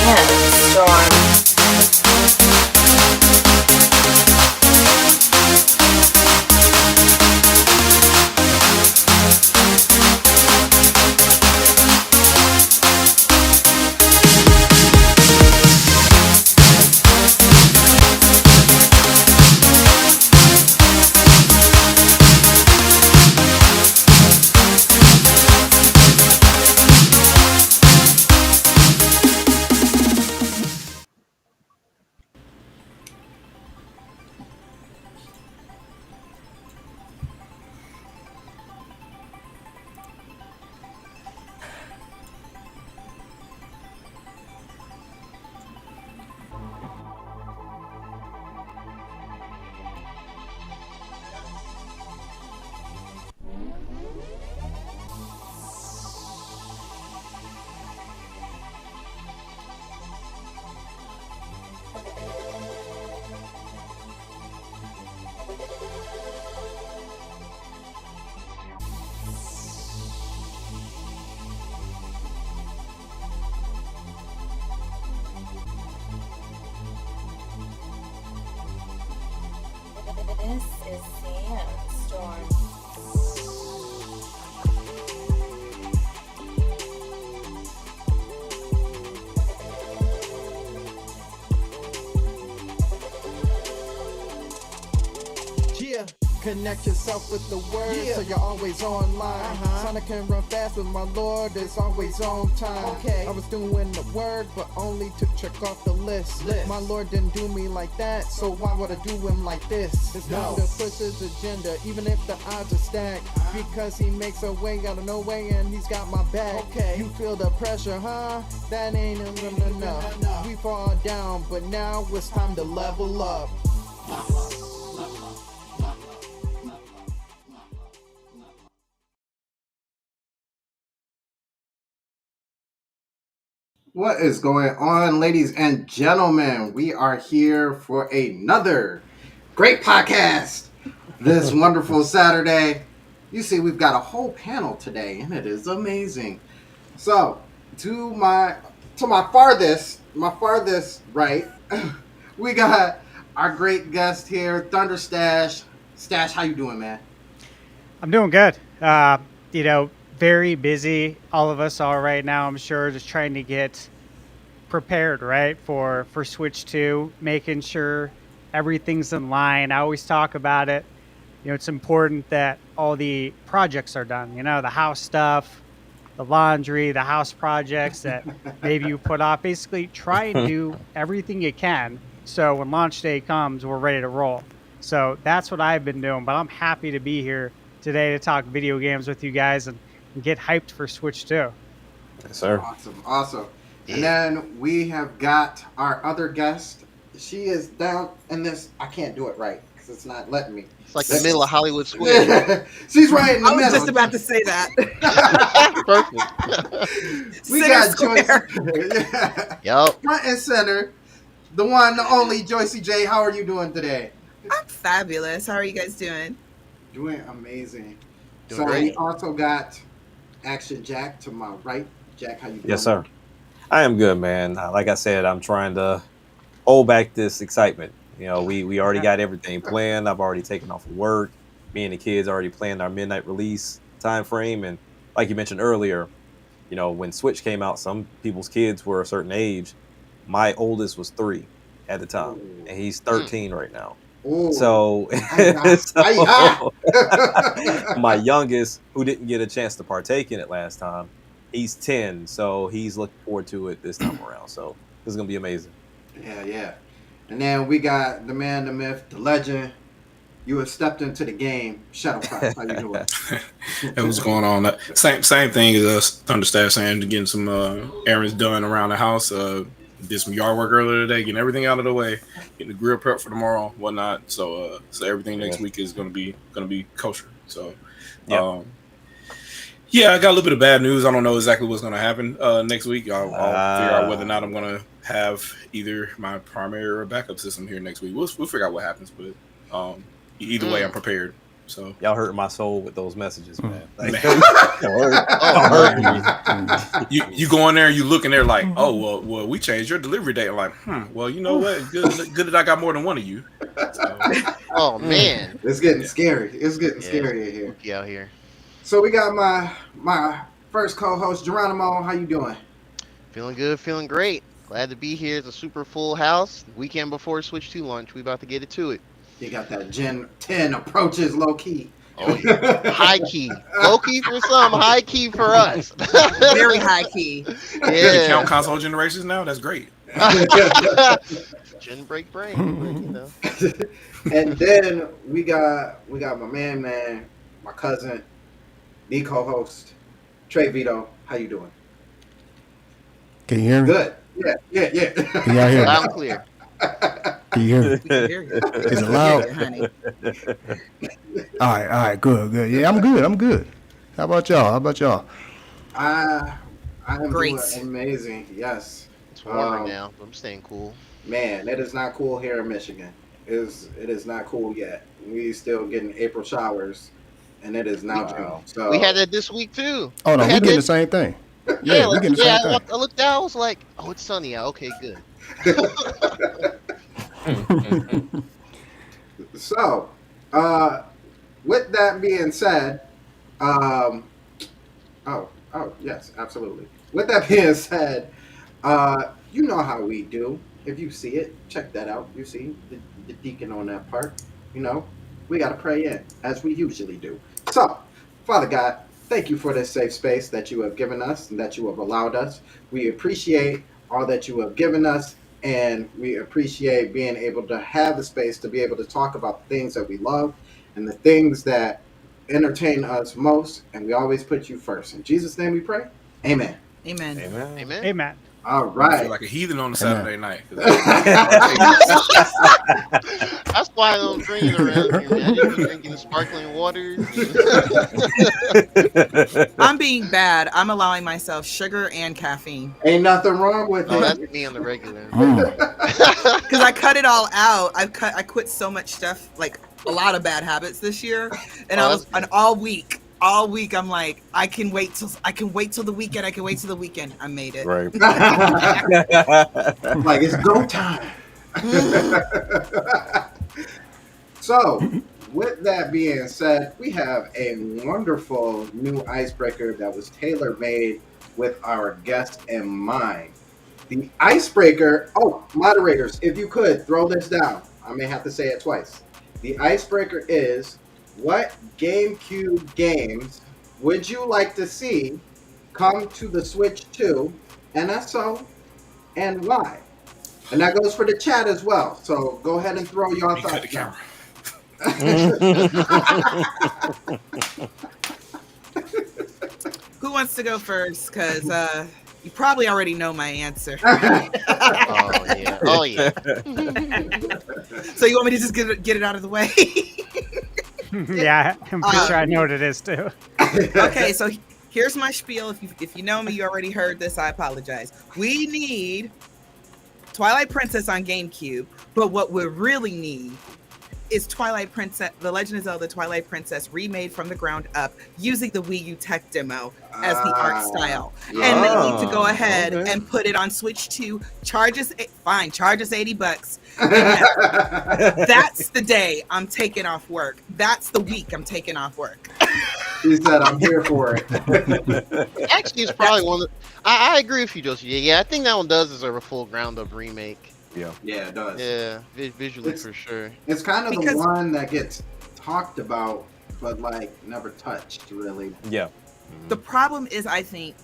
Sandstorm. This is Sandstorm. Yeah, connect yourself with the word so you're always online. Sonic can run fast with my Lord, it's always on time. I was doing the word, but only to check off the list. My Lord didn't do me like that, so why would I do him like this? It's time to push his agenda, even if the odds are stacked. Because he makes a way out of no way and he's got my back. You feel the pressure, huh? That ain't enough. We fall down, but now it's time to level up. What is going on, ladies and gentlemen? We are here for another great podcast this wonderful Saturday. You see, we've got a whole panel today, and it is amazing. So, to my farthest right, we got our great guest here, Thunder Stash. Stash, how you doing, man? I'm doing good. Very busy. All of us are right now, I'm sure, just trying to get prepared, right, for Switch 2, making sure everything's in line. I always talk about it. It's important that all the projects are done. The house stuff, the laundry, the house projects that maybe you put off. Basically, try and do everything you can so when launch day comes, we're ready to roll. So that's what I've been doing. But I'm happy to be here today to talk video games with you guys and get hyped for Switch 2. Yes, sir. Awesome. And then we have got our other guest. She is down in this. I can't do it right because it's not letting me. It's like the middle of Hollywood Square. She's right in the middle. I was just about to say that. Perfect. We got Joyce. Yep. Front and center. The one, the only Joycey J. How are you doing today? I'm fabulous. How are you guys doing? Doing amazing. Doing We great. also got Action Jack to my right. Jack, how you doing? Yes, sir. I am good, man. Like I said, I'm trying to hold back this excitement. We already got everything planned. I've already taken off of work. Me and the kids already planned our midnight release time frame. And like you mentioned earlier, when Switch came out, some people's kids were a certain age. My oldest was 3 at the time, and he's 13 right now. Ooh. So, my youngest, who didn't get a chance to partake in it last time, he's 10, so he's looking forward to it this time around. So this is gonna be amazing. Yeah. And then we got the man, the myth, the legend. You have stepped into the game. Shuttlecross, how you doing? Hey, what's going on? Same thing as us, Thunderstaff, saying, getting some errands done around the house. Did some yard work earlier today, getting everything out of the way, getting the grill prep for tomorrow, whatnot. So everything next week is gonna be kosher. So yeah, I got a little bit of bad news. I don't know exactly what's gonna happen next week. I'll figure out whether or not I'm gonna have either my primary or backup system here next week. We'll figure out what happens, but either way, I'm prepared. So Y'all hurt my soul with those messages, man. Like, Man. you go in there and you look in there like, oh well, we changed your delivery date. I'm like, well, you know what? Good that I got more than one of you. So, Oh man, It's getting scary. It's getting scary in here. spooky out here. So we got my first co-host Geronimo. How you doing? Feeling good, feeling great. Glad to be here. It's a super full house. Weekend before Switch 2 launch. We about to get it to it. You got that Gen 10 approaches low key. Oh yeah, high key, low key for some, high key for us. Very high key. you count Yeah. console generations now. That's great. Gen break brain, but, you know. And then we got my man, my cousin, the co-host, Trey Vito. How you doing? Can you hear me? Good. Yeah. Can y'all hear me? Loud and clear. Can you hear me? We can hear you. Is it loud? Honey. All right, good. Yeah, I'm good. How about y'all? I am Great. doing amazing. Yes. It's warmer now, but I'm staying cool. Man, it is not cool here in Michigan. It is not cool yet. We still getting April showers, and it is now June. So We had that this week too. Oh no, we had getting that- the same thing. Yeah, we getting the yeah. same thing. I looked out. I was like, oh, it's sunny out. Okay, good. So, with that being said, oh yes, absolutely. With that being said, you know how we do. If you see it, check that out. You see the deacon on that part. You know, we got to pray in as we usually do. So, Father God, thank you for this safe space that you have given us and that you have allowed us. We appreciate all that you have given us, and we appreciate being able to have the space to be able to talk about the things that we love and the things that entertain us most, and we always put you first. In Jesus' name we pray. Amen. Amen. Amen. Amen. Hey, Matt. All I feel right. like a heathen on a Saturday night. That's why I don't drink it around here, man. I just be drinking the sparkling waters. I'm being bad. I'm allowing myself sugar and caffeine Ain't nothing wrong with Oh, it. that's me on the regular. because I cut it all out. I quit so much stuff, like a lot of bad habits this year, and Oh, I was that's and all week. All week, I'm like, I can wait till the weekend. I made it. Right. Like it's go time. So, with that being said, we have a wonderful new icebreaker that was tailor made with our guest in mind. The icebreaker, moderators, if you could throw this down, I may have to say it twice. The icebreaker is, what GameCube games would you like to see come to the Switch 2 NSO, and why? And that goes for the chat as well. So go ahead and throw your You cut the thoughts down. Who wants to go first? Because you probably already know my answer. Oh yeah. Oh yeah. So you want me to just get it out of the way? Yeah, I'm pretty sure I know what it is too. Okay, so here's my spiel. If you know me, you already heard this. I apologize. We need Twilight Princess on GameCube, but what we really need is Twilight Princess, The Legend of Zelda Twilight Princess remade from the ground up using the Wii U tech demo as the art style. And they need to go ahead and put it on Switch 2. Charge us $80. That's the day I'm taking off work. That's the week I'm taking off work. He said, I'm here for it. Actually, it's probably one of the, I agree with you, Josie. Yeah, I think that one does deserve a full ground up remake. Yeah. Yeah, it does. Yeah, visually for sure. It's kind of the Because- one that gets talked about, but like never touched, really. Yeah. The problem is, I think,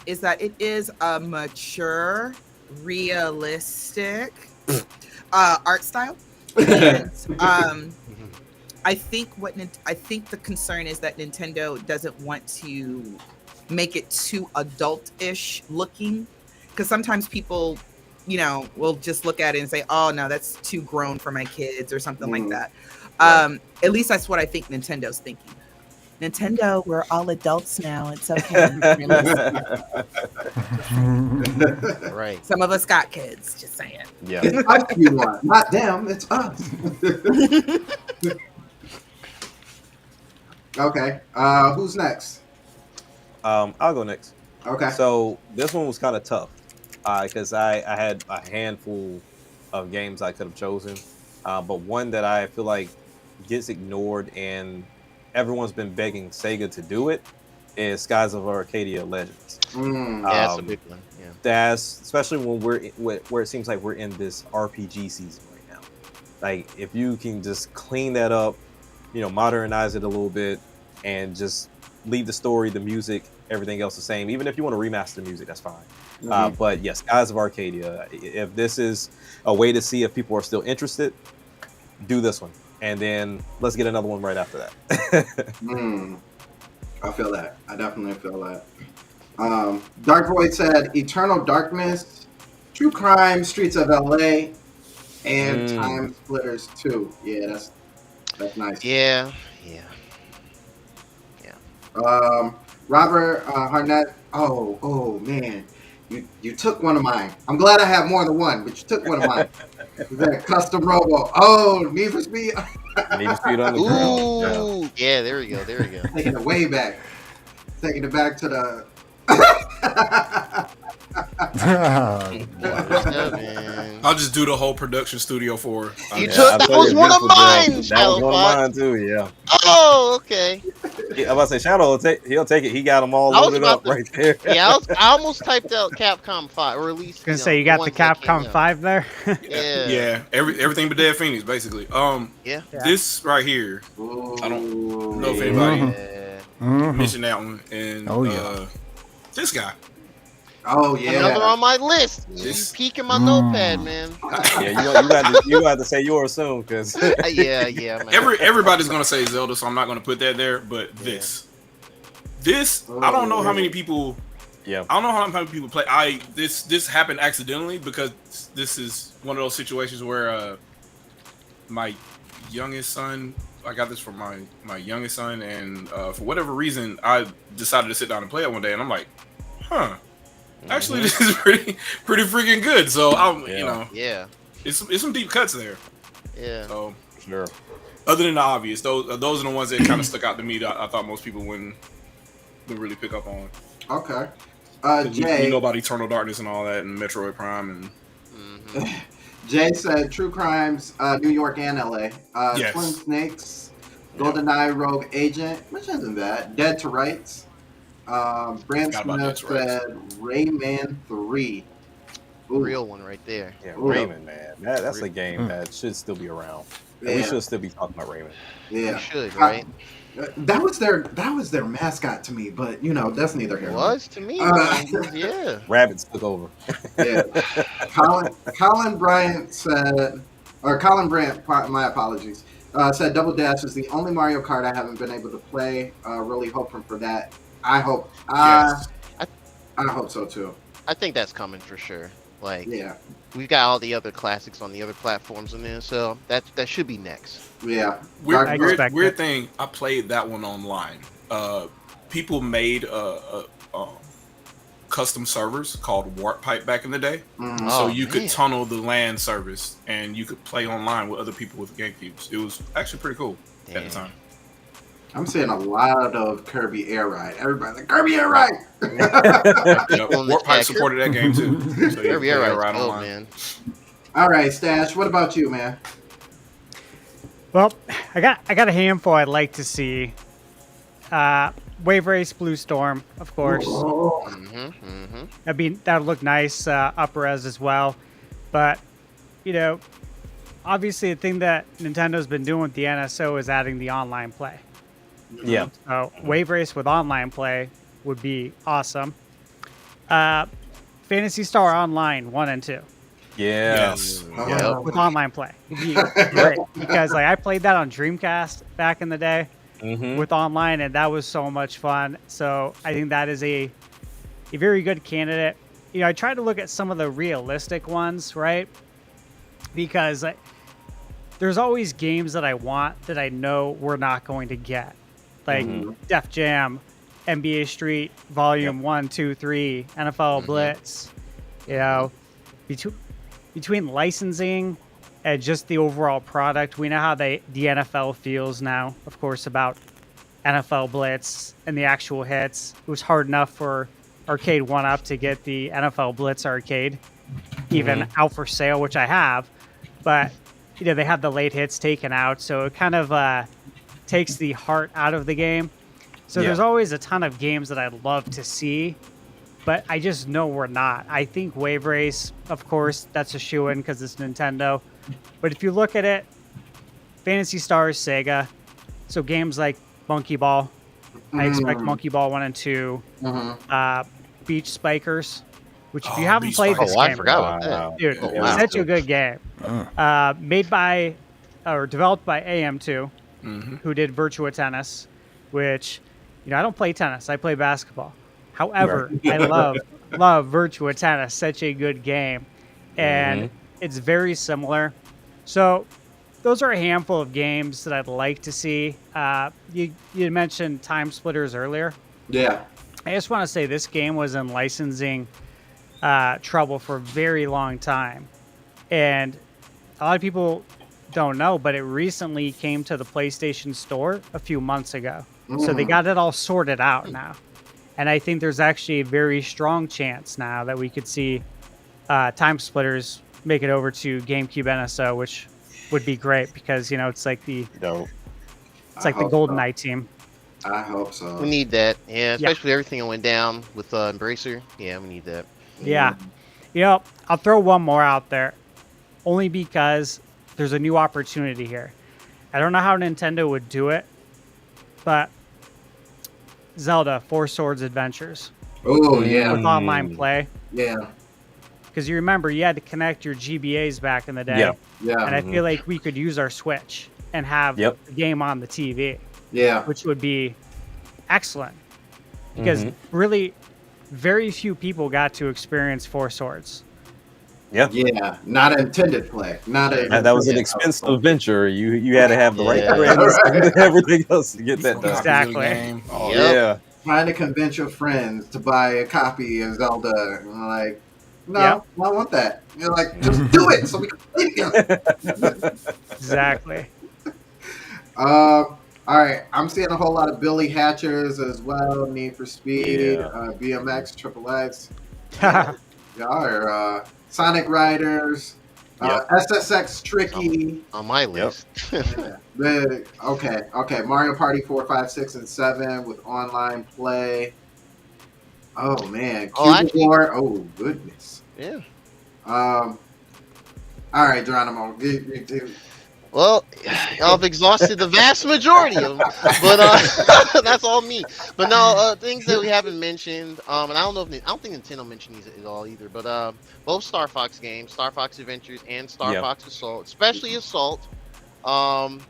is that it is a mature, realistic art style. And, I think the concern is that Nintendo doesn't want to make it too adult-ish looking, because sometimes people, will just look at it and say, "Oh no, that's too grown for my kids" or something like that. At least that's what I think Nintendo's thinking. Nintendo, we're all adults now. It's okay. Right. Some of us got kids. Just saying. Yeah. It's us you want, not them. It's us. Okay. Who's next? I'll go next. Okay. So this one was kind of tough because I had a handful of games I could have chosen, but one that I feel like gets ignored and everyone's been begging Sega to do it is Skies of Arcadia Legends. Mm. Yeah, that's a big one. Yeah. That's especially when where it seems like we're in this RPG season right now. Like if you can just clean that up, modernize it a little bit, and just leave the story, the music, everything else the same. Even if you want to remaster the music, that's fine. But yes, Skies of Arcadia. If this is a way to see if people are still interested, do this one, and then let's get another one right after that. I feel that. I definitely feel that. Dark Void said Eternal Darkness, True Crime, Streets of LA, and Time Splitters 2. Yeah, that's nice. Yeah. Robert Harnett. Oh man, you took one of mine. I'm glad I have more than one, but you took one of mine. That custom robo. Oh, Need for Speed. Need for Speed on the ground. Ooh, yeah. There we go. Taking it way back. Taking it back to the. I'll just do the whole production studio for. You took that was one of mine. That was one of mine too. Yeah. Oh, okay. I'm about to say Shadow he'll take it. He got them all loaded up right there. Yeah, I almost typed out Capcom 5, or at least. Gonna say you got the Capcom 5 there. Yeah. Everything but Dead Phoenix, basically. Yeah. This right here. I don't know if anybody mentioned that one. And this guy. Oh yeah. Another on my list. You peeking my notepad, man. Yeah, you got to say yours soon, because yeah, man. Everybody's gonna say Zelda, so I'm not gonna put that there. But this, I don't know how many people. Yeah. I don't know how many people play. This happened accidentally because this is one of those situations where my youngest son. I got this from my youngest son, and for whatever reason, I decided to sit down and play it one day, and I'm like, huh. Actually, this is pretty freaking good. So it's some deep cuts there. Yeah. So sure. Other than the obvious, those are the ones that kind of stuck out to me that I thought most people wouldn't really pick up on. Okay. Jay, you know about Eternal Darkness and all that, and Metroid Prime, and Jay said True Crimes, New York and LA. Yes. Twin Snakes, GoldenEye Rogue Agent, which isn't bad. Dead to Rights. Brand Smith said Rayman 3. Ooh. Real one right there. Yeah, Rayman, man. That's a game that should still be around. Yeah. We should still be talking about Rayman. Yeah. We should, right? That was their mascot to me, but that's neither here. It was to me. Yeah. Rabbits took over. Yeah. Colin Bryant said, or Colin Brandt, my apologies, said Double Dash is the only Mario Kart I haven't been able to play. Really hoping for that. I hope. I hope so too. I think that's coming for sure. Like, yeah, we've got all the other classics on the other platforms in there, so that should be next. Yeah. Weird thing. I played that one online. People made custom servers called Warp Pipe back in the day, so you could tunnel the LAN service and you could play online with other people with GameCubes. It was actually pretty cool at the time. I'm seeing a lot of Kirby Air Ride. Everybody's like, Kirby Air Ride! Warp Pipe supported that game too. So Kirby Air Ride online. Man. All right, Stash, what about you, man? Well, I got a handful I'd like to see. Wave Race Blue Storm, of course. That would look nice, up res as well. But, obviously the thing that Nintendo's been doing with the NSO is adding the online play. Yeah. So Wave Race with online play would be awesome. Phantasy Star Online 1 and 2. Yes. With online play. Great. Because I played that on Dreamcast back in the day with online, and that was so much fun. So I think that is a very good candidate. I tried to look at some of the realistic ones, right? Because there's always games that I want that I know we're not going to get. Like Def Jam, NBA Street, Volume 1, 2, 3, NFL Blitz. Between licensing and just the overall product, we know how the NFL feels now, of course, about NFL Blitz and the actual hits. It was hard enough for Arcade 1-Up to get the NFL Blitz arcade even out for sale, which I have. But, they had the late hits taken out, so it kind of takes the heart out of the game. So there's always a ton of games that I'd love to see, but I just know we're not. I think Wave Race, of course, that's a shoo-in because it's Nintendo. But if you look at it, Phantasy Stars, Sega, so games like Monkey Ball, I expect Monkey Ball 1 and 2, Beach Spikers, which if you haven't Beach played Spikers. this Oh, I game, forgot about that. dude, Oh, it's wow. such a good game. Made by, or developed by AM2, who did Virtua Tennis, which, I don't play tennis. I play basketball. However, I love Virtua Tennis. Such a good game. And it's very similar. So those are a handful of games that I'd like to see. You mentioned Time Splitters earlier. Yeah. I just want to say this game was in licensing trouble for a very long time. And a lot of people don't know, but it recently came to the PlayStation Store a few months ago. So they got it all sorted out now. And I think there's actually a very strong chance now that we could see Time Splitters make it over to GameCube NSO, which would be great because, it's like the GoldenEye team. I hope so. We need that. Yeah, especially everything that went down with Embracer. Yeah, we need that. Yeah. I'll throw one more out there only because there's a new opportunity here. I don't know how Nintendo would do it, but Zelda 4 Swords Adventures Oh, yeah. with online play. Yeah. Because you remember you had to connect your GBAs back in the day. Yeah. Yeah. And I feel like we could use our Switch and have the game on the TV, Yeah. which would be excellent. Because really, very few people got to experience 4 Swords. Yeah. Yeah. Not intended play. Not a. And that was an expensive venture. You had to have the right Yeah. friends and everything else to get that done. Exactly. Game. Oh, Yep. Yeah. Trying to convince your friends to buy a copy of Zelda. And I'm like, no, Yep. I don't want that. You're like, just do it so we can play together. Exactly. All right. I'm seeing a whole lot of Billy Hatchers as well. Need for Speed, Yeah. BMX, Triple X. Y'all are Sonic Riders, SSX Tricky. On my list. Okay. Mario Party 4, 5, 6, and 7 with online play. Oh man, Oh, Cube War. Oh goodness. Yeah. All right, Geronimo. Well, I've exhausted the vast majority of them, but that's all me. But no, things that we haven't mentioned, and I don't think Nintendo mentioned these at all either. But both Star Fox games, Star Fox Adventures and Star Fox Assault, especially Assault. I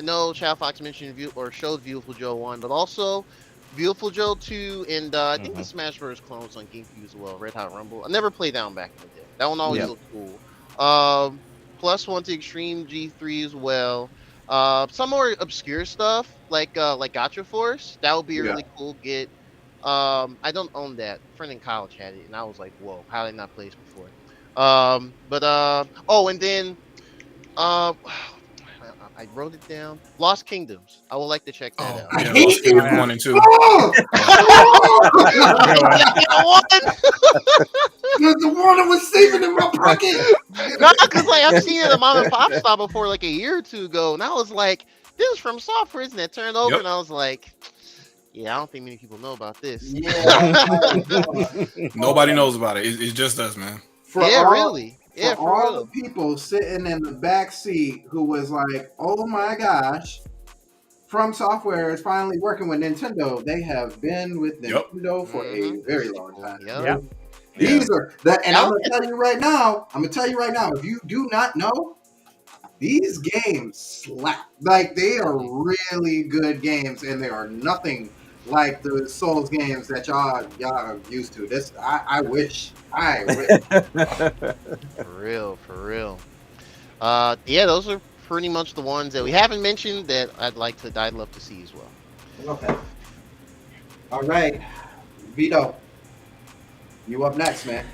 know Chad Fox mentioned showed Beautiful Joe 1, but also Beautiful Joe 2, and I think the Smash Bros. Clone was on GameCube as well. Red Hot Rumble. I never played that one back in the day. That one always looked cool. Plus one to Extreme G3 as well. Some more obscure stuff like Gotcha Force. That would be a really cool get. I don't own that. A friend in college had it, and I was like, "Whoa, how did I not play this before?" And then I wrote it down. Lost Kingdoms. I would like to check that out. Yeah, Lost Kingdom 1 and 2. The one that was saving in my pocket. No, because I've seen it at a mom and pop stop before, like a year or two ago, and I was like, "This is from Software, isn't it?" Turned over, and I was like, "Yeah, I don't think many people know about this." Yeah. Nobody knows about it. It's just us, man. Really. Yeah, for all the people sitting in the back seat who was like, "Oh my gosh, From Software is finally working with Nintendo." They have been with Nintendo for a very long time. Yep. These are that, and I'm gonna tell you right now. If you do not know, these games slap. Like, they are really good games, and they are nothing like the Souls games that y'all are used to. This, I wish. For real. Those are pretty much the ones that we haven't mentioned that I'd love to see as well. Okay. All right, Vito, you up next, man.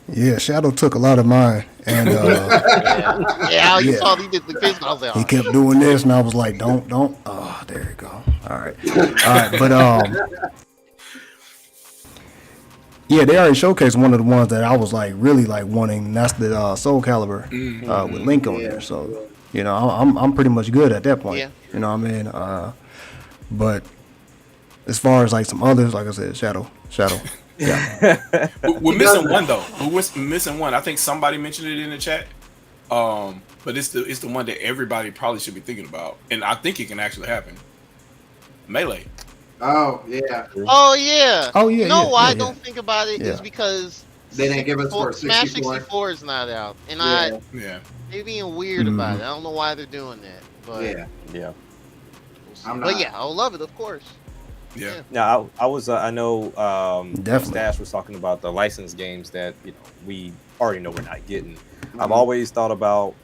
Yeah, Shadow took a lot of mine, and You saw he did the quiz. I was like, he kept doing this, and I was like, "Don't." Oh, there you go. All right. But yeah, they already showcased one of the ones that I was like really like wanting. And that's the Soul Calibur with Link on there. So you know, I'm pretty much good at that point. Yeah. You know what I mean? But as far as like some others, like I said, Shadow. Yeah. We're missing one though. We're missing one. I think somebody mentioned it in the chat. But it's the one that everybody probably should be thinking about, and I think it can actually happen. Melee. Oh yeah. Oh yeah. Oh yeah. You know yeah, why yeah, I don't think about it is Yeah. because They didn't give us for Smash 64. 64 is not out, and Yeah. Yeah. they're being weird about it. I don't know why they're doing that, but Yeah. Yeah. I'm but not- yeah, I'll love it, of course. Yeah. Now, I was, I know, Definitely. Stash was talking about the licensed games that we already know we're not getting. Mm-hmm. I've always thought about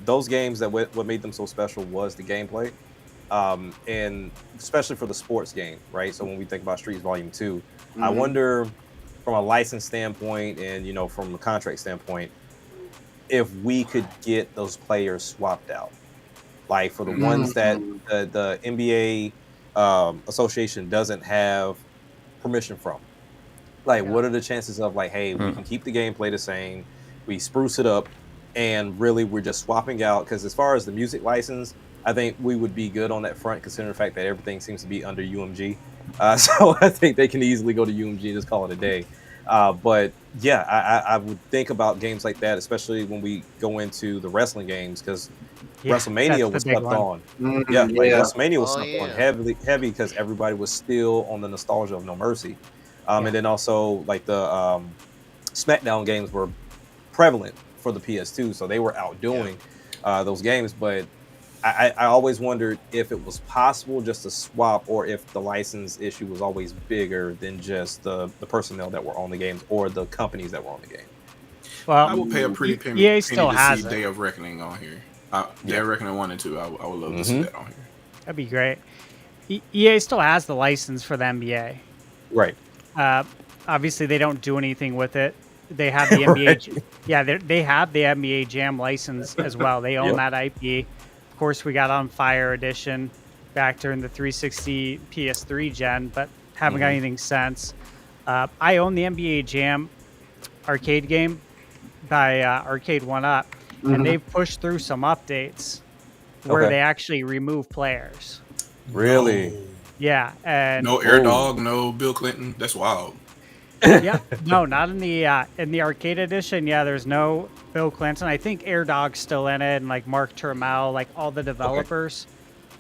those games that what made them so special was the gameplay, and especially for the sports game, right? So when we think about Streets Volume 2, I Mhm. wonder from a license standpoint and from a contract standpoint, if we could get those players swapped out, like for the ones that the NBA association doesn't have permission from. Like, what are the chances of like, hey, we can keep the gameplay the same, we spruce it up, and really we're just swapping out? Because as far as the music license, I think we would be good on that front, considering the fact that everything seems to be under UMG. So I think they can easily go to UMG and just call it a day. But yeah, I would think about games like that, especially when we go into the wrestling games, because Yeah, WrestleMania that's was the big slept one. on. Mhm, Yeah, like yeah. WrestleMania was Oh, slept on yeah. heavy because everybody was still on the nostalgia of No Mercy. And then also like the SmackDown games were prevalent for the PS2, so they were outdoing those games. But I always wondered if it was possible just to swap, or if the license issue was always bigger than just the personnel that were on the games or the companies that were on the game. I Well, would pay a pretty penny, EA still to has see it. Day of Reckoning on here. Day of Reckoning 1 and 2. I would love to see that on here. that'd be great. EA still has the license for the NBA. Right. Obviously, they don't do anything with it. They have the NBA. Yeah, they have the NBA Jam license as well. They own that IP. Of course, we got On Fire Edition back during the 360 PS3 gen, but haven't got anything since. I own the NBA Jam arcade game by Arcade 1UP, and they've pushed through some updates where Okay. they actually remove players. Really? Yeah, and No Air Dog, no Bill Clinton. That's wild. yeah, no, not in the arcade edition. Yeah, there's no Bill Clinton. I think Air Dog's still in it, and like Mark Turmel, like all the developers.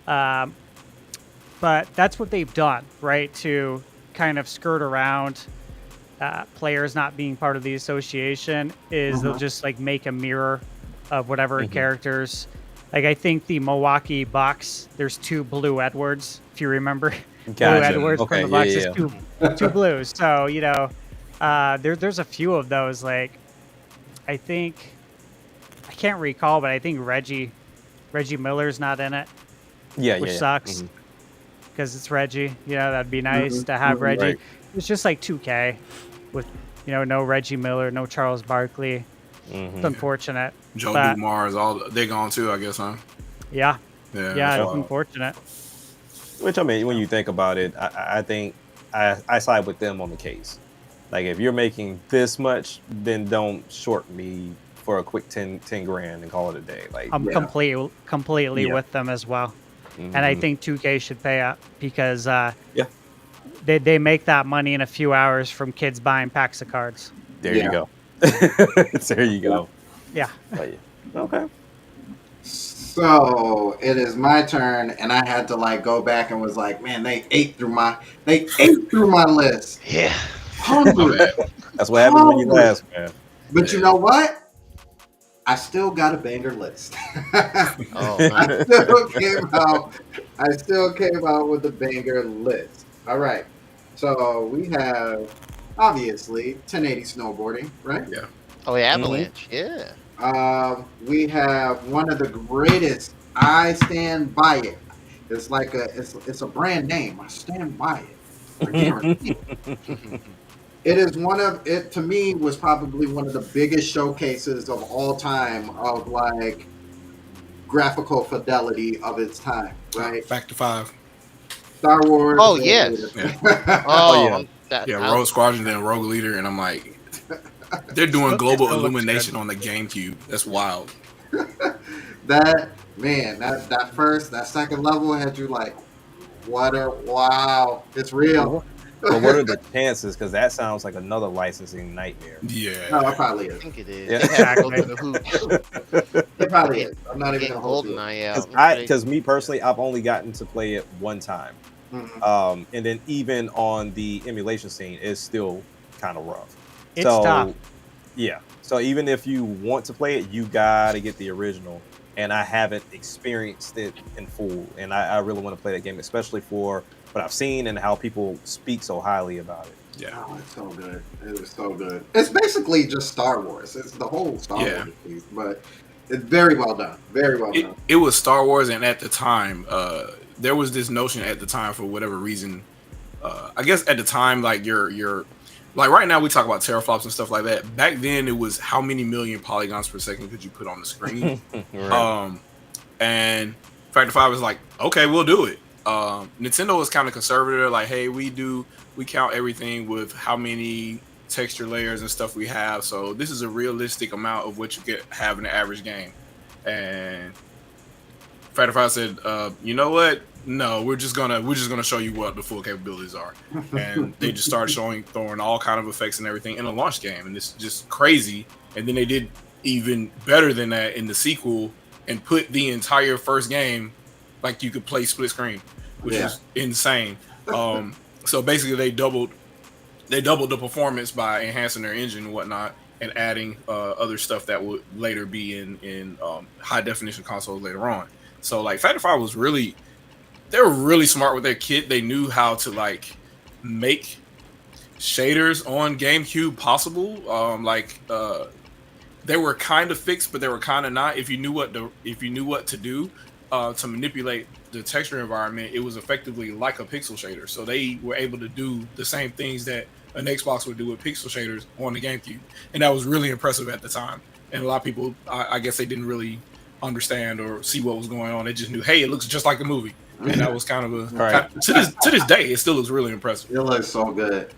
But that's what they've done, right? To kind of skirt around players not being part of the association, is they'll just like make a mirror of whatever characters. Like I think the Milwaukee Bucks, there's two Blue Edwards, if you remember. Blue Gotcha. Edwards Okay, from the Bucks yeah, is two blues. So there's a few of those. Like I think I can't recall, but I think Reggie Miller's not in it, which sucks because it's Reggie. That'd be nice to have Reggie. Right. It's just like 2K with no Reggie Miller, no Charles Barkley. It's unfortunate. Joe but, Dumars, they gone too, I guess, huh? Yeah, Yeah. yeah, that's it's wild. unfortunate. Which, I mean, when you think about it, I think I side with them on the case. Like, if you're making this much, then don't short me for a quick 10 grand and call it a day. Like, I'm completely Yeah. with them as well. And I think 2K should pay up because Yeah. they make that money in a few hours from kids buying packs of cards. there you go. There you go. Yeah. But, yeah. Okay. So it is my turn, and I had to like go back and was like, man, they ate through my list. Yeah. Hungry. That's what happens when you last, man. But you know what? I still got a banger list. Oh, I still came out with a banger list. All right. So we have obviously 1080 snowboarding, right? Yeah. Oh, yeah, Avalanche. Yeah. We have one of the greatest. I stand by it. It's like it's a brand name. I stand by it. I guarantee it. It is to me was probably one of the biggest showcases of all time of like graphical fidelity of its time, right? Factor 5. Star Wars. Oh, and- yes. Yeah. Oh, yeah. Rogue Squadron, then Rogue Leader, and I'm like, they're doing global Still looks illumination on the GameCube. That's wild. that second level had you like, wow, it's real. But what are the chances? Because that sounds like another licensing nightmare. Yeah. No, it probably I is. think it is. Yeah. They have to go through the hoops. It probably is. I'm not even Getting gonna hold you. GoldenEye out. Because me personally, I've only gotten to play it one time. Mhm. And then even on the emulation scene, it's still kind of rough. It's tough. Yeah. So even if you want to play it, you gotta get the original. And I haven't experienced it in full. And I really want to play that game, especially for what I've seen and how people speak so highly about it. Yeah. Oh, it's so good. It is so good. It's basically just Star Wars. It's the whole Star Yeah. Wars piece, but it's very well done. Very well done. It was Star Wars, and at the time, there was this notion at the time, for whatever reason, I guess at the time, like you're like right now we talk about teraflops and stuff like that. Back then it was how many million polygons per second could you put on the screen. Right. And Factor 5 was like, okay, we'll do it. Nintendo was kind of conservative, like, hey, we count everything with how many texture layers and stuff we have, so this is a realistic amount of what you have in the average game. And Factor 5 said, you know what? No, we're just gonna show you what the full capabilities are. And they just started throwing all kind of effects and everything in a launch game, and it's just crazy. And then they did even better than that in the sequel and put the entire first game like you could play split screen, which is insane. So basically they doubled the performance by enhancing their engine and whatnot, and adding other stuff that would later be in high definition consoles later on. So like Factor 5 was they were really smart with their kit. They knew how to like make shaders on GameCube possible. They were kind of fixed, but they were kind of not. If you knew what to do to manipulate the texture environment, it was effectively like a pixel shader. So they were able to do the same things that an Xbox would do with pixel shaders on the GameCube, and that was really impressive at the time. And a lot of people, I guess, they didn't really understand or see what was going on. They just knew, hey, it looks just like a movie, and that was kind of to this day, it still looks really impressive. It looks so good.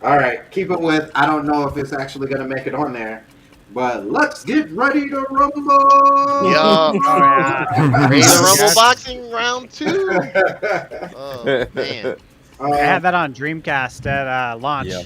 All right, keep it with. I don't know if it's actually gonna make it on there, but let's get ready to rumble. Yeah. Ready to rumble Yes. boxing round 2. Oh man. I had that on Dreamcast at launch. Yeah.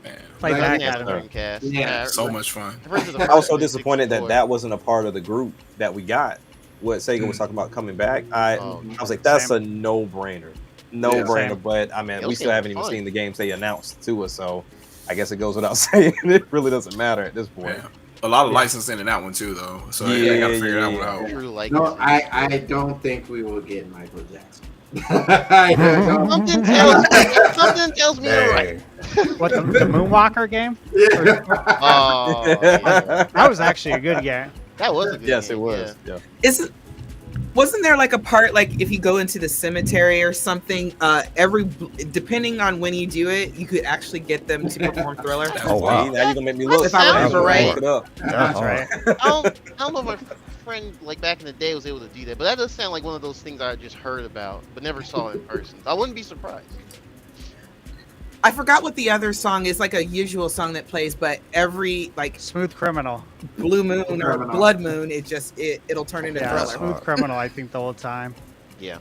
Man, Played Like, that Yeah, at the it. Dreamcast. Yeah, so much fun. I was so disappointed that wasn't a part of the group that we got. What Sega was talking about coming back. I was like, that's a no-brainer. No-brainer. Same. But I mean, Those we still games haven't are even fun. seen the games they announced to us, so I guess it goes without saying. It really doesn't matter at this point. Yeah. A lot of licensing in that one too, though. So they got to figure that one out. True like No, I don't think we will get Michael Jackson. I don't. Something tells me you're right. What, the Moonwalker game? Yeah. Oh, yeah. That was actually a good game. That was a good Yes, it game, was. Yeah. Wasn't there like a part, like if you go into the cemetery or something, depending on when you do it, you could actually get them to perform Thriller? Oh, wow. See, now you're gonna make me look. If I remember right. Look it up. That's right. I don't know if my friend like back in the day was able to do that, but that does sound like one of those things I just heard about but never saw in person. I wouldn't be surprised. I forgot what the other song is, like a usual song that plays, but every like Smooth Criminal. blue moon or Criminal. blood moon, it'll turn into Yeah, Thriller. Smooth Criminal, I think, the whole time. Yeah.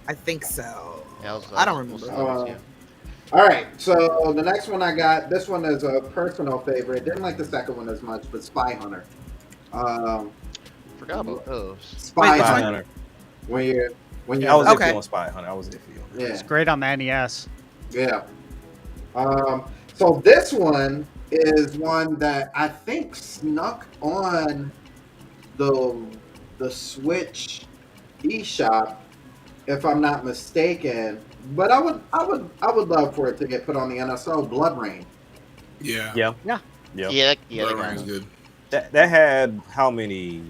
I think so. That was, I don't remember. yeah. All right, so the next one I got, this one is a personal favorite. Didn't like the second one as much, but Spy Hunter. Forgot about those. Spy Wait, which Spy one? Hunter. Hunter. When I was you're, Okay. iffy on Spy Hunter. I was iffy on it. It's yeah, great on the E NES. yeah. So this one is one that I think snuck on the Switch eShop, if I'm not mistaken. But I would love for it to get put on the NSO. Blood Rain. Yeah. Yeah. Yeah, Blood they got Rain's it. good. That had how many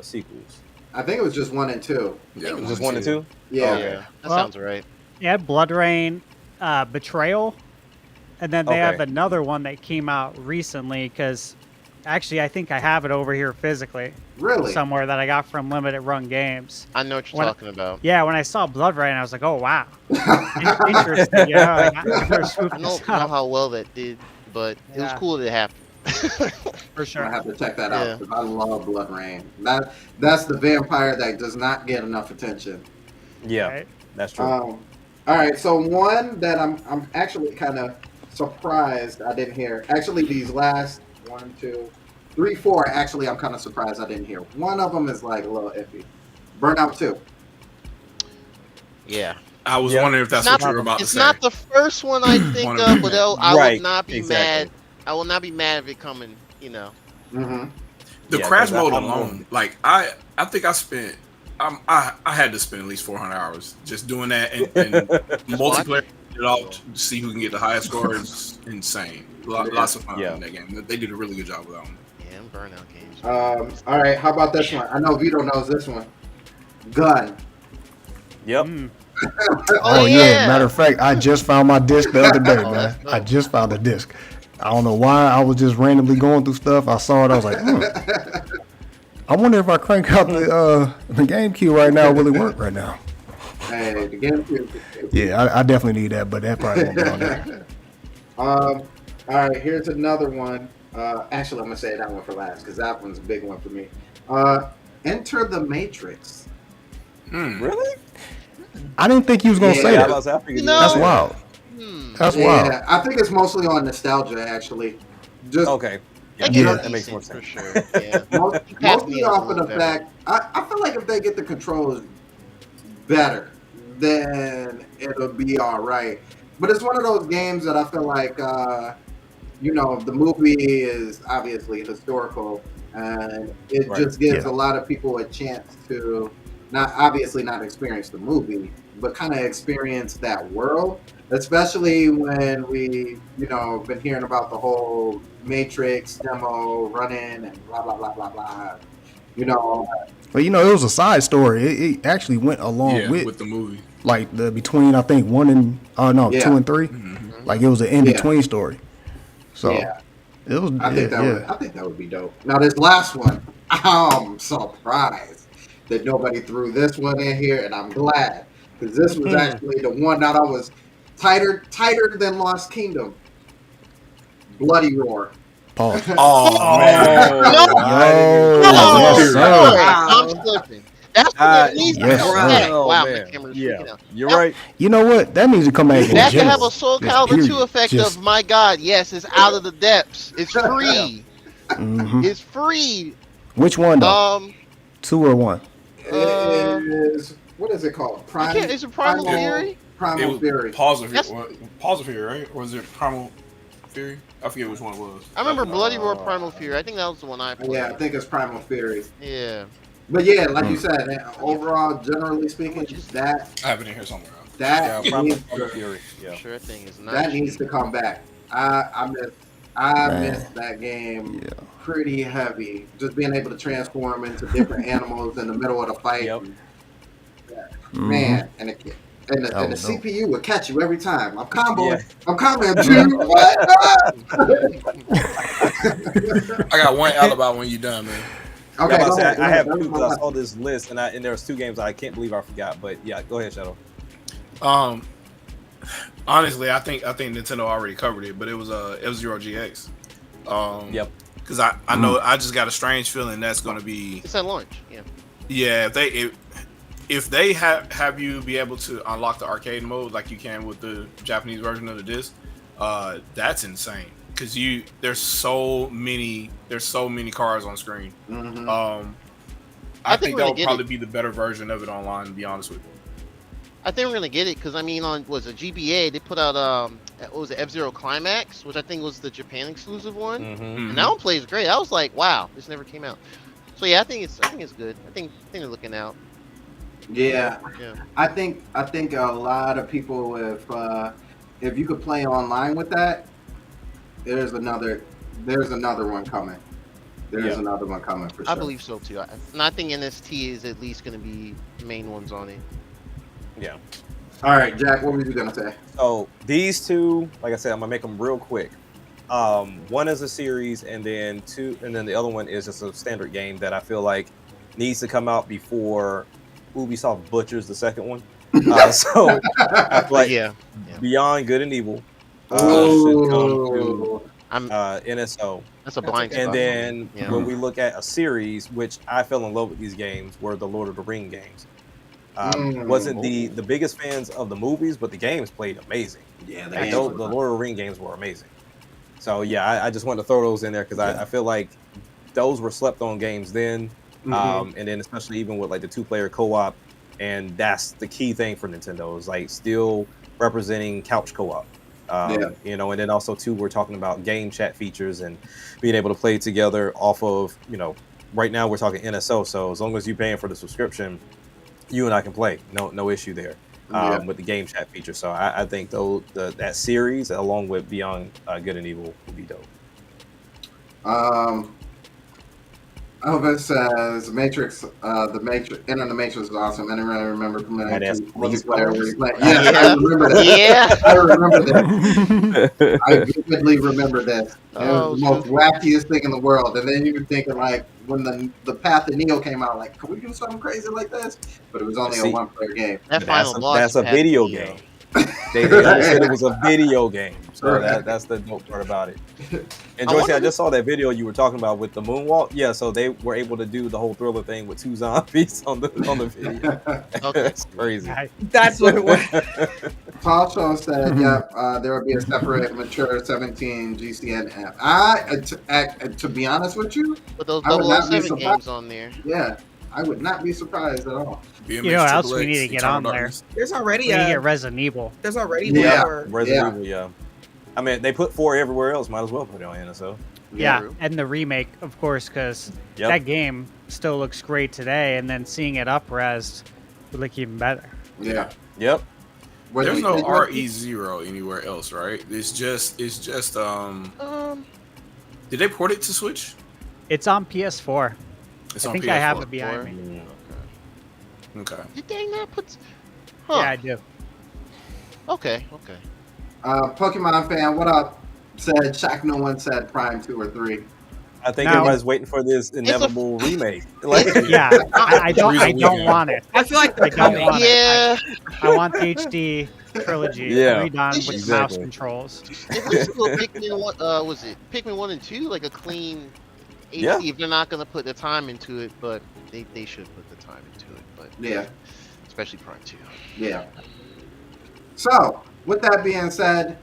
sequels? I think it was just 1 and 2. Yeah, It was just 1 and 2? Yeah. Yeah, Okay. that Well- sounds right. Yeah, Blood Rain, Betrayal, and then they have Okay. another one that came out recently because Actually, I think I have it over here physically Really? somewhere that I got from Limited Run Games. I know what you're When- talking about. Yeah, when I saw Blood Rain, I was like, oh wow, interesting. Yeah, like, I better swoop I this don't know up how well that did, but it was Yeah. cool that it happened. for I sure. have to check that Yeah. out because I love Blood Rain. That's the vampire that does not get enough attention. Yeah, Right? that's true. All right, so one that I'm actually kind of surprised I didn't hear. Actually, these last 1, 2, 3, 4. Actually, I'm kind of surprised I didn't hear. One of them is like a little iffy. Burnout 2. Yeah. I was Yeah. wondering if that's It's what not- you were about to It's say. not the first one I think One of of, them. but I Right, would not be exactly. mad. I will not be mad if it coming. Mm-hmm. The Yeah, crash 'cause mode I'm- alone, like I think I spent, I had to spend at least 400 hours just doing that, and multiplayer it all to see who can get the highest score is insane. Lots of fun Yeah. in that game. They did a really good job with that one. Yeah, them burnout games. All right, how about this one? I know Vito knows this one. Gun. Yep. Mm. Oh yeah. Matter of fact, I just found my disc the other day, Oh, man. that's dope. I just found the disc. I don't know why. I was just randomly going through stuff. I saw it. I was like, I wonder if I crank out the GameCube right now, will it work right now? Hey, the GameCube. Yeah, I definitely need that, but that probably won't be on there. All right, here's another one. Actually, I'm gonna say that one for last because that one's a big one for me. Enter the Matrix. Really? I didn't think you was gonna Yeah, say Yeah, I that. was after you. No. That's wild. That's wild. Yeah, I think it's mostly on nostalgia actually. Just Okay. They Yeah, get Yeah. it that makes more decent, sense. for sure. Yeah. mostly me off a of the little fact I feel like if they get the controls better, then it'll be all right. But it's one of those games that I feel like the movie is obviously historical, and it Right. just gives Yeah. a lot of people a chance to not experience the movie, but kind of experience that world. Especially when we, been hearing about the whole Matrix demo running and blah blah blah blah blah. But it was a side story. It actually went along Yeah, with with the movie. like the between I think 1 and Yeah. 2 and 3. Like it was an in Yeah. between story. So Yeah. it was. I think yeah. that would be dope. Now this last one, I'm surprised that nobody threw this one in here, and I'm glad because this was actually the one that I was tighter than Lost Kingdom. Bloody Roar. Pause. Oh, man. Yo, Oh, yes, sir. I'm slipping. That's what it needs yes, to come sir. back. Oh, Wow, man. my camera's Yeah. freaking out. You're right. You know what? That needs to come back in That could general. have a Soul Just Calibur 2 period. effect Just- of, my God, yes, it's out of the depths. It's free. Mhm. It's free. Which one though? 2 or 1? It is what is it called? Is it Primal Fury? It Primal was Fury. Pause of That's- Fury, right? Or was it Primal Fury? I forget which one it was. I remember Bloody Roar Primal Fury. I think that was the one I played. Yeah, I think it's Primal Fury. Mm. Yeah. But yeah, like you said, overall, generally speaking, that I have it in here somewhere. Yeah, Primal needs Fury. Yeah. Sure thing is not. that needs to come back. I Man. missed that game Yeah. pretty heavy. Just being able to transform into different animals in the middle of the fight. Yep. Man, and the That was dope. CPU would catch you every time. I'm comboing. Yeah. I'm comboing. Dude, what? I got one alibi when you're done, man. Okay, I, go was about to say, ahead, go I ahead. have That was two my because I last saw this list and there was 2 games I can't believe I forgot. But yeah, go ahead, Shadow. Honestly, I think Nintendo already covered it, but it was F-Zero GX. Yep. Because I know I just got a strange feeling that's going to be It's at launch. Yeah. yeah. If they have you be able to unlock the arcade mode like you can with the Japanese version of the disc, that's insane. Because there's so many cars on screen. Mhm. I think think we're that gonna would get probably be the better version of it online. To be honest with you. I think we're gonna get it because on GBA they put out what was it, F-Zero Climax, which I think was the Japan exclusive one, Mm-hmm. and that one plays great. I was like, wow, this never came out. So yeah, I think it's good. I think they're looking out. Yeah, Yeah. I think a lot of people, if you could play online with that, there's another one coming. There's another one coming for sure. I believe so too. And I think NST is at least gonna be main ones on it. Yeah. All right, Jack, what were you gonna say? So these 2, like I said, I'm gonna make them real quick. One is a series, and then the other one is just a standard game that I feel like needs to come out before Ubisoft butchers the second one. So I feel like Yeah. Beyond Good and Evil should come to I'm NSO. that's a blind spot. And then Yeah. when we look at a series, which I fell in love with these games, were the Lord of the Ring games. Wasn't the biggest fans of the movies, but the games played amazing. Yeah, And the Lord of the Ring games were amazing. So yeah, I just wanted to throw those in there because I feel like those were slept on games then. And then especially even with like the 2-player co-op, and that's the key thing for Nintendo is like still representing couch co-op. You know, and then also too, we're talking about game chat features and being able to play together off of, you know, right now we're talking NSO. So as long as you're paying for the subscription, you and I can play, no issue there with the game chat feature. So I think that series along with Beyond Good and Evil would be dope. Elvis says Matrix, the Matrix, Enter the Matrix is awesome. Anyone remember from that multiplayer where you play? Yeah, I remember that. Yeah. I remember that. I vividly remember that. It was the most wackiest thing in the world. And then you were thinking like when the Path of Neo came out, like, can we do something crazy like this? But it was only a 1-player game. That's a video game. They said it was a video game, so that's the dope part about it. And Joyce, I just saw that video you were talking about with the moonwalk. Yeah, so they were able to do the whole Thriller thing with 2 zombies on the video. That's crazy. That's what it was. Paul Shaw said, there will be a separate mature 17 GCN app. To be honest with you, with those I would not be 007 games on there. Yeah, I would not be surprised at all. You know what else we need to get on there? There's already we need to get Resident Evil. There's already Resident Evil, yeah. I mean, they put 4 everywhere else. Might as well put it on NSO. Yeah, and the remake, of course, because that game still looks great today, and then seeing it up-resed would look even better. Yeah. Yep. There's no RE0 anywhere else, right? It's just Did they port it to Switch? It's on PS4. It's I on think PS4. I have it behind me. Okay. Did they not put? Yeah, I do. Okay. Pokemon fan, what up? Said Shaq. No one said Prime 2 or 3. I think everybody's waiting for this inevitable remake. Like, yeah, I don't want it. I feel like I don't want it. I want the HD trilogy redone with mouse controls. At least Pikmin 1, was it Pikmin 1 and 2, like a clean HD? If they're not gonna put the time into it, but they should put the time into it. But especially Prime 2. Yeah. So, with that being said,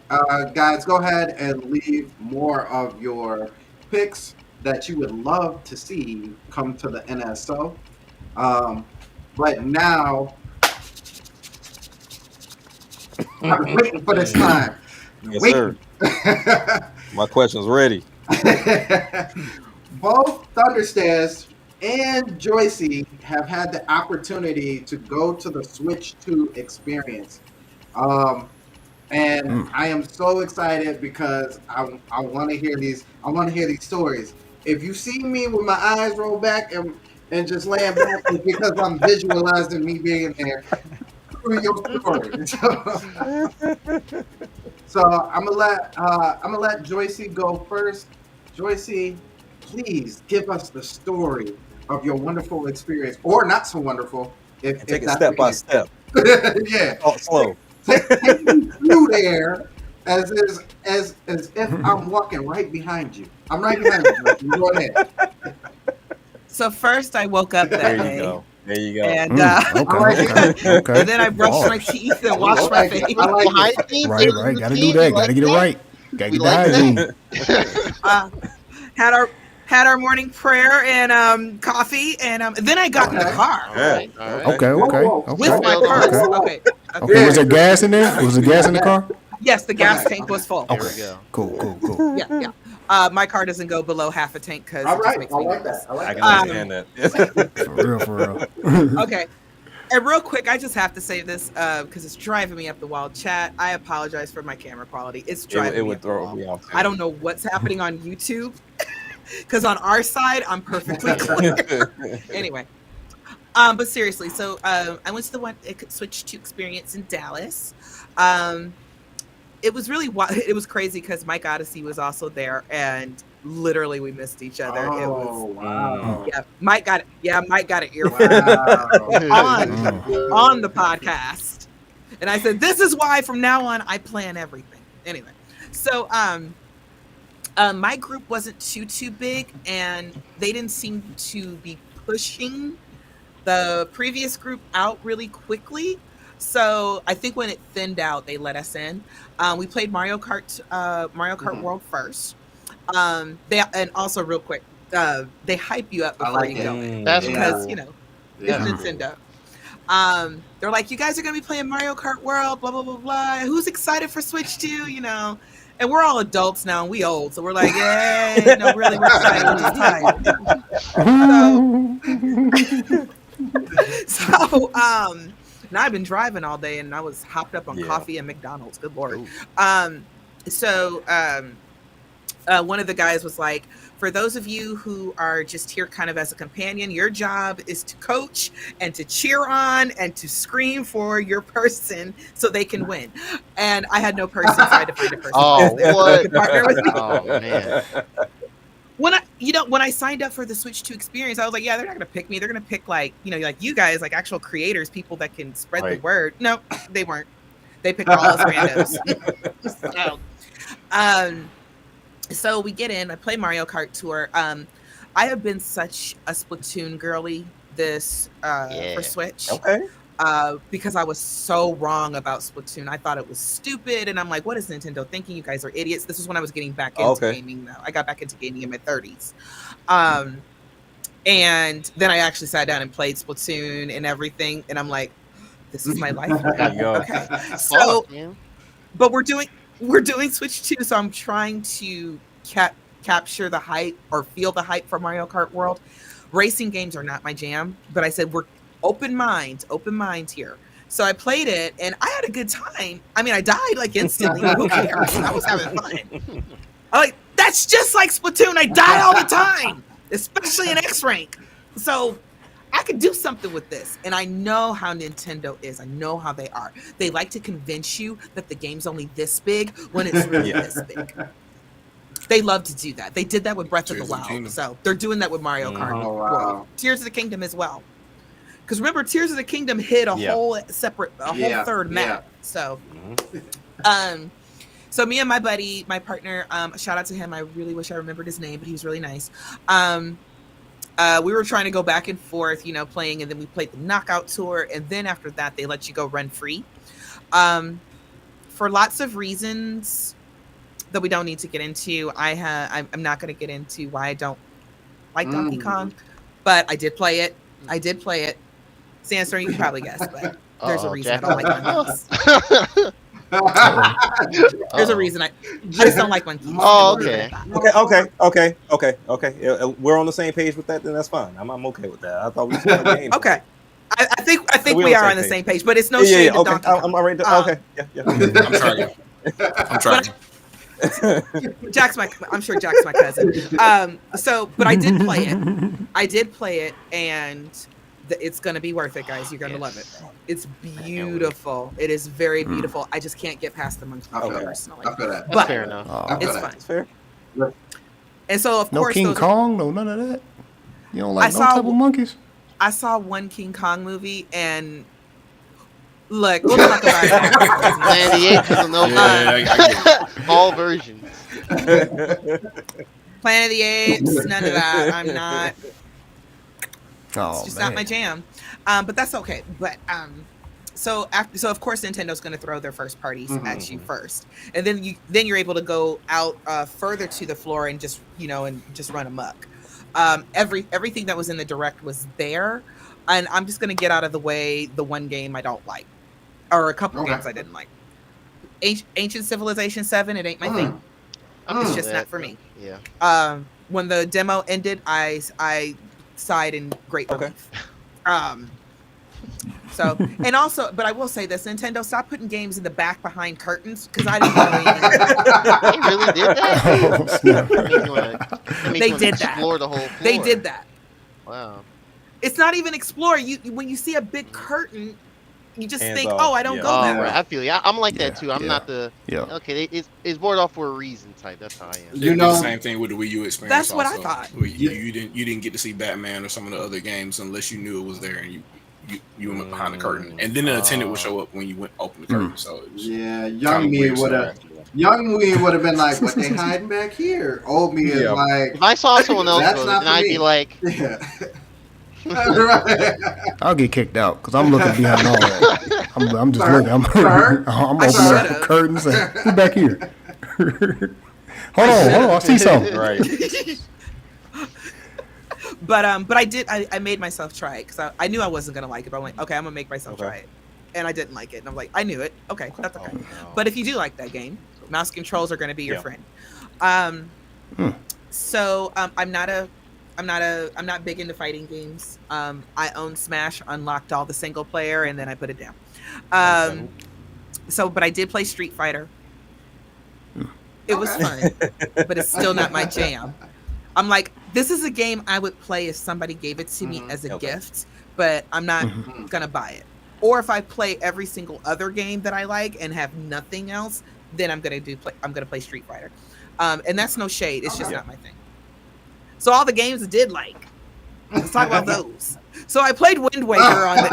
guys, go ahead and leave more of your picks that you would love to see come to the NSO. But now, I'm waiting for this time. Yes, sir. My question's ready. Both Thunderstairs and Joycey have had the opportunity to go to the Switch 2 experience. And I am so excited because I want to hear these. I want to hear these stories. If you see me with my eyes rolled back and just laying back, it's because I'm visualizing me being there through your story. So I'm gonna let Joycey go first. Joycey, please give us the story of your wonderful experience, or not so wonderful. If take it step by step. Yeah. Oh, slow. Take me through there as if I'm walking right behind you. I'm right behind you. Go ahead. So first, I woke up that day. There you go. And, okay. And then I brushed my teeth and washed my face. Right. Gotta do that. Gotta get it right. Gotta get the hygiene. Had our morning prayer and coffee, and then I got in the car. Right. Okay. With my purse. Okay. Was there gas in there? Was there gas in the car? Yes, the gas tank was full. Okay. Cool. Yeah. My car doesn't go below half a tank because it just makes me nervous. I can understand that. For real. Okay. And real quick, I just have to say this because it's driving me up the wall. Chat, I apologize for my camera quality. It's driving me up the wall. Me off. I don't know what's happening on YouTube because on our side, I'm perfectly clear. Anyway. But seriously, so I went to the Switch 2 experience in Dallas. it was really it was crazy because Mike Odyssey was also there, and literally we missed each other. It Oh, was wow. yeah. Mike got an earful Wow. on the podcast, and I said, "This is why from now on I plan everything." Anyway, so my group wasn't too big, and they didn't seem to be pushing the previous group out really quickly. So I think when it thinned out, they let us in. We played Mario Kart World first. And also real quick, they hype you up I before like you it. go in That's because cool. you know Yeah. it's Nintendo. They're like, you guys are gonna be playing Mario Kart World, blah blah blah blah. Who's excited for Switch 2? You know, and we're all adults now, and we old, so we're like, yay! No, really, we're excited. We're just tired. So, now I've been driving all day, and I was hopped up on Yeah. coffee and McDonald's. Good lord. Ooh. One of the guys was like, for those of you who are just here kind of as a companion, your job is to coach and to cheer on and to scream for your person so they can win. And I had no person, so I had to find a person Oh, who what? could partner with me. Oh man. When I signed up for the Switch 2 experience, I was like, yeah, they're not gonna pick me. They're gonna pick like you guys, like actual creators, people that can spread the Right. word. No, they weren't. They picked all us randos. So we get in. I play Mario Kart Tour. I have been such a Splatoon girly this Yeah. for Switch. Okay. Because I was so wrong about Splatoon. I thought it was stupid, and I'm like, what is Nintendo thinking? You guys are idiots. This is when I was getting back into Okay. gaming, though. I got back into gaming in my 30s. And then I actually sat down and played Splatoon and everything, and I'm like, this is my life. There you go. Okay. So, Fuck, man. but we're doing Switch 2, so I'm trying to capture the hype or feel the hype for Mario Kart World. Racing games are not my jam, but I said we're open mind here. So I played it and I had a good time. I mean, I died like instantly. Who cares? I was having fun. I'm like, that's just like Splatoon. I die all the time, especially in X rank. So I could do something with this. And I know how Nintendo is. I know how they are. They like to convince you that the game's only this big when it's really Yeah. this big. They love to do that. They did that with Breath of the Tears of the Wild. Kingdom. So they're doing that with Mario Kart. Oh, wow. World. Tears of the Kingdom as well. Because remember, Tears of the Kingdom hit a Yeah. whole separate, Yeah, third yeah. map. So, Mhm. so me and my buddy, my partner, shout out to him. I really wish I remembered his name, but he was really nice. We were trying to go back and forth, playing, and then we played the knockout tour, and then after that, they let you go run free. For lots of reasons that we don't need to get into, I'm not going to get into why I don't like Donkey Kong, but I did play it. Sandstorm, you can probably guess, but there's a Uh-oh, reason I Jack. don't like monkeys. There's a reason I just don't like monkeys. Oh, okay. Okay. Yeah, we're on the same page with that. Then that's fine. I'm okay with that. I thought we was playing a game. Okay. I think we're we on the are same on the page. same page, but it's no Yeah, shade yeah. to Okay. Donkey Kong. I'm already. Okay. Yeah. I'm trying. I'm sure Jack's my cousin. But I did play it. And it's gonna be worth it, guys. You're gonna love it. It's beautiful. It is very beautiful. I just can't get past the monkey Okay. personally. I feel that. That's But fair enough. I feel it's that. fun. That's fair. And so of No course King those- Kong, no none of that. You don't like I no saw- type of monkeys. I saw one King Kong movie, and look, we'll talk about it. Planet of the Apes is a no. Yeah, I get it. All versions. Planet of the Apes, none of that. I'm not. Oh It's just man. not my jam. But that's okay. But so of course Nintendo's going to throw their first parties at you first, and then you're able to go out further to the floor and just run amok. Everything that was in the direct was there, and I'm just going to get out of the way the one game I don't like, or a couple Okay. games I didn't like. Ancient Civilization 7, it ain't my thing. It's just not for me. Yeah. When the demo ended, I sighed in great relief. So, and also, but I will say this: Nintendo, stop putting games in the back behind curtains, because I didn't know anything. They really did that. Oh, snap. They did that. Explore the whole floor. They did that. Wow. It's not even explore. When you see a big curtain, you just Hands think, off, oh, I don't yeah. go Oh, that right. way. I feel you. I'm like that Yeah, too. I'm yeah. not the Yeah. okay. It's boarded off for a reason type. That's how I am. They You did know- the same thing with the Wii U experience. That's what I also. thought. Where you didn't get to see Batman or some of the other games unless you knew it was there, and you went behind the curtain, and then the attendant would show up when you went open the curtain. So it was Yeah, kinda young me weird would stuff. have. Young me would have been like, "What they hiding back here?" Old me is Yeah. like, If I saw someone else That's vote, not then for I'd me. be like, "Yeah." Right. I'll get kicked out because I'm looking behind all that. I'm just Sir, looking. I'm sir, opening up should've. the curtains and who's back here? hold on, I see something. Right. But I made myself try it because I knew I wasn't gonna like it. But I'm like, okay, I'm gonna make myself Okay. try it, and I didn't like it. And I'm like, I knew it. Okay, that's okay. Oh, no. But if you do like that game, mouse controls are gonna be your Yeah. friend. Hmm. So I'm not big into fighting games. I own Smash, unlocked all the single player, and then I put it down. But I did play Street Fighter. It was fun, but it's still not my jam. I'm like, this is a game I would play if somebody gave it to me as a Okay. gift, but I'm not gonna buy it. Or if I play every single other game that I like and have nothing else, then I'm gonna play Street Fighter. And that's no shade. It's just not my thing. So all the games I did like, let's talk about those. So I played Wind Waker on the.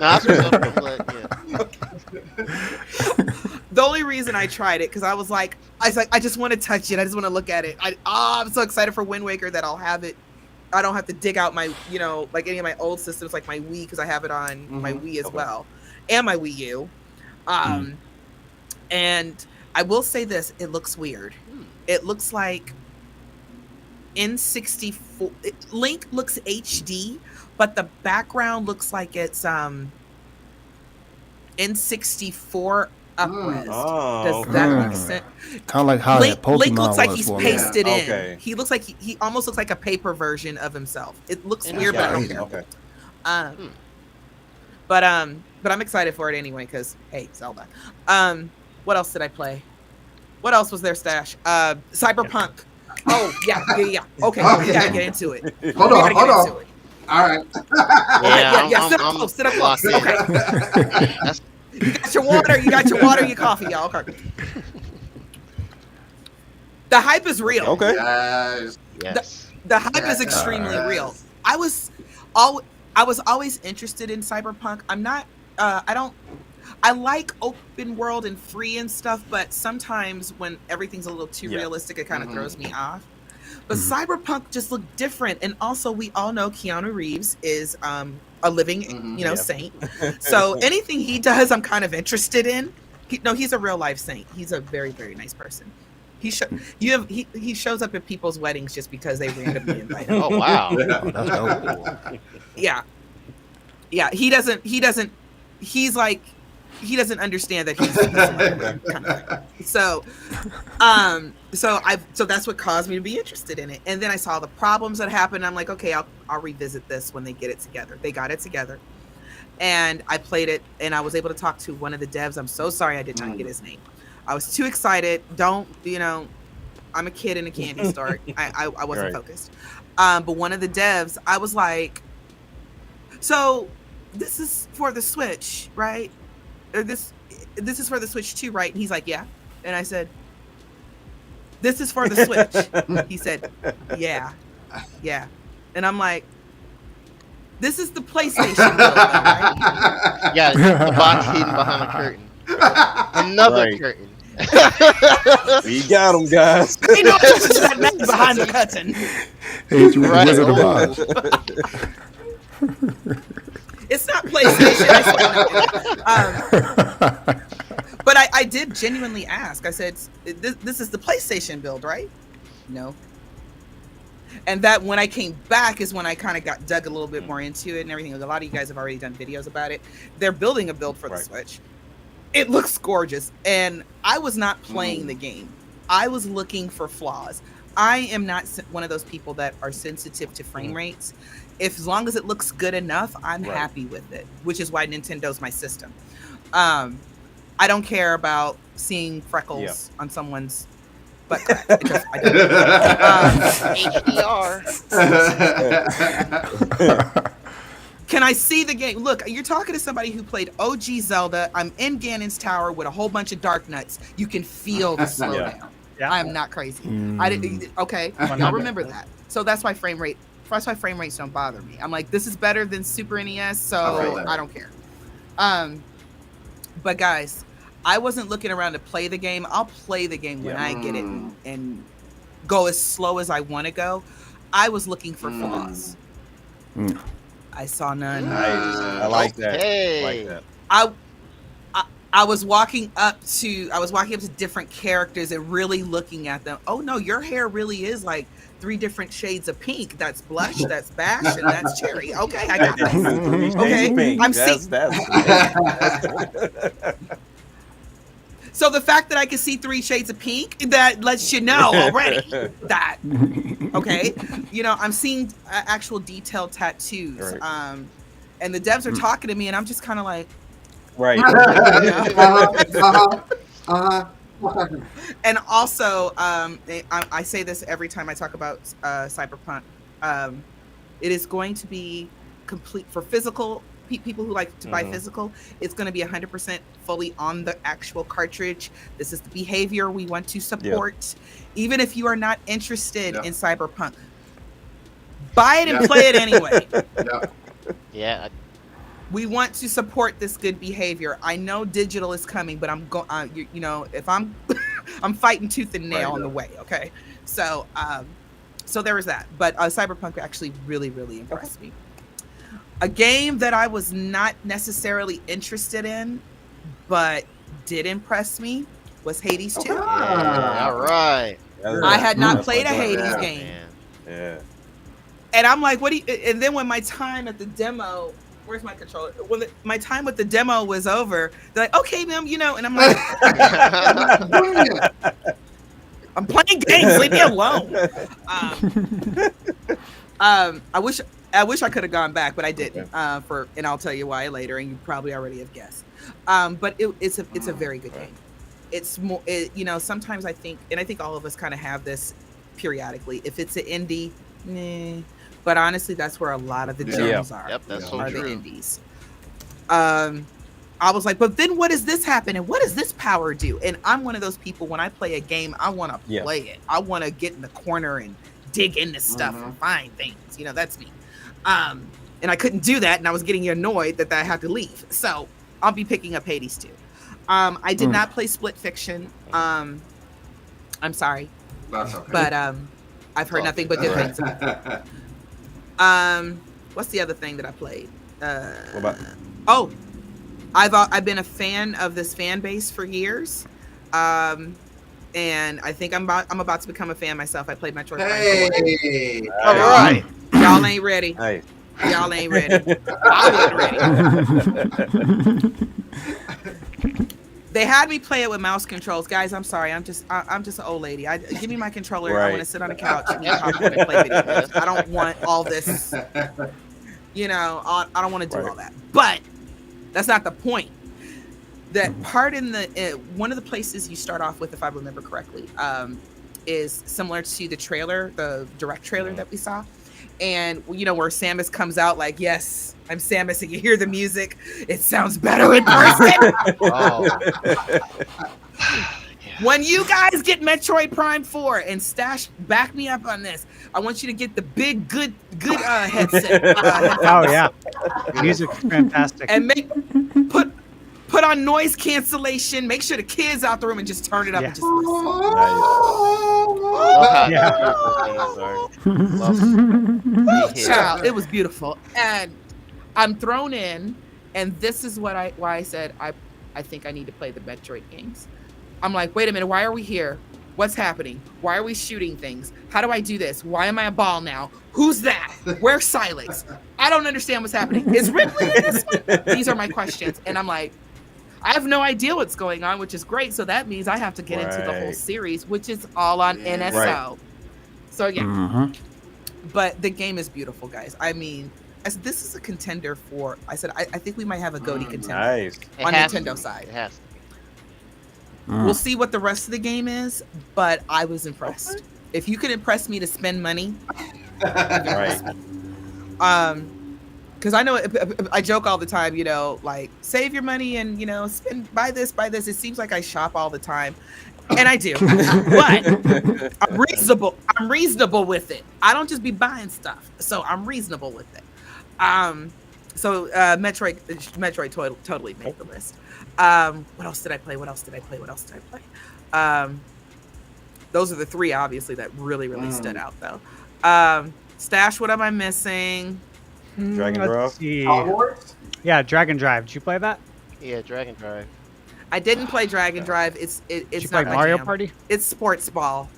nah, that's what's up, but, yeah. The only reason I tried it because I was like, I just want to touch it. I just want to look at it. I'm so excited for Wind Waker that I'll have it. I don't have to dig out my, like any of my old systems, like my Wii, because I have it on my Wii as well, and my Wii U. And I will say this: it looks weird. It looks like N64. Link looks HD, but the background looks like it's N64 upres. Oh, Does that okay. make sense? Kind of like how that Pokemon Link looks like was he's for me. pasted in. Okay. He looks like he almost looks like a paper version of himself. It looks Yeah, weird, but I don't crazy. care. Okay. But I'm excited for it anyway because hey, Zelda. What else did I play? What else was there, Stash? Cyberpunk. Oh yeah. Okay, we gotta get into it. Hold We on, gotta get hold into on. it. All right. Yeah, Sit up close. Sit up close. locked in. Okay. That's- You got your water. You got your water. Your coffee, y'all. Okay. The hype is real. Okay. Yes. yes. The hype is extremely real. I was always interested in Cyberpunk. I'm not. I like open world and free and stuff, but sometimes when everything's a little too realistic, it kind of throws me off. But Cyberpunk just looked different, and also we all know Keanu Reeves is a living, saint. So anything he does, I'm kind of interested in. He's a real life saint. He's a very, very nice person. He shows up at people's weddings just because they randomly invite him. Oh wow. Oh, that's dope. Yeah. He doesn't understand that he's kind of thing. So that's what caused me to be interested in it. And then I saw the problems that happened. I'm like, okay, I'll revisit this when they get it together. They got it together, and I played it, and I was able to talk to one of the devs. I'm so sorry I did not get his name. I was too excited. I'm a kid in a candy store. I wasn't focused. But one of the devs, I was like, so this is for the Switch, right? Or this is for the Switch too, right? And he's like, yeah. And I said, this is for the Switch. He said, yeah. And I'm like, this is the PlayStation build, right? Yeah, the box hidden behind a curtain. Another Right. curtain. We got him, guys. Ain't no attention to that man behind the curtain. Hey, you with the Right. Wizard of Oz. It's not PlayStation. I swear. But I did genuinely ask. I said, this is the PlayStation build, right? No. And that when I came back is when I kind of got dug a little bit more into it and everything. A lot of you guys have already done videos about it. They're building a build for the Switch. It looks gorgeous. And I was not playing the game. I was looking for flaws. I am not one of those people that are sensitive to frame rates. As long as it looks good enough, I'm happy with it, which is why Nintendo's my system. I don't care about seeing freckles on someone's But correct. It just, I did. HDR. Can I see the game? Look, you're talking to somebody who played OG Zelda. I'm in Ganon's Tower with a whole bunch of Dark Nuts. You can feel the slowdown. Yeah. I am not crazy. I didn't. Okay, y'all remember that. So that's why frame rates don't bother me. I'm like, this is better than Super NES, so I don't care. But guys, I wasn't looking around to play the game. I'll play the game when I get it and go as slow as I want to go. I was looking for flaws. I saw none. Nice. I like that. Hey. I like that. I was walking up to different characters and really looking at them. Oh no, your hair really is like 3 different shades of pink. That's blush, that's bash, and that's cherry. Okay, I got this. Okay, I'm seeing. So the fact that I can see 3 shades of pink, that lets you know already that, okay? You know, I'm seeing actual detailed tattoos. Right. And the devs are talking to me, and I'm just kind of like, Right. And also, I say this every time I talk about Cyberpunk. It is going to be complete for physical people who like to buy physical. It's going to be 100% fully on the actual cartridge. This is the behavior we want to support. Even if you are not interested in Cyberpunk, buy it and play it anyway. Yeah. We want to support this good behavior. I know digital is coming, but I'm going. You know, if I'm, I'm fighting tooth and nail on the way. Okay, so so there was that. But Cyberpunk actually really impressed me. A game that I was not necessarily interested in, but did impress me was Hades 2. Yeah, all right. I had not played a Hades game. Yeah. And I'm like, what do you? And then when my time at the demo. Where's my controller? When my time with the demo was over, they're like, okay, ma'am, you know, and I'm like, I'm playing games, leave me alone. I wish I could have gone back, but I didn't. And I'll tell you why later, and you probably already have guessed. But it's a very good game. It's more, you know, sometimes I think all of us kind of have this periodically. If it's an indie, but honestly, that's where a lot of the gems are. Yep, that's so are true. the indies. I was like, but then what does this happen? And what does this power do? And I'm one of those people, when I play a game, I want to play it. I want to get in the corner and dig into stuff and find things. You know, that's me. And I couldn't do that, and I was getting annoyed that I had to leave. So I'll be picking up Hades 2. I did not play Split Fiction. I'm sorry. That's okay. But I've heard nothing but good things about it. What's the other thing that I played? What about? I've been a fan of this fan base for years, and I think I'm about to become a fan myself. I played Metroid Prime 4. Hey, All right. Y'all ain't ready. Hey. Y'all ain't ready. I wasn't ready. They had me play it with mouse controls, guys. I'm sorry. I'm just an old lady. Give me my controller. I want to sit on the couch and play video games. I don't want all this. You know, I don't want to do all that. But that's not the point. That part in the one of the places you start off with, if I remember correctly, is similar to the trailer, the direct trailer that we saw. And, you know, where Samus comes out like, yes, I'm Samus, and you hear the music. It sounds better in person. When you guys get Metroid Prime 4 and Stash, back me up on this. I want you to get the big, good headset. Oh, yeah. Music's fantastic. And put on noise cancellation. Make sure the kids out the room and just turn it up and just listen. Child, it was beautiful. And I'm thrown in, and this is why I said I think I need to play the Metroid games. I'm like, wait a minute, why are we here? What's happening? Why are we shooting things? How do I do this? Why am I a ball now? Who's that? Where's Silence? I don't understand what's happening. Is Ripley in this one? These are my questions. And I'm like, I have no idea what's going on, which is great. So that means I have to get into the whole series, which is all on NSO. Right. So yeah. But the game is beautiful, guys. I mean, I said, this is a contender for, I think we might have a GOTY contender on Nintendo side. It has to We'll see what the rest of the game is, but I was impressed. If you could impress me to spend money, Right. because I know I joke all the time, you know, like save your money and, you know, buy this. It seems like I shop all the time, and I do, but I'm reasonable with it. I don't just be buying stuff, so I'm reasonable with it. So Metroid totally made the list. What else did I play? Those are the three, obviously, that really stood out, though. Stash, what am I missing? Dragon Let's Drive? see. Hogwarts? Yeah, Dragon Drive. Did you play that? Yeah, Dragon Drive. I didn't play Dragon Drive. It's Did you not play my Mario jam. Party? It's sports ball.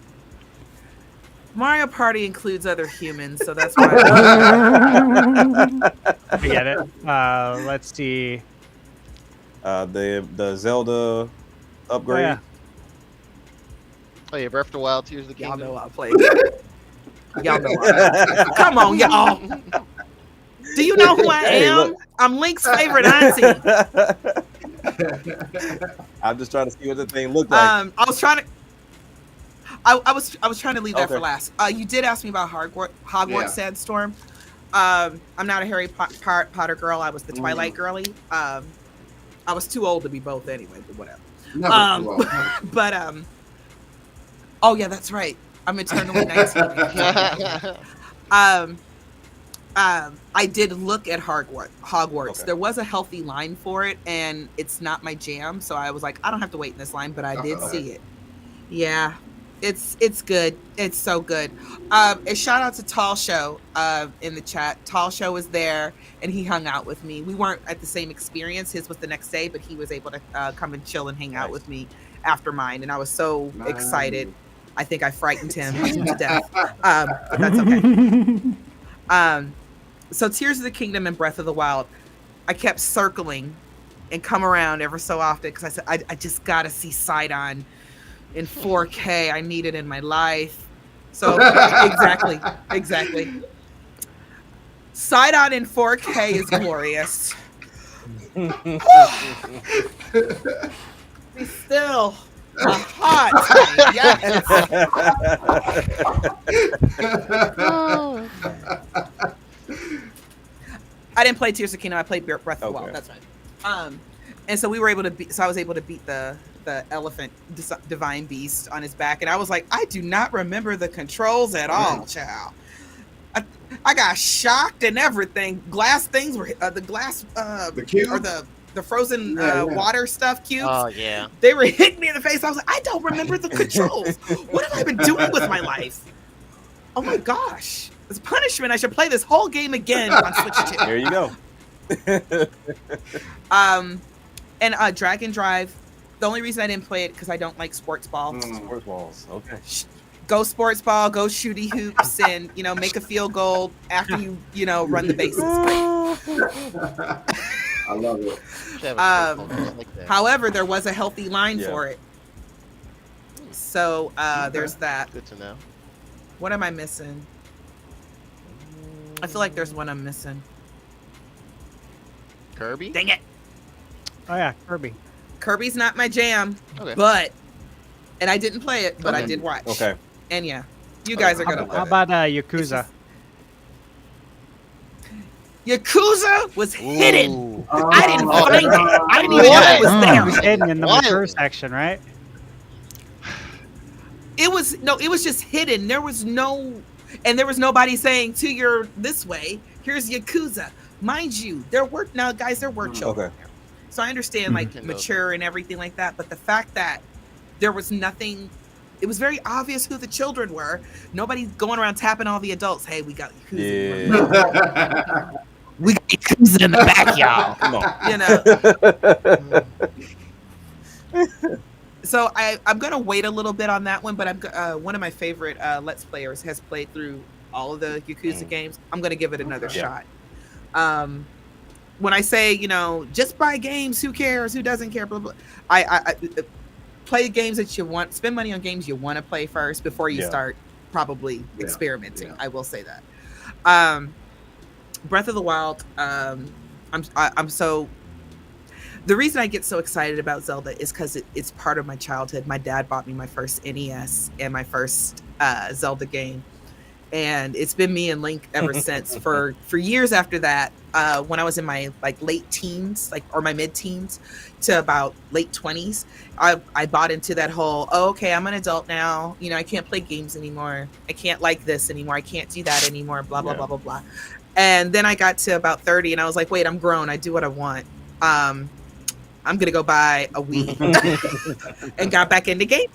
Mario Party includes other humans, so that's why. I get it. Let's see. The Zelda upgrade. yeah. Oh yeah, Breath of the Wild, Tears of the Y'all Kingdom. know I played. Y'all know I play. Come on, y'all. Do you know who I Hey, am? look. I'm Link's favorite auntie. I'm just trying to see what the thing looked like. I was trying to. I was trying to leave that Okay. for last. You did ask me about Hogwarts Yeah. Sandstorm. I'm not a Harry Potter girl. I was the Twilight girly. I was too old to be both anyway, but whatever. Never too old. But oh yeah, that's right. I'm eternally 19. I did look at Hogwarts. Okay. There was a healthy line for it, and it's not my jam. So I was like, I don't have to wait in this line, but I did see it. Yeah, it's good. It's so good. A shout out to Tall Show in the chat. Tall Show was there, and he hung out with me. We weren't at the same experience. His was the next day, but he was able to come and chill and hang out Nice. with me after mine, and I was so Nice. excited. I think I frightened him to death, but that's okay. So Tears of the Kingdom and Breath of the Wild, I kept circling and come around ever so often because I said I just gotta see Sidon in 4K. I need it in my life. So exactly. Sidon in 4K is glorious. Be still. A hot. Yes. I didn't play Tears of the Kingdom. I played Breath of the Wild. Okay. That's right. And so we were able to beat. So I was able to beat the elephant divine beast on his back, and I was like, I do not remember the controls at all, child. I got shocked and everything. Glass things were the glass The cube? or the frozen Yeah. water stuff cubes. Oh yeah. They were hitting me in the face. I was like, I don't remember the controls. What have I been doing with my life? Oh my gosh. As punishment, I should play this whole game again on Switch 2. There you go. And Dragon Drive, the only reason I didn't play it because I don't like sports ball. Sports balls. Okay. Go sports ball, go shooty hoops, and make a field goal after you run the bases. I love it. Should have a phone just like that. However, there was a healthy line Yeah. for it. So there's that. Good to know. What am I missing? I feel like there's one I'm missing. Kirby. Dang it. Oh yeah, Kirby. Kirby's not my jam, Okay. and I didn't play it, but I Okay. did watch. Okay. And yeah, you guys are How gonna about, how love about it. Yakuza? Yakuza was hidden. Ooh. I didn't Oh. find it. I didn't even know What? it was It there. was hidden in the Wild. mature section, right? It was just hidden. There was nobody saying to your this way. Here's Yakuza. Mind you, there were children Okay. there. So I understand like Mhm. mature and everything like that, but the fact that there was nothing, it was very obvious who the children were. Nobody's going around tapping all the adults. Hey, we got Yakuza. Yeah. We got Yakuza in the back, y'all. Come on. So I'm gonna wait a little bit on that one, but I'm one of my favorite Let's Players has played through all of the Yakuza games. I'm gonna give it another shot. When I say just buy games, who cares? Who doesn't care? Blah blah. I play games that you want. Spend money on games you want to play first before you start probably experimenting. I will say that. Breath of the Wild. I'm so. the reason I get so excited about Zelda is because it's part of my childhood. My dad bought me my first NES and my first Zelda game, and it's been me and Link ever since. For years after that, when I was in my like late teens, or my mid teens to about late 20s, I bought into that whole, oh, okay, I'm an adult now. You know, I can't play games anymore. I can't like this anymore. I can't do that anymore. Blah blah blah blah blah. And then I got to about 30, and I was like, wait, I'm grown. I do what I want. I'm gonna go buy a Wii, and got back into gaming.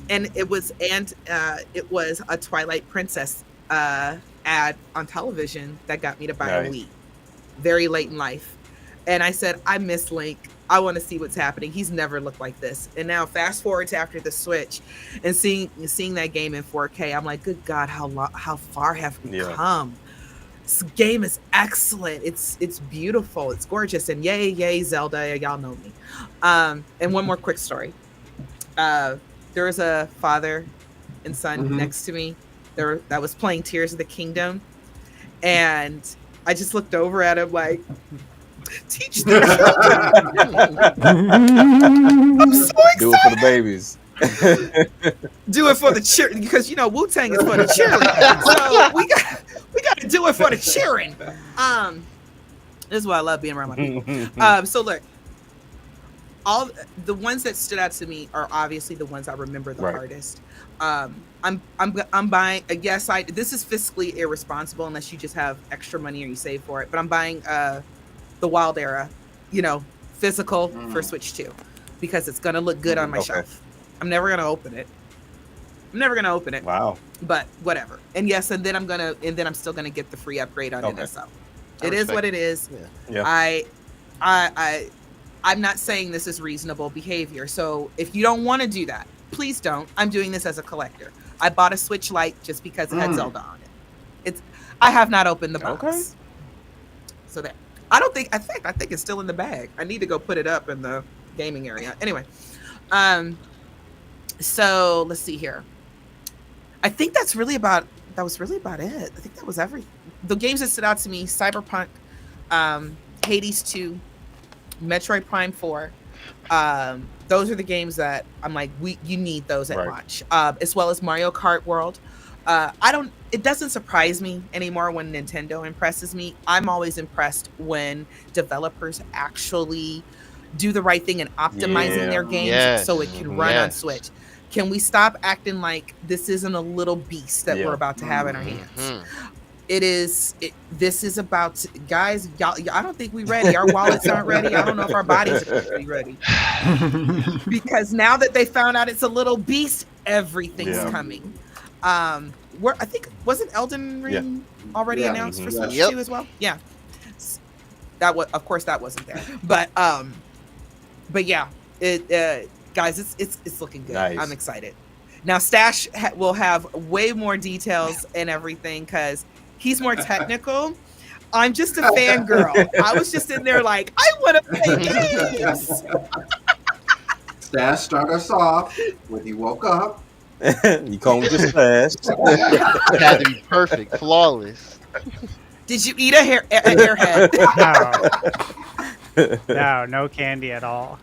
And it was a Twilight Princess ad on television that got me to buy a Wii very late in life. And I said, I miss Link. I want to see what's happening. He's never looked like this. And now fast forward to after the Switch and seeing that game in 4K, I'm like, good God, how far have we come? This game is excellent. It's beautiful. It's gorgeous. And yay, Zelda. Y'all know me. And one more quick story. There was a father and son next to me that was playing Tears of the Kingdom. And I just looked over at him like, teach the I'm so excited. Do it for the babies. Do it for the cheer, because you know Wu-Tang is for the cheerleading. So we got to do it for the cheering. This is why I love being around my people. So look, all the ones that stood out to me are obviously the ones I remember the hardest. I'm buying. Yes, this is fiscally irresponsible unless you just have extra money or you save for it. But I'm buying the Wild Era, physical for Switch 2 because it's gonna look good on my shelf. I'm never gonna open it. Wow. But whatever. And yes, and then I'm still gonna get the free upgrade on NSO. It is what it is. Yeah. I'm not saying this is reasonable behavior. So if you don't want to do that, please don't. I'm doing this as a collector. I bought a Switch Lite just because it had Zelda on it. I have not opened the box. Okay. So that I think it's still in the bag. I need to go put it up in the gaming area. Anyway. So let's see here. I think that was really about it. I think that was everything. The games that stood out to me: Cyberpunk, Hades 2, Metroid Prime 4. Those are the games that I'm like, you need those at launch. As well as Mario Kart World. It doesn't surprise me anymore when Nintendo impresses me. I'm always impressed when developers actually do the right thing and optimizing their games so it can run on Switch. Can we stop acting like this isn't a little beast that we're about to have in our hands? This is about to, guys, y'all, I don't think we're ready. Our wallets aren't ready. I don't know if our bodies are really ready. Because now that they found out it's a little beast, everything's coming. I think, wasn't Elden Ring already announced for Switch 2 as well? Yeah. Of course that wasn't there. But yeah, guys, it's looking good. Nice. I'm excited. Now Stash will have way more details and everything because he's more technical. I'm just a fangirl. I was just in there like, I want to play games. Stash start us off when you woke up. You combed your stash. It had to be perfect, flawless. Did you eat a hairhead? No candy at all.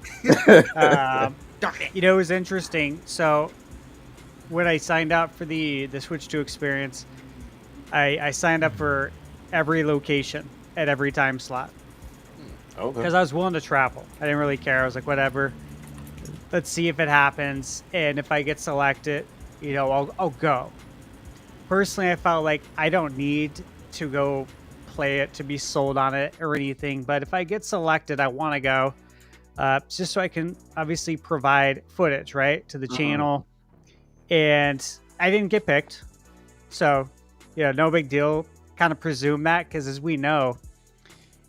It was interesting. So when I signed up for the Switch 2 experience, I signed up for every location at every time slot. Okay. Because I was willing to travel. I didn't really care. I was like, whatever. Let's see if it happens. And if I get selected, I'll go. Personally, I felt like I don't need to go play it to be sold on it or anything. But if I get selected, I want to go. Just so I can obviously provide footage, right, to the channel. And I didn't get picked. So, no big deal. Kind of presume that because as we know,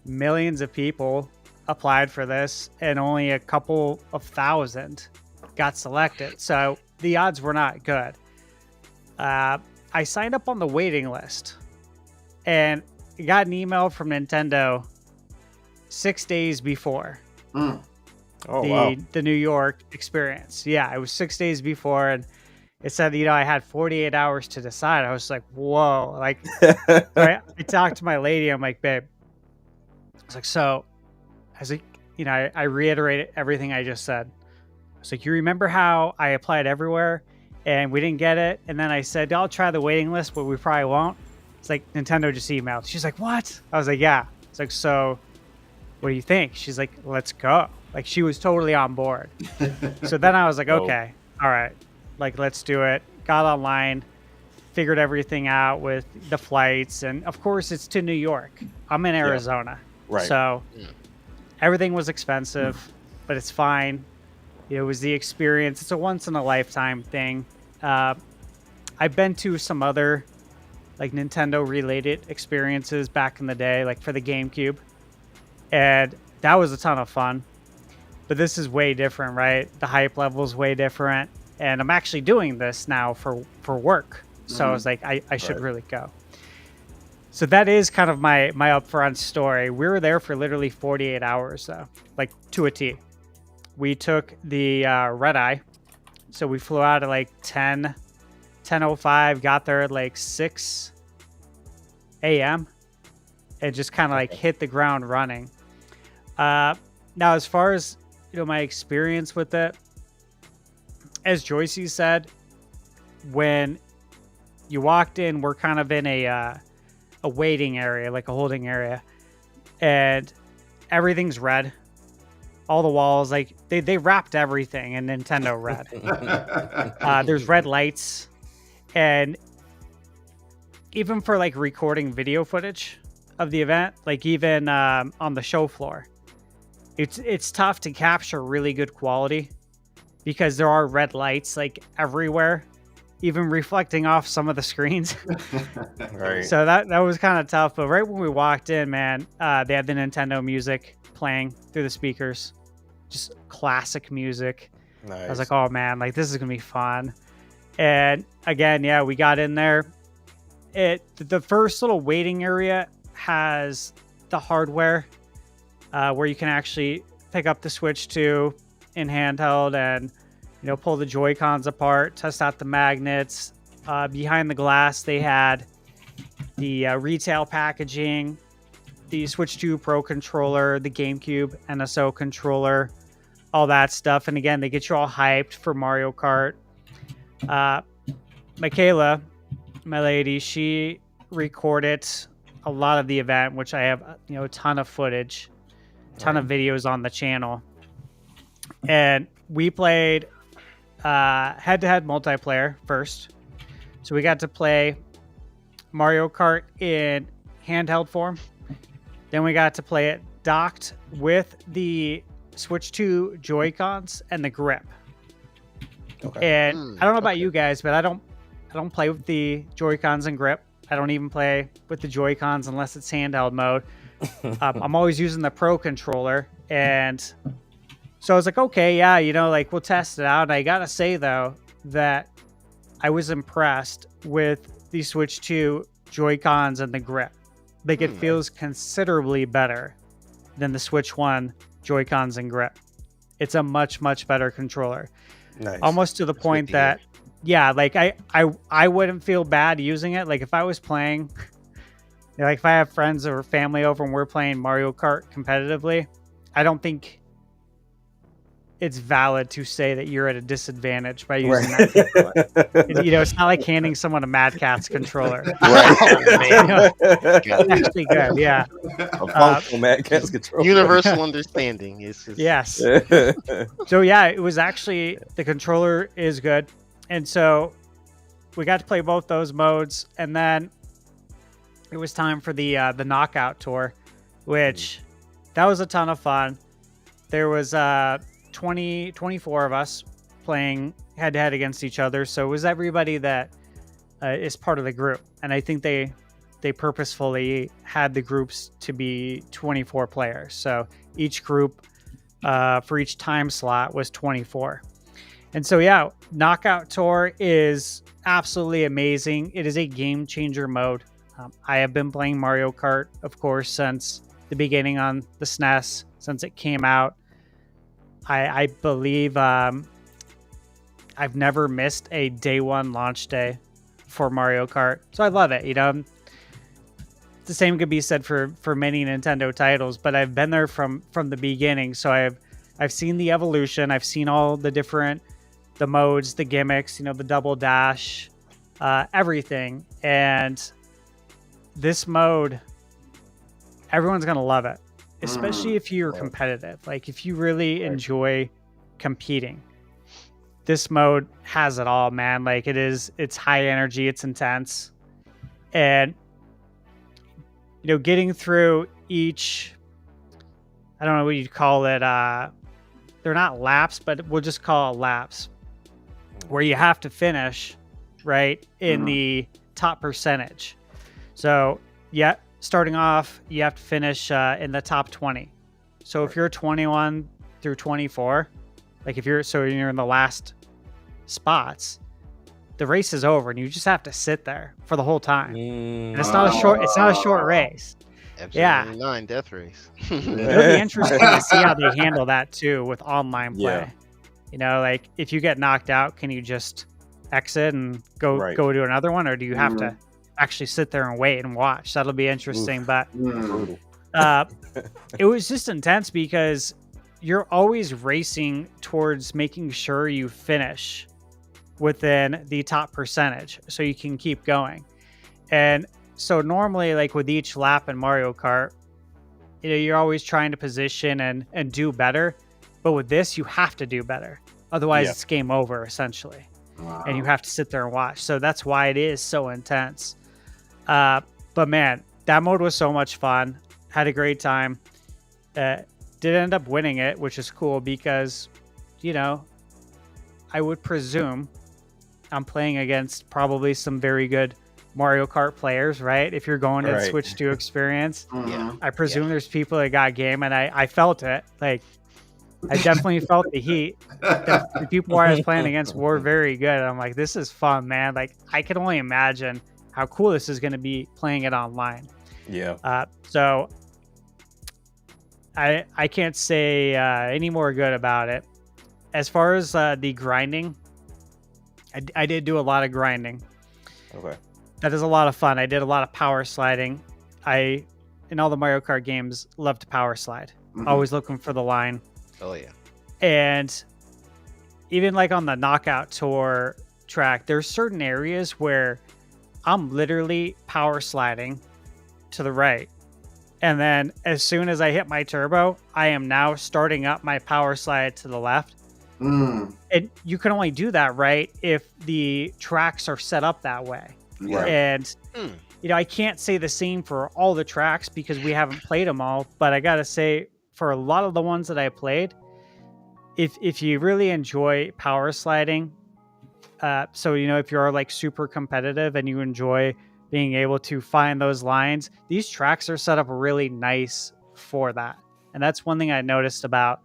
millions of people applied for this and only a couple of thousand got selected. So the odds were not good. I signed up on the waiting list and got an email from Nintendo 6 days before the New York experience. Yeah, it was 6 days before, and it said, I had 48 hours to decide. I was like, whoa. Like, I talked to my lady. I'm like, babe. I was like, I reiterated everything I just said. It's like, you remember how I applied everywhere and we didn't get it? And then I said, I'll try the waiting list, but we probably won't. It's like, Nintendo just emailed. She's like, what? I was like, yeah. It's like, so what do you think? She's like, let's go. Like, she was totally on board. So then I was like, okay, all right, like, let's do it. Got online, figured everything out with the flights. And of course, it's to New York. I'm in Arizona. Right. So everything was expensive, but it's fine. It was the experience. It's a once in a lifetime thing. I've been to some other like Nintendo related experiences back in the day, like for the GameCube. And that was a ton of fun. But this is way different, right? The hype level is way different. And I'm actually doing this now for work. So I was like, I should really go. So that is kind of my upfront story. We were there for literally 48 hours, though, like to a T. We took the red eye. So we flew out at like 10:05, got there at like 6 a.m. and just kind of like hit the ground running. Now, as far as my experience with it, as Joycey said, when you walked in, we're kind of in a waiting area, like a holding area, and everything's red. All the walls, like they wrapped everything in Nintendo red. There's red lights, and even for like recording video footage of the event, like even on the show floor, it's tough to capture really good quality because there are red lights like everywhere, even reflecting off some of the screens. Right. So that was kind of tough. But right when we walked in, man, they had the Nintendo music playing through the speakers, just classic music. Nice. I was like, oh man, like this is gonna be fun. And again, yeah, we got in there. The first little waiting area has the hardware where you can actually pick up the Switch 2 in handheld and pull the Joy-Cons apart, test out the magnets. Behind the glass, they had the retail packaging, the Switch 2 Pro controller, the GameCube NSO controller, all that stuff. And again, they get you all hyped for Mario Kart. Michaela, my lady, she recorded a lot of the event, which I have a ton of footage, a ton of videos on the channel. And we played head-to-head multiplayer first. So we got to play Mario Kart in handheld form. Then we got to play it docked with the Switch 2 Joy-Cons and the grip. Okay. And I don't know about you guys, but I don't play with the Joy-Cons and grip. I don't even play with the Joy-Cons unless it's handheld mode. I'm always using the Pro controller. And so I was like, okay, yeah, like we'll test it out. And I gotta say though, that I was impressed with the Switch 2 Joy-Cons and the grip. Like it feels considerably better than the Switch 1 Joy-Cons and grip. It's a much, much better controller. Nice. Almost to the point that, yeah, like I wouldn't feel bad using it. Like if I was playing, like if I have friends or family over and we're playing Mario Kart competitively, I don't think it's valid to say that you're at a disadvantage by using that controller. It's not like handing someone a Mad Catz controller. Right. It's actually good, yeah. A functional Mad Catz controller. Universal understanding is just... Yes. So yeah, it was actually, the controller is good. And so we got to play both those modes. And then it was time for the knockout tour, which that was a ton of fun. There was 24 of us playing head to head against each other. So it was everybody that is part of the group. And I think they purposefully had the groups to be 24 players. So each group for each time slot was 24. And so, yeah, Knockout Tour is absolutely amazing. It is a game changer mode. I have been playing Mario Kart, of course, since the beginning on the SNES, since it came out. I believe I've never missed a day one launch day for Mario Kart. So I love it. The the same could be said for many Nintendo titles, but I've been there from the beginning. So I've seen the evolution. I've seen all the modes, the gimmicks, the double dash, everything. And this mode, everyone's going to love it, especially if you're competitive. Like if you really enjoy competing, this mode has it all, man. Like it's high energy, it's intense. And getting through each, I don't know what you'd call it. They're not laps, but we'll just call it laps, where you have to finish right in the top percentage. So yeah, starting off, you have to finish in the top 20. So if you're 21 through 24, like you're in the last spots, the race is over and you just have to sit there for the whole time. And it's not a short race. Yeah, 9 death race. It'll be interesting to see how they handle that too with online play. Like if you get knocked out, can you just exit and go to another one, or do you have to actually sit there and wait and watch? That'll be interesting. But it was just intense because you're always racing towards making sure you finish within the top percentage so you can keep going. And so normally, like with each lap in Mario Kart, you're always trying to position and do better. But with this, you have to do better. Otherwise, it's game over, essentially. Wow. And you have to sit there and watch. So that's why it is so intense. But man, that mode was so much fun. Had a great time. Did end up winning it, which is cool because, I would presume I'm playing against probably some very good Mario Kart players, right? If you're going to the Switch 2 experience, I presume there's people that got game, and I felt it. Like, I definitely felt the heat. The people I was playing against were very good. I'm like, this is fun, man. Like, I can only imagine how cool this is going to be playing it online. Yeah. So I can't say any more good about it. As far as the grinding, I did do a lot of grinding. Okay. That is a lot of fun. I did a lot of power sliding. In all the Mario Kart games, love to power slide. Always looking for the line. Oh, yeah. And even like on the Knockout Tour track, there's certain areas where I'm literally power sliding to the right. And then as soon as I hit my turbo, I am now starting up my power slide to the left. And you can only do that, right, if the tracks are set up that way. Right. And, I can't say the same for all the tracks because we haven't played them all. But I got to say, for a lot of the ones that I played, if you really enjoy power sliding, so, if you're like super competitive and you enjoy being able to find those lines, these tracks are set up really nice for that. And that's one thing I noticed about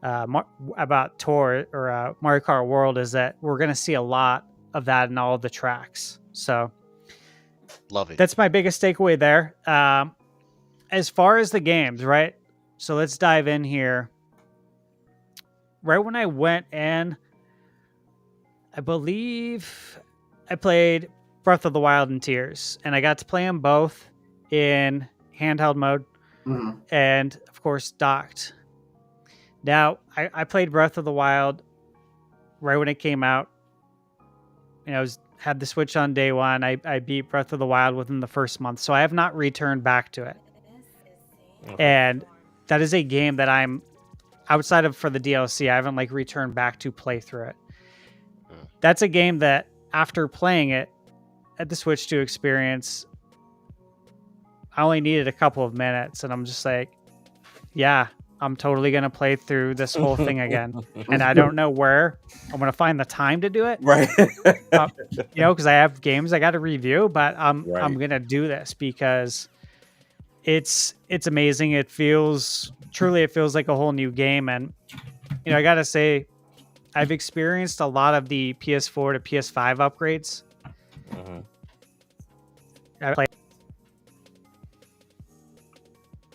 Tour or Mario Kart World is that we're going to see a lot of that in all of the tracks. So love it. That's my biggest takeaway there. As far as the games, right? So let's dive in here. Right when I went in, I believe I played Breath of the Wild and Tears, and I got to play them both in handheld mode and, of course, docked. Now, I played Breath of the Wild right when it came out. Had the Switch on day one. I beat Breath of the Wild within the first month, so I have not returned back to it. And that is a game that I'm outside of for the DLC. I haven't returned back to play through it. That's a game that after playing it at the Switch 2 experience, I only needed a couple of minutes, and I'm just like, yeah, I'm totally going to play through this whole thing again. And I don't know where I'm going to find the time to do it. Right. Because I have games I got to review, but I'm going to do this because it's amazing. It feels like a whole new game. And, I got to say, I've experienced a lot of the PS4 to PS5 upgrades.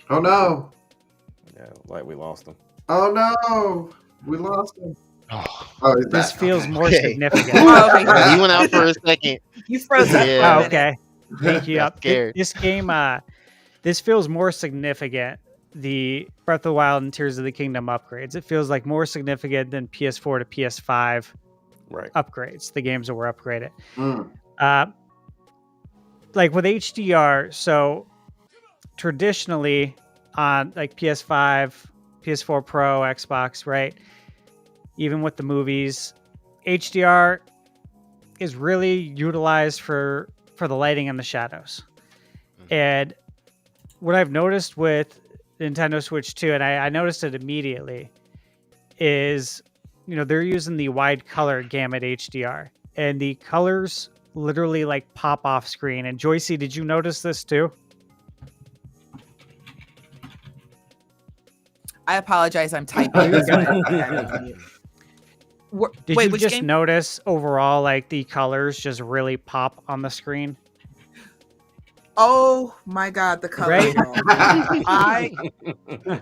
Oh no. Yeah, we lost him. Oh no. We lost him. Oh, this feels more significant. He went out for a second. You froze up. Yeah. Oh, okay. Thank you. Scared. This game, this feels more significant. The Breath of the Wild and Tears of the Kingdom upgrades. It feels like more significant than PS4 to PS5 Right. upgrades. The games that were upgraded. Mm. Like with HDR, so traditionally on like PS5, PS4 Pro, Xbox, right? Even with the movies, HDR is really utilized for the lighting and the shadows. And what I've noticed with Nintendo Switch 2, and I noticed it immediately, is, you know, they're using the wide color gamut HDR, and the colors literally like pop off screen. And Joycey, did you notice this too? I apologize. I'm typing. Did Wait, you which just game? notice overall like the colors just really pop on the screen? Oh my God, the color. Right?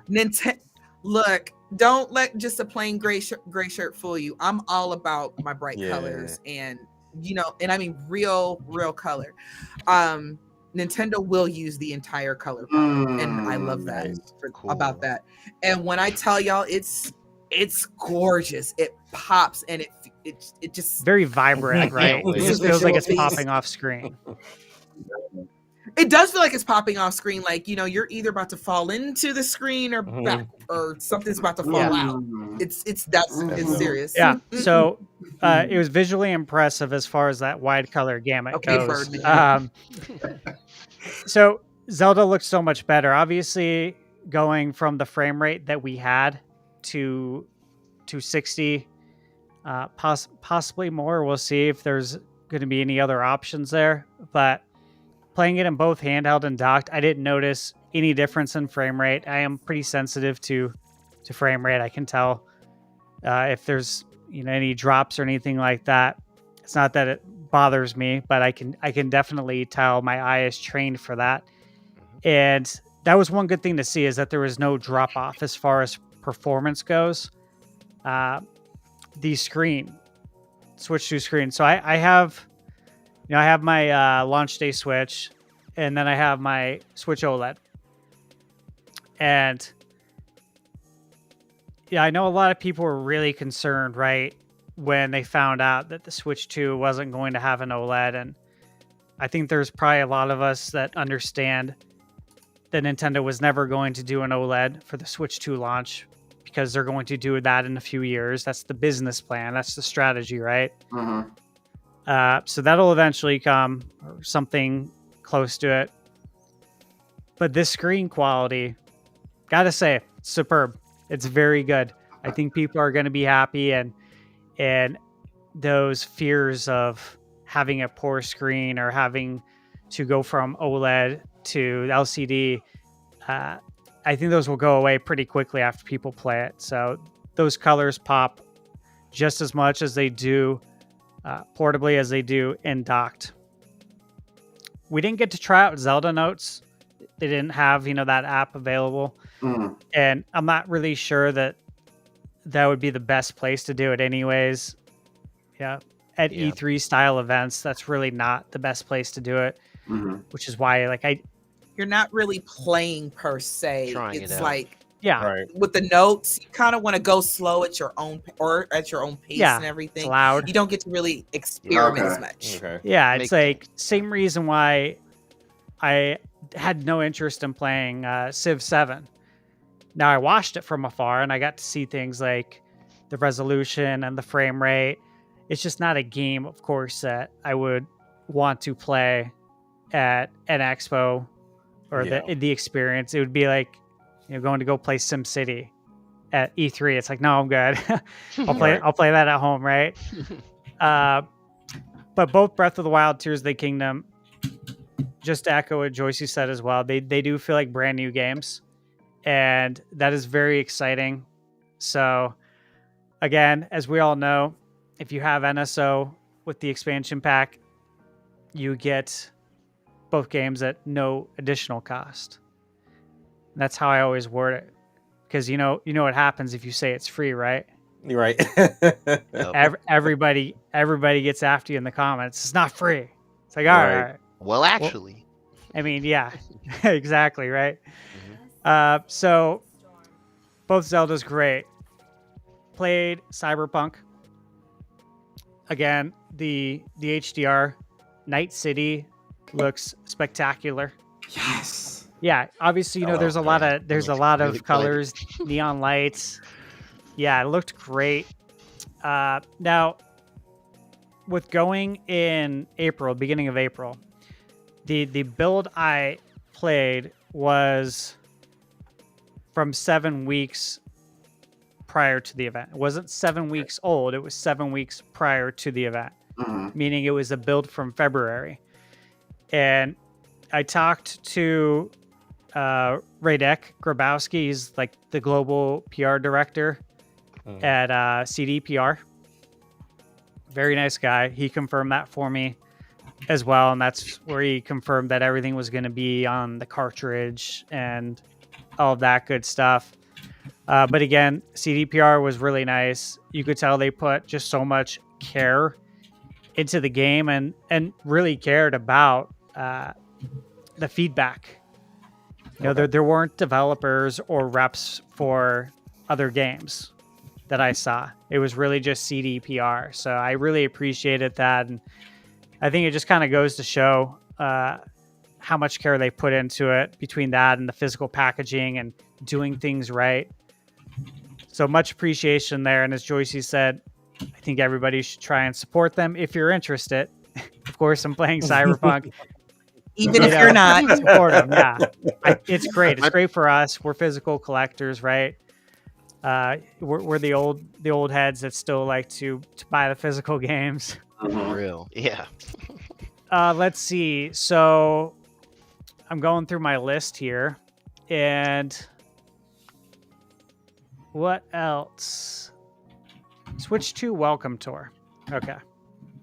Nintendo. Look, don't let just a plain gray shirt fool you. I'm all about my bright colors, and you know, and I mean real color. Nintendo will use the entire color palette, and I love that about that. And when I tell y'all, it's gorgeous. It pops, and it just Very vibrant, right? It just feels like it's popping off screen. It does feel like it's popping off screen, like, you know, you're either about to fall into the screen or back, or something's about to fall out. It's serious. Yeah. So it was visually impressive as far as that wide color gamut goes. So Zelda looks so much better. Obviously, going from the frame rate that we had to 60, possibly more. We'll see if there's going to be any other options there. But playing it in both handheld and docked, I didn't notice any difference in frame rate. I am pretty sensitive to frame rate. I can tell if there's, you know, any drops or anything like that. It's not that it bothers me, but I can definitely tell my eye is trained for that. And that was one good thing to see, is that there was no drop off as far as performance goes. The screen, Switch 2 screen. So I have, you know, I have my launch day Switch, and then I have my Switch OLED. And yeah, I know a lot of people were really concerned, right, when they found out that the Switch 2 wasn't going to have an OLED. And I think there's probably a lot of us that understand that Nintendo was never going to do an OLED for the Switch 2 launch, because they're going to do that in a few years. That's the business plan. That's the strategy, right? So that'll eventually come, or something close to it. But this screen quality, gotta say, superb. It's very good. I think people are going to be happy, and those fears of having a poor screen or having to go from OLED to LCD, I think those will go away pretty quickly after people play it. So those colors pop just as much as they do portably as they do in docked. We didn't get to try out Zelda Notes. They didn't have, you know, that app available. And I'm not really sure that would be the best place to do it anyways. Yeah. At E3 style events, that's really not the best place to do it, which is why, like, you're not really playing per se. It's like, with the notes, you kind of want to go slow at your own pace and everything. It's loud. You don't get to really experiment as much. Yeah, it's like same reason why I had no interest in playing Civ 7. Now I watched it from afar and I got to see things like the resolution and the frame rate. It's just not a game, of course, that I would want to play at an expo or the experience. It would be like, you know, going to go play SimCity at E3. It's like, no, I'm good. I'll play that at home, right? But both Breath of the Wild, Tears of the Kingdom, just to echo what Joycey said as well, they do feel like brand new games, and that is very exciting. So again, as we all know, if you have NSO with the expansion pack, you get both games at no additional cost. That's how I always word it, because you know what happens if you say it's free, right? You're right. Everybody gets after you in the comments. It's not free. It's like, all right. Well, actually, I mean, yeah, exactly, right? Mhm. So both Zelda's great. Played Cyberpunk. Again, the HDR Night City looks spectacular. Yes. Yeah, obviously, you know, Oh, there's a lot man. of there's I'm a lot really of excited. colors, neon lights. Yeah, it looked great. Now, with going in April, beginning of April, the build I played was from 7 weeks prior to the event. It wasn't 7 weeks old. It was 7 weeks prior to the event, Mhm. meaning it was a build from February. And I talked to Radek Grabowski. He's like the global PR director Mhm. at CDPR. Very nice guy. He confirmed that for me as well. And that's where he confirmed that everything was going to be on the cartridge and all of that good stuff. But again, CDPR was really nice. You could tell they put just so much care into the game and really cared about the feedback. You know, Okay. there weren't developers or reps for other games that I saw. It was really just CDPR. So I really appreciated that. And I think it just kind of goes to show how much care they put into it between that and the physical packaging and doing things right. So much appreciation there. And as Joycey said, I think everybody should try and support them if you're interested. Of course, I'm playing Cyberpunk. Even You if you're know, not. support them. Yeah, it's great. It's great for us. We're physical collectors, right? We're the old heads that still like to buy the physical games. For Mhm. real. Yeah. Let's see. So I'm going through my list here, and what else? Switch to Welcome Tour. Okay.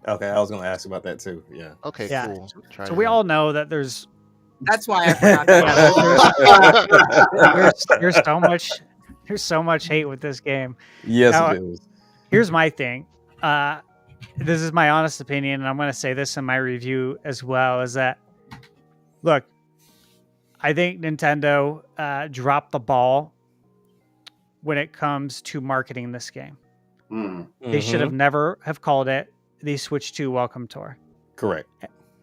Okay, I was gonna ask about that too. Yeah. Okay, Yeah. cool. Try So it we out. all know that there's That's why I forgot that. there's so much hate with this game. Yes, Now, it is. here's my thing. This is my honest opinion, and I'm going to say this in my review as well, is that, look, I think Nintendo dropped the ball when it comes to marketing this game. Mhm. They should have never have called it the Switch 2 Welcome Tour Correct.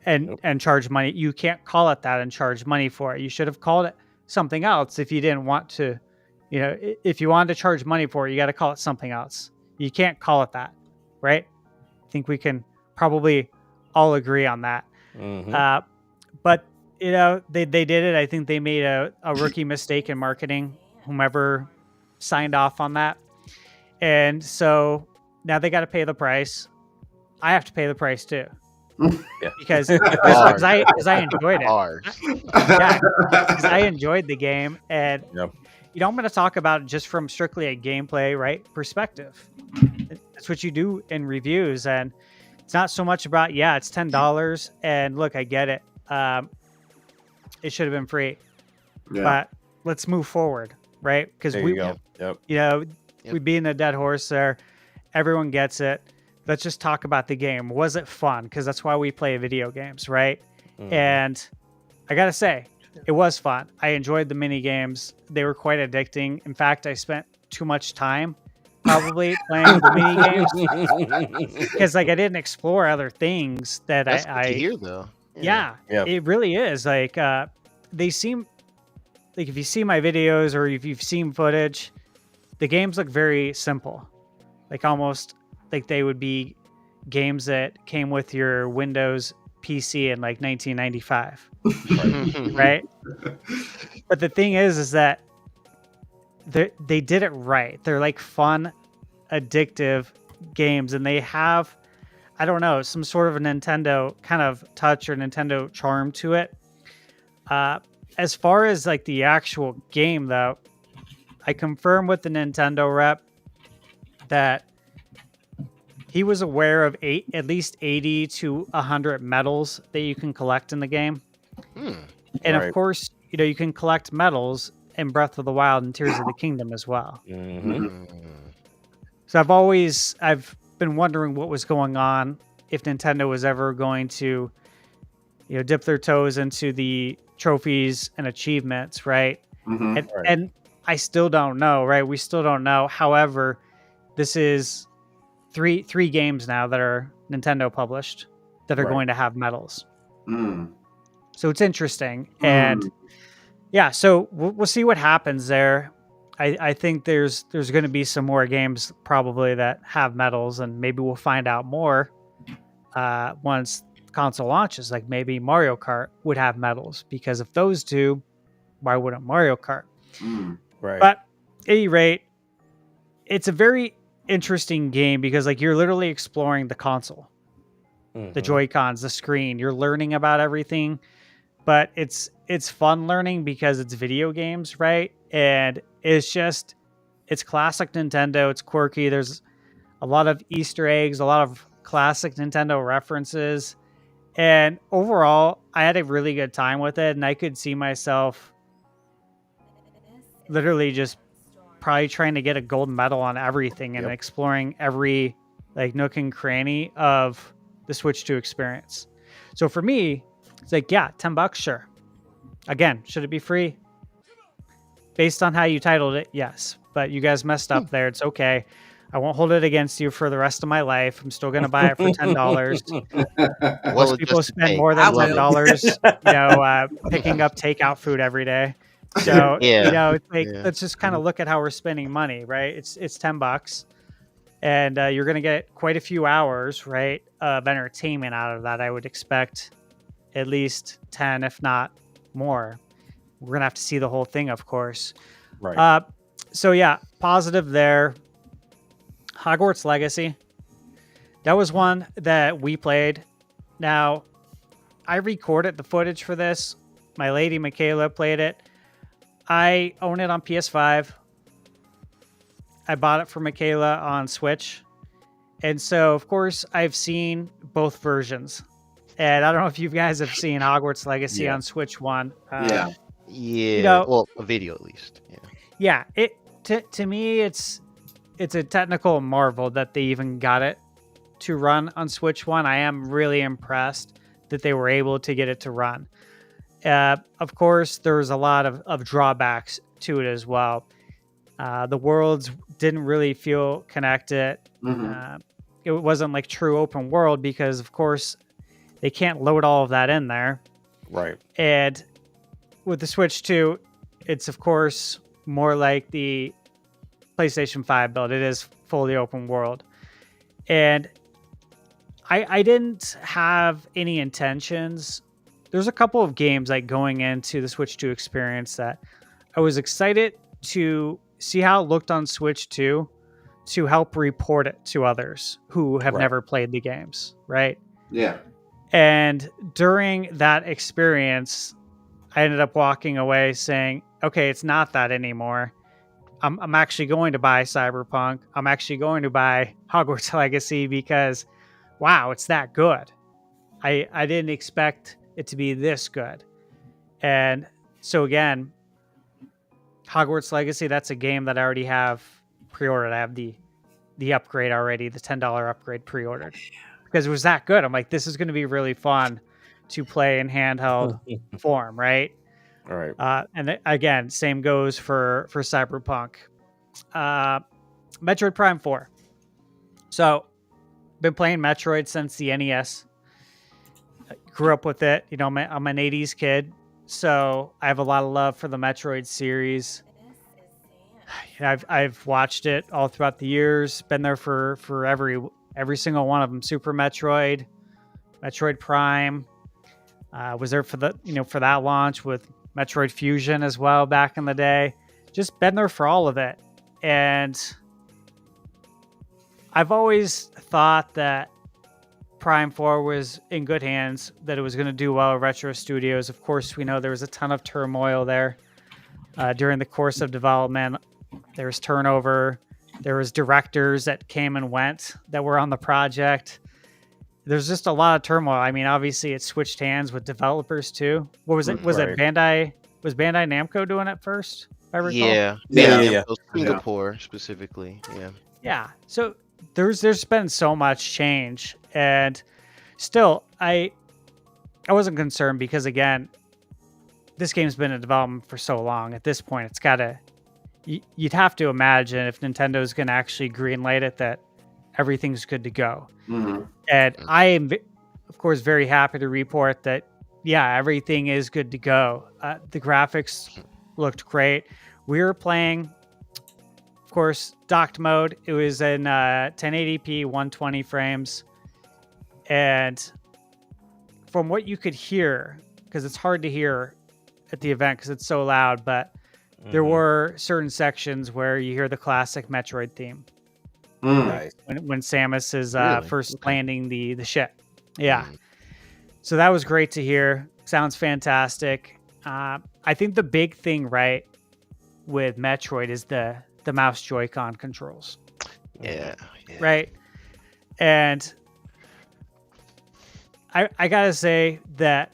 and charge money. You can't call it that and charge money for it. You should have called it something else if you didn't want to. You know, if you wanted to charge money for it, you got to call it something else. You can't call it that, right? I think we can probably all agree on that. Mhm. But you know, they did it. I think they made a rookie mistake in marketing, whomever signed off on that. And so now they got to pay the price. I have to pay the price too. Yeah. Because Hard. I enjoyed it. Hard. Yeah, because I enjoyed the game. And Yep. you know, I'm going to talk about it just from strictly a gameplay, right, perspective. That's what you do in reviews. And it's not so much about, yeah, it's $10. And look, I get it. It should have been free. Yeah. But let's move forward, right? Because There we, you go. Yep. you know, Yep. we being a dead horse there. Everyone gets it. Let's just talk about the game. Was it fun? Because that's why we play video games, right? Mhm. And I gotta say, it was fun. I enjoyed the mini games. They were quite addicting. In fact, I spent too much time probably playing the mini games because like I didn't explore other things that That's good to I hear, though. yeah, Yeah. it really is. Like they seem like if you see my videos or if you've seen footage, the games look very simple. Like almost like they would be games that came with your Windows PC in like 1995, right? But the thing is that they did it right. They're like fun, addictive games, and they have, I don't know, some sort of a Nintendo kind of touch or Nintendo charm to it. As far as like the actual game, though, I confirm with the Nintendo rep that he was aware of at least 80 to 100 medals that you can collect in the game. And Right. of course, you know, you can collect medals in Breath of the Wild and Tears of the Kingdom as well. Mhm. So I've been wondering what was going on, if Nintendo was ever going to dip their toes into the trophies and achievements, right? Mhm. And, Right. and I still don't know, right? We still don't know. However, this is three games now that are Nintendo published that are Right. going to have medals. Mm. So it's interesting. And yeah, so we'll see what happens there. I think there's going to be some more games probably that have medals, and maybe we'll find out more once the console launches. Like maybe Mario Kart would have medals, because if those do, why wouldn't Mario Kart? Mm. Right. But at any rate, it's a very interesting game because like you're literally exploring the console, the Mhm. Joy-Cons, the screen. You're learning about everything, but it's fun learning because it's video games, right? And it's classic Nintendo. It's quirky. There's a lot of Easter eggs, a lot of classic Nintendo references. And overall, I had a really good time with it, and I could see myself literally just probably trying to get a gold medal on everything and Yep. exploring every like nook and cranny of the Switch 2 experience. So for me, it's like, yeah, $10, sure. Again, should it be free? Based on how you titled it, yes. But you guys messed up there. It's okay. I won't hold it against you for the rest of my life. I'm still going to buy it for $10. Most people spend more I than will. $10, picking up takeout food every day. So, Yeah. it's like, Yeah. let's just kind of look at how we're spending money, right? It's $10, and you're going to get quite a few hours, right, of entertainment out of that. I would expect at least 10, if not more. We're going to have to see the whole thing, of course. Right. So yeah, positive there. Hogwarts Legacy. That was one that we played. Now, I recorded the footage for this. My lady Michaela played it. I own it on PS5. I bought it for Michaela on Switch. And so, of course, I've seen both versions. And I don't know if you guys have seen Hogwarts Legacy Yeah. on Switch 1. Yeah. Yeah. Well, a video at least. Yeah. Yeah, to me it's a technical marvel that they even got it to run on Switch 1. I am really impressed that they were able to get it to run. Of course, there's a lot of drawbacks to it as well. The worlds didn't really feel connected. Mhm. It wasn't like true open world because, of course, they can't load all of that in there. Right. And with the Switch 2, it's, of course, more like the PlayStation 5 build. It is fully open world. And I didn't have any intentions. There's a couple of games like going into the Switch 2 experience that I was excited to see how it looked on Switch 2 to help report it to others who have Right. never played the games, right? Yeah. And during that experience, I ended up walking away saying, okay, it's not that anymore. I'm actually going to buy Cyberpunk. I'm actually going to buy Hogwarts Legacy because, wow, it's that good. I didn't expect it to be this good. And so again, Hogwarts Legacy, that's a game that I already have pre-ordered. I have the upgrade already, the $10 upgrade pre-ordered. Because it was that good. I'm like, this is going to be really fun to play in handheld form, right? All right. And again, same goes for Cyberpunk. Metroid Prime 4. So, been playing Metroid since the NES. Grew up with it. I'm an 80s kid, so I have a lot of love for the Metroid series. I've watched it all throughout the years. Been there for every single one of them. Super Metroid, Metroid Prime. Was there for for that launch with Metroid Fusion as well back in the day. Just been there for all of it. And I've always thought that Prime 4 was in good hands, that it was going to do well at Retro Studios. Of course, we know there was a ton of turmoil there during the course of development. There was turnover. There was directors that came and went that were on the project. There's just a lot of turmoil. I mean, obviously, it switched hands with developers too. What was it? Was Right. it Bandai? Was Bandai Namco doing it first? If I recall? Yeah. Yeah. Singapore specifically. Yeah. Yeah. So there's been so much change, and still, I I wasn't concerned because again, this game's been in development for so long. At this point, it's gotta. You'd have to imagine if Nintendo's going to actually greenlight it that everything's good to go. And I am, of course, very happy to report that, yeah, everything is good to go. The graphics looked great. We were playing, of course, docked mode. It was in 1080p, 120 frames. And from what you could hear, because it's hard to hear at the event because it's so loud, but there were certain sections where you hear the classic Metroid theme. Nice. When Samus is Really? first landing the ship. Yeah. So that was great to hear. Sounds fantastic. I think the big thing, right, with Metroid is the mouse Joy-Con controls. Yeah. Right? And I gotta say that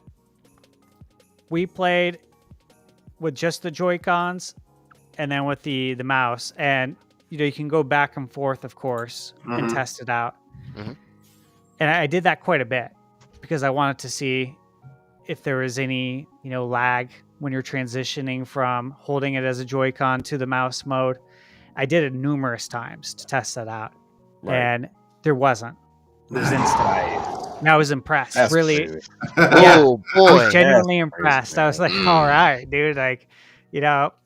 we played with just the Joy-Cons and then with the mouse, and you can go back and forth, of course, and test it out. And I did that quite a bit because I wanted to see if there was any lag when you're transitioning from holding it as a Joy-Con to the mouse mode. I did it numerous times to test that out, and there wasn't. It was instant. And I was impressed. That's really, crazy. yeah, Oh I boy. was genuinely That's crazy, impressed. I was like, all right, dude. Like,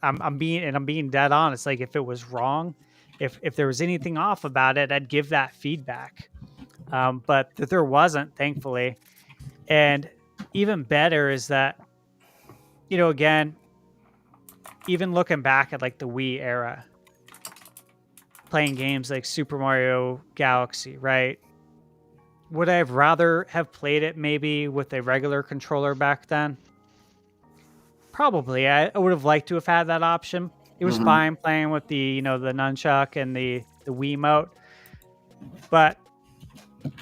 I'm being dead honest. Like, if it was wrong, if there was anything off about it, I'd give that feedback. But that there wasn't, thankfully. And even better is that, again, even looking back at like the Wii era, playing games like Super Mario Galaxy, right? Would I have rather have played it maybe with a regular controller back then? Probably. I would have liked to have had that option. It was fine playing with the the nunchuck and the Wiimote, but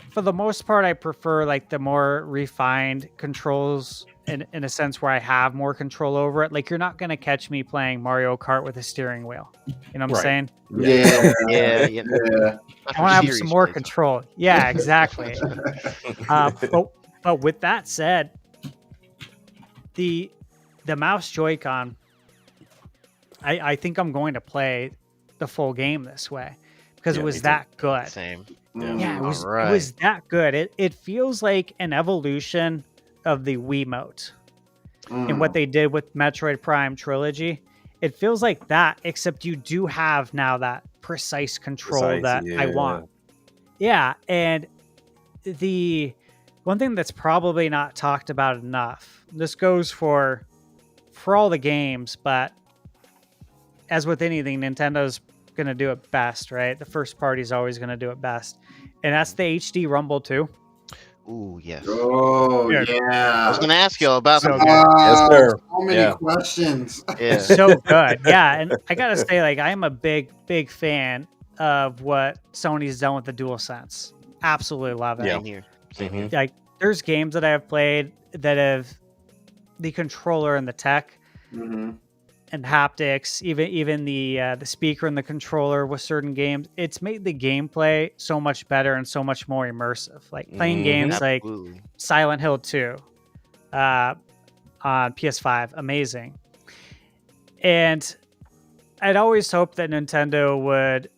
for the most part, I prefer like the more refined controls in a sense where I have more control over it. Like, you're not gonna catch me playing Mario Kart with a steering wheel. You know what I'm Right. saying? Yeah. Yeah. Yeah. Not I want to have serious some more kids. control. Yeah, exactly. But with that said, the mouse Joy-Con, I think I'm going to play the full game this way because Yeah, it was me too. that good. Same. Yeah, it was Alright. that good. It feels like an evolution of the Wiimote and what they did with Metroid Prime Trilogy. It feels like that, except you do have now that precise control Precise, that I yeah. want. Yeah, and the one thing that's probably not talked about enough, this goes for all the games, but as with anything, Nintendo's going to do it best, right? The first party's always going to do it best. And that's the HD Rumble 2. Ooh, yes. Oh Yeah. I yeah. was gonna ask y'all about So that. good. Yes, sir. So many Yeah. questions. Yeah. So good. Yeah, and I got to say, like, I'm a big fan of what Sony's done with the DualSense. Absolutely love it. Yeah. Same here. Same here. Like, there's games that I have played that have the controller and the tech and haptics, even the speaker and the controller with certain games. It's made the gameplay so much better and so much more immersive. Like playing games like Absolutely. Silent Hill 2 on PS5, amazing. And I'd always hoped that Nintendo would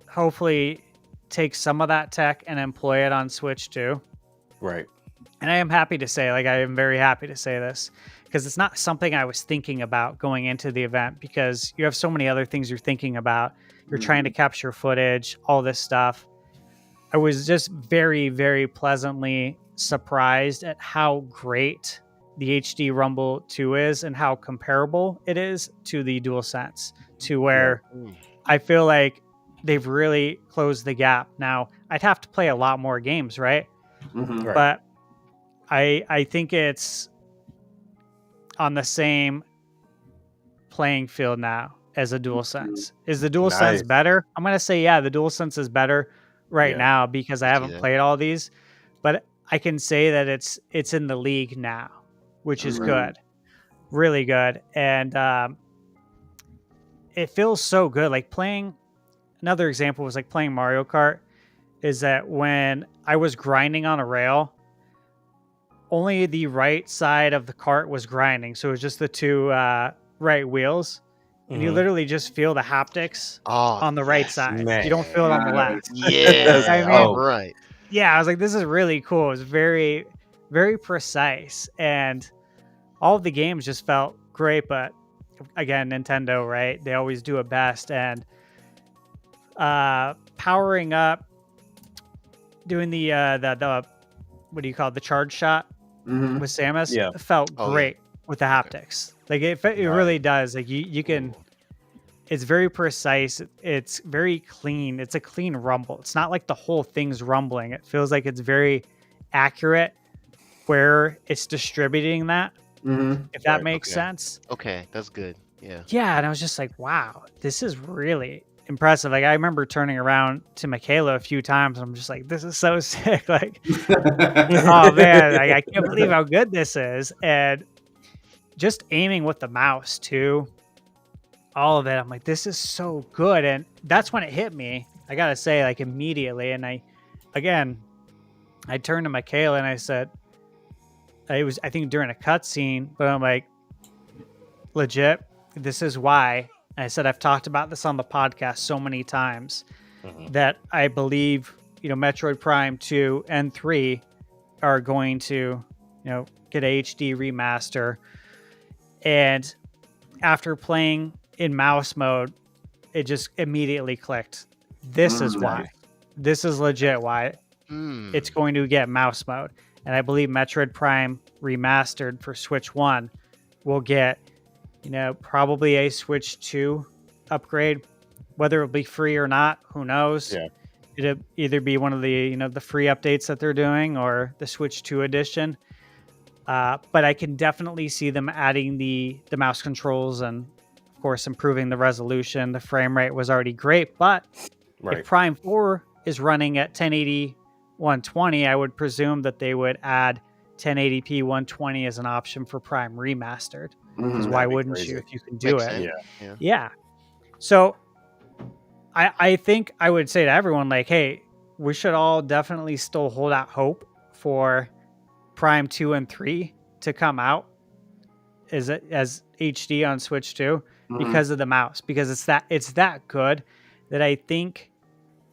hopefully take some of that tech and employ it on Switch too. Right. And I am happy to say, like, I am very happy to say this because it's not something I was thinking about going into the event because you have so many other things you're thinking about. You're trying to capture footage, all this stuff. I was just very, very pleasantly surprised at how great the HD Rumble 2 is and how comparable it is to the DualSense, to where I feel like they've really closed the gap. Now, I'd have to play a lot more games, right? Right. But I think it's on the same playing field now as a DualSense. Is the DualSense Nice. better? I'm gonna say yeah, the DualSense is better right Yeah. now because I haven't that. played all these, but I can say that it's in the league now, which is good, really good, and it feels so good. Like playing. Another example was like playing Mario Kart. Is that when I was grinding on a rail, only the right side of the cart was grinding. So it was just the two right wheels. And you Mhm. literally just feel the haptics Oh, on the right yes. side. Man. You don't feel it on the left. Yeah. I mean- All right. Yeah, I was like, this is really cool. It was very, very precise. And all of the games just felt great. But again, Nintendo, right? They always do it best. And powering up, doing the what do you call it? The charge shot Mhm. with Samus Yeah. felt Oh, yeah. great with the haptics. Like it really does. Like you can. It's very precise. It's very clean. It's a clean rumble. It's not like the whole thing's rumbling. It feels like it's very accurate where it's distributing that. Mhm. If that Right, makes okay. sense. Okay, that's good. Yeah. Yeah, and I was just like, wow, this is really impressive. Like I remember turning around to Michaela a few times. And I'm just like, this is so sick. Like, oh man, like, I can't believe how good this is. And just aiming with the mouse too. All of it. I'm like, this is so good. And that's when it hit me. I gotta say, like immediately. And I turned to Michaela and I said, I think during a cutscene, but I'm like, legit, this is why. And I said, I've talked about this on the podcast so many times that I believe, Metroid Prime 2 and 3 are going to, get a HD remaster. And after playing in mouse mode, it just immediately clicked. This is why. This is legit why Hmm. it's going to get mouse mode. And I believe Metroid Prime Remastered for Switch 1 will get, probably a Switch 2 upgrade. Whether it'll be free or not, who knows? Yeah. It'll either be one of the, the free updates that they're doing or the Switch 2 edition. But I can definitely see them adding the mouse controls and, of course, improving the resolution. The frame rate was already great, but Right. if Prime 4 is running at 1080 120, I would presume that they would add 1080p 120 as an option for Prime Remastered. Because Mhm. why That'd be wouldn't crazy. you if you can do Makes it? sense. Yeah. Yeah. So I think I would say to everyone, like, hey, we should all definitely still hold out hope for Prime 2 and 3 to come out as HD on Switch 2 because of the mouse. Because it's that good that I think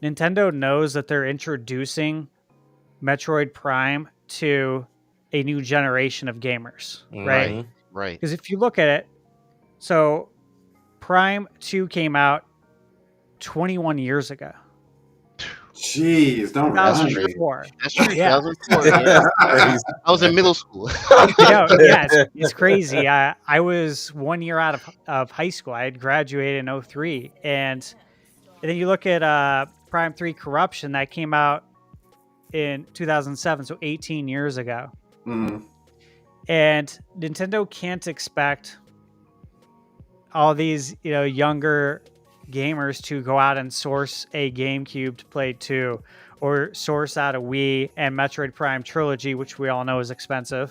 Nintendo knows that they're introducing Metroid Prime to a new generation of gamers, right? Mhm. Right. Because if you look at it, so Prime 2 came out 21 years ago. Jeez, don't remind me. 2004. That's true. Yeah. 2004, yeah. Crazy. I was in middle school. I know, yeah, it's crazy. I was 1 year out of high school. I had graduated in 03. And then you look at Prime 3 Corruption that came out in 2007, so 18 years ago. Mhm. And Nintendo can't expect all these, younger gamers to go out and source a GameCube to play 2 or source out a Wii and Metroid Prime Trilogy, which we all know is expensive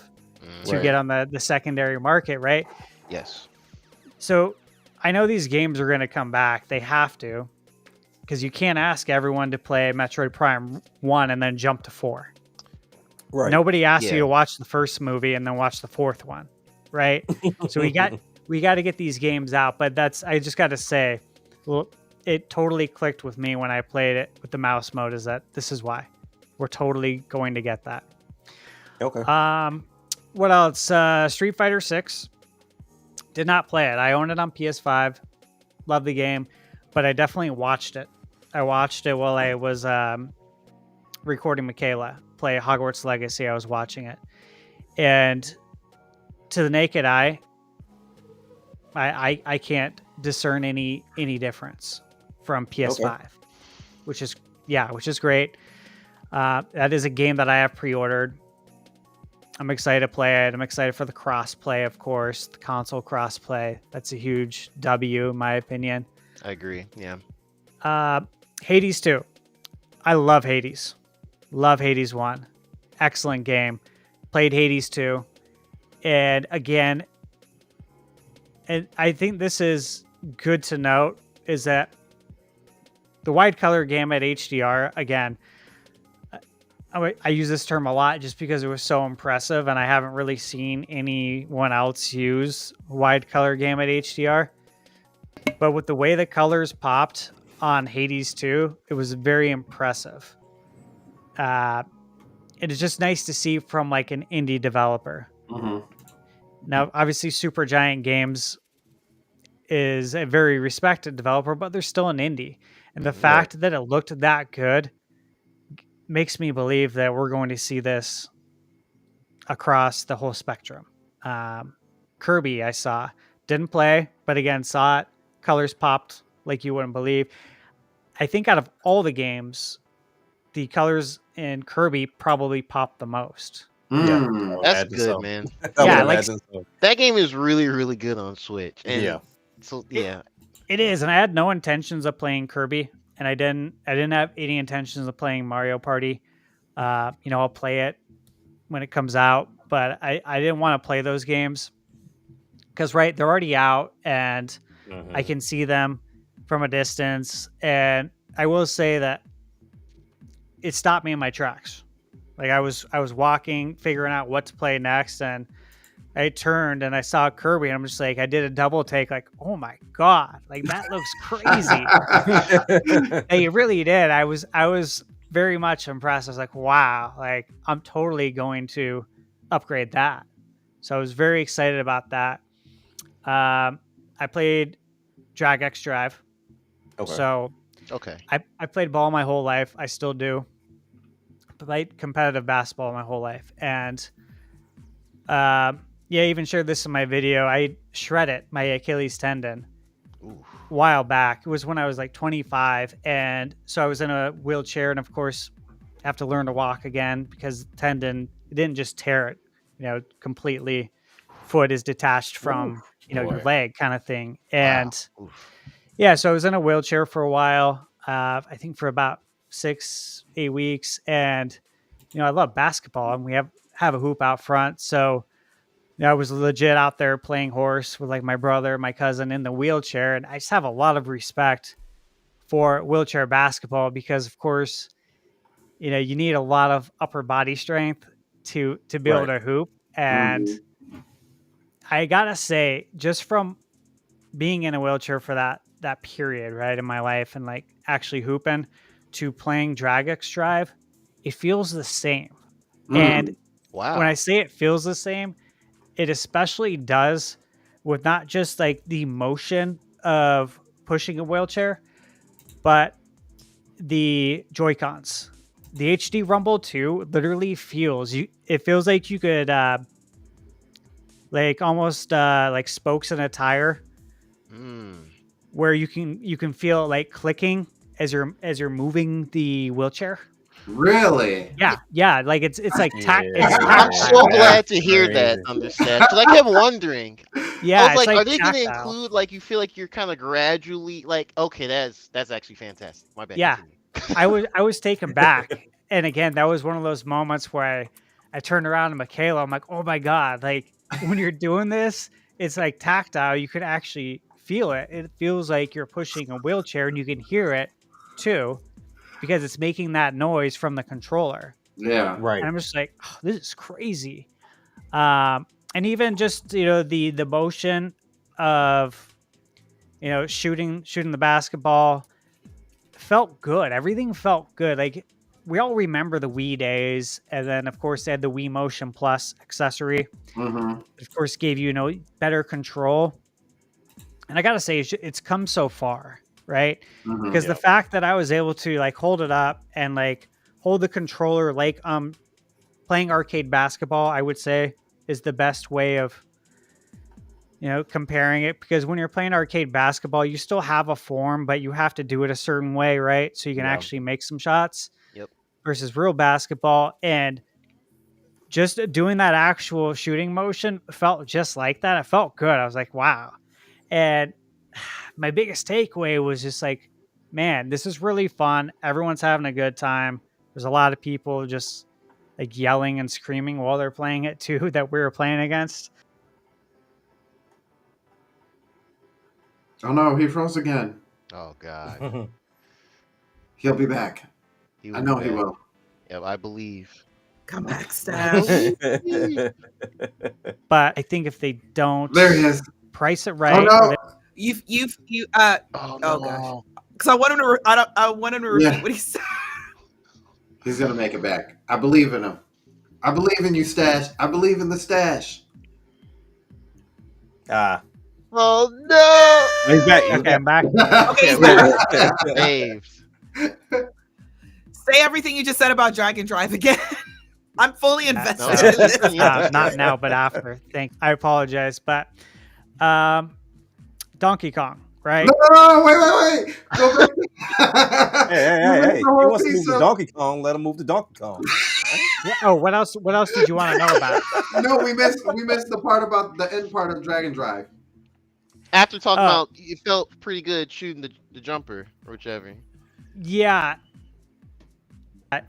to Right. get on the secondary market, right? Yes. So I know these games are going to come back. They have to, because you can't ask everyone to play Metroid Prime 1 and then jump to 4. Right. Nobody asked Yeah. you to watch the first movie and then watch the fourth one, right? So we got to get these games out. But I just got to say, well, it totally clicked with me when I played it with the mouse mode. Is that this is why we're totally going to get that. Okay. What else? Street Fighter 6. Did not play it. I own it on PS5. Love the game, but I definitely watched it. I watched it while I was recording Michaela play Hogwarts Legacy. I was watching it, and to the naked eye, I can't discern any difference from PS5, which is great. That is a game that I have pre-ordered. I'm excited to play it. I'm excited for the cross-play, of course, the console cross-play. That's a huge W, in my opinion. I agree. Yeah. Hades 2. I love Hades. Love Hades 1. Excellent game. Played Hades 2. And again, and I think this is good to note, is that the wide color gamut HDR, again, I use this term a lot just because it was so impressive, and I haven't really seen anyone else use wide color gamut HDR. But with the way the colors popped on Hades 2, it was very impressive. It is just nice to see from like an indie developer. Mm-hmm. Now, obviously, Supergiant Games is a very respected developer, but they're still an indie. And the fact that it looked that good makes me believe that we're going to see this across the whole spectrum. Kirby, I saw. Didn't play, but again, saw it. Colors popped like you wouldn't believe. I think out of all the games, the colors in Kirby probably popped the most. Mm. That's good, man. Yeah, like that game is really, really good on Switch. And Yeah. So yeah, it is, and I had no intentions of playing Kirby, and I didn't have any intentions of playing Mario Party. I'll play it when it comes out, but I didn't want to play those games because they're already out, and I can see them from a distance. And I will say that it stopped me in my tracks. Like I was walking, figuring out what to play next, and I turned and I saw Kirby, and I'm just like, I did a double take, like, oh my god, like that looks crazy. It really did. I was very much impressed. I was like, wow, like I'm totally going to upgrade that. So I was very excited about that. I played Drag X Drive. Okay. So okay. I played ball my whole life. I still do. Played competitive basketball my whole life. And I even shared this in my video. I shredded my Achilles tendon a while back. It was when I was like 25. And so I was in a wheelchair, and of course I have to learn to walk again because the tendon, it didn't just tear it, completely. Foot is detached from, your leg kind of thing. And so I was in a wheelchair for a while. I think for about 6-8 weeks. And, I love basketball, and we have a hoop out front. So, I was legit out there playing horse with like my brother, my cousin in the wheelchair. And I just have a lot of respect for wheelchair basketball because, of course, you need a lot of upper body strength to be able to hoop. And I gotta say, just from being in a wheelchair for that period, right, in my life, and like actually hooping to playing Drag X Drive, it feels the same. And wow, when I say it feels the same, it especially does with not just like the motion of pushing a wheelchair, but the Joy-Cons. The HD Rumble 2 literally feels it feels like you could like almost like spokes in a tire, where you can feel like clicking as you're moving the wheelchair. Really? Yeah, like it's like I'm so glad to hear that, understand, because I kept wondering. Yeah, I was like, are they tactile. going to include like you feel like you're kind of gradually like, okay, that's actually fantastic. My bad. Yeah, I was taken back, and again, that was one of those moments where I turned around to Michaela. I'm like, oh my god, like when you're doing this, it's like tactile. You can actually feel it. It feels like you're pushing a wheelchair, and you can hear it too, because it's making that noise from the controller. Yeah, right. And I'm just like, oh, this is crazy. And even just the motion of shooting the basketball felt good. Everything felt good. Like we all remember the Wii days, and then of course they had the Wii Motion Plus accessory. Of course, gave you better control. And I gotta say, it's come so far, right? Because the fact that I was able to like hold it up and like hold the controller like playing arcade basketball, I would say is the best way of comparing it. Because when you're playing arcade basketball, you still have a form, but you have to do it a certain way, right? So you can actually make some shots. Yep. Versus real basketball, and just doing that actual shooting motion felt just like that. It felt good. I was like, wow. And my biggest takeaway was just like, man, this is really fun. Everyone's having a good time. There's a lot of people just like yelling and screaming while they're playing it too, that we were playing against. Oh no, he froze again. Oh god. He'll be back. He I know he back. will. Yeah, I believe. Come back, I Steph. believe. But I think if they don't There he is. price it Oh right, no. You Oh, oh no. gosh. Because I want him to I want him to repeat Yeah. what he said. He's gonna make it back. I believe in him. I believe in you, Stash. I believe in the Stash. Ah, Oh no! he's back. He's okay, back. I'm back. Okay, he's Yeah, back. Saved. Say everything you just said about Drag and Drive again. I'm fully invested No. in this. Yeah. Not now, but after. I apologize, but Donkey Kong, right? No, wait. Go back. Hey. He The whole wants to move piece to of- Donkey Kong. Let him move to Donkey Kong. Yeah. Oh, what else? What else did you want to know about? No, we missed the part about the end part of Dragon Drive. After talking Oh. about, it felt pretty good shooting the jumper or whichever. Yeah.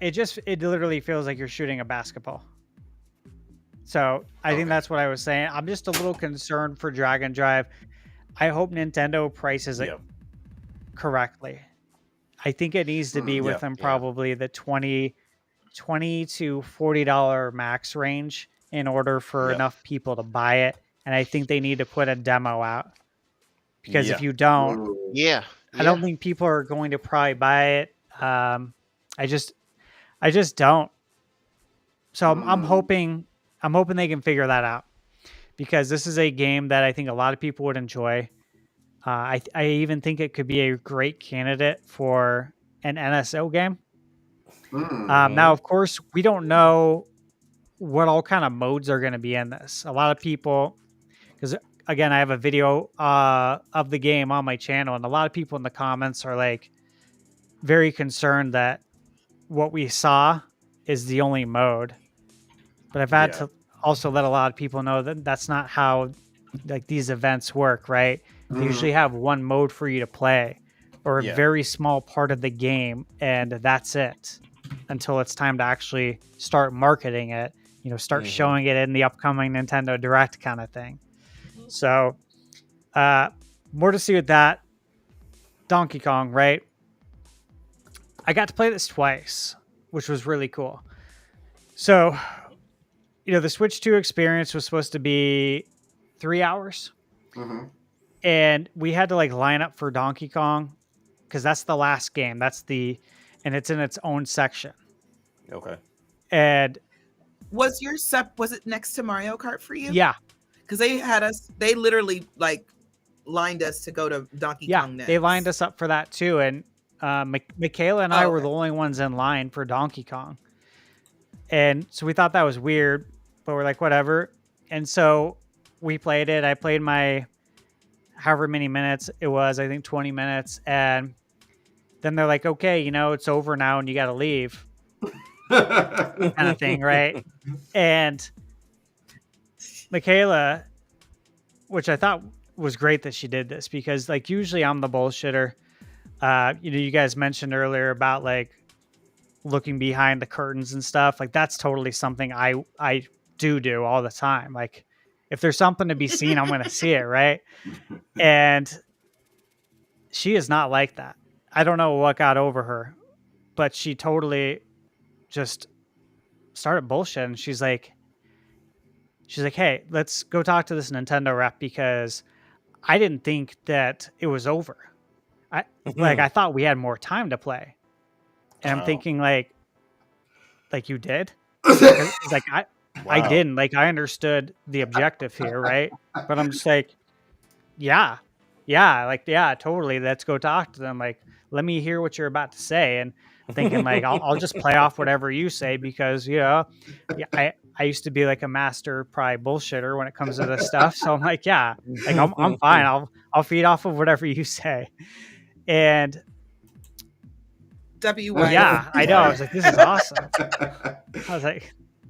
It literally feels like you're shooting a basketball. So I think that's what I was saying. I'm just a little concerned for Dragon Drive. I hope Nintendo prices it Yep. correctly. I think it needs to be Yeah, within probably the $20 to $40 max range in order for Yep. enough people to buy it. And I think they need to put a demo out. Because if Yeah. you don't, Ooh. Yeah. I don't think people are going to probably buy it. I just don't. So I'm hoping they can figure that out, because this is a game that I think a lot of people would enjoy. I even think it could be a great candidate for an NSO game. Now, of course, we don't know what all kind of modes are going to be in this. A lot of people, because again, I have a video of the game on my channel, and a lot of people in the comments are like very concerned that what we saw is the only mode. But I've had to also let a lot of people know that that's not how like these events work, right? They usually have one mode for you to play, or a very small part of the game, and that's it until it's time to actually start marketing it, start showing it in the upcoming Nintendo Direct kind of thing. So more to see with that. Donkey Kong, right? I got to play this twice, which was really cool. So, the Switch 2 experience was supposed to be 3 hours. And we had to line up for Donkey Kong because that's the last game. And it's in its own section. Okay. And Was it next to Mario Kart for you? yeah, Because they literally lined us to go to Donkey Kong next. they lined us up for that too. And Michaela and I were okay. the only ones in line for Donkey Kong. And so we thought that was weird, but we're like, whatever. And so we played it. I played my however many minutes it was, I think 20 minutes. And then they're like, okay, it's over now and you got to leave kind of thing. Right. And Michaela, which I thought was great that she did this, because usually I'm the bullshitter. You guys mentioned earlier about looking behind the curtains and stuff. That's totally something I do all the time. If there's something to be seen, I'm going to see it. Right. And she is not like that. I don't know what got over her, but she totally just started bullshitting. She's like, hey, let's go talk to this Nintendo rep because I didn't think that it was over. I thought we had more time to play. And I'm thinking you did? It's I didn't. I understood the objective here, right? But I'm just yeah, totally. Let's go talk to them. Let me hear what you're about to say. And thinking I'll just play off whatever you say because, I used to be a master probably bullshitter when it comes to this stuff. So I'm I'm fine. I'll feed off of whatever you say. And yeah, I know. I was this is awesome. I was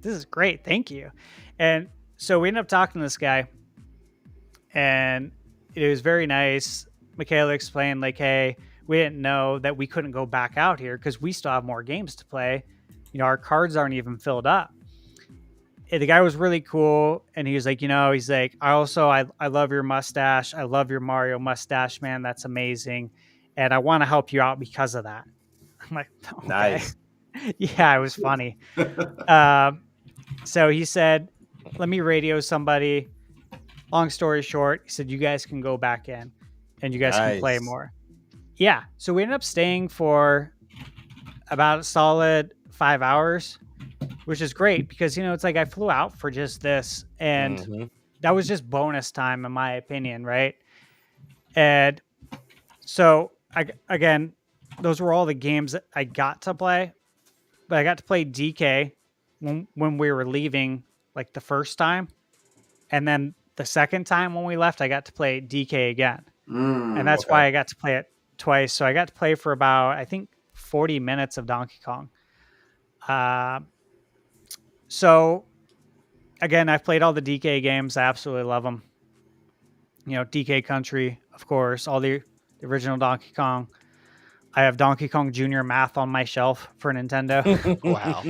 this is great. Thank you. And so we ended up talking to this guy and it was very nice. Michaela explained hey, we didn't know that we couldn't go back out here because we still have more games to play. Our cards aren't even filled up. And the guy was really cool. And he was I love your mustache. I love your Mario mustache, man. That's amazing. And I want to help you out because of that. I'm okay. Nice. Yeah, it was funny. So he said, let me radio somebody. Long story short, he said, you guys can go back in and you guys can play Nice. more. Yeah. So we ended up staying for about a solid 5 hours, which is great because, it's like I flew out for just this and Mhm. that was just bonus time in my opinion. Right. And so again, those were all the games that I got to play, but I got to play DK when we were leaving like the first time. And then the second time when we left, I got to play DK again. And that's why I got to play it twice. So I got to play for about, I think, 40 minutes of Donkey Kong. So again, I've played all the DK games. I absolutely love them. DK Country, of course, all the original Donkey Kong. I have Donkey Kong Jr. Math on my shelf for Nintendo. Wow.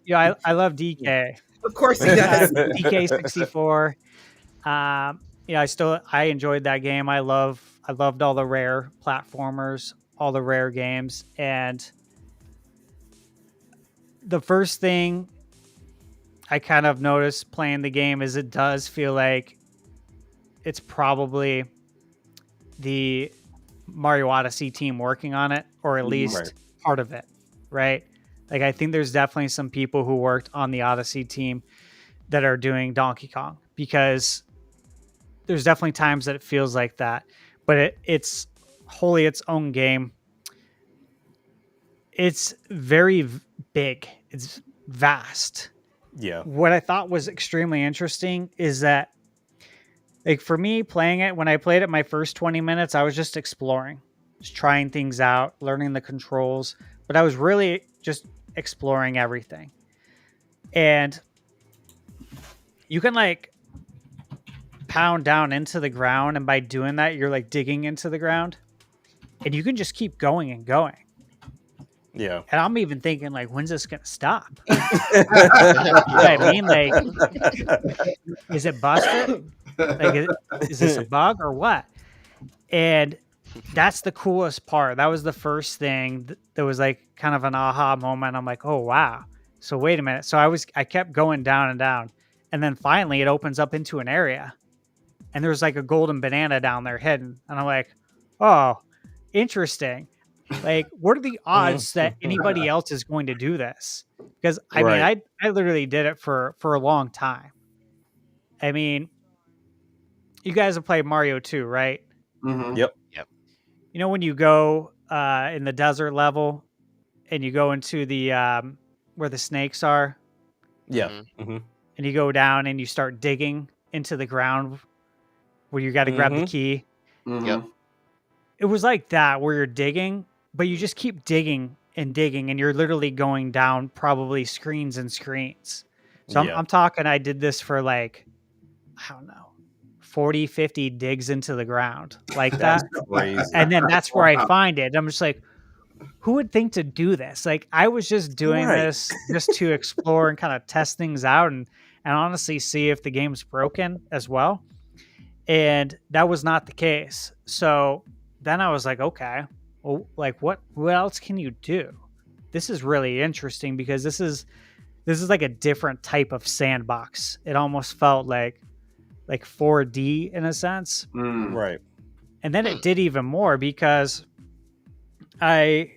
Yeah, I love DK. Of course he does. DK 64. I enjoyed that game. I loved all the rare platformers, all the rare games, and the first thing I kind of noticed playing the game is it does feel like it's probably the Mario Odyssey team working on it, or at least Right. part of it, right? Like I think there's definitely some people who worked on the Odyssey team that are doing Donkey Kong, because there's definitely times that it feels like that, but it's wholly its own game. It's very big. It's vast. Yeah. What I thought was extremely interesting is that, like for me playing it, when I played it my first 20 minutes, I was just exploring, just trying things out, learning the controls, but I was really just exploring everything. And you can like pound down into the ground, and by doing that, you're like digging into the ground, and you can just keep going and going. Yeah. And I'm even thinking, like, when's this gonna stop? You know what I mean? Like, is it busted? Like, is this a bug or what? And that's the coolest part. That was the first thing that was like kind of an aha moment. I'm like, oh wow. So wait a minute. So I kept going down and down, and then finally it opens up into an area, and there's like a golden banana down there hidden, and I'm like, oh, interesting. Like, what are the odds that anybody else is going to do this? Because I mean, I literally did it for a long time. I mean, you guys have played Mario 2, right? Mm-hmm. Yep. When you go in the desert level and you go into the where the snakes are, Yeah. Mhm. Mm-hmm. and you go down and you start digging into the ground where you got to grab the key. Mm-hmm. Yep. It was like that, where you're digging, but you just keep digging and digging, and you're literally going down probably screens and screens. So Yeah. I'm talking, I did this for like, I don't know, 40, 50 digs into the ground like that. That's crazy. And then that's where I find it. I'm just like, who would think to do this? Like, I was just doing Right. this just to explore and kind of test things out and honestly see if the game's broken as well. And that was not the case. So then I was like, okay, well, like what else can you do? This is really interesting, because this is like a different type of sandbox. It almost felt like 4D in a sense. Mm. Right. And then it did even more, because you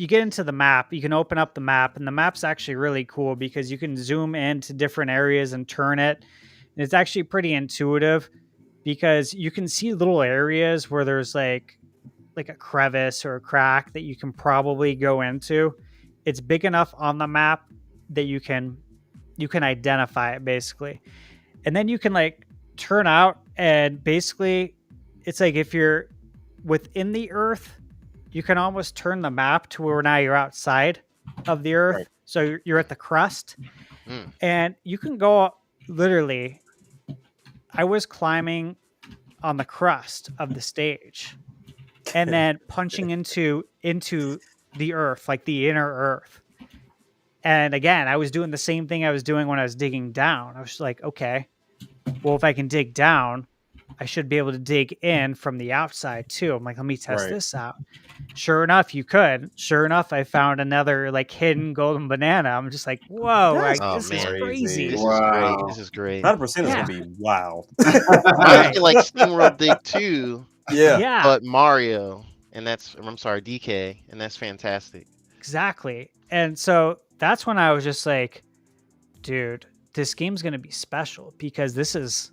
get into the map, you can open up the map, and the map's actually really cool because you can zoom into different areas and turn it. And it's actually pretty intuitive, because you can see little areas where there's like a crevice or a crack that you can probably go into. It's big enough on the map that you can identify it basically. And then you can like turn out, and basically it's like if you're within the earth, you can almost turn the map to where now you're outside of the earth. Right. So you're at the crust. Mm. And you can go literally, I was climbing on the crust of the stage and then punching into the earth, like the inner earth. And again, I was doing the same thing I was doing when I was digging down. I was just like, okay, well, if I can dig down, I should be able to dig in from the outside too. I'm like, let me test Right. this out. Sure enough, you could. Sure enough, I found another like hidden golden banana. I'm just like, whoa, That's like, this is man. crazy. This is Wow. great. This is great. 100% is Yeah. gonna be wild. I feel like SteamWorld Dig 2, Yeah. Yeah, but Mario, and that's DK, and that's fantastic. exactly. And so that's when I was just like, dude, this game's gonna be special because this is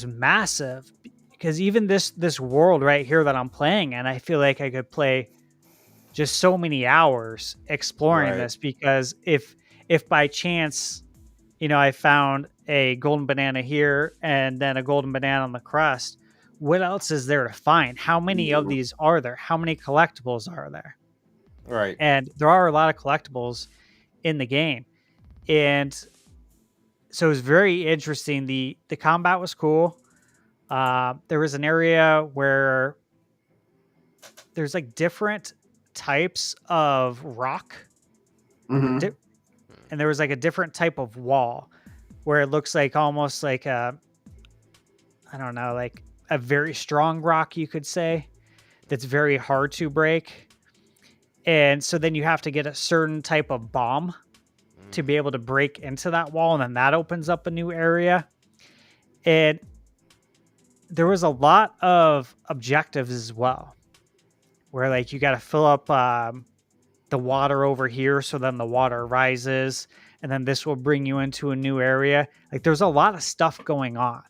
massive. Because even this world right here that I'm playing in, I feel like I could play just so many hours exploring Right. this. Because if by chance, I found a golden banana here and then a golden banana on the crust, what else is there to find? How many of these are there? How many collectibles are there? Right. And there are a lot of collectibles in the game. And so it was very interesting. The combat was cool. There was an area where there's like different types of rock, Mhm. and there was like a different type of wall where it looks like almost like I don't know, like a very strong rock, you could say, that's very hard to break. And so then you have to get a certain type of bomb to be able to break into that wall, and then that opens up a new area. And there was a lot of objectives as well, where like you got to fill up the water over here, so then the water rises, and then this will bring you into a new area. Like there's a lot of stuff going on.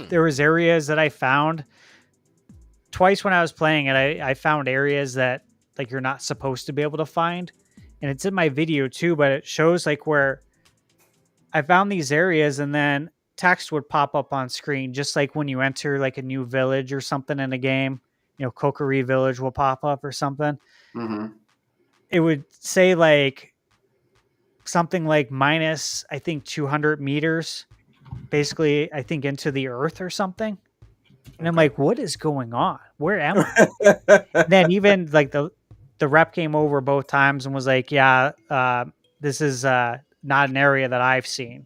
There was areas that I found twice when I was playing it. I found areas that like you're not supposed to be able to find, and it's in my video too, but it shows like where I found these areas and then text would pop up on screen, just like when you enter like a new village or something in a game, Kokiri Village will pop up or something. Mhm. It would say like something like minus, I think 200 meters, basically, I think into the earth or something. And I'm like, what is going on? Where am I? Then even like the rep came over both times and was like, yeah, this is not an area that I've seen.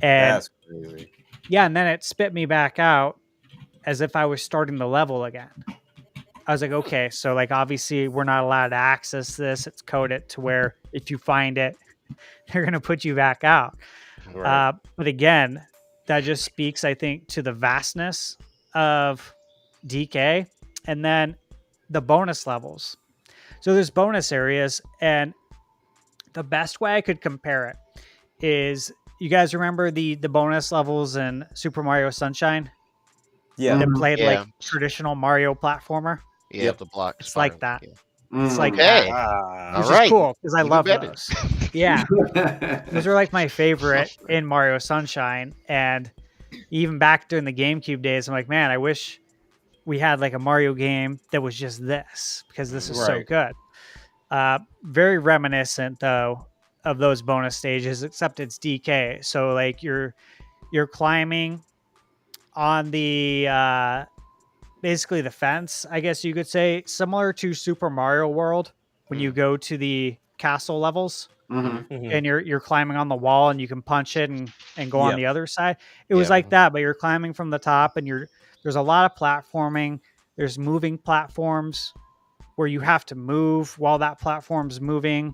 And That's crazy. yeah, and then it spit me back out as if I was starting the level again. I was like, okay, so like obviously we're not allowed to access this. It's coded to where if you find it, they're going to put you back out. Right. But again, that just speaks, I think, to the vastness of DK, and then the bonus levels. So there's bonus areas, and the best way I could compare it is, you guys remember the bonus levels in Super Mario Sunshine Yeah. that played Yeah. like traditional Mario platformer? Yeah, Yep. the block. It's like that. Yeah. It's like Okay. Ah. which All right. is cool because I Even love better. those. Yeah, those are like my favorite in Mario Sunshine. And even back during the GameCube days, I'm like, man, I wish we had like a Mario game that was just this, because this is so Right. good. Very reminiscent though of those bonus stages, except it's DK. So like you're climbing on the basically the fence, I guess you could say, similar to Super Mario World when you go to the castle levels. Mhm. Mhm. And you're climbing on the wall and you can punch it and go on Yep. the other side. It was Yeah. like that, but you're climbing from the top, and there's a lot of platforming. There's moving platforms where you have to move while that platform's moving.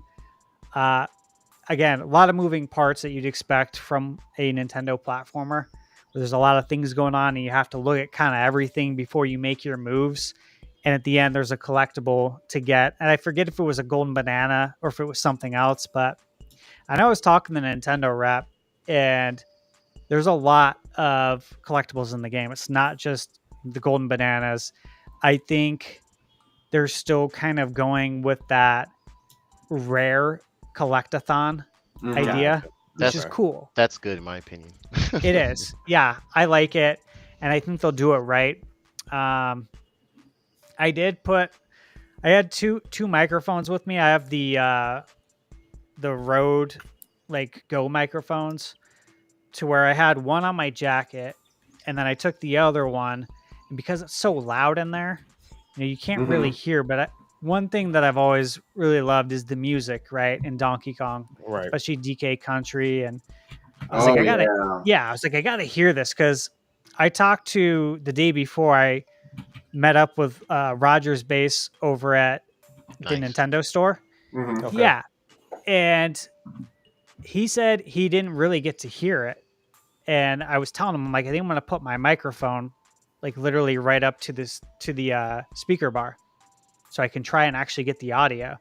Again, a lot of moving parts that you'd expect from a Nintendo platformer. There's a lot of things going on, and you have to look at kind of everything before you make your moves. And at the end, there's a collectible to get. And I forget if it was a golden banana or if it was something else, but I know I was talking to the Nintendo rep, and there's a lot of collectibles in the game. It's not just the golden bananas. I think they're still kind of going with that rare collectathon Mhm. idea, which That's is cool. That's good in my opinion. It is. Yeah, I like it, and I think they'll do it right. I had two microphones with me. I have the Rode like Go microphones, to where I had one on my jacket, and then I took the other one, and because it's so loud in there, you can't really hear. But one thing that I've always really loved is the music, right, in Donkey Kong, Right. especially DK Country, and I was like, I gotta, yeah. I was like, I gotta hear this because I talked to the day before I met up with Rogers Base over at the Nice. Nintendo store. Mhm. Okay. Yeah, and he said he didn't really get to hear it. And I was telling him, I'm like, I think I'm gonna put my microphone like literally right up to the speaker bar, so I can try and actually get the audio.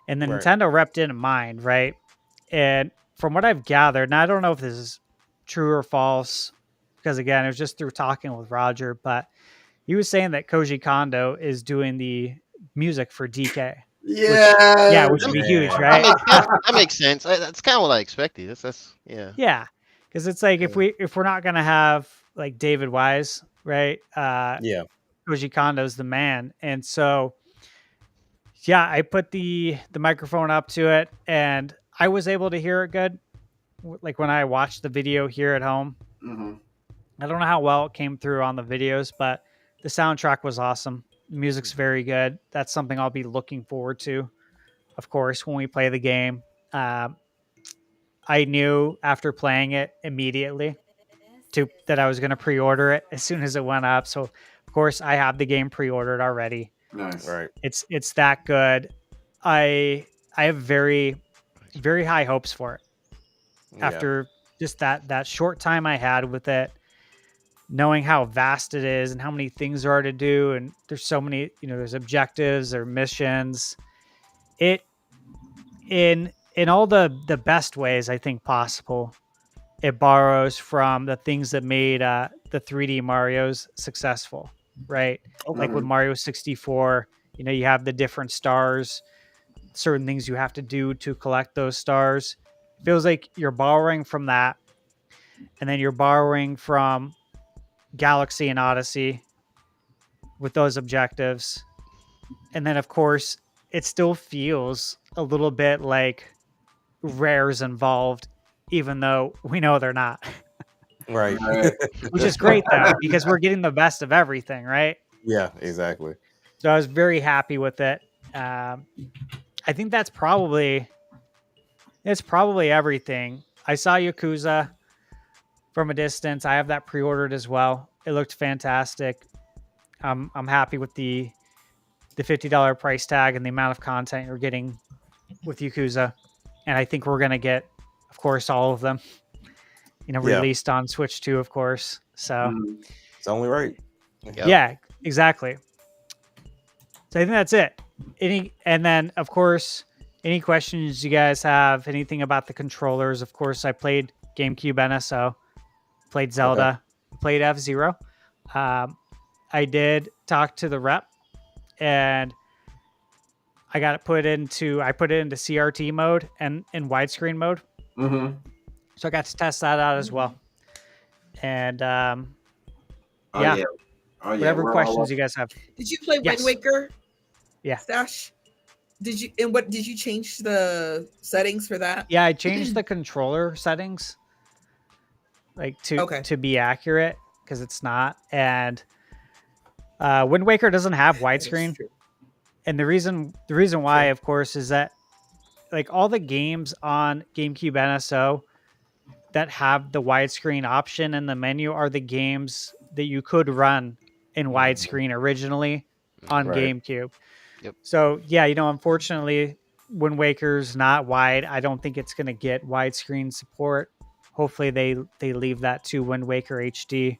And the Right. Nintendo rep didn't mind, right? And from what I've gathered, and I don't know if this is true or false, because again, it was just through talking with Roger, but he was saying that Koji Kondo is doing the music for DK. Yeah. Which would be huge, Man. right? That makes sense. That's kind of what I expected. That's yeah. Yeah, because it's like if we're not gonna have like David Wise, right? Yeah. Koji Kondo's the man, and so yeah, I put the microphone up to it, and I was able to hear it good. Like when I watched the video here at home, Mhm. I don't know how well it came through on the videos, but the soundtrack was awesome. The music's very good. That's something I'll be looking forward to, of course, when we play the game. I knew after playing it immediately that I was going to pre-order it as soon as it went up. So, of course, I have the game pre-ordered already. Nice. Right. It's that good. I have very, very high hopes for it. Yeah. After just that short time I had with it, knowing how vast it is and how many things there are to do, and there's so many, there's objectives or missions. It in all the best ways I think possible. It borrows from the things that made the 3D Mario's successful, right? Like with Mario 64, you have the different stars, certain things you have to do to collect those stars. It feels like you're borrowing from that, and then you're borrowing from Galaxy and Odyssey with those objectives. And then, of course, it still feels a little bit like Rare's involved, even though we know they're not. Right. Which is great, though, because we're getting the best of everything, right? Yeah, exactly. So I was very happy with it. I think it's probably everything. I saw Yakuza from a distance. I have that pre-ordered as well. It looked fantastic. I'm happy with the $50 price tag and the amount of content you're getting with Yakuza. And I think we're going to get, of course, all of them, released on Switch 2, of course. So It's only right. yeah, exactly. So I think that's it. And then, of course, any questions you guys have, anything about the controllers, of course, I played GameCube NSO, played Zelda, played F-Zero. I did talk to the rep, and I got it put into CRT mode and in widescreen mode. Mm-hmm. So I got to test that out as well. And Yeah. whatever we're questions all you guys have. Did you play Yes. Wind Waker? Yeah. Stash? Did you change the settings for that? Yeah, I changed the controller settings like to be accurate, because it's not. And Wind Waker doesn't have widescreen. And the reason why, of course, is that like all the games on GameCube NSO that have the widescreen option in the menu are the games that you could run in widescreen originally on Right. GameCube. Yep. So yeah, unfortunately, Wind Waker's not wide. I don't think it's going to get widescreen support. Hopefully they leave that to Wind Waker HD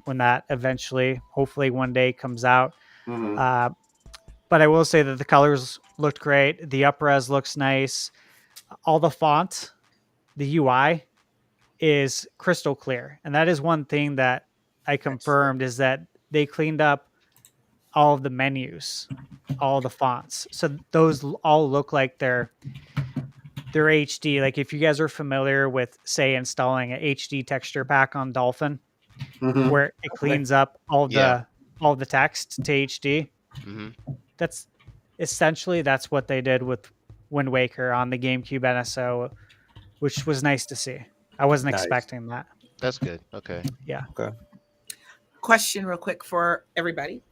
when that eventually, hopefully one day, comes out. Mhm. But I will say that the colors looked great. The up-res looks nice. All the font, the UI is crystal clear. And that is one thing that I confirmed, is that they cleaned up all of the menus, all the fonts. So those all look like they're HD. Like if you guys are familiar with, say, installing an HD texture pack on Dolphin, Mhm. where it cleans up all Yeah. the text to HD. Mhm. That's essentially what they did with Wind Waker on the GameCube NSO, which was nice to see. I wasn't Nice. expecting that. That's good. Okay. Yeah. Okay. Question real quick for everybody.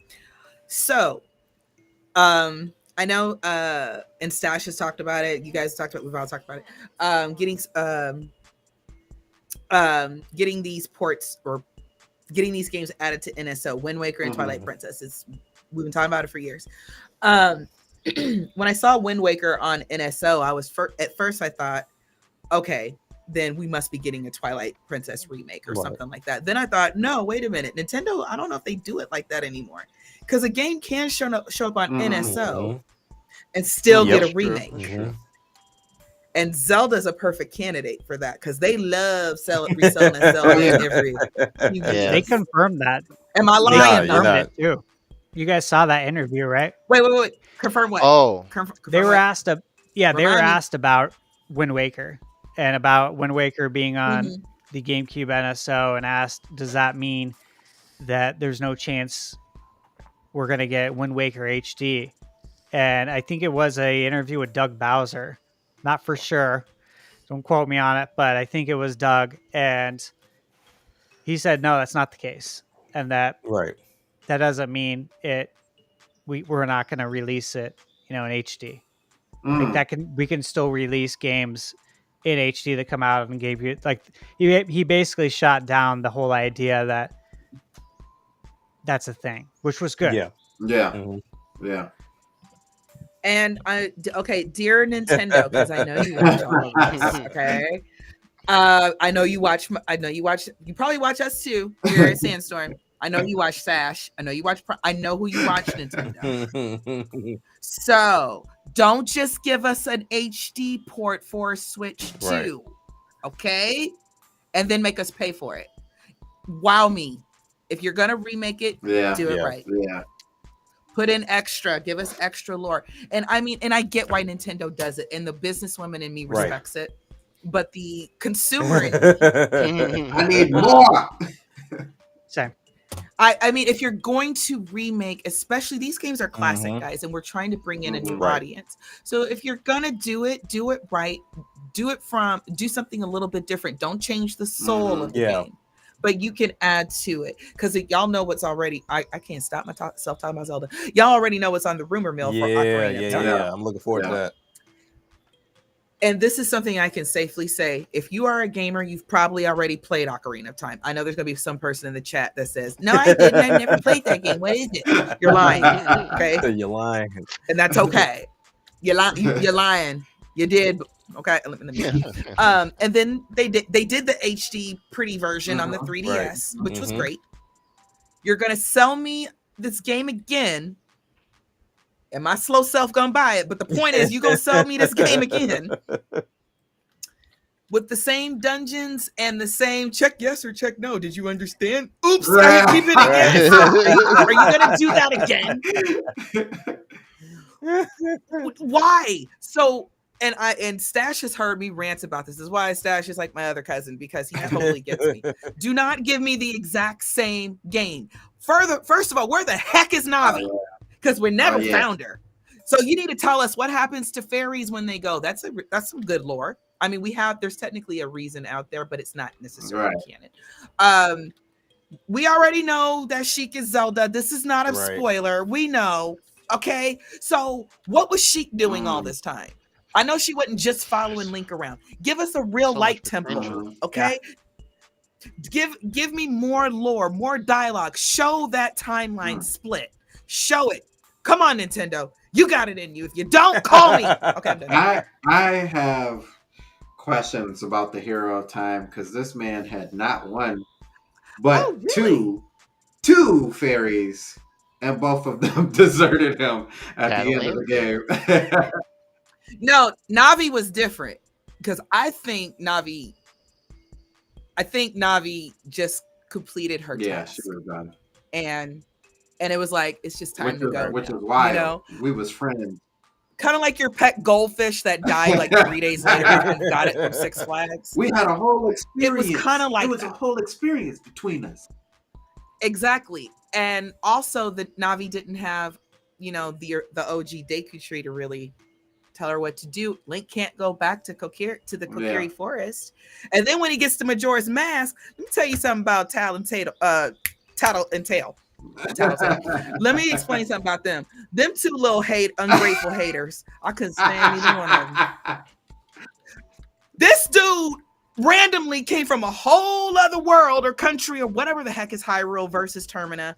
So, I know, and Stash has talked about it. You guys talked about, we've all talked about it. Getting getting these ports or getting these games added to NSO. Wind Waker and Twilight Princess. We've been talking about it for years. When I saw Wind Waker on NSO, I was at first I thought, okay, then we must be getting a Twilight Princess remake or something like that. Then I thought, no, wait a minute. Nintendo, I don't know if they do it like that anymore. Because a game can show up on NSO and still get a remake. And Zelda's a perfect candidate for that because they love reselling Zelda every. They confirmed that. Am I lying? Confirmed it too. You guys saw that interview, right? Wait. Confirm what? Oh, they were asked. They were Remind me. asked about Wind Waker and about Wind Waker being on the GameCube NSO, and asked, "Does that mean that there's no chance we're gonna get Wind Waker HD?" And I think it was a interview with Doug Bowser. Not for sure. Don't quote me on it, but I think it was Doug, and he said no, that's not the case, and that that doesn't mean it. We're not going to release it, in HD. Like we can still release games in HD that come out and gave you he basically shot down the whole idea that that's a thing, which was good. Yeah. And dear Nintendo, because I know you watch all of this, okay? I know you watch. You probably watch us too here at Sandstorm. I know you watch Sash. I know you watch. I know who you watch, Nintendo. So don't just give us an HD port for Switch 2, okay? And then make us pay for it. Wow me. If you're gonna remake it, do it right. Yeah. Put in extra, give us extra lore. And I mean, and I get why Nintendo does it, and the businesswoman in me respects it. But the consumer I need more. Same. I mean, if you're going to remake, especially these games are classic, guys, and we're trying to bring in a new audience. So if you're gonna do it right. Do something a little bit different. Don't change the soul of the game. But you can add to it because y'all know what's already. I can't stop myself talking about Zelda. Y'all already know what's on the rumor mill for Ocarina of Time. Yeah. I'm looking forward to that. And this is something I can safely say. If you are a gamer, you've probably already played Ocarina of Time. I know there's going to be some person in the chat that says, "No, I didn't. I never played that game. What is it?" You're lying. Okay, you're lying, and that's okay. You're lying. You did. Okay, let me. And then they did the HD pretty version on the 3DS, which was great. You're gonna sell me this game again, and my slow self gonna buy it. But the point is, you gonna sell me this game again with the same dungeons and the same check yes or check no. Did you understand? Oops, I repeat it again. Are you gonna do that again? Why? So. And Stash has heard me rant about this. This is why Stash is like my other cousin, because he totally gets me. Do not give me the exact same game. First of all, where the heck is Navi? Because we never found her. So you need to tell us what happens to fairies when they go. That's some good lore. I mean, there's technically a reason out there, but it's not necessarily canon. We already know that Sheik is Zelda. This is not a spoiler. We know. Okay. So what was Sheik doing all this time? I know she wasn't just following Link around. Give us a real light temple, okay? Yeah. Give me more lore, more dialogue. Show that timeline split. Show it. Come on, Nintendo. You got it in you. If you don't, call me. Okay, I'm done. I have questions about the Hero of Time because this man had not one, but two fairies, and both of them deserted him at the end of the game. No, Navi was different because I think Navi just completed her task. Yeah, she was done. And it was like, it's just time to go. Which is why we was friends. Kind of like your pet goldfish that died like 3 days later and got it from Six Flags. We had a whole experience. It was kind of like a whole experience between us. Exactly. And also the Navi didn't have, the OG Deku Tree to really tell her what to do. Link can't go back to the Kokiri Forest. And then when he gets to Majora's Mask, let me tell you something about Tattle and Tail. Let me explain something about them. Them two little ungrateful haters. I couldn't stand either one of them. This dude randomly came from a whole other world or country or whatever the heck is Hyrule versus Termina.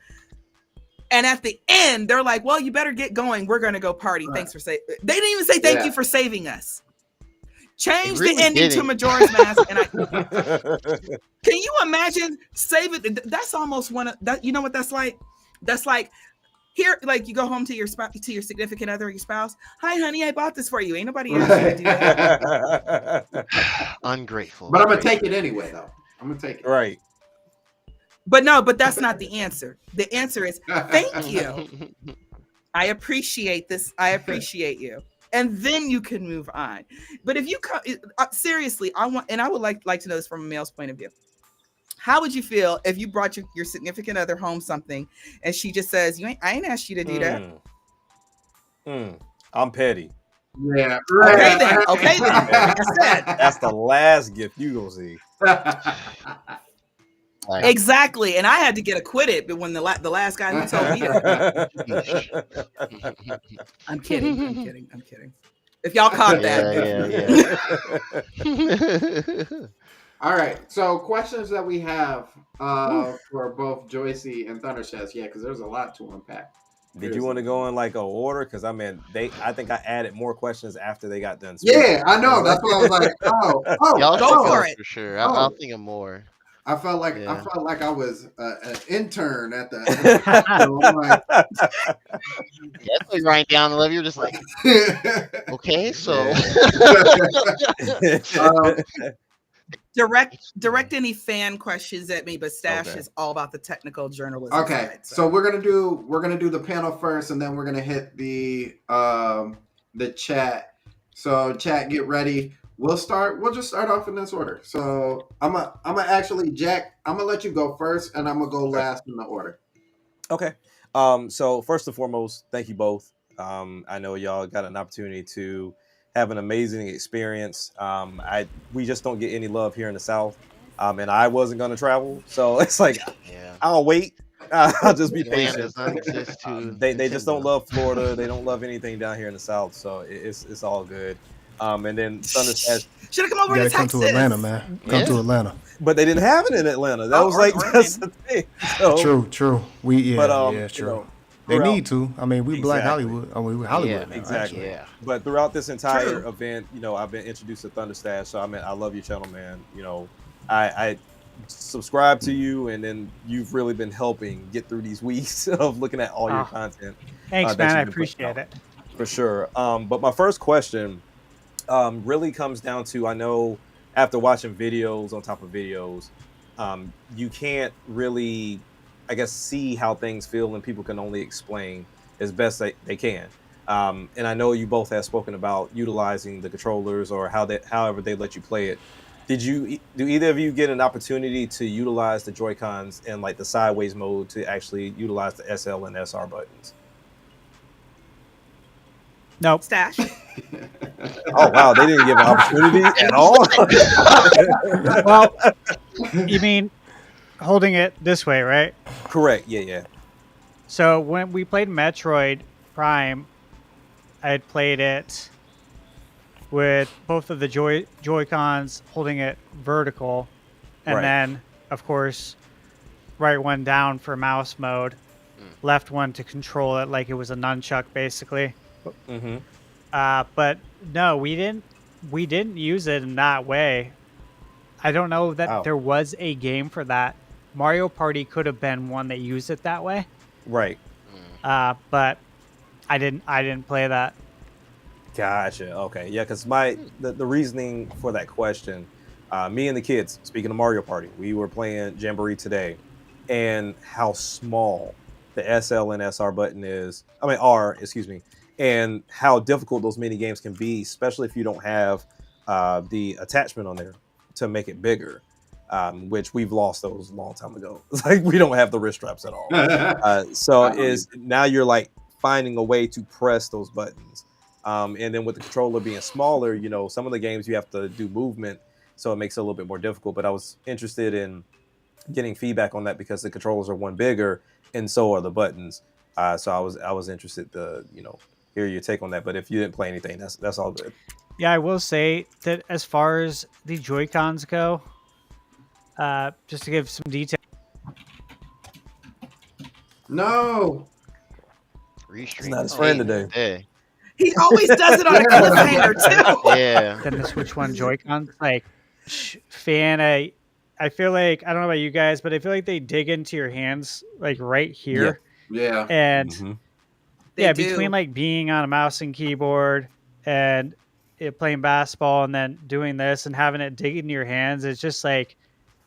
And at the end, they're like, well, you better get going. We're going to go party. Right. Thanks for saving. They didn't even say thank Yeah. you for saving us. Change really the ending to didn't. Majora's Mask. And can you imagine saving? That's almost one of that. You know what that's like? That's like here, like you go home to your to your significant other, your spouse. Hi, honey, I bought this for you. Ain't nobody else gonna do that. Ungrateful. But I'm gonna take it anyway, though. I'm gonna take it. Right. But no, but that's not the answer. The answer is thank you. I appreciate this. I appreciate you. And then you can move on. But if you seriously, I would like to know this from a male's point of view. How would you feel if you brought your significant other home something and she just says, I ain't asked you to do that? I'm petty. Yeah. Okay then. Okay then. Like I said. That's the last gift you gonna see. Exactly. And I had to get acquitted, but when the last guy who told me that. I'm kidding. If y'all caught that. Yeah. All right. So questions that we have for both Joycey and Thunderchest. Yeah, because there's a lot to unpack. Did you want to go in like a order? Because I think I added more questions after they got done. Yeah, I know. That's why I was like, Y'all go for it. for sure. I'll think of more. I felt like Yeah. I was an intern at the. I'm like, Definitely writing down the level. You're just like, okay, so Direct any fan questions at me, but Stash is all about the technical journalism. okay, side, so we're gonna do the panel first, and then we're gonna hit the chat. So chat, get ready. We'll just start off in this order. So I'm gonna actually, Jack, I'm gonna let you go first, and I'm gonna go last in the order. Okay. So first and foremost, thank you both. I know y'all got an opportunity to have an amazing experience. We just don't get any love here in the South. And I wasn't gonna travel, so it's like I'll wait. I'll just be patient. They just don't love Florida. They don't love anything down here in the South, so it's all good. And then Thunderchest should have come over to Texas. Come to Atlanta, man. Come to Atlanta. But they didn't have it in Atlanta. That was like that's the thing. So, True. True. You know, they need to. I mean, we Black Hollywood. I mean, we're Hollywood. Yeah, now, exactly. actually. Yeah. But throughout this entire event, you know, I've been introduced to Thunderstash. So I love your channel, man. You know, I subscribe to you, and then you've really been helping get through these weeks of looking at all your content. Thanks, man. I appreciate it. For sure. But my first question really comes down to, I know after watching videos on top of videos, you can't really, I guess, see how things feel, and people can only explain as best they can. And I know you both have spoken about utilizing the controllers or however they let you play it. Do either of you get an opportunity to utilize the Joy-Cons in like the sideways mode to actually utilize the SL and SR buttons? Nope. Stash. Oh wow, they didn't give an opportunity at all. Well, you mean holding it this way, right? Correct. Yeah. So when we played Metroid Prime, I had played it with both of the Joy-Cons holding it vertical, and then, of course, right one down for mouse mode, left one to control it like it was a nunchuck, basically. Mm-hmm. But no, we didn't use it in that way. I don't know that there was a game for that. Mario Party could have been one that used it that way. Right. But I didn't play that. Gotcha. Okay. Yeah, because the reasoning for that question, me and the kids, speaking of Mario Party, we were playing Jamboree today, and how small the SL and SR button is. I mean R, excuse me, and how difficult those mini games can be, especially if you don't have the attachment on there to make it bigger. Which we've lost those a long time ago. It's like we don't have the wrist straps at all. Now you're like finding a way to press those buttons. And then with the controller being smaller, you know, some of the games you have to do movement, so it makes it a little bit more difficult. But I was interested in getting feedback on that because the controllers are one bigger, and so are the buttons. So I was interested to, you know, hear your take on that. But if you didn't play anything, that's all good. Yeah, I will say that as far as the Joy-Cons go, just to give some detail. No. He's Restream not his is friend hating today. today. He always does it on a cliffhanger too. Yeah. Than the Switch One Joy-Cons. Like, fan, I feel like, I don't know about you guys, but I feel like they dig into your hands like right here. Yeah. And Mm-hmm. They yeah, do. between like being on a mouse and keyboard and playing basketball and then doing this and having it dig into your hands, it's just like,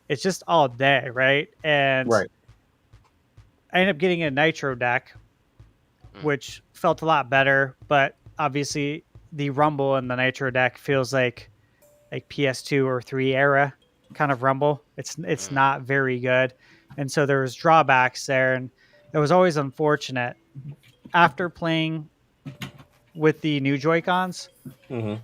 it's just all day, right? And Right. I ended up getting a Nitro deck, which felt a lot better, but obviously the Rumble in the Nitro deck feels like PS2 or 3 era kind of Rumble. It's not very good. And so there was drawbacks there, and it was always unfortunate. After playing with the new Joy-Cons, Mm-hmm.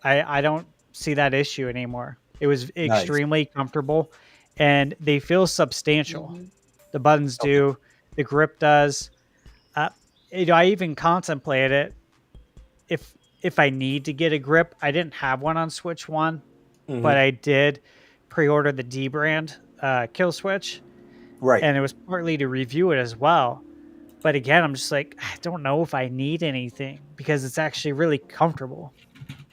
I don't see that issue anymore. It was Nice. extremely comfortable, and they feel substantial. Mhm. The buttons do, the grip does. I even contemplated it if I need to get a grip. I didn't have one on Switch One, Mm-hmm. but I did pre-order the D brand Kill Switch, Right. and it was partly to review it as well. But again, I'm just like, I don't know if I need anything because it's actually really comfortable.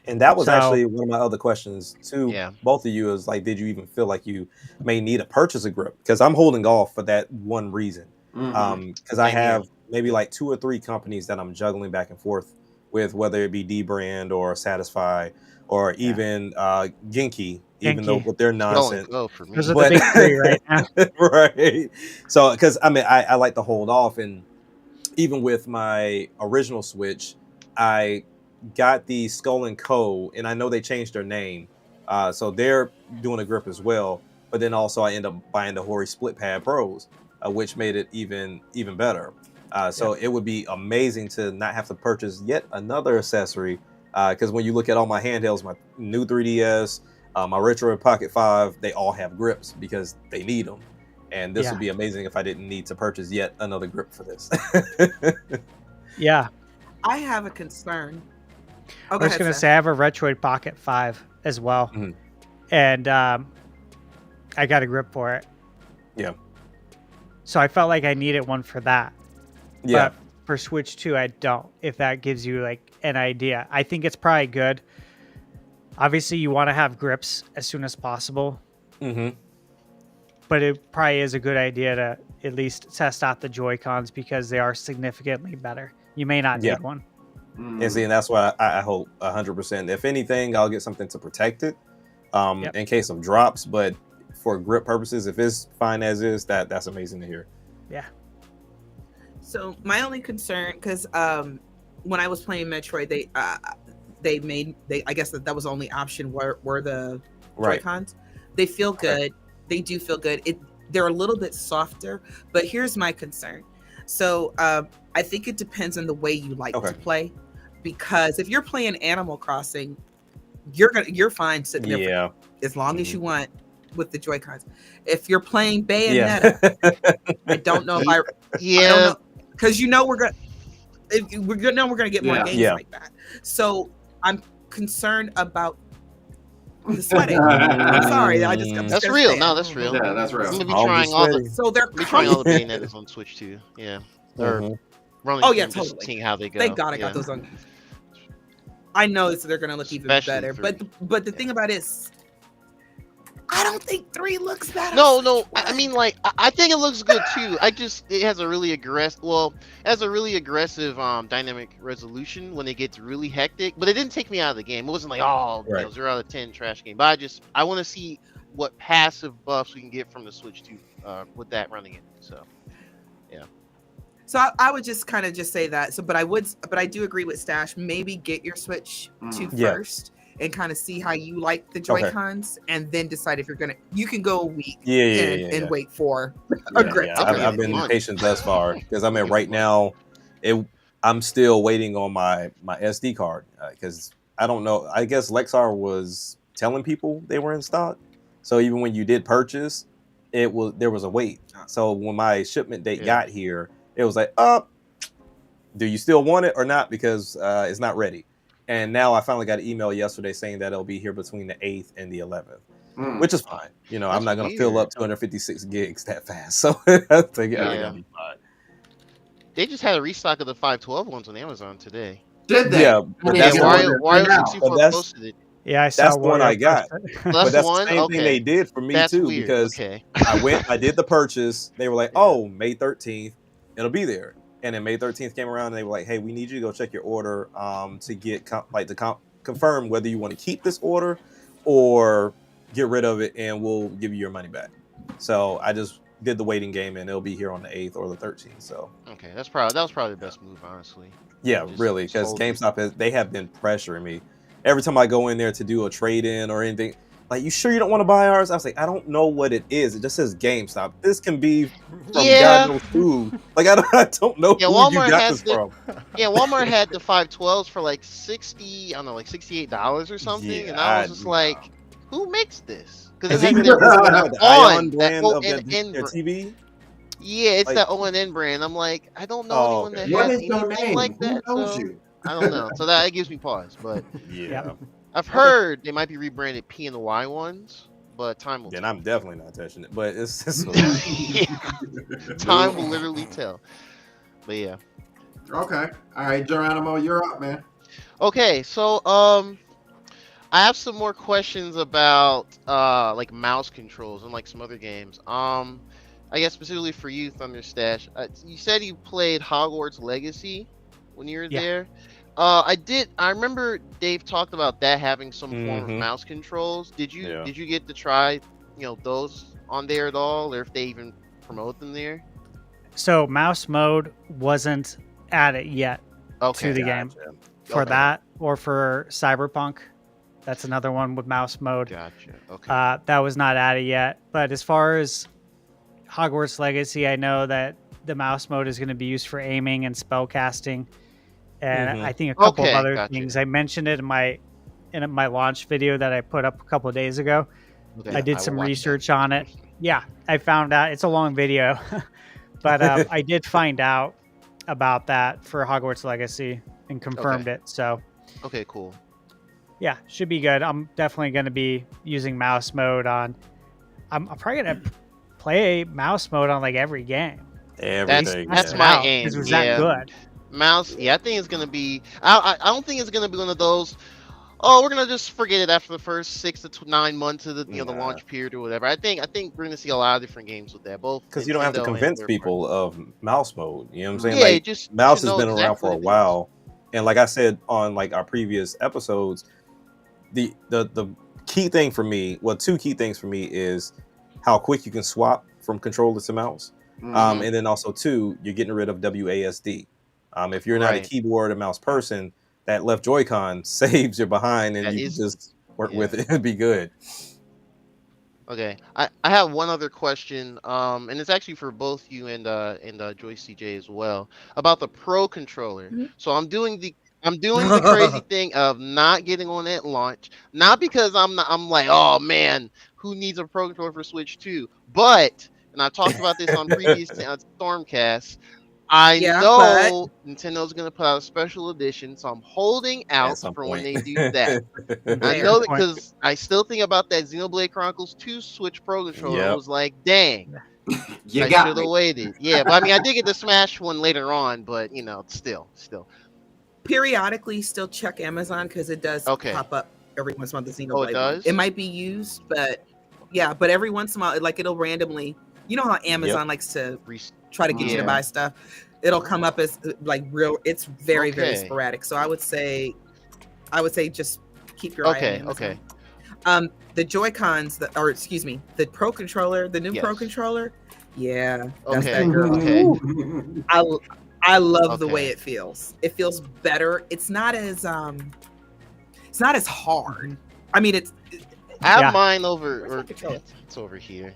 And that was So- actually one of my other questions to Yeah. both of you is like, did you even feel like you may need to purchase a grip? Because I'm holding off for that one reason. Mhm. Because I Same here. have maybe like 2 or 3 companies that I'm juggling back and forth with, whether it be D brand or Satisfy or even Genki, even though Genki. with their Go and nonsense. go for me. Those are But- the big three right now. Right. So, because I mean, I like to hold off, and even with my original Switch, I got the Skull and Co. and I know they changed their name, so they're doing a grip as well. But then also I end up buying the Hori Split Pad Pros, which made it even better. So it would be amazing to not have to purchase yet another accessory, because when you look at all my handhelds, my new 3DS, my Retro Pocket 5, they all have grips because they need them. And this Yeah. would be amazing if I didn't need to purchase yet another grip for this. Yeah. I have a concern. Oh, I go was ahead, going to Seth. say I have a Retroid Pocket 5 as well. Mhm. And I got a grip for it. Yeah. So I felt like I needed one for that. Yeah. But for Switch 2, I don't, if that gives you like an idea. I think it's probably good. Obviously, you want to have grips as soon as possible, Mm-hmm. but it probably is a good idea to at least test out the Joy-Cons because they are significantly better. You may not Yeah. need one. And see, and that's why I hope 100%. If anything, I'll get something to protect it, Yep. in case of drops. But for grip purposes, if it's fine as is, that's amazing to hear. Yeah. So my only concern, because when I was playing Metroid, I guess that was the only option were the Right. Joy-Cons. They feel good. They do feel good. They're a little bit softer, but here's my concern. So I think it depends on the way you like Okay. to play, because if you're playing Animal Crossing, you're fine sitting there Yeah. as long as Mhm. you want with the Joy-Cons. If you're playing Yeah. Bayonetta, I don't know if I don't Yeah. know, because we're gonna get more Yeah. games Yeah. like that. So I'm concerned about the sweating. I'm sorry, I'm just That's gonna real. say it. No, that's real. Yeah, that's I'm real. gonna be I'll be trying all the sweaty. So they're I'm gonna be trying all the coming. Bayonettas on Switch too. Yeah. Or Mhm. running Oh, through yeah, just totally. seeing how they go. Thank God I got Yeah. those on. I know they're gonna look even Especially better, three. but the thing about it is, I don't think 3 looks better. No, no. I mean, like, I think it looks good too. It has a really aggressive. Well, it has a really aggressive dynamic resolution when it gets really hectic. But it didn't take me out of the game. It wasn't like, oh, Right. 0 out of 10 trash game. But I want to see what passive buffs we can get from the Switch 2 with that running it. So. So I would just kind of just say that. So, but I do agree with Stash. Maybe get your Switch 2 Yeah. first and kind of see how you like the Joy-Cons, and then decide if you can go a week Yeah. and wait for a grip. Yeah. to Okay. come I've in. been Fine. patient thus far because I mean, right now, I'm still waiting on my SD card because I don't know. I guess Lexar was telling people they were in stock, so even when you did purchase, there was a wait. So when my shipment date Yeah. got here, it was like, do you still want it or not? Because it's not ready. And now I finally got an email yesterday saying that it'll be here between the 8th and the 11th, which is fine. You know, I'm That's not going to fill weird. up 256 gigs that fast. So I think I think Yeah. I'll be fine. They just had a restock of the 512 ones on Amazon today. Did they? Yeah, I but need that's to why- order it Wario right now. 64 But that's- posted it. Yeah, I saw That's the one Wario I got. post it. So But that's that's the one. the same thing they did for me That's too, weird. because Okay. I did the purchase. They were like, "Oh, May 13th, it'll be there." And then May 13th came around, and they were like, "Hey, we need you to go check your order to get confirm whether you want to keep this order or get rid of it, and we'll give you your money back." So I just did the waiting game, and it'll be here on the 8th or the 13th. So Okay, that was probably the best move, honestly. yeah, Just really, because hold it. GameStop they have been pressuring me every time I go in there to do a trade in or anything. Like, you sure you don't want to buy ours? I was like, I don't know what it is. It just says GameStop. This can be from Yeah. God knows who. Like, I don't know Yeah, who Walmart you got has this the- from. Yeah, Walmart had the 512s for like $68 or something, Yeah, and I was I- just like, who makes this? Because it even has the the Ion on brand that of their ONN TV. Yeah, it's Like- that ONN brand. I'm like, I don't know Oh, anyone okay. that What has is your anything name? like Who that. knows So you? I don't know. So that gives me pause. But Yeah. I've heard they might be rebranded P and the Y ones, but time will Then tell. I'm definitely not touching it. But it's Time will literally tell. But yeah. Okay. All right, Geronimo, you're up, man. Okay, so I have some more questions about like mouse controls and like some other games. I guess specifically for you, Thunderstash. You said you played Hogwarts Legacy when you were Yeah. there. I remember Dave talked about that having some form of Mhm. mouse controls. Did you Yeah. get to try, those on there at all, or if they even promote them there? So mouse mode wasn't added yet Okay. to the game Gotcha. for Okay. that, or for Cyberpunk. That's another one with mouse mode. Gotcha. Okay. That was not added yet. But as far as Hogwarts Legacy, I know that the mouse mode is going to be used for aiming and spell casting, and Mhm. I think a couple Okay, of other gotcha. things. I mentioned it in my launch video that I put up a couple of days ago. Okay, I did will some watch that. research on it. Yeah, I found out it's a long video, but I did find out about that for Hogwarts Legacy and confirmed it. So Okay, cool. yeah, should be good. I'm definitely going to be using mouse mode on. I'm probably going to play mouse mode on like every game. Everything. That's yeah. my Wow, aim. 'cause it was Yeah. that good. Mouse, yeah, I think it's gonna be. I don't think it's gonna be one of those. Oh, we're gonna just forget it after the first 6 to 9 months of the the Nah. launch period or whatever. I think we're gonna see a lot of different games with that. Both Because you don't have to Nintendo and convince third people of mouse mode. You know what I'm saying? Yeah, Like, just you mouse should has know been around exactly for a what it is. while, and like I said on like our previous episodes, the key thing for me, well, two key things for me is how quick you can swap from controller to mouse, Mhm. and then also two, you're getting rid of WASD. If you're not a Right. keyboard and mouse person, that left Joy-Con saves your behind, and That you is- can just work yeah. with it and be good. Okay, I have one other question, and it's actually for both you and Joyce CJ as well about the Pro controller. So I'm doing the crazy thing of not getting on at launch, not because I'm like, oh man, who needs a Pro controller for Switch 2? But, and I talked about this on previous Stormcast, I Yeah, know Nintendo's gonna put out a special edition, so I'm holding At out some for when they point. do that. I Fair know that point. because I still think about that Xenoblade Chronicles 2 Switch Pro controller. I Yep. was like, dang, You I got should me. have waited. Yeah, but I mean, I did get the Smash one later on, but still. Periodically, still check Amazon because it does Okay. pop up every once in a while. The Xenoblade Oh, it one. does? It might be used, but yeah, but every once in a while, like it'll randomly. You know how Amazon likes to try to get you to Yeah. buy stuff. It'll come up as like real. It's very very Okay. sporadic. So I would say just keep your eye on Okay, Amazon. okay. The Joy Cons, or excuse me, the Pro controller, the new Pro Yes. controller. Yeah, that's Okay, that girl. okay. I love the way Okay. it feels. It feels better. It's not as hard. I mean, I have Yeah. mine over, Where's or my controller? it's over here.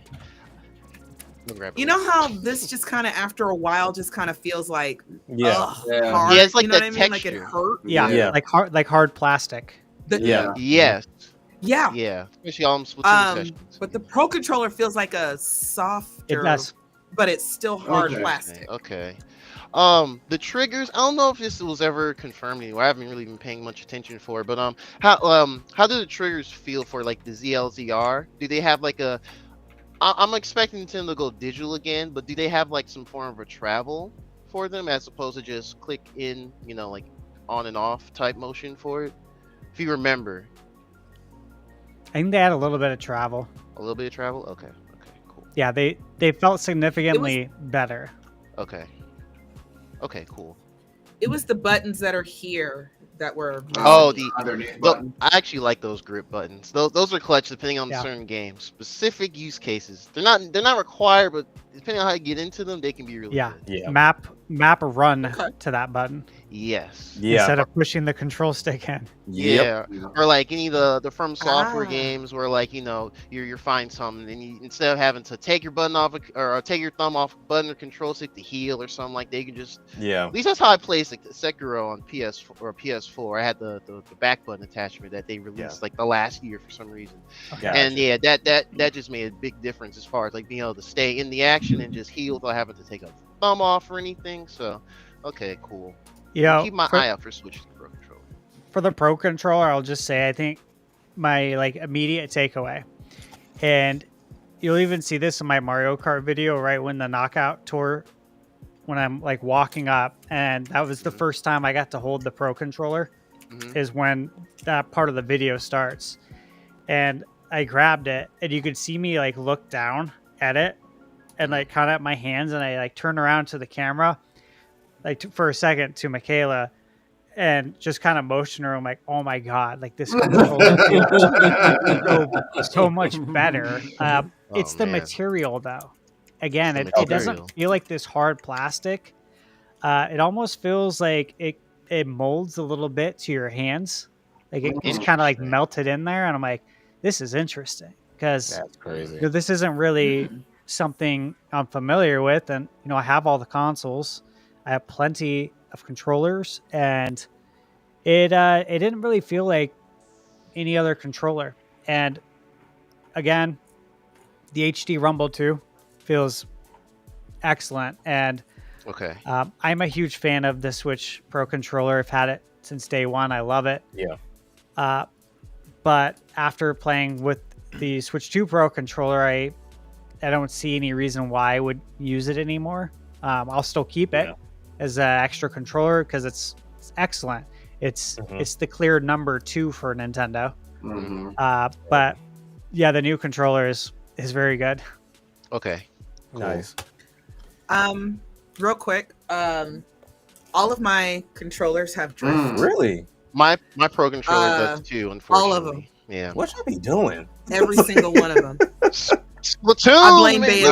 Let me grab it you real know how this just kind of after a while just kind of feels like Yeah. ugh, Yeah. hard. Yeah, it's like you know that what I mean? Like it texture. hurt. Yeah, Yeah. like hard plastic. Yeah. quick. Yes. Yeah. Yeah. Especially on Splatoon Um, sessions. but the Pro controller feels like a softer It does. but it's still hard Okay. plastic. Okay. The triggers. I don't know if this was ever confirmed anywhere. I haven't really been paying much attention for it, but how do the triggers feel for like the ZLZR? Do they have like a? I'm expecting Nintendo to go digital again, but do they have like some form of a travel for them as opposed to just click in, like on and off type motion for it? If you remember, I think they had a little bit of travel. a little bit of travel. Okay. Okay. Cool. Yeah, they felt significantly better. Okay. Okay. Cool. It was the buttons that are here that were. Oh, the underneath Tho- button. I actually like those grip buttons. Those are clutch depending on Yeah. certain games, specific use cases. They're not required, but depending on how you get into them, they can be really Yeah. good. Yeah. Map run Okay. to that button Yes. Yeah. instead of pushing the control stick in. Yep. Yeah. Or like any of the From Software Ah. games where like you're finding something and you, instead of having to take your button off or take your thumb off a button or control stick to heal or something like that, you can just Yeah. at least that's how I played Sekiro on PS4. I had the back button attachment that they released like the last year for some reason. Gotcha. And yeah, that just made a big difference as far as like being able to stay in the action and just heal without having to take a thumb off or anything. So, okay, cool. You know, Keep my for, eye out for Switch Pro Controller. for the Pro Controller, I'll just say I think my like immediate takeaway, and you'll even see this in my Mario Kart video right when the knockout tour, when I'm like walking up, and that was the first time I got to hold the Pro Controller, Mhm. is when that part of the video starts, and I grabbed it, and you could see me like look down at it, and like kind of at my hands, and I like turn around to the camera, like for a second to Michaela, and just kind of motion her. I'm like, oh my god, like this controller is so much better. It's the man. material though. Again, It's it the doesn't material. feel like this hard plastic. It almost feels like it molds a little bit to your hands. Like it just kind of like Interesting. melted in there, and I'm like, this is interesting because That's crazy. this isn't really something I'm familiar with, and I have all the consoles. I have plenty of controllers, and it didn't really feel like any other controller. And again, the HD Rumble 2 feels excellent, and Okay. I'm a huge fan of the Switch Pro controller. I've had it since day one. I love it. Yeah. But after playing with the Switch 2 Pro controller, I don't see any reason why I would use it anymore. I'll still keep it Yeah. as an extra controller because it's excellent. It's the clear number 2 for Nintendo. Mhm. But yeah, the new controller is very good. Okay. Cool. Nice. Real quick, all of my controllers have drift. Really? My Pro Controller does too, unfortunately. all of them. Yeah. What y'all be doing? Every single one of them. Splatoon. I blame man. Bayonetta.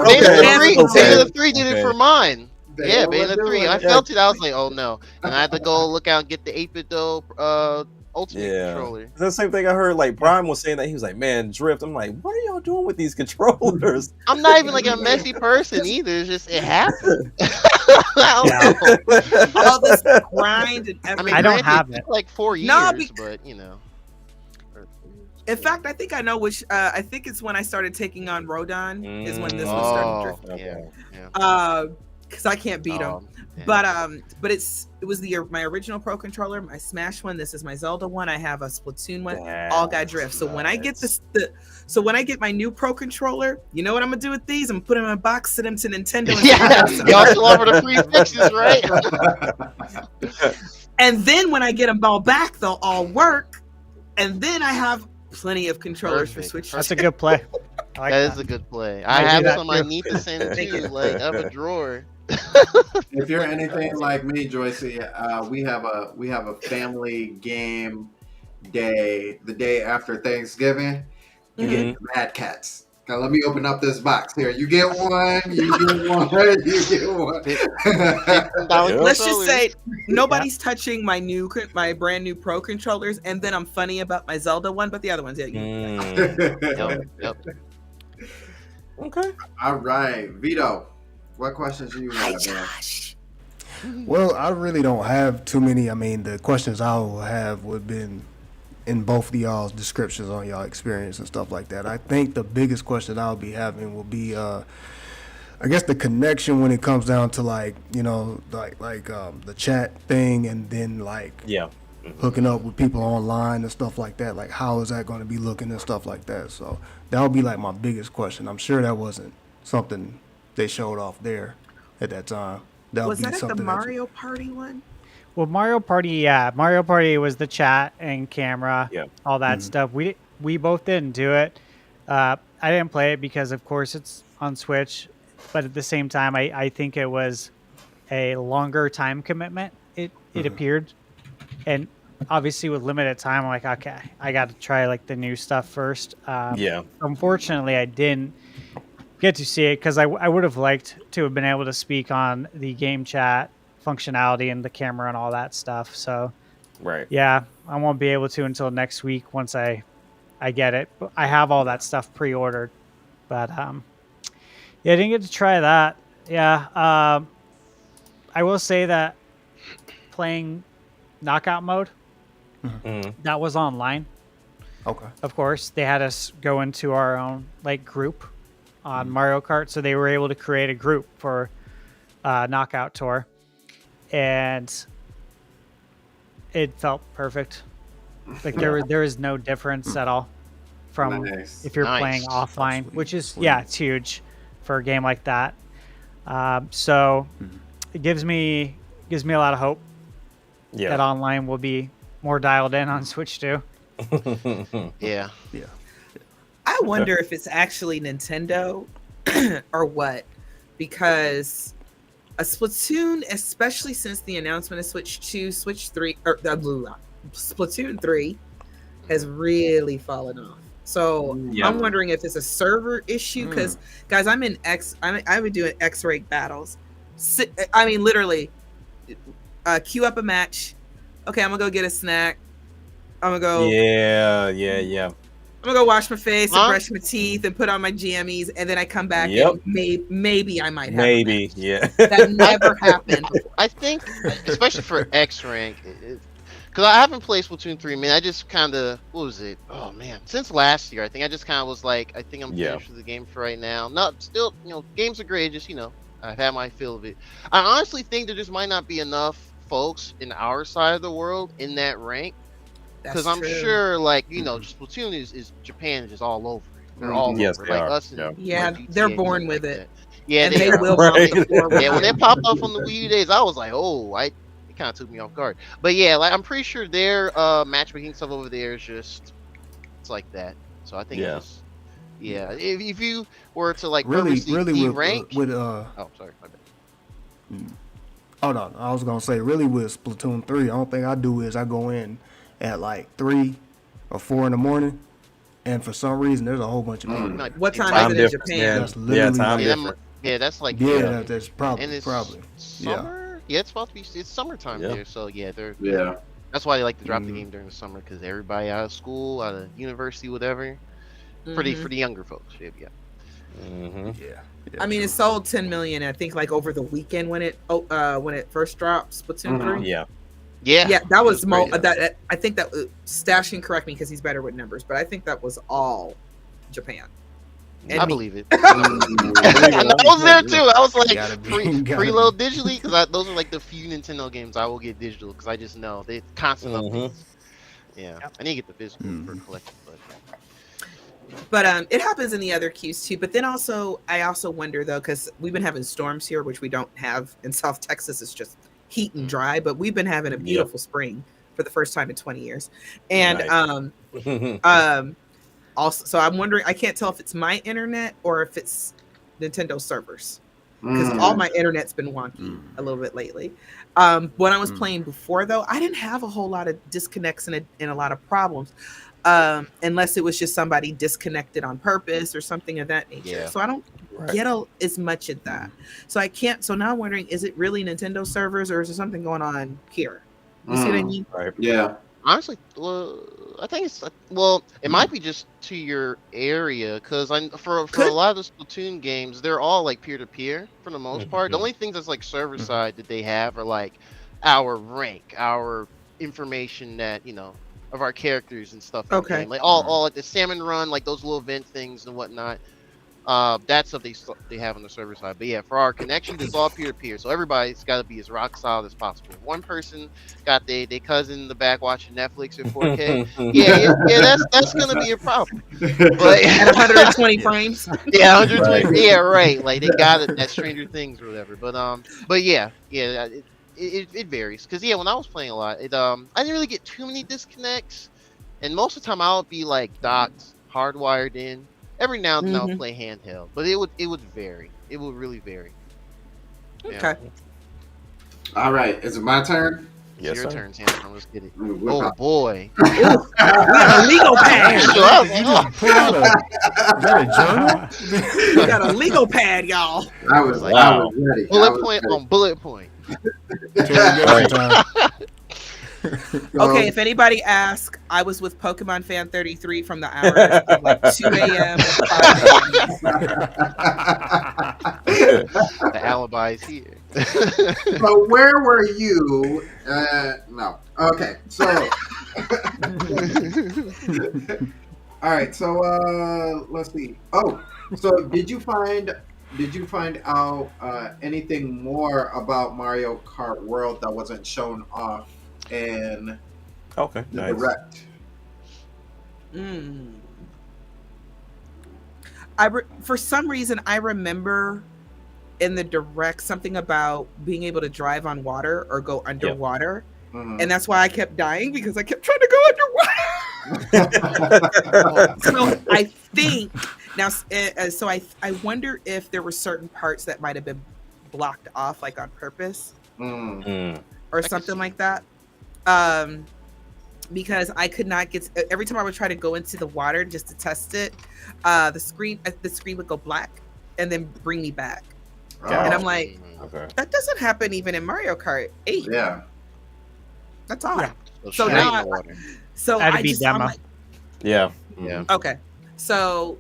Actually, Okay. Bayonetta 3 did Okay. it for mine. They Yeah, know what Bayonetta they're 3. I doing. felt it. I was like, oh no. And I had to go look out and get the 8-bit though Ultimate Yeah. controller. It's the same thing I heard. Like Brian was saying that he was like, "Man, drift." I'm like, "What are y'all doing with these controllers?" I'm not even like a messy person either. It's just it happened. I don't know. All this grind and I everything. mean, I don't granted, have it it. took like 4 years, No, but In fact, I think I know which. I think it's when I started taking on Rodon is when this one started drifting. yeah. Because I can't beat him. Yeah. But it was my original Pro controller, my Smash one. This is my Zelda one. I have a Splatoon one. All got drift. So when I get when I get my new Pro controller, you know what I'm gonna do with these? I'm gonna put them in a box, send them to Nintendo. And Yeah, y'all still offer the free fixes, right? And then when I get them all back, they'll all work. And then I have plenty of controllers for Perfect. Switch. That's a good play. I like That is a good play. I I do have that some I too. need to send Thank too, you. like out of a drawer. If you're anything like me, Joycey, we have a family game day the day after Thanksgiving. You get Mad Cats. Now let me open up this box here. You get one. You get one. You get one. Let's just say nobody's touching my brand new Pro controllers, and then I'm funny about my Zelda one, but the other ones, yeah. Yep. Okay. All right, Vito. What questions do you have, man? Well, I really don't have too many. I mean, the questions I will have would have been in both of y'all's descriptions on y'all experience and stuff like that. I think the biggest question I'll be having will be I guess the connection when it comes down to like the chat thing, and then like Yeah. hooking up with people online and stuff like that. Like, how is that going to be looking and stuff like that? So that would be like my biggest question. I'm sure that wasn't something they showed off there at that time. That would Was be that at the something Mario Party one? Well, Mario Party, yeah, Mario Party was the chat and camera, Yeah. all that stuff. We both didn't do it. I didn't play it because, of course, it's on Switch, but at the same time, I think it was a longer time commitment. It appeared, and obviously with limited time, I'm like, okay, I got to try like the new stuff first. Yeah. Unfortunately, I didn't get to see it because I would have liked to have been able to speak on the game chat functionality and the camera and all that stuff. So Right. yeah, I won't be able to until next week once I get it. But I have all that stuff pre-ordered, but yeah, I didn't get to try that. Yeah, I will say that playing knockout mode, that was online. Okay. Of course, they had us go into our own like group on Mario Kart, so they were able to create a group for Knockout Tour, and it felt perfect. Like there is no difference at all from Nice. if you're Nice. playing offline, Sweet, which is sweet. yeah, it's huge for a game like that. So it gives me a lot of hope that Yeah. online will be more dialed in on Switch too. Yeah. Yeah. I wonder if it's actually Nintendo or what, because a Splatoon, especially since the announcement of Switch 2, Switch 3, or Splatoon 3 has really fallen off. So Yeah. I'm wondering if it's a server issue, because guys, I've been doing X-Rank battles. I mean, literally, queue up a match. Okay, I'm gonna go get a snack. I'm gonna go. Yeah. I'm gonna go wash my face and Huh? brush my teeth and put on my jammies, and then I come back Yep. and maybe I might have a Maybe. match. Yeah. That never happened before. I think, especially for X rank, because I haven't played Splatoon 3. Man, I just kind of, what was it? Oh man, since last year, I think I just kind of was like, I think I'm Yeah. finished with the game for right now. Not still, games are great. Just I've had my fill of it. I honestly think there just might not be enough folks in our side of the world in that rank. That's Because I'm true. sure, just Splatoon is Japan is just all over it. They're all Yes, over it. they Like are. us and Yeah. Yeah, GTA they're and born stuff with like it. that. Yeah, And they are. will Right. mount the forward. Yeah, when they popped up on the Wii U days, I was like, it kind of took me off guard. But yeah, like I'm pretty sure their matchmaking stuff over there is just it's like that. So I think Yeah. it's just, if you were to like Really, purposely really de-rank, with oh sorry, my bad. Oh no, I was gonna say really with Splatoon 3, the only thing I do is I go in at like 3 or 4 in the morning, and for some reason there's a whole bunch of people. Like, What time Time is it in difference, Japan? man. That's Yeah, literally time like- difference. that's like Yeah, that's and probably it's yeah. summer. Yeah, it's supposed to be it's summertime Yeah. there. So yeah, they're Yeah. that's why they like to drop the game during the summer because everybody out of school, out of university, whatever. For Mhm. the younger folks, yeah. Mm-hmm. Yeah. I mean, it sold 10 million. I think like over the weekend when it first dropped, Splatoon 3. Yeah. Yeah, That was great, yeah. that. I think that Stash can correct me because he's better with numbers, but I think that was all Japan. And I me. believe it. I was there too. I was like, Gotta be- gotta preload digitally because those are like the few Nintendo games I will get digital because I just know they constant updates. Yeah, I need to get the physical for collecting, But it happens in the other queues too. But then I also wonder though, because we've been having storms here, which we don't have in South Texas. It's just heat and dry. But we've been having a beautiful spring for the first time in 20 years. And Nice. also, so I'm wondering. I can't tell if it's my internet or if it's Nintendo servers because all my internet's been wonky a little bit lately. When I was playing before though, I didn't have a whole lot of disconnects and a lot of problems. Unless it was just somebody disconnected on purpose or something of that nature. Yeah. So I don't get as much of that. So I can't. So now I'm wondering, is it really Nintendo servers or is there something going on here? You see what I mean? Right. Yeah. honestly, I think it's it might be just to your area because for a lot of the Splatoon games, they're all like peer to peer for the most part. The only things that's like server side that they have are like our rank, our information that of our characters and stuff. In the Okay. game. Like all like the salmon run, like those little event things and whatnot. That's what they have on the server side. But yeah, for our connections, it's all peer to peer. So everybody's got to be as rock solid as possible. If one person got their cousin in the back watching Netflix in 4K, that's gonna be a problem. But At 120 frames. yeah, 120. Yeah, right. Like they got it at Stranger Things or whatever. But yeah, it varies. Cause yeah, when I was playing a lot, I didn't really get too many disconnects, and most of the time I'll be like docked, hardwired in. Every now and then I'll play handheld, but it would vary. It would really vary. Okay. All right, is it my turn? Yes, Your sir. turn, Sam. Let's get it. Whip Oh out. boy. We got a legal pad. Pull out is that a journal? We got a legal pad, y'all. I was Wow. ready. I Bullet was point ready. on bullet point. Okay, if anybody asks, I was with Pokemon Fan 33 from the hours of like 2 a.m. The alibi is here. But where were you? No. Okay, so. All right, so let's see. Oh, so did you find out anything more about Mario Kart World that wasn't shown off in Okay, the nice. direct? For some reason, I remember in the direct something about being able to drive on water or go underwater. Mhm. And that's why I kept dying, because I kept trying to go underwater. So I think now, so I wonder if there were certain parts that might have been blocked off, like on purpose or something like that. Because I could not get every time I would try to go into the water just to test it, the screen would go black and then bring me back. And I'm like, Okay. that doesn't happen even in Mario Kart 8. Yeah. That's odd. Yeah. So now, I'm like, Yeah. Yeah. okay. So,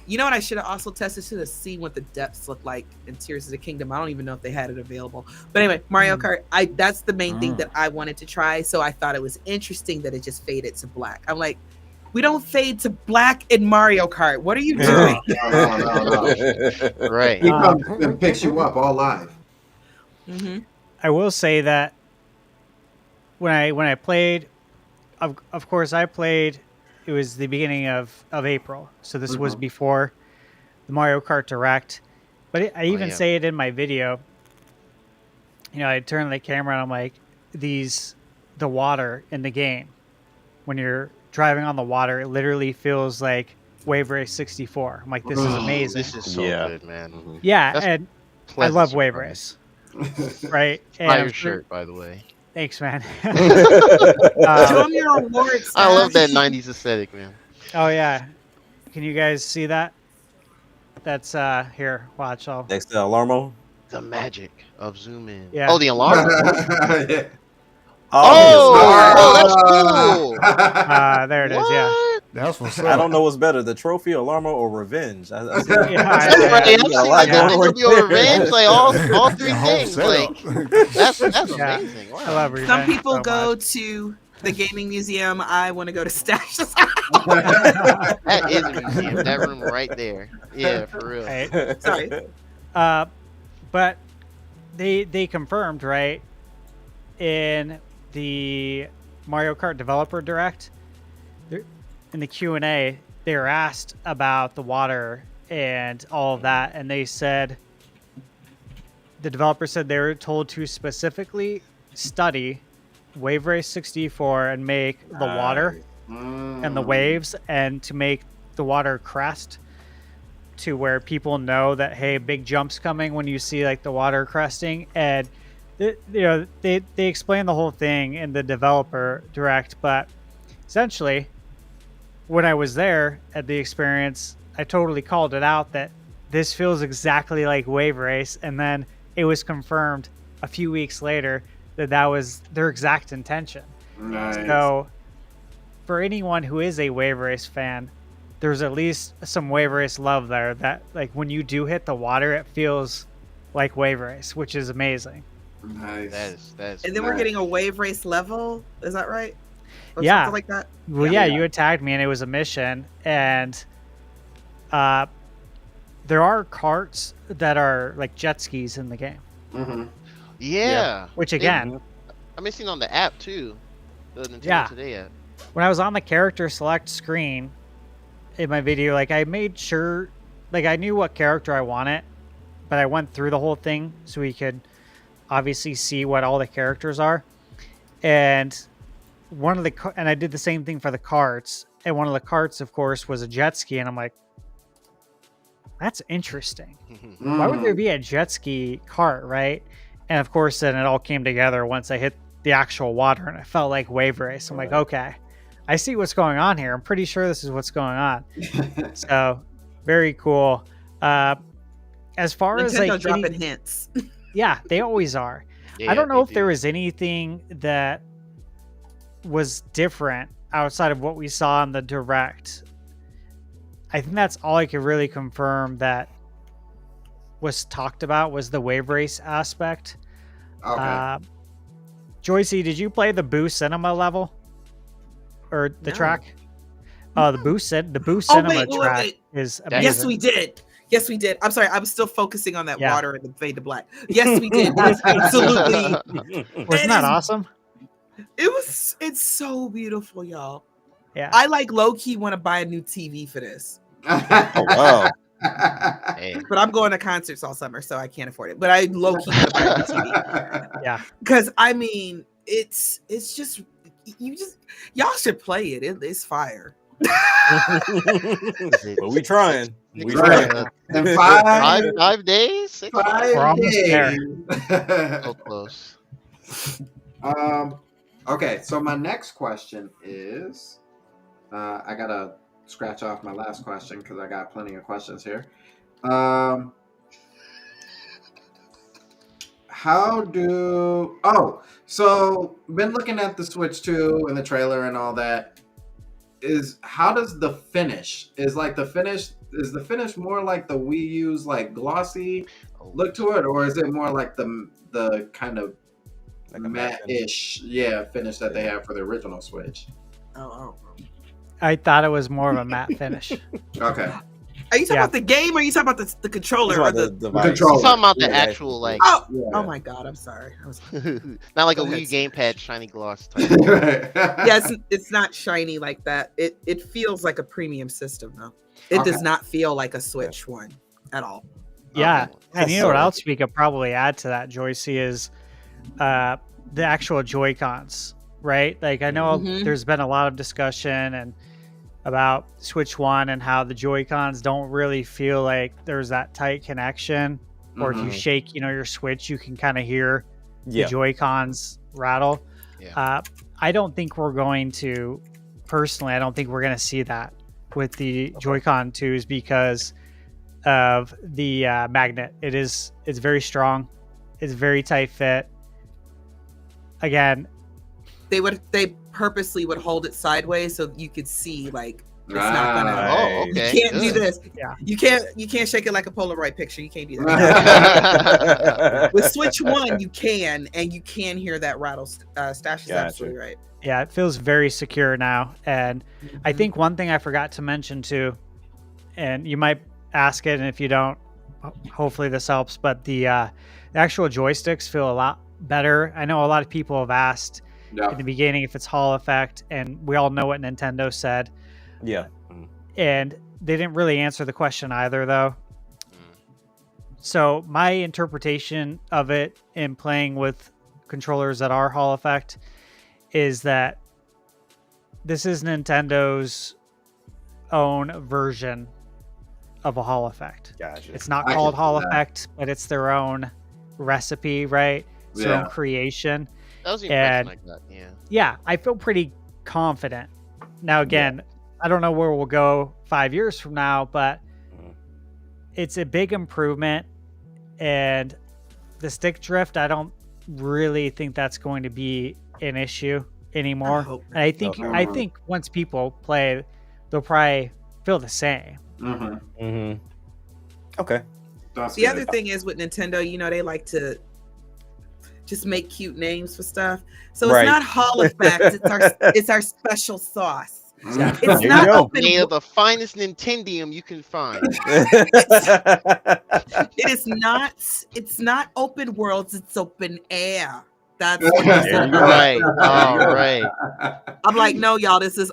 you know what? I should have also tested to see what the depths look like in Tears of the Kingdom. I don't even know if they had it available. But anyway, Mario Kart, that's the main thing that I wanted to try. So I thought it was interesting that it just faded to black. I'm like, we don't fade to black in Mario Kart. What are you doing? No. Right. He comes and picks you up all live. I will say that when I played, of course I played. It was the beginning of April, so this was before the Mario Kart Direct. But I even say it in my video. You know, I turn the camera and I'm like, the water in the game, when you're driving on the water, it literally feels like Wave Race 64. I'm like, this is amazing. This is so good, man. Yeah, That's and I pleasant love Wave surprise. Race. Right? Fire shirt, by the way. Thanks, man. Show me your awards. I love that 90s aesthetic, man. Oh yeah, can you guys see that? That's here. Watch. I'll. Next to Alarmo. The magic of zoom in. Yeah. Oh, the alarm. Yeah. That's cool. There it is. Yeah. That's what's up. I don't know what's better, the trophy, Alarmo, or revenge. Yeah, Right, You I'm got a lot saying going that on would be a revenge, like all three The whole things. setup. Like that's Yeah. amazing. Wow. I love revenge. Some people so go much. to the gaming museum. I want to go to Stash. That is a museum. That room right there. Yeah, for real. Right. Sorry. But they confirmed, right, in the Mario Kart Developer Direct, in the Q&A, they were asked about the water and all of that, and they said, the developer said they were told to specifically study Wave Race 64 and make the water and the waves, and to make the water crest to where people know that, hey, big jump's coming when you see like the water cresting. And they explain the whole thing in the developer direct, but essentially when I was there at the experience, I totally called it out that this feels exactly like Wave Race, and then it was confirmed a few weeks later that was their exact intention. Nice. So for anyone who is a Wave Race fan, there's at least some Wave Race love there, that like when you do hit the water, it feels like Wave Race, which is amazing. Nice. That's And then we're getting a Wave Race level. Is that right? Or Yeah. something like that. Well, yeah, you attacked me and it was a mission, and there are carts that are like jet skis in the game, Mm-hmm. Yeah. which They- again, I'm missing on the app too. The Nintendo Yeah. Today app. when I was on the character select screen in my video, like I made sure, like I knew what character I wanted, but I went through the whole thing so we could obviously see what all the characters are. And and I did the same thing for the carts. And one of the carts, of course, was a jet ski. And I'm like, that's interesting. Why would there be a jet ski cart, right? And of course, then it all came together once I hit the actual water and it felt like wave race. I'm like, okay, I see what's going on here. I'm pretty sure this is what's going on. So very cool. As far as Nintendo like dropping hints. yeah, they always are. Yeah, I don't know they if there do. was anything that was different outside of what we saw in the direct. I think that's all I could really confirm that was talked about was the wave race aspect. Okay. Joycey, did you play the Boo Cinema level or the No. track? Oh, the Boo Oh, Cinema wait, track wait. is Yes, amazing. Yes, we did. Yes, we did. I'm sorry. I was still focusing on that Yeah. water and the fade to black. Yes, we did. It was absolutely. Wasn't that awesome? It's so beautiful, y'all. Yeah. I like low key want to buy a new TV for this, Oh wow. Hey. but I'm going to concerts all summer, so I can't afford it. But I low key want to buy a new TV Yeah. because I mean, it's just y'all should play it. It's fire. But we trying. We Right. trying. In Five days? 6 five We're almost there. days. So close. Okay, so my next question is, I gotta scratch off my last question because I got plenty of questions here. So been looking at the Switch 2 and the trailer and all that. How does the finish? Is the finish more like the Wii U's like glossy look to it, or is it more like the kind of Like a matte finish. matte-ish finish that they have for the original Switch? Oh. I thought it was more of a matte finish. Okay. Are you talking Yeah. about the game or are you talking about the controller? Or the... device. controller. He's talking about the Yeah. actual like, Oh, Yeah. oh my God! I'm sorry. I was... not like a Go ahead, Wii sir. gamepad shiny gloss type. Yeah, it's not shiny like that. It feels like a premium system though. It Okay. does not feel like a Switch one at all. Yeah. And you know what So- else we could probably add to that, Joycey, is the actual Joy-Cons, right? Like I know Mhm. there's been a lot of discussion and about Switch 1 and how the Joy-Cons don't really feel like there's that tight connection. Or if you Mhm. shake, your Switch, you can kind of hear Yeah. the Joy-Cons rattle. Yeah. I don't think we're going to, personally, I don't think we're going to see that with the Joy-Con 2s because of the magnet. It's very strong. It's very tight fit. Again, They purposely would hold it sideways so you could see like it's not gonna. Oh, You okay. can't do good. this. Yeah. You can't shake it like a Polaroid picture. You can't do that. With Switch 1, you can, and you can hear that rattle. Stash is Gotcha. absolutely right. yeah, it feels very secure now. And I think one thing I forgot to mention too, and you might ask it, and if you don't, hopefully this helps, but the actual joysticks feel a lot better. I know a lot of people have asked in the beginning if it's Hall effect, and we all know what Nintendo said. Yeah. And they didn't really answer the question either, though. So my interpretation of it in playing with controllers that are Hall effect is that this is Nintendo's own version of a Hall effect. Gotcha. It's not I called can Hall see that. effect, but it's their own recipe, right? It's their Yeah. own creation. That was the And- impression I got. Yeah. Yeah, I feel pretty confident. Now, again, I don't know where we'll go 5 years from now, but Mhm. it's a big improvement. And the stick drift, I don't really think that's going to be an issue anymore. hope And Okay. I think once people play, they'll probably feel the same. Mm-hmm. Mm-hmm. Okay. That's The good. other thing is with Nintendo, they like to just make cute names for stuff. So Right. it's not Hall effect. It's our special sauce. It's There you not go. open. Made of the finest Nintendium you can find. It is not. It's not open worlds. It's open air. That's what There this you is. go. Right. All right. I'm like, no, y'all. This is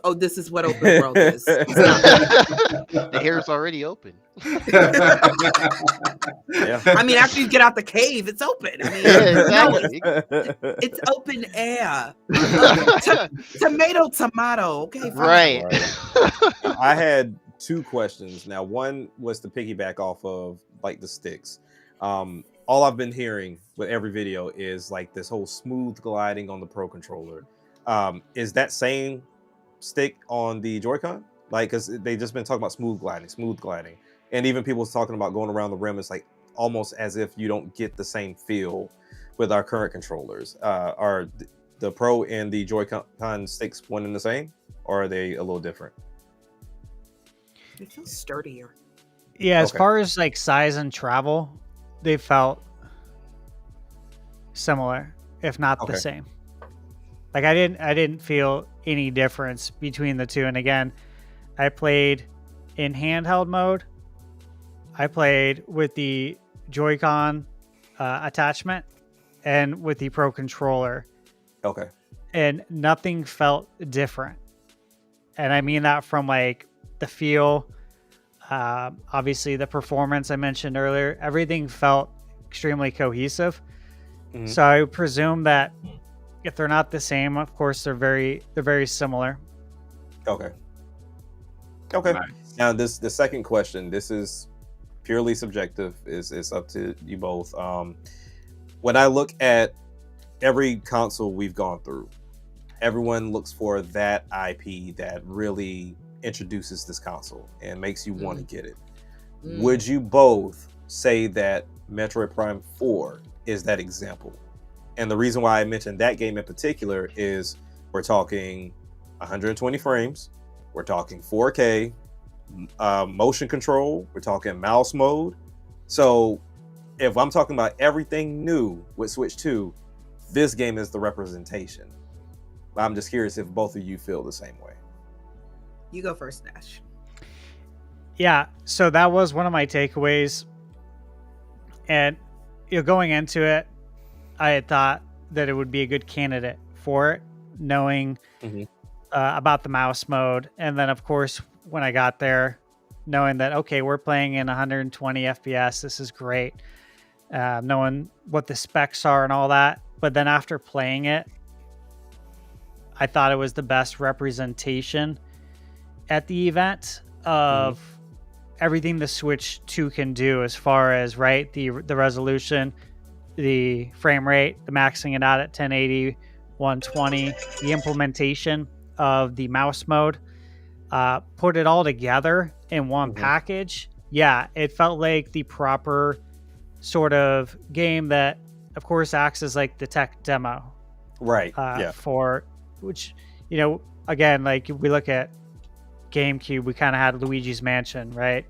what open world is. It's not. The hair's already open. Yeah. I mean, after you get out the cave, it's open. I mean, Yeah, no, exactly. it's open air. Tomato. Okay, fine. Right. I had two questions. Now, one was to piggyback off of like the sticks. All I've been hearing with every video is like this whole smooth gliding on the Pro controller. Is that same stick on the Joy-Con? Like, because they just been talking about smooth gliding, and even people was talking about going around the rim. It's like almost as if you don't get the same feel with our current controllers. Are the Pro and the Joy-Con sticks one and the same, or are they a little different? It feels sturdier. Yeah, as Okay. far as like size and travel, they felt similar, if not Okay. the same. Like I didn't feel any difference between the two. And again, I played in handheld mode. I played with the Joy-Con attachment and with the Pro controller, Okay. and nothing felt different. And I mean that from like the feel, obviously the performance I mentioned earlier, everything felt extremely cohesive. Mhm. So I would presume that if they're not the same, of course they're very similar. Okay. Okay. Nice. Now the second question, this is purely subjective, is up to you both. When I look at every console we've gone through, everyone looks for that IP that really introduces this console and makes you want to get it. Would you both say that Metroid Prime 4 is that example? And the reason why I mentioned that game in particular is we're talking 120 frames, we're talking 4K, motion control, we're talking mouse mode. So if I'm talking about everything new with Switch 2, this game is the representation. I'm just curious if both of you feel the same way. You go first, Nash. Yeah, so that was one of my takeaways. And going into it, I had thought that it would be a good candidate for it, knowing about the mouse mode. And then, of course, when I got there, knowing that, okay, we're playing in 120 FPS, this is great. Knowing what the specs are and all that. But then after playing it, I thought it was the best representation at the event of everything the Switch 2 can do as far as, right, the resolution, the frame rate, the maxing it out at 1080, 120, the implementation of the mouse mode, put it all together in one package. Yeah, it felt like the proper sort of game that, of course, acts as like the tech demo. Right. Yeah. For which, again, like we look at GameCube, we kind of had Luigi's Mansion, right?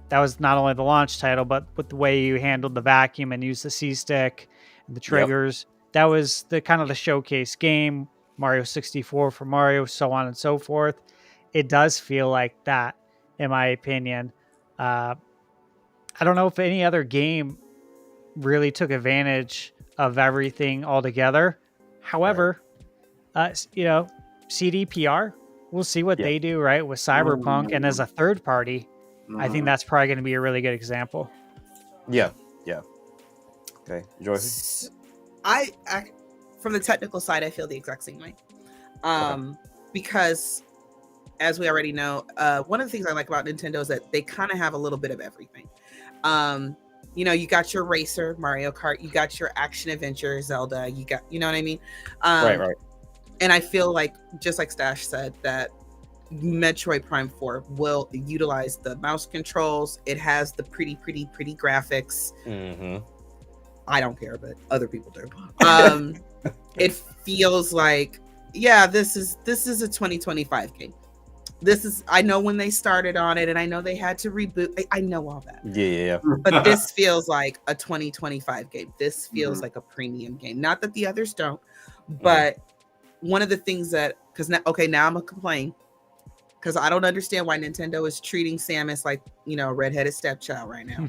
That was not only the launch title, but with the way you handled the vacuum and used the C-stick and the triggers, that was the kind of the showcase game. Mario 64 for Mario, so on and so forth. It does feel like that, in my opinion. I don't know if any other game really took advantage of everything altogether. However, CDPR, we'll see what they do, right, with Cyberpunk. And as a third party, I think that's probably going to be a really good example. Yeah. Okay, Joyce. I from the technical side, I feel the exact same way. Because as we already know, one of the things I like about Nintendo is that they kind of have a little bit of everything. You got your racer, Mario Kart, you got your action adventure, Zelda, you got, you know what I mean? Right. And I feel like, just like Stash said, that Metroid Prime 4 will utilize the mouse controls. It has the pretty graphics. I don't care, but other people do. It feels like, this is a 2025 game. I know when they started on it, and I know they had to reboot. I know all that. Yeah. But this feels like a 2025 game. This feels like a premium game. Not that the others don't, but one of the things that, now I'm gonna complain. because I don't understand why Nintendo is treating Samus like, you know, a redheaded stepchild right now.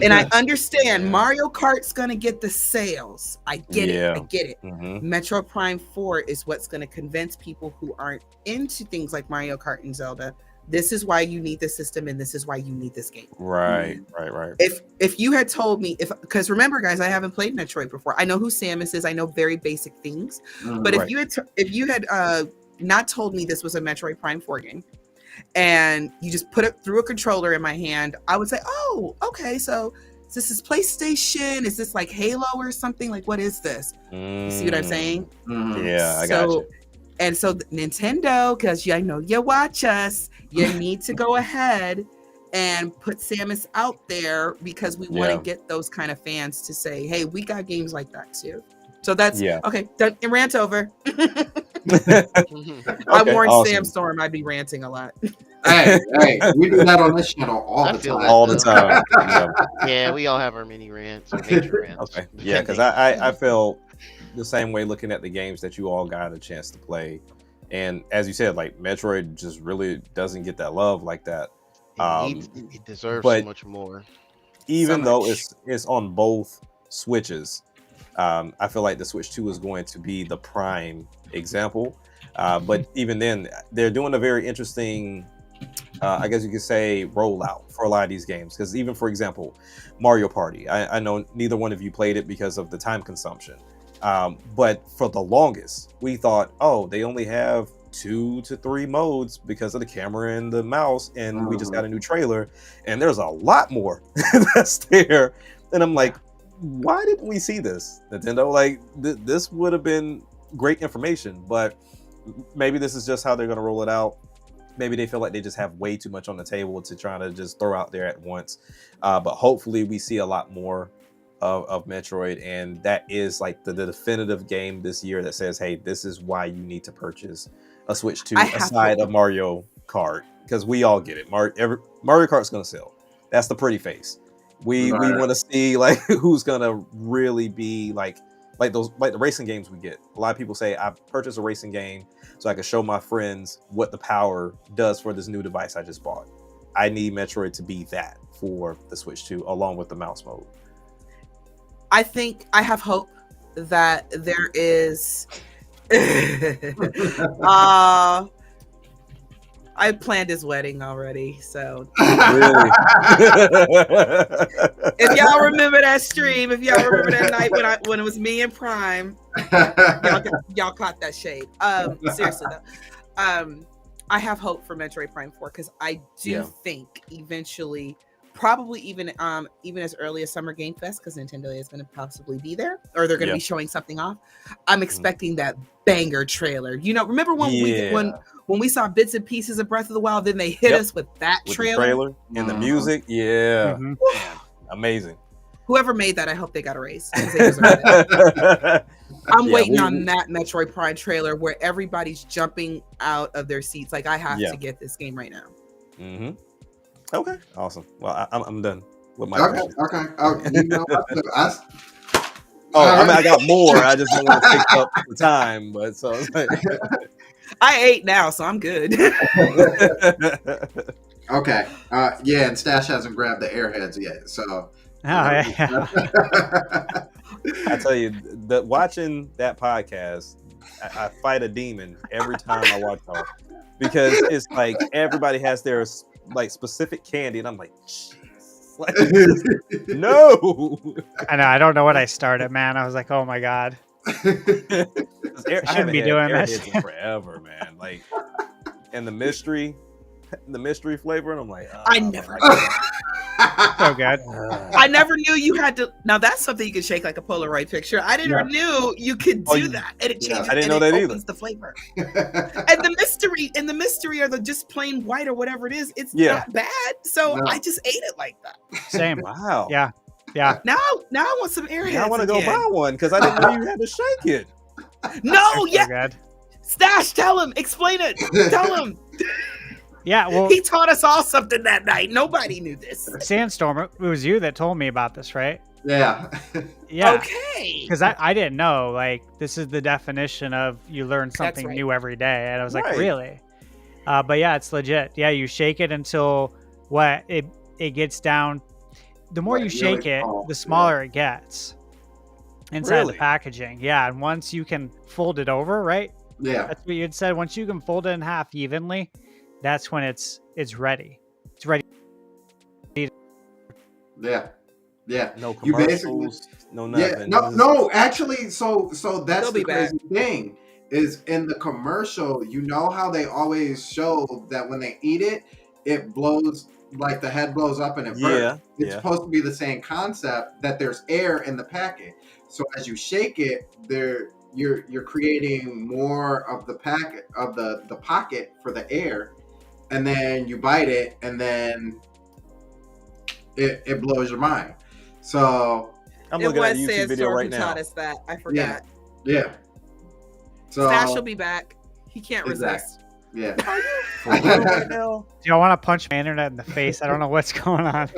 And I understand Mario Kart's gonna get the sales. I get it. I get it. Metroid Prime 4 is what's gonna convince people who aren't into things like Mario Kart and Zelda. This is why you need this system, and this is why you need this game. Right. If you had told me, because remember, guys, I haven't played Metroid before. I know who Samus is. I know very basic things. But if you had not told me this was a Metroid Prime 4 game, and you just put it through a controller in my hand, I would say, oh, okay, so is this PlayStation? Is this like Halo or something? Like, what is this? You see what I'm saying? Yeah, I got you. And so Nintendo, because I know you watch us, you need to go ahead and put Samus out there, because we want to get those kind of fans to say, hey, we got games like that too. So that's okay. Done. Rant over. I warned Sam Storm I'd be ranting a lot. hey, we do that on this channel all the time. Yeah, we all have our mini rants or major rants. Okay. Yeah, because I feel the same way looking at the games that you all got a chance to play. And as you said, like, Metroid just really doesn't get that love like that. It deserves so much more. Even though it's on both Switches, I feel like the Switch 2 is going to be the prime example. But even then, they're doing a very interesting, I guess you could say, rollout for a lot of these games. Because even, for example, Mario Party, I know neither one of you played it because of the time consumption. But for the longest, we thought, oh, they only have 2 to 3 modes because of the camera and the mouse, and we just got a new trailer, and there's a lot more that's there. And I'm like, why didn't we see this, Nintendo? Like, this would have been great information, but maybe this is just how they're going to roll it out. Maybe they feel like they just have way too much on the table to try to just throw out there at once. But hopefully we see a lot more of Metroid, and that is like the definitive game this year that says, hey, this is why you need to purchase a Switch 2 aside of Mario Kart, because we all get it. Mario Kart's going to sell. That's the pretty face. We want to see like who's going to really be like the racing games we get. A lot of people say, I purchased a racing game so I can show my friends what the power does for this new device I just bought. I need Metroid to be that for the Switch 2, along with the mouse mode. I think I have hope that there is. I planned his wedding already, so. Really? If y'all remember that stream, if y'all remember that night when it was me and Prime, y'all caught that shade. Seriously though, I have hope for Metroid Prime 4, because I do think eventually, probably even as early as Summer Game Fest, because Nintendo is going to possibly be there, or they're going to be showing something off. I'm expecting that banger trailer. You know, remember when we saw bits and pieces of Breath of the Wild, then they hit us with that trailer and the music. Yeah, man, amazing. Whoever made that, I hope they got a raise. They deserve it. I'm waiting on that Metroid Prime trailer where everybody's jumping out of their seats. Like, I have to get this game right now. Okay, awesome. Well, I'm done with my question. Okay. You know what? I got more. I just don't want to take up the time. But so I ate now, so I'm good. Okay. And Stash hasn't grabbed the Airheads yet, so. I tell you, watching that podcast, I fight a demon every time I watch it, because it's like everybody has their like specific candy, and I'm like, like no. I know. I don't know what I started, man. I was like, oh my god. I shouldn't be doing this forever, man. Like, and the mystery flavor, and I'm like, I never. So good. I never knew you had to. Now that's something you can shake like a Polaroid picture. I didn't knew you could do that, and it changes. I didn't know that either. The flavor and the mystery, or the just plain white or whatever it is. It's not bad. So I just ate it like that. Same. Wow. Yeah. Now I want some Airheads. I want to go buy one because I didn't know you had to shake it. No, so Stash, tell him. Explain it. Tell him. Yeah, well, he taught us all something that night. Nobody knew this. Sandstorm, it was you that told me about this, right? Yeah. Yeah, Okay. because I didn't know, like, this is the definition of you learn something right. new every day, and I was like, Right. really? But yeah, it's legit. Yeah, you shake it until it gets down. The more Like you really shake it, small, the yeah. smaller it gets inside Really? the packaging. Yeah, and once you can fold it over, right? Yeah. That's what you had said. Once you can fold it in half evenly, that's when it's ready. It's ready. Yeah. Yeah. No You basically commercials, no nothing. Yeah, no, This is- no. Actually, so that's They'll the be back. crazy thing is in the commercial. You know how they always show that when they eat it, it blows like the head blows up and it burns. Yeah, It's yeah. supposed to be the same concept that there's air in the packet. So as you shake it, you're creating more of the packet of the pocket for the air, and then you bite it, and then it blows your mind. So I'm It looking at a was YouTube Sandstorm video right who now. taught us that. I forgot. yeah. So Stash will be back. He can't resist. yeah. For real right now? Do y'all want to punch my internet in the face? I don't know what's going on.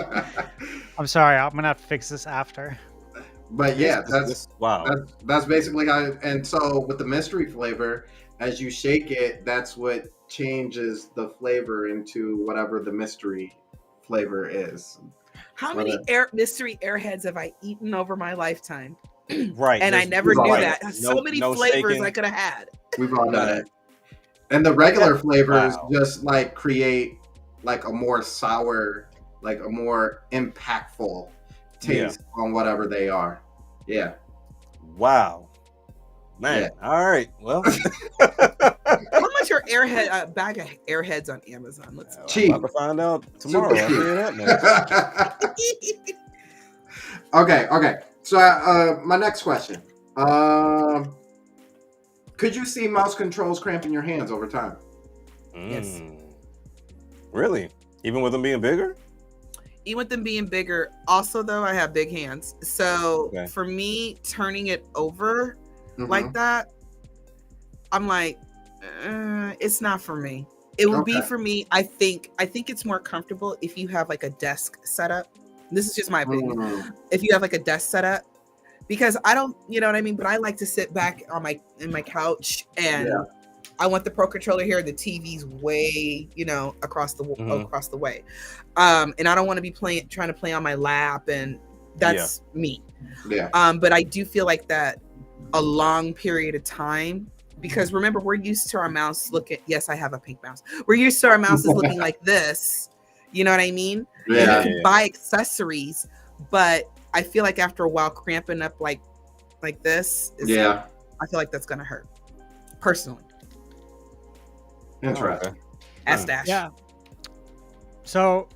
I'm sorry. I'm gonna have to fix this after. But yeah, Wow. that's basically how. And so with the mystery flavor, as you shake it, that's what changes the flavor into whatever the mystery flavor is. How many mystery airheads have I eaten over my lifetime? Right. And I there's- never knew Right. that. So many flavors shaking. I could have had. We've all done Got it. And the regular flavors Wow. just like create like a more sour, like a more impactful taste on whatever they are. Yeah. Wow. Man. Yeah. All right. Well, How much are bag of airheads on Amazon? Let's Cheap. I'm about to find out tomorrow. I'll tell you that much. Okay. So, my next question. Could you see mouse controls cramping your hands over time? Yes. Really? Even with them being bigger? Even with them being bigger. Also, though, I have big hands. So Okay. for me, turning it over Mhm. like that, I'm like, it's not for me. It would be Okay. for me. I think it's more comfortable if you have like a desk setup. This is just my opinion. If you have like a desk setup, because I don't, you know what I mean. But I like to sit back on in my couch, and Yeah. I want the Pro Controller here. The TV's way, across the Mhm. across the way, and I don't want to be trying to play on my lap, and that's me. Yeah. But I do feel like that a long period of time, because remember, we're used to our mouse looking. Yes, I have a pink mouse. We're used to our mouses looking like this. You know what I mean? And Yeah. you can buy accessories, but I feel like after a while, cramping up like this, Yeah. I feel like that's gonna hurt. Personally, Interesting. Okay. as Dash. Yeah. So,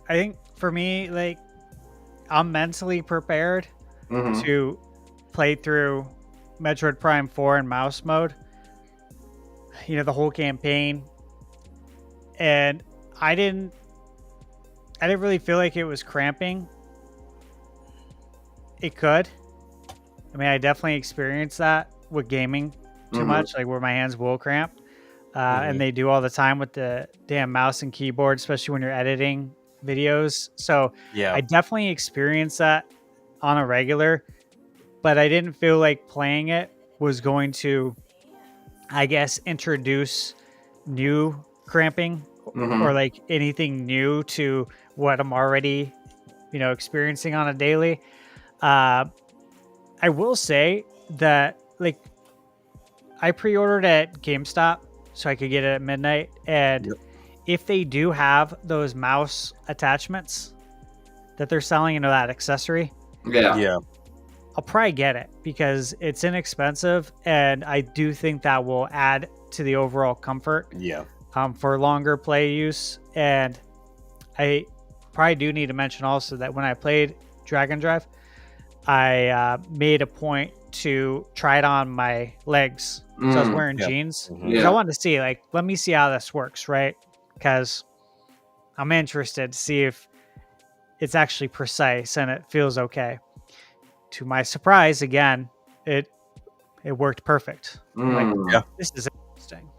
I think for me, like, I'm mentally prepared Mhm. to play through Metroid Prime 4 in mouse mode. You know, the whole campaign. And I didn't really feel like it was cramping. It could. I mean, I definitely experienced that with gaming too Mhm. much, like where my hands will cramp. And they do all the time with the damn mouse and keyboard, especially when you're editing videos. So Yeah. I definitely experienced that on a regular, but I didn't feel like playing it was going to, I guess, introduce new cramping Mhm. or like anything new to what I'm already, experiencing on a daily. I will say that, like, I pre-ordered at GameStop so I could get it at midnight, and if they do have those mouse attachments that they're selling, that accessory, Yeah. Yeah. I'll probably get it because it's inexpensive, and I do think that will add to the overall comfort Yeah. for longer play use. And I probably do need to mention also that when I played Dragon Drive, I made a point to try it on my legs. So I was wearing Yeah. jeans. Mhm. 'Cause Yeah. I wanted to see, like, let me see how this works, right? Because I'm interested to see if it's actually precise and it feels okay. To my surprise, again, it worked perfect. Like, Mm. this is interesting.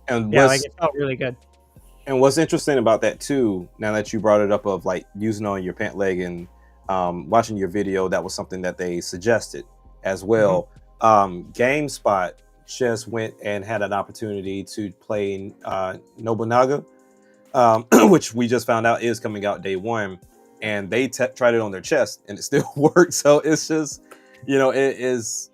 And Yeah, what's like, it felt really good. and what's interesting about that too, now that you brought it up, of like using on your pant leg and watching your video, that was something that they suggested as well. GameSpot just went and had an opportunity to play Nobunaga, which we just found out is coming out day one, and they tried it on their chest and it still worked. So it's just, it is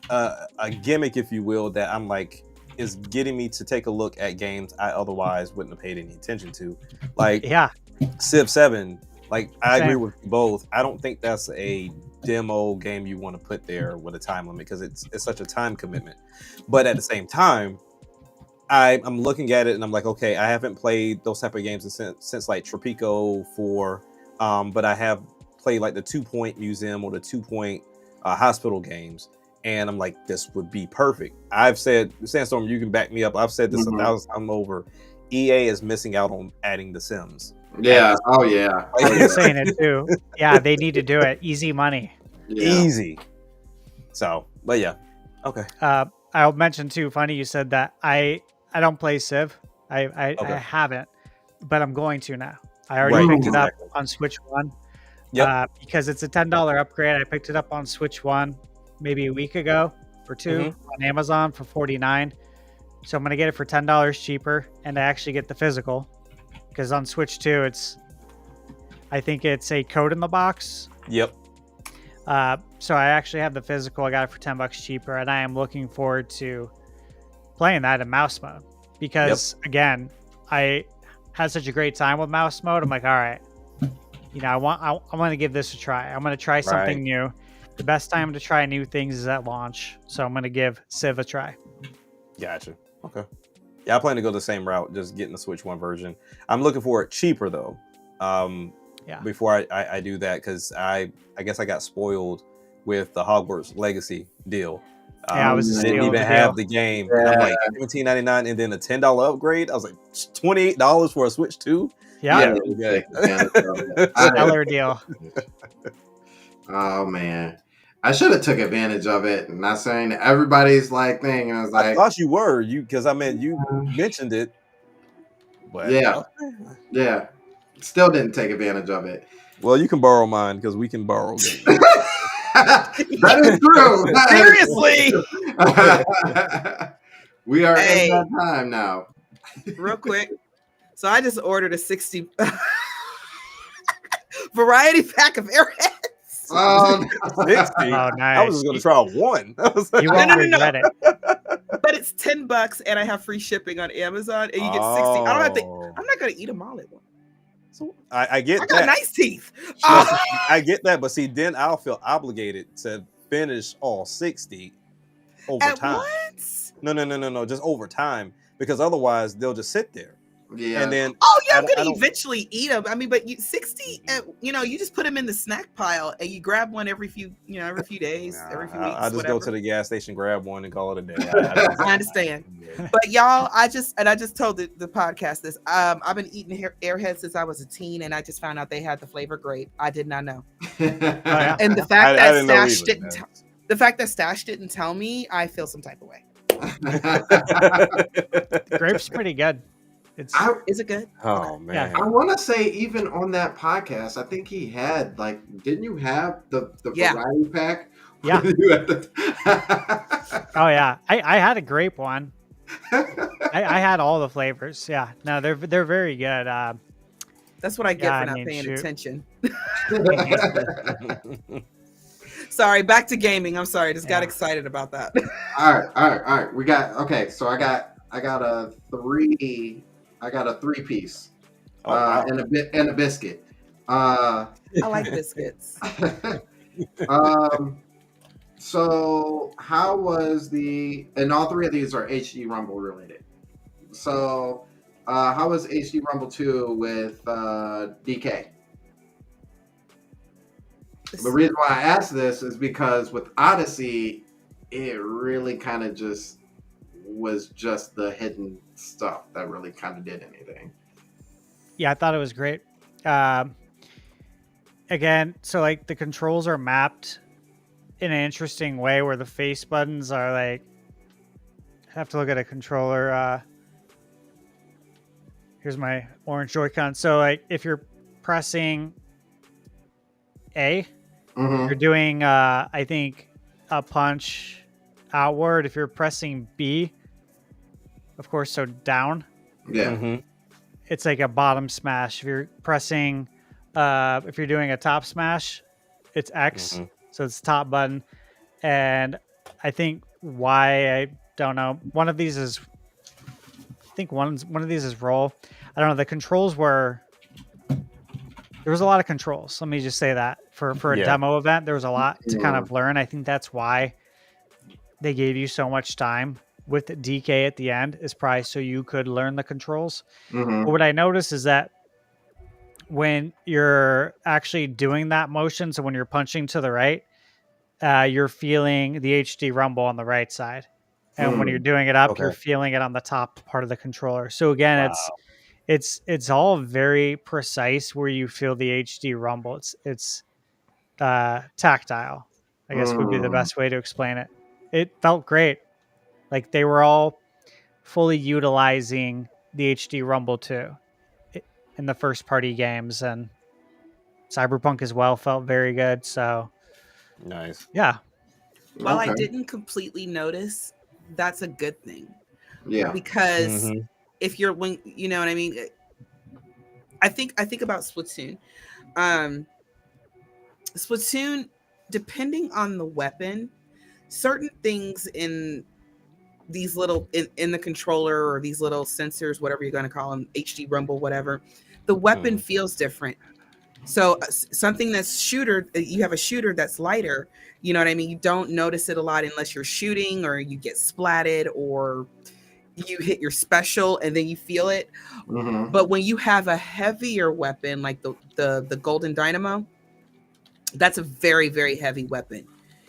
a gimmick, if you will, that I'm like, is getting me to take a look at games I otherwise wouldn't have paid any attention to. Like Civ 7, like I agree with you both. I don't think that's a demo game you want to put there with a time limit, because it's such a time commitment. But at the same time, I'm looking at it and I'm like, okay, I haven't played those type of games since like Tropico 4, but I have played like the 2 Point Museum or the 2 Point Hospital games, and I'm like, this would be perfect. I've said, Sandstorm, you can back me up, I've said this 1,000 times over, EA is missing out on adding The Sims. Yeah. Oh yeah. I'm saying it too. Yeah, they need to do it. Easy money. Easy. So, but yeah. Okay. I'll mention too, funny you said that. I don't play Civ. I haven't, but I'm going to now. I already picked it up on Switch 1. Because it's a $10 upgrade. I picked it up on Switch 1 maybe a week ago or two on Amazon for $49. So I'm going to get it for $10 cheaper, and I actually get the physical, because on Switch 2 I think it's a code in the box. So I actually have the physical. I got it for $10 cheaper, and I am looking forward to playing that in mouse mode, because I had such a great time with mouse mode. I'm like, all right, I want to give this a try. I'm going to try something new. The best time to try new things is at launch, so I'm going to give Civ a try. Gotcha. Okay. Yeah, I plan to go the same route, just getting the Switch 1 version. I'm looking for it cheaper though. Before I do that, because I guess I got spoiled with the Hogwarts Legacy deal. I didn't even have the game. And I'm like $17.99 and then a $10 upgrade. I was like $28 for a Switch 2. Stellar deal. Oh man, I should have took advantage of it. I'm not saying everybody's like thing. I was like, I thought you were, because I mean you mentioned it. But yeah. Still didn't take advantage of it. Well, you can borrow mine, because we can borrow games. That is true. Seriously. We are in that time now. Real quick. So I just ordered a 60 variety pack of Airheads. 60? Oh, nice. I was just going to try one. You won't regret it. But it's $10 and I have free shipping on Amazon, and you get 60. I don't have to. I'm not going to eat them all at once. So I get that. I got nice teeth. I get that, but see, then I'll feel obligated to finish all 60 over time. Once? No, just over time, because otherwise they'll just sit there. Yeah. And then I'm gonna eventually eat them. I mean, but 60, you just put them in the snack pile and you grab one every few days, every few weeks. I just go to the gas station, grab one, and call it a day. I understand, but y'all, I just told the podcast this. I've been eating Airheads since I was a teen, and I just found out they had the flavor grape. I did not know. And the fact the fact that Stash didn't tell me, I feel some type of way. The grape's pretty good. Is it good? Oh man! I want to say, even on that podcast, I think he had didn't you have the variety pack? Yeah. Oh yeah, I had a grape one. I had all the flavors. Yeah, no, they're very good. That's what I get for not paying attention. Sorry, back to gaming. I'm sorry, just got excited about that. All right. We got so I got a 3. I got a 3-piece and a biscuit. I like biscuits. So how was and all 3 of these are HD Rumble related. So how was HD Rumble 2 with DK? The reason why I asked this is because with Odyssey, it really kind of just was just the hidden stuff that really kind of did anything. Yeah, I thought it was great. Again, so the controls are mapped in an interesting way, where the face buttons are I have to look at a controller. Here's my orange Joy-Con. So if you're pressing A. Mm-hmm. You're doing, I think, a punch outward. If you're pressing B, of course, so down, Yeah. Mm-hmm. it's like a bottom smash. If you're pressing, if you're doing a top smash, it's X, Mhm. so it's top button. And I think why, I don't know. One of these is, I think one of these is roll. I don't know. The controls were, there was a lot of controls. Let me just say that for a Yeah. demo event, there was a lot to kind Yeah. of learn. I think that's why they gave you so much time with DK at the end, is probably so you could learn the controls. Mm-hmm. But what I noticed is that when you're actually doing that motion, so when you're punching to the right, you're feeling the HD rumble on the right side. And when you're doing it up, you're Okay. feeling it on the top part of the controller. So again, Wow. it's all very precise where you feel the HD rumble. It's tactile, I guess would be the best way to explain it. It felt great. Like they were all fully utilizing the HD rumble too in the first party games, and Cyberpunk as well felt very good. So Nice. yeah, While I Okay. didn't completely notice, that's a good thing Yeah. because Mhm. if you're when you know what I mean. I think about Splatoon. Splatoon, depending on the weapon, certain things in these little in the controller or these little sensors, whatever you're going to call them, HD rumble, whatever, the weapon feels different. So something that's shooter, you have a shooter that's lighter, you know what I mean? You don't notice it a lot unless you're shooting or you get splatted or you hit your special and then you feel it. Mm-hmm. But when you have a heavier weapon like the Golden Dynamo, that's a very, very heavy weapon.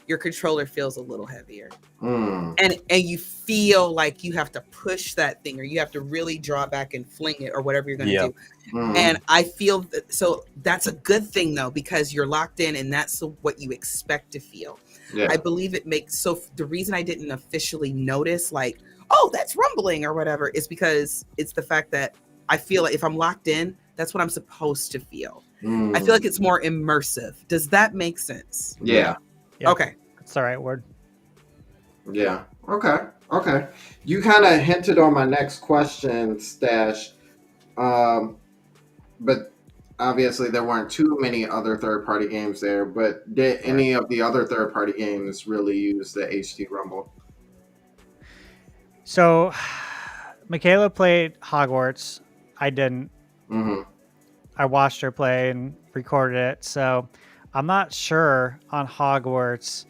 Your controller feels a little heavier. Mm. And you feel like you have to push that thing or you have to really draw back and fling it or whatever you're going to Yeah. do. Mm. And I feel that, so that's a good thing though, because you're locked in and that's what you expect to feel. Yeah. I believe it makes, so the reason I didn't officially notice like, oh, that's rumbling or whatever, is because it's the fact that I feel like if I'm locked in, that's what I'm supposed to feel. Mm. I feel like it's more immersive. Does that make sense? Yeah. Yeah. Okay. that's the right word. Yeah. Okay. Okay. You kind of hinted on my next question, Stash. But obviously there weren't too many other third-party games there. But did any of the other third-party games really use the HD Rumble? So Michaela played Hogwarts. I didn't. Mm-hmm. I watched her play and recorded it. So I'm not sure on Hogwarts.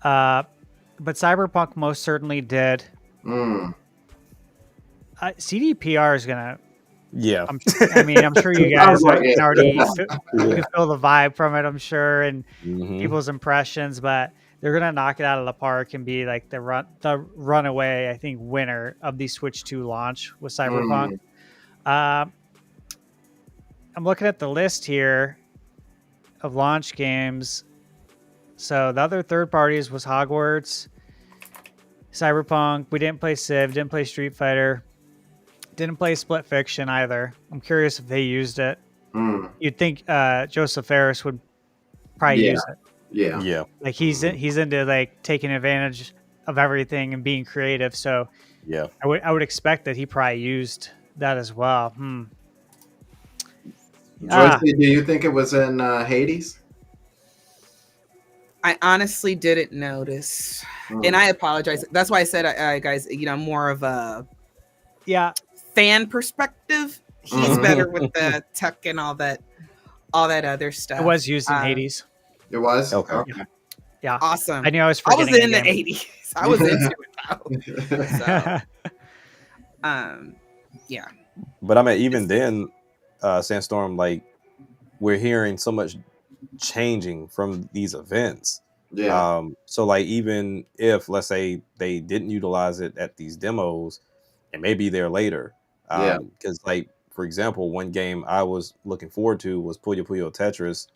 But Cyberpunk most certainly did. Mm. CDPR is gonna. Yeah. I mean, I'm sure you guys Sounds like can it. already Yeah. you can feel the vibe from it. I'm sure, and Mhm. people's impressions. But they're gonna knock it out of the park and be like the runaway, I think, winner of the Switch 2 launch with Cyberpunk. I'm looking at the list here of launch games. So the other third parties was Hogwarts, Cyberpunk. We didn't play Civ, didn't play Street Fighter, didn't play Split Fiction either. I'm curious if they used it. Mm. You'd think Joseph Ferris would probably Yeah. use it. Yeah. Yeah. Like he's into like taking advantage of everything and being creative. So Yeah. I would expect that he probably used that as well. Joyce, do you think it was in Hades? I honestly didn't notice. Mm. And I apologize. That's why I said, guys, you know, more of a Yeah. fan perspective. He's Mhm. better with the tech and all that other stuff. It was used in Hades. It was? Okay. Yeah. Awesome. I knew I was I was forgetting in the game. 80s. I was into it though. So, yeah. But I mean, even then, Sandstorm, like we're hearing so much changing from these events. Yeah. So like even if let's say they didn't utilize it at these demos, it may be there later. Yeah. Because like for example, one game I was looking forward to was Puyo Puyo Tetris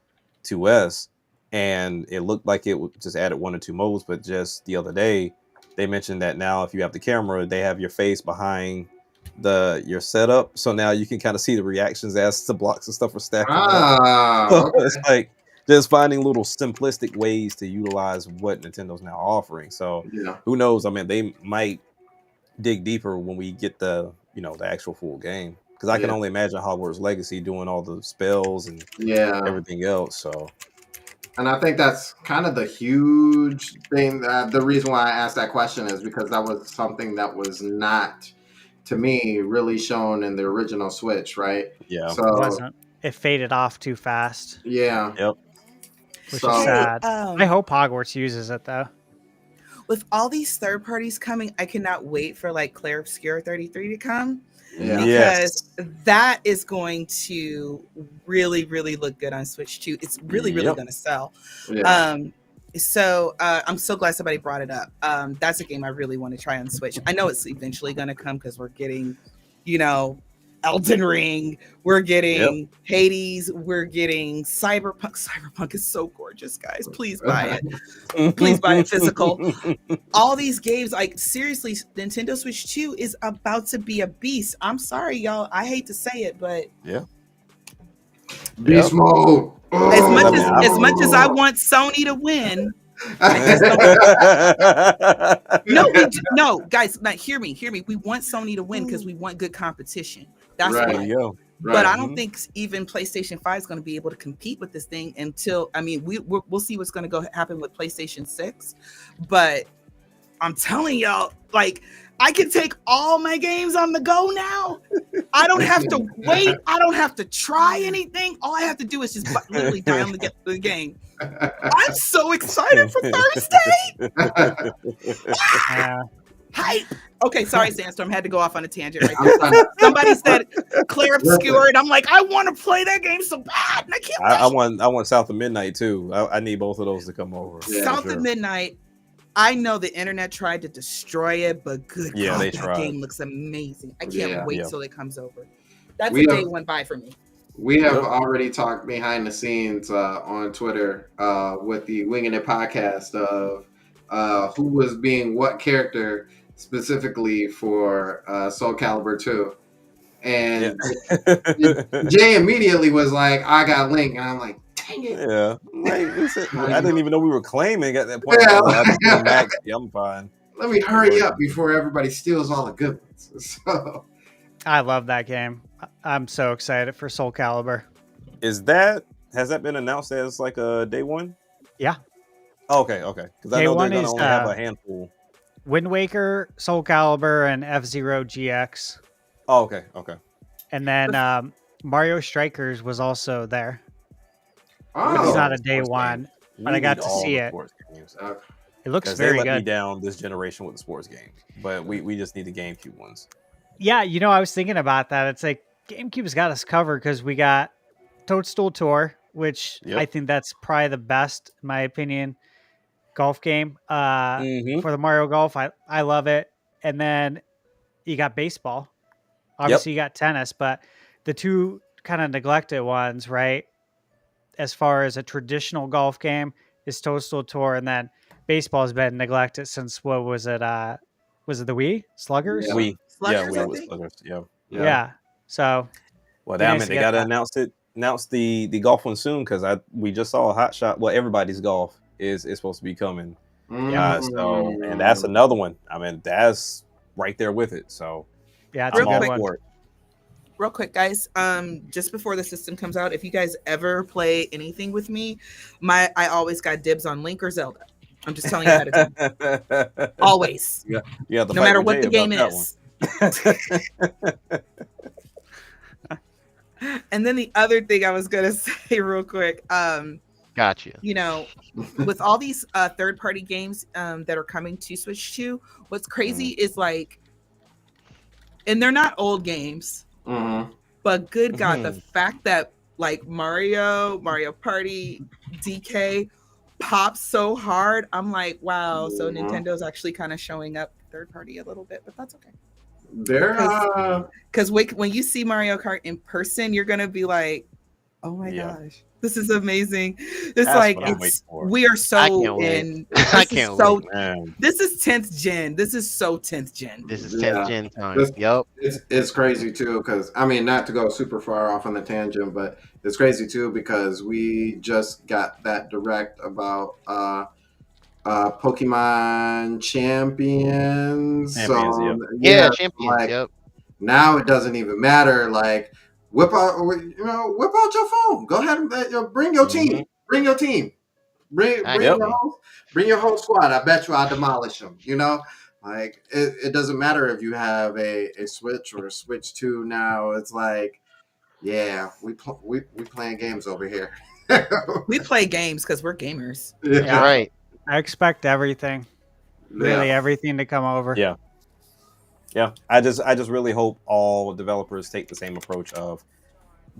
2S, and it looked like it just added 1 or 2 modes. But just the other day, they mentioned that now if you have the camera, they have your face behind your setup, so now you can kind of see the reactions as the blocks and stuff are stacking up. Ah, So okay. it's like just finding little simplistic ways to utilize what Nintendo's now offering. So Yeah. who knows? I mean, they might dig deeper when we get the actual full game. Because I can only imagine Hogwarts Legacy doing all the spells and everything else. So, and I think that's kind of the huge thing. The reason why I asked that question is because that was something that was not, to me, really shown in the original Switch, right? Yeah, So It wasn't. It faded off too fast, yeah, yep. which So- is sad. Hey, I hope Hogwarts uses it though. with all these third parties coming, I cannot wait for like Claire Obscura 33 to come. Yeah. Because that is going to really, really look good on Switch 2. It's really, really Yep. going to sell. yeah. So I'm so glad somebody brought it up. That's a game I really want to try on Switch. I know it's eventually going to come because we're getting, Elden Ring. We're getting Hades. We're getting Cyberpunk. Cyberpunk is so gorgeous, guys. Please buy it. Please buy it physical. All these games, like seriously, Nintendo Switch 2 is about to be a beast. I'm sorry, y'all. I hate to say it, but Beast mode. as much as I want Sony to win, no, guys, not hear me. We want Sony to win because we want good competition. That's Right. There why. you go. But I don't think even PlayStation 5 is going to be able to compete with this thing until, we'll see what's going to happen with PlayStation 6. But I'm telling y'all, like, I can take all my games on the go now. I don't have to wait. I don't have to try anything. All I have to do is just literally download the game. I'm so excited for Thursday. Hype. Okay, sorry, Sandstorm. Had to go off on a tangent right there. Somebody said Claire Obscured. I'm like, I want to play that game so bad, and I can't wait. I want South of Midnight too. I need both of those to come over. Yeah, South of Midnight. I know the internet tried to destroy it, but good God, they that tried. game looks amazing. I can't wait till it comes over. That's We a have- day one buy for me. We have already talked behind the scenes on Twitter with the Winging It podcast of who was being what character specifically for Soul Calibur 2. And Jay immediately was like, I got Link. And I'm like, dang it. Yeah, I didn't even know we were claiming at that point. Yeah. I just came back. Yeah, I'm fine. Let me hurry up before everybody steals all the good ones. So, I love that game. I'm so excited for Soul Calibur. Has that been announced as like a day one? Yeah. Okay. Because I Day know one they're gonna is, only have a handful. Wind Waker, Soul Calibur, and F-Zero GX. Oh, okay. And then Mario Strikers was also there. oh, It's not a day Sports one, games. but We I got need to all see the it. sports games. It looks 'Cause very they let me good. down this generation with the sports games, but we just need the GameCube ones. Yeah, I was thinking about that. It's like GameCube's got us covered because we got Toadstool Tour, which I think that's probably the best, in my opinion, golf game for the Mario Golf. I love it. And then you got baseball. Obviously, you got tennis, but the two kind of neglected ones, right? As far as a traditional golf game is Toadstool Tour, and then baseball has been neglected since what was it? Was it the Wii Sluggers? Yeah. Sluggers, I we think. Sluggers. Yeah. So Well, Be damn nice it, to they get gotta that. announce the golf one soon because we just saw a Hot Shot. Well, everybody's golf is supposed to be coming. So and that's another one. I mean, that's right there with it. So yeah, it's I'm a all good one. for it. Real quick, guys. Just before the system comes out, if you guys ever play anything with me, I always got dibs on Link or Zelda. I'm just telling you ahead of time. Always. Yeah, No matter what the game is. And then the other thing I was gonna say real quick, Gotcha. with all these third-party games that are coming to Switch 2, what's crazy is like, and they're not old games, but good God, the fact that like Mario Party, DK pops so hard, I'm like, wow. So Nintendo's actually kind of showing up third-party a little bit, but that's okay. They're Because when you see Mario Kart in person, you're gonna be like, Oh my Yeah. gosh. This is amazing. It's That's like what I'm waiting it's for. we are I so can't wait. in I this is can't so wait. Man. this is 10th gen. This is so 10th gen. This is 10th Yeah. gen time. This- Yep. It's crazy too because I mean not to go super far off on the tangent, but it's crazy too because we just got that direct about Pokemon Champions. Champions, So yep. Yeah, champions. like Yep. now it doesn't even matter. Like whip out your phone. Go ahead and bring your team. Bring your team. Bring Yep. your whole squad. I bet you I'll demolish them. You know, like it doesn't matter if you have a Switch or a Switch 2 now. It's like, yeah, we playing games over here. We play games because we're gamers. Yeah. Right. I expect everything, really everything to come over. Yeah. Yeah. I just really hope all developers take the same approach of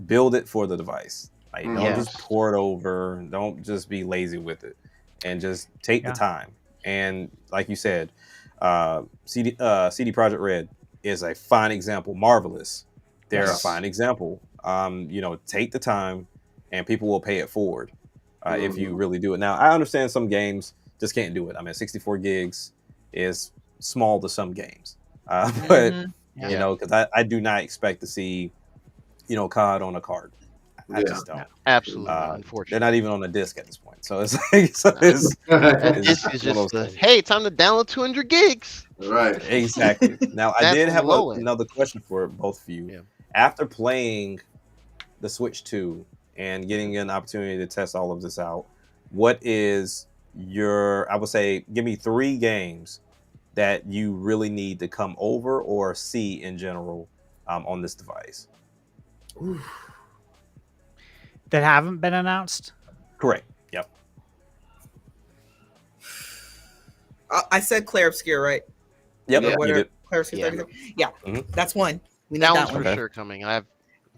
build it for the device. Like, don't Yes. just pour it over. Don't just be lazy with it, and just take the time. And like you said, CD Projekt Red is a fine example. Marvelous, they're a fine example. Take the time, and people will pay it forward if you really do it. Now, I understand some games just can't do it. I mean, 64 gigs is small to some games, but because I do not expect to see, COD on a card. I just don't. Absolutely. Unfortunately. They're not even on a disc at this point. So it's like, This is just hey, time to download 200 gigs. Right. Exactly. Now, I That's did have low end. another question for both of you. Yeah. After playing the Switch 2 and getting an opportunity to test all of this out, what is I would say, give me 3 games that you really need to come over or see in general on this device. That haven't been announced. Correct. Yep. I said Clair Obscure, right? Yep. Yeah. You did. Clair Obscure. Yeah. 33. Yeah, Mhm. that's one. We need That that one's one. for Okay. sure coming. I've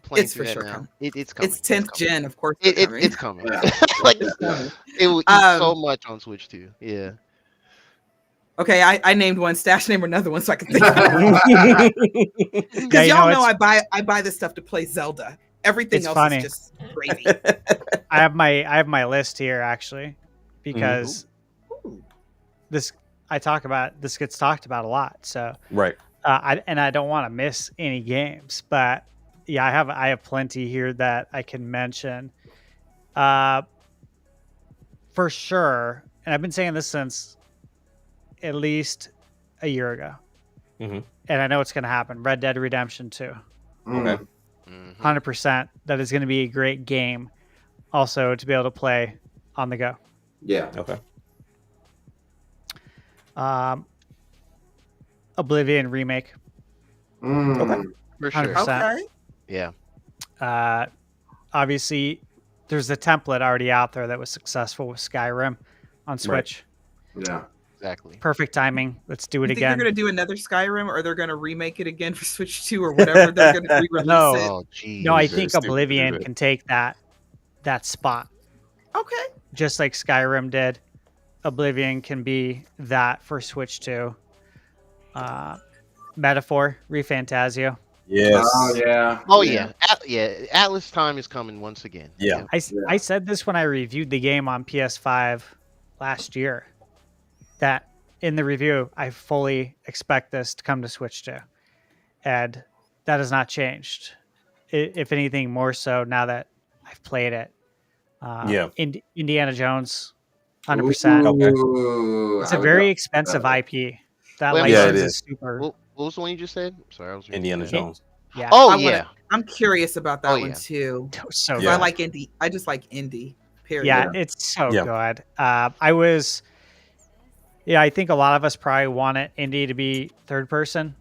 played It's through for that sure now. coming. It's coming. It's 10th coming. gen, of course. It's coming. Yeah. Like It's coming. it would do so much on Switch too. Yeah. Okay, I named one. Stash name another one so I can think. Yeah, Because you y'all know, know it's- I buy this stuff to play Zelda. Everything It's else funny. is just gravy. I have my list here actually, because this gets talked about a lot. So Right. I don't want to miss any games, but yeah, I have plenty here that I can mention. For sure, and I've been saying this since at least a year ago, Mhm. and I know it's going to happen. Red Dead Redemption 2, Okay. 100%. That is going to be a great game, also to be able to play on the go. Yeah. Okay. Oblivion remake. Okay. For sure. 100%. Okay. Yeah. Obviously, there's a template already out there that was successful with Skyrim on Switch. Yeah. Exactly. Perfect timing. Let's do it You think again. they're gonna do another Skyrim, or they're gonna remake it again for Switch 2 or whatever? They're gonna re-release No. it. Oh, geez. No, I very think stupid to do Oblivion that. can take that spot, Okay. just like Skyrim did. Oblivion can be that for Switch 2. Metaphor, ReFantazio. Yes. Oh yeah. Oh yeah. Atlas time is coming once again. Yeah. I said this when I reviewed the game on PS5 last year, that in the review, I fully expect this to come to Switch 2. And that has not changed. If anything, more so now that I've played it. Yeah. Indiana Jones, 100%. Ooh, It's I a would very go- expensive IP. That Wait, Yeah, it license is. is super. What was the one you just said? Sorry, I was Indiana Jones. Yeah. Oh I wanna- yeah. I'm curious about that Oh, one yeah. too. So 'Cause Yeah. I like indie. I just like indie. Period. Yeah, it's so Yeah. good. I think a lot of us probably wanted Indy to be third person.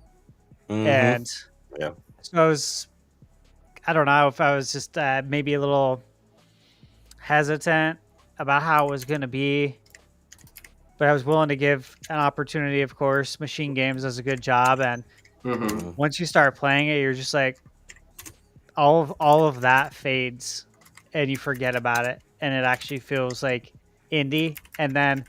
Mhm. And Yeah. so I don't know if I was just maybe a little hesitant about how it was going to be, but I was willing to give an opportunity. Of course, Machine Games does a good job. And Mhm. once you start playing it, you're just like, all of that fades and you forget about it. And it actually feels like indie. And then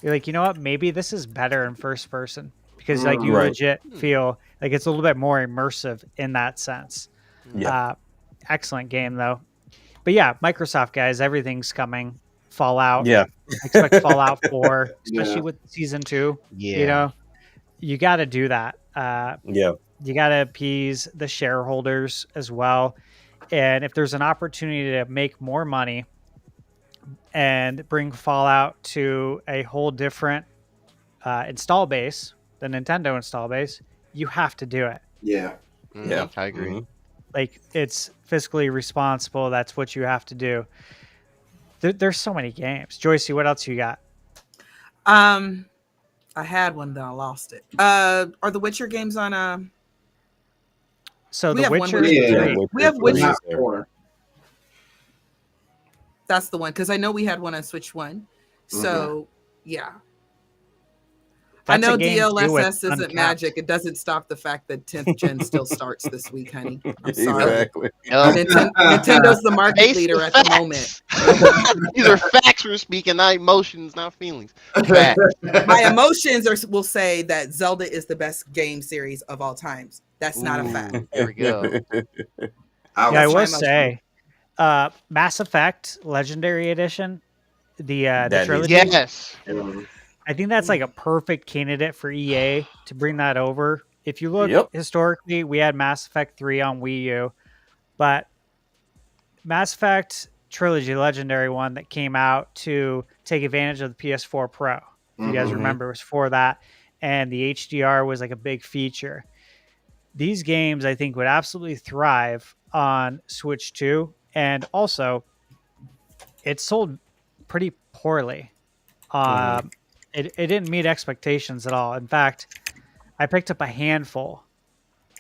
you're like, you know what? Maybe this is better in first person, because like you Right. legit feel like it's a little bit more immersive in that sense. Yeah. Excellent game though. But yeah, Microsoft guys, everything's coming. Fallout. Yeah. Expect Fallout 4, especially Yeah. with season 2. Yeah. You know, you got to do that. Yeah. You got to appease the shareholders as well. And if there's an opportunity to make more money and bring Fallout to a whole different install base, the Nintendo install base, you have to do it. Yeah. Yeah. I agree. Mhm. Like, it's fiscally responsible. That's what you have to do. There's so many games. Joycey, what else you got? I had one, then I lost it. Are the Witcher games on? So We The have one Witcher Witcher. Yeah. 3. We have Witcher Witcher. three Not is there. 4. That's the one because I know we had one on Switch 1. So yeah. I That's a know game, too, with DLSS isn't uncapped. magic. It doesn't stop the fact that 10th gen still starts this week, honey. I'm sorry. Exactly. Yup. Nintendo's the market Face leader the at the moment. facts. These are facts we're speaking, not emotions, not feelings. Facts. My emotions will say that Zelda is the best game series of all times. That's not a fact. Ooh, there we go. Yeah, I That's will my say, Mass Effect Legendary Edition, the That trilogy. Yes. I think that's like a perfect candidate for EA to bring that over. If you look Yep. historically, we had Mass Effect 3 on Wii U, but Mass Effect Trilogy Legendary one that came out to take advantage of the PS4 Pro. If you guys Mhm. remember, it was for that. And the HDR was like a big feature. These games, I think, would absolutely thrive on Switch 2. And also, it sold pretty poorly. It didn't meet expectations at all. In fact, I picked up a handful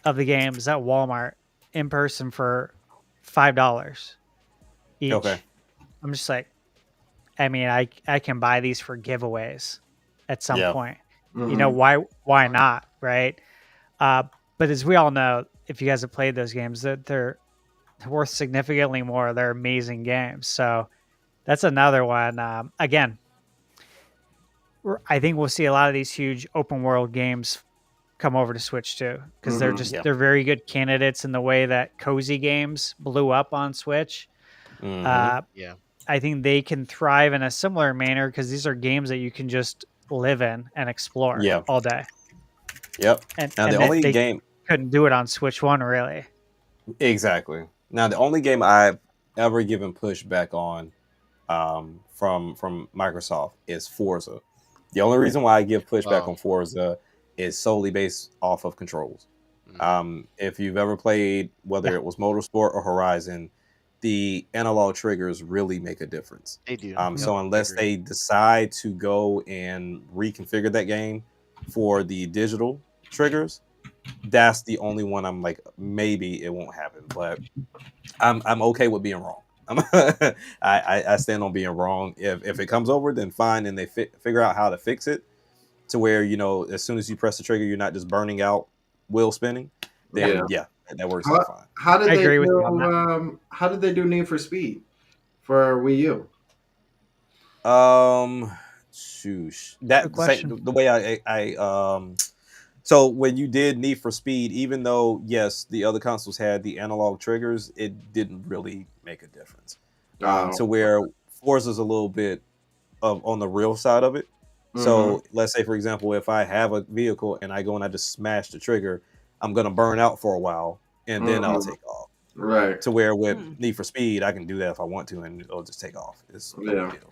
of the games at Walmart in person for $5 each. Okay. I'm just like, I mean, I can buy these for giveaways at some Yeah. point. You know, why not, right? But as we all know, if you guys have played those games, they're worth significantly more. They're amazing games. So that's another one. Again, I think we'll see a lot of these huge open world games come over to Switch too, because they're just Yeah. they're very good candidates in the way that cozy games blew up on Switch. Mhm. Yeah. I think they can thrive in a similar manner because these are games that you can just live in and explore Yeah. all day. Yep. And, Now and the they- only they game couldn't do it on Switch 1 really. Exactly. Now, the only game I've ever given pushback on from Microsoft is Forza. The only reason why I give pushback Oh. on Forza is solely based off of controls. If you've ever played, whether it was Motorsport or Horizon, the analog triggers really make a difference. They do. So unless they decide to go and reconfigure that game for the digital triggers, that's the only one I'm like, maybe it won't happen. But I'm okay with being wrong. I stand on being wrong. If it comes over, then fine, and they figure out how to fix it to where, you know, as soon as you press the trigger, you're not just burning out wheel spinning. Then yeah, that works out fine. How did I they agree with do? you on How did they do Need for Speed for Wii U? Shoosh. That Good question. the way so when you did Need for Speed, even though yes, the other consoles had the analog triggers, it didn't really make a difference. To where Forza's a little bit on the real side of it. So let's say, for example, if I have a vehicle and I go and I just smash the trigger, I'm gonna burn out for a while and then I'll take off. Right. To where with Need for Speed, I can do that if I want to, and it'll just take off. It's no big deal.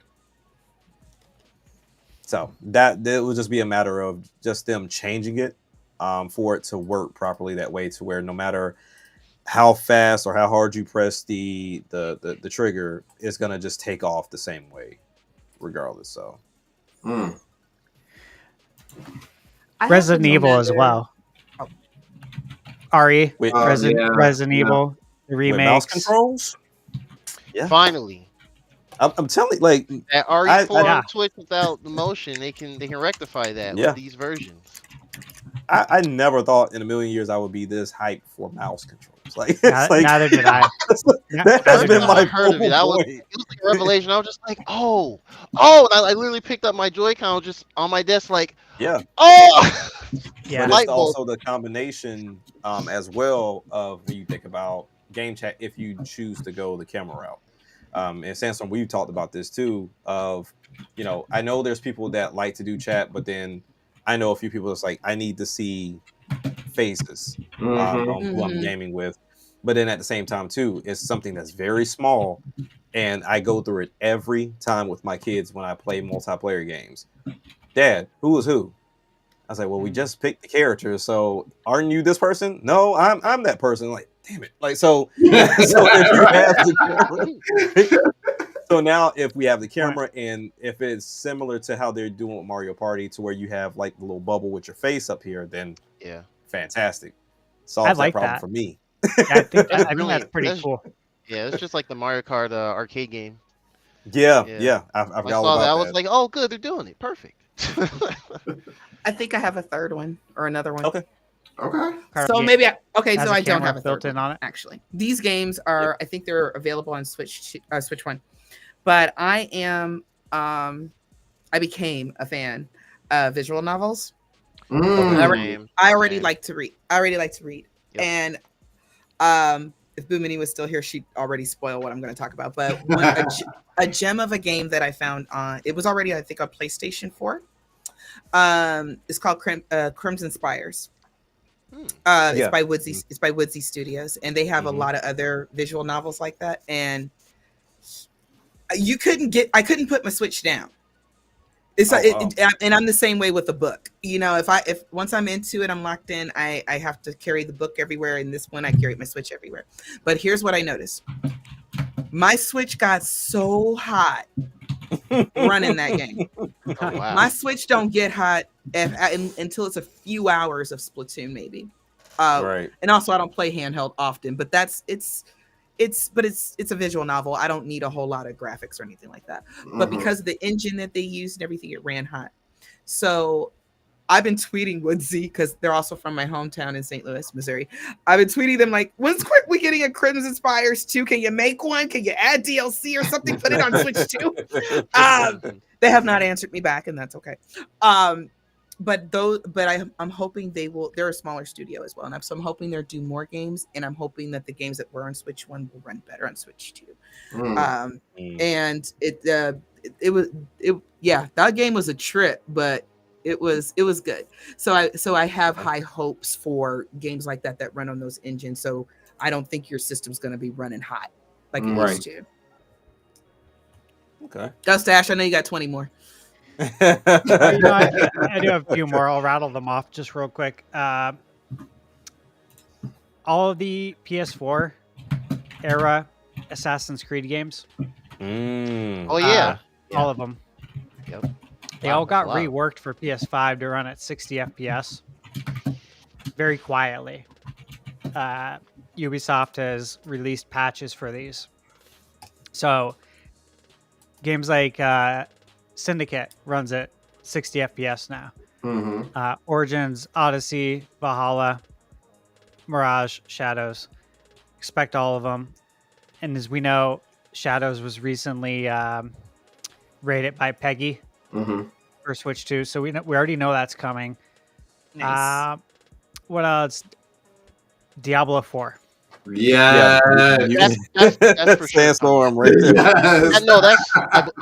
So that would just be a matter of just them changing it for it to work properly that way, to where no matter how fast or how hard you press the trigger, it's gonna just take off the same way, regardless. So Resident Evil as well. RE, With- Resident Evil, the with mouse remakes. controls. Yeah, Finally, I'm telling you, like that RE4 I- on Switch without the motion, they can rectify that Yeah. with these versions. I never thought in a million years I would be this hyped for mouse controls. Like, it's Neither did I. that has Neither been did my I heard of it. whole It point. was like a revelation. I was just like, oh, and I literally picked up my Joy-Con just on my desk, like, Yeah. oh, Yeah. But Light it's bulb. also the combination as well of when you think about game chat if you choose to go the camera route. And Sandstorm, we've talked about this too. Of, I know there's people that like to do chat, but then I know a few people that's like, I need to see faces who I'm gaming with. But then at the same time too, it's something that's very small, and I go through it every time with my kids when I play multiplayer games. Dad, who is who? I was like, well, we just picked the character, so aren't you this person? No, I'm that person. Like, damn it! Like, so if you have the camera, so now if we have the camera, and if it's similar to how they're doing with Mario Party, to where you have like the little bubble with your face up here, then Yeah. fantastic. Solves like that problem that. for me. Yeah, I think that's Brilliant. pretty That's- cool. Yeah, it's just like the Mario Kart arcade game. Yeah. Yeah. I I forgot saw all that. I about was that. like, oh, good, they're doing it. Perfect. I think I have a third one or another one. Okay. Okay. So maybe so Has I a don't camera have a built third in one, on it. actually. These games are, I think they're available on Switch One. But I became a fan of visual novels. Mm. I already Same. like to read. Yep. And if Boomini was still here, she'd already spoil what I'm going to talk about. But a gem of a game that I found it was already, I think, on PlayStation 4. It's called Crimson Spires. It's by Woodsy. It's by Woodsy Studios, and they have a lot of other visual novels like that. And I couldn't put my Switch down. And I'm the same way with a book. If once I'm into it, I'm locked in. I have to carry the book everywhere. And this one, I carry my Switch everywhere. But here's what I noticed: my Switch got so hot running that game. Oh, wow. My Switch don't get hot until it's a few hours of Splatoon, maybe. Right. And also, I don't play handheld often. But it's a visual novel. I don't need a whole lot of graphics or anything like that. But because of the engine that they used and everything, it ran hot. So I've been tweeting Woodsy, because they're also from my hometown in St. Louis, Missouri. I've been tweeting them like, when's we getting a Crimson Spires 2? Can you make one? Can you add DLC or something? Put it on Switch 2? They have not answered me back, and that's okay. But I'm hoping they will. They're a smaller studio as well, and so I'm hoping they'll do more games, and I'm hoping that the games that were on Switch 1 will run better on Switch 2. And that game was a trip, but it was good. So I have high hopes for games like that run on those engines. So I don't think your system's going to be running hot like it used to. Okay. Ghost Dash, I know you got 20 more. I do have a few more. I'll rattle them off just real quick. All of the PS4 era Assassin's Creed games. Oh, yeah. All of them. Yep. They Wow, all got that's a lot. reworked for PS5 to run at 60 FPS. Very quietly. Ubisoft has released patches for these. So games like Syndicate runs at 60 FPS now. Origins, Odyssey, Valhalla, Mirage, Shadows. Expect all of them. And as we know, Shadows was recently rated by Peggy for Switch 2, so we already know that's coming. Nice. What else? Diablo 4. Yeah. That's for sure. Sandstorm right there. Yes. No,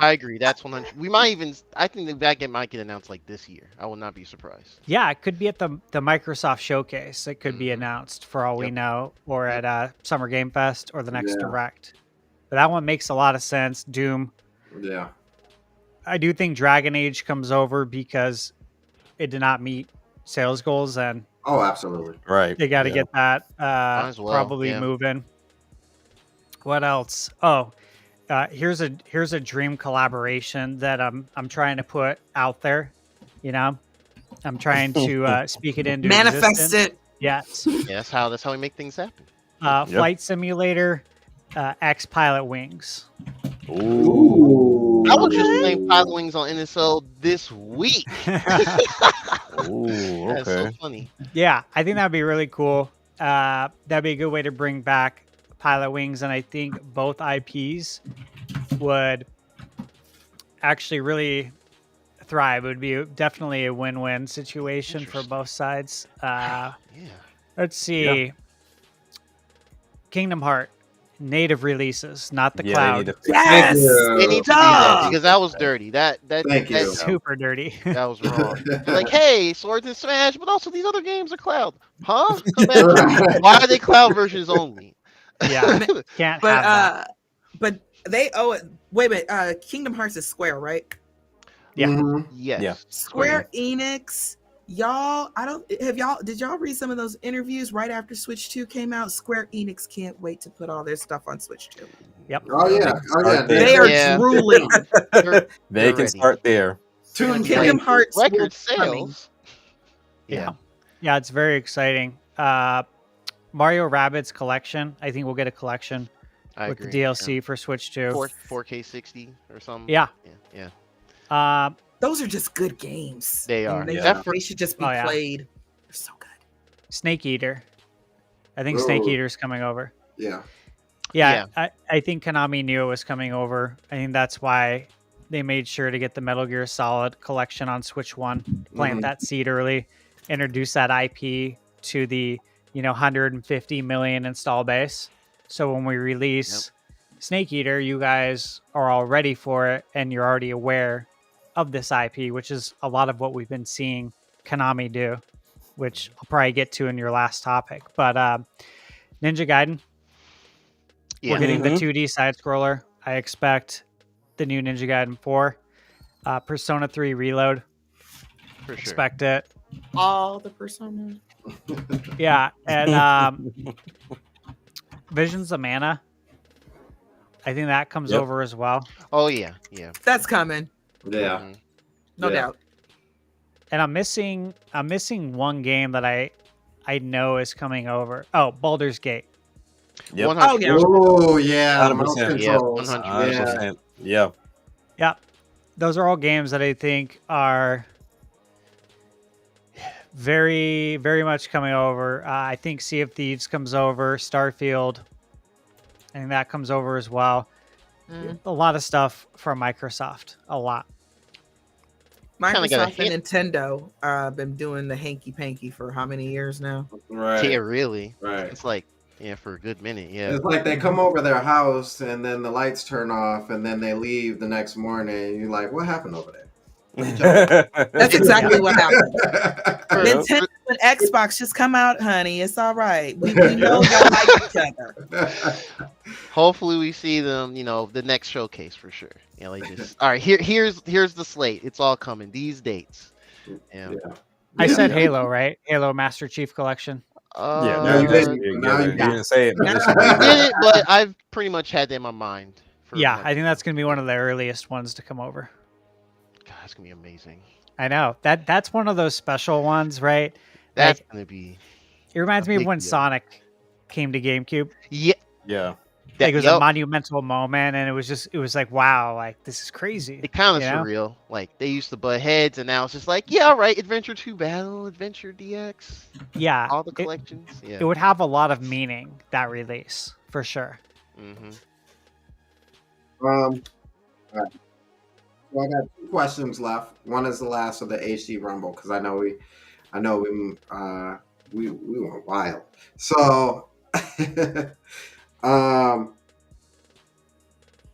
I agree. That's 100. We might even. I think that game might get announced like this year. I will not be surprised. Yeah, it could be at the Microsoft Showcase. It could be announced for all we know, or at Summer Game Fest or the next Direct. But that one makes a lot of sense. Doom. Yeah. I do think Dragon Age comes over because it did not meet sales goals, and Oh, absolutely. Right. they got to get that as well, probably yeah. moving. What else? Oh, here's a dream collaboration that I'm trying to put out there. I'm trying to speak it into Manifest existence. it. Yes. Yeah, that's how we make things happen. Flight Simulator, X Pilot Wings. Ooh. I was just playing Pilot Wings on NSL this week. Ooh, That's so okay. funny. Yeah, I think that'd be really cool. That'd be a good way to bring back Pilot Wings, and I think both IPs would actually really thrive. It would be definitely a win-win situation for both sides. Yeah. Let's see. Kingdom Heart native releases, not the Yeah, they cloud. need to fix Yes. They need to do that Duh. because that was dirty. Thank you. Super dirty. That was wrong. They're like, hey, Swords and Smash, but also these other games are cloud. Huh? Come back. Why are they cloud versions only? Yeah, can't But have that. but they owe it. Wait a minute. Kingdom Hearts is Square, right? Yeah. Mhm. Yes. Yeah. Square Enix. Y'all, did y'all read some of those interviews right after Switch 2 came out? Square Enix can't wait to put all their stuff on Switch 2. Yep. Oh yeah. Oh yeah. They are Yeah. drooling. They're They can ready. start there. Toon Kingdom Blade. Hearts will Record be coming. sales. Yeah. Yeah, it's very exciting. Mario Rabbids collection. I think we'll get a collection I with agree. the DLC for Switch 2. 4K 60 or something. Yeah. Yeah. Those are just good games. They And are. They, Yeah. they should just be Oh, yeah. played. They're so good. Snake Eater. I think Ooh. Snake Eater's coming over. Yeah. Yeah, I think Konami knew it was coming over. I think that's why they made sure to get the Metal Gear Solid collection on Switch 1, plant that seed early, introduce that IP to the 150 million install base. So when we release Snake Eater, you guys are all ready for it and you're already aware of this IP, which is a lot of what we've been seeing Konami do, which I'll probably get to in your last topic. But Ninja Gaiden, Yeah. we're getting the 2D side scroller. I expect the new Ninja Gaiden 4. Persona 3 Reload, For sure. expect it. All the Persona. Yeah, and Visions of Mana. I think that comes Yep. over as well. Oh yeah. Yeah. That's coming. Yeah. Mhm. No Yeah. doubt. And I'm missing one game that I know is coming over. Oh, Baldur's Gate. Yep. 100. Oh, yeah. Oh yeah. Mouse 100%. Yeah, controls. 100%. Yeah. 100%. Yeah. Yeah, those are all games that I think are very, very much coming over. I think Sea of Thieves comes over, Starfield, and that comes over as well. A lot of stuff from Microsoft. A lot. Kinda got a Microsoft and Nintendo been doing the hanky panky for how many years now? Right. Yeah, really. Right. It's like for a good minute. Yeah. It's like they come over their house and then the lights turn off and then they leave the next morning. And you're like, what happened over there? That's exactly what happened. For- Nintendo and Xbox just come out, honey. It's all right. We know y'all like each other. Hopefully we see them, the next showcase for sure. Like just all right. Here's the slate. It's all coming. These dates. Yeah. I Yeah. said Halo, right? Halo Master Chief Collection. Yeah, No, you that's- didn't. you No, you didn't say it. But Yeah. it's- I did it, but I've pretty much had that in my mind. Yeah, months. I think that's going to be one of the earliest ones to come over. God, it's gonna be amazing. I know. That's one of those special ones, right? That's Like, gonna be. it reminds me of big when deal. Sonic came to GameCube. Yeah. Yeah. Like, it was yup. a monumental moment, and it was like, wow, like this is crazy. It kind of you know? surreal. Like they used to butt heads, and now it's just like, yeah, all right, Adventure 2 Battle, Adventure DX, Yeah, all the it, collections. it Yeah. would have a lot of meaning, that release, for sure. Mm-hmm. All right. Well, I got 2 questions left. One is the last of the HD Rumble because I know we went wild. So,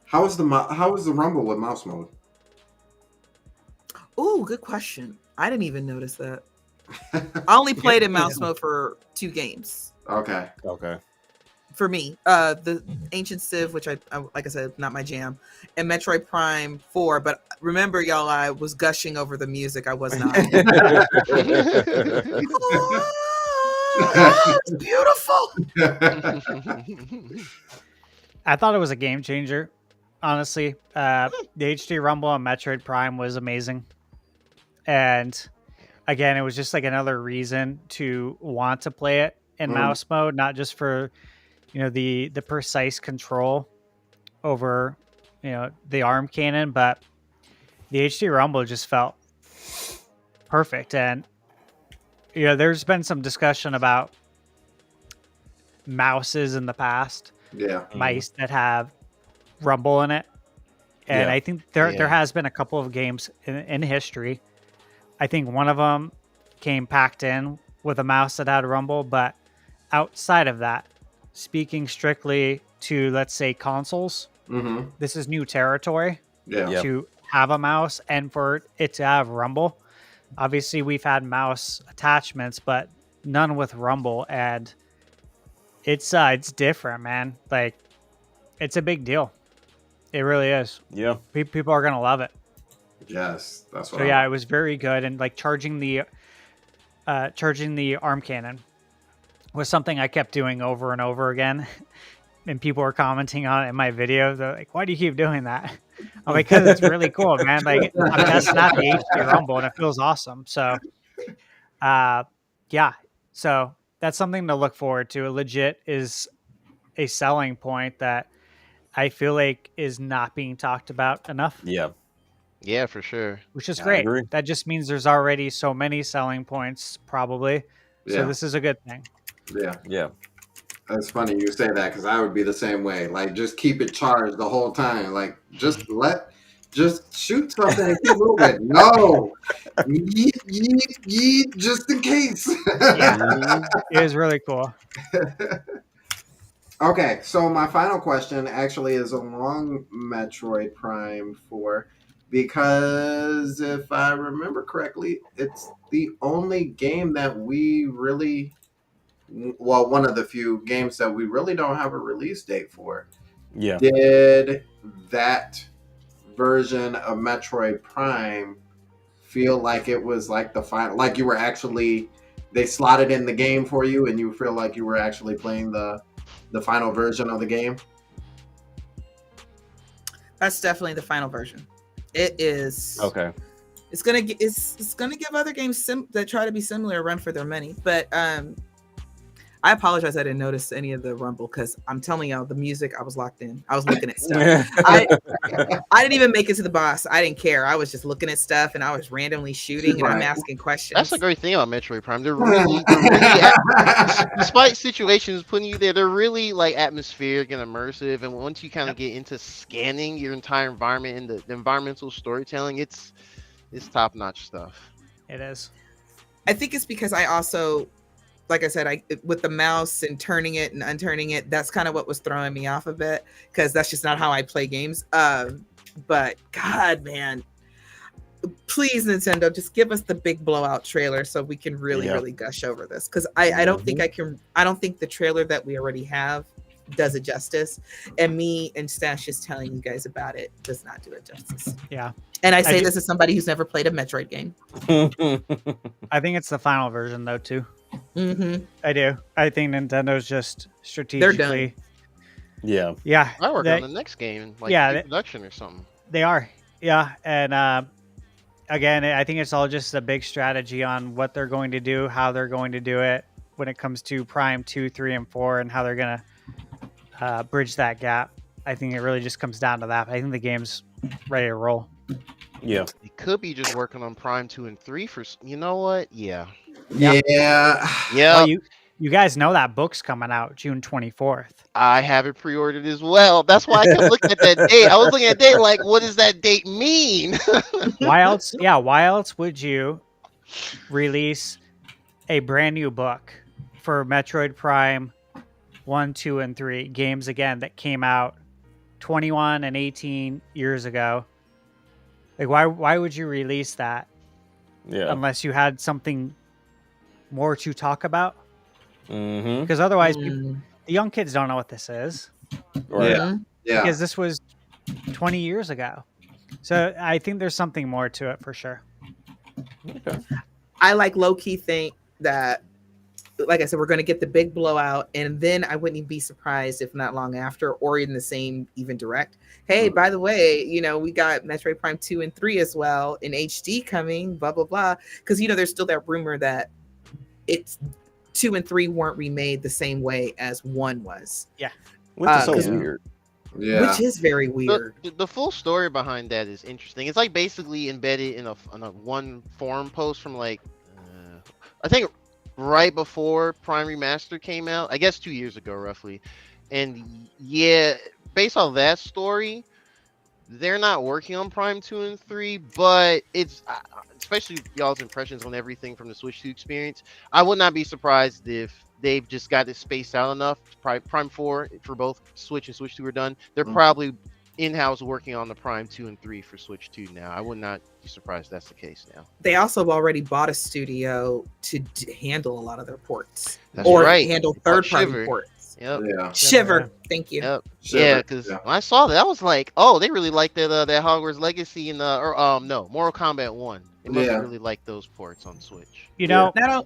how was the Rumble with mouse mode? Ooh, good question. I didn't even notice that. I only played in mouse mode for 2 games. Okay. Okay. For me, the Ancient Civ, which I like I said, not my jam, and Metroid Prime 4. But remember, y'all, I was gushing over the music. I was not. Oh, it's beautiful. I thought it was a game changer, honestly. The HD Rumble on Metroid Prime was amazing. And again, it was just like another reason to want to play it in mouse mode, not just for the precise control over the arm cannon, but the HD Rumble just felt perfect. And there's been some discussion about mouses in the past, Yeah. mice that have rumble in it, and Yeah. I think there Yeah. has been a couple of games in history. I think one of them came packed in with a mouse that had rumble, but outside of that, speaking strictly to, let's say, consoles, Mm-hmm. this is new territory Yeah. Yeah. to have a mouse and for it to have rumble. Obviously, we've had mouse attachments, but none with rumble, and it's different, man. Like, it's a big deal. It really is. Yeah. People are gonna love it. Yes, that's what. So yeah, it was very good, and like charging the arm cannon was something I kept doing over and over again. And people were commenting on it in my video. They're like, "Why do you keep doing that?" I'm like, "Because it's really cool, man. Like, I'm testing out the HD rumble, and it feels awesome." So, yeah. So that's something to look forward to. It legit is a selling point that I feel like is not being talked about enough. Yeah. Yeah, for sure. Which is I great. agree. That just means there's already so many selling points, probably. So Yeah. this is a good thing. Yeah. Yeah. That's funny you say that because I would be the same way. Like, just keep it charged the whole time. Like, just shoot something and keep moving. No, yeet, yeet, yeet, just in case. Yeah, it is really cool. Okay, so my final question actually is along Metroid Prime 4 because if I remember correctly, it's the only game that we really, well, one of the few games that we really don't have a release date for. Yeah. Did that version of Metroid Prime feel like it was like the final, like you were actually, they slotted in the game for you and you feel like you were actually playing the final version of the game? That's definitely the final version. It is Okay. It's gonna give other games that try to be similar a run for their money. But I apologize I didn't notice any of the rumble because I'm telling y'all the music, I was locked in. I was looking at stuff. I didn't even make it to the boss. I didn't care. I was just looking at stuff and I was randomly shooting and I'm asking questions. That's a great thing about Metroid Prime. They're really despite situations putting you there, they're really like atmospheric and immersive. And once you kind of get into scanning your entire environment and the environmental storytelling, it's top-notch stuff. It is. I think it's because I also, like I said, with the mouse and turning it and unturning it, that's kind of what was throwing me off a bit because that's just not how I play games. But God, man, please Nintendo, just give us the big blowout trailer so we can really gush over this. Because I don't think I can. I don't think the trailer that we already have does it justice, and me and Stash just telling you guys about it does not do it justice. Yeah. And I say this as somebody who's never played a Metroid game. I think it's the final version though too. Mm-hmm. I do. I think Nintendo's just They're done. strategically. Yeah. Yeah. I work on the next game, like production or something. They are. Yeah. And again, I think it's all just a big strategy on what they're going to do, how they're going to do it when it comes to Prime 2, 3, and 4, and how they're going to bridge that gap. I think it really just comes down to that. I think the game's ready to roll. Yeah. It could be just working on Prime 2 and 3 for, you know what? Yeah. Yeah. Well, you guys know that book's coming out June 24th. I have it pre-ordered as well. That's why I kept looking at that date. I was looking at that date like, what does that date mean? Why else? Yeah, why else would you release a brand new book for Metroid Prime 1, 2, and 3 games again that came out 21 and 18 years ago? Like, why would you release that? Yeah. Unless you had something more to talk about? Mm-hmm. Because otherwise, the young kids don't know what this is. Right. Yeah. Because this was 20 years ago. So I think there's something more to it for sure. Okay. I like low-key think that, like I said, we're going to get the big blowout, and then I wouldn't even be surprised if not long after, or in the same even direct. Hey, by the way, we got Metroid Prime 2 and 3 as well in HD coming, blah, blah, blah. Because, there's still that rumor that it's 2 and 3 weren't remade the same way as 1 was. Yeah. Which is so weird. Yeah. Which is very weird. The full story behind that is interesting. It's like basically embedded in a one forum post from like, I think right before Prime Remaster came out, I guess 2 years ago roughly. And yeah, based on that story, they're not working on Prime 2 and 3, but it's especially y'all's impressions on everything from the Switch 2 experience. I would not be surprised if they've just got it spaced out enough. Prime 4 for both Switch and Switch 2 are done. They're probably in-house working on the Prime 2 and 3 for Switch 2 now. I would not be surprised if that's the case now. They also have already bought a studio to handle a lot of their ports. That's or right. handle They bought third-party Shiver. ports. Yep. Yeah. Shiver. Thank you. Yep. Shiver, Yeah, because yeah. when I saw that, I was like, oh, they really like that Hogwarts Legacy and no, Mortal Kombat 1. They must Yeah. really like those ports on Switch. You know, Now,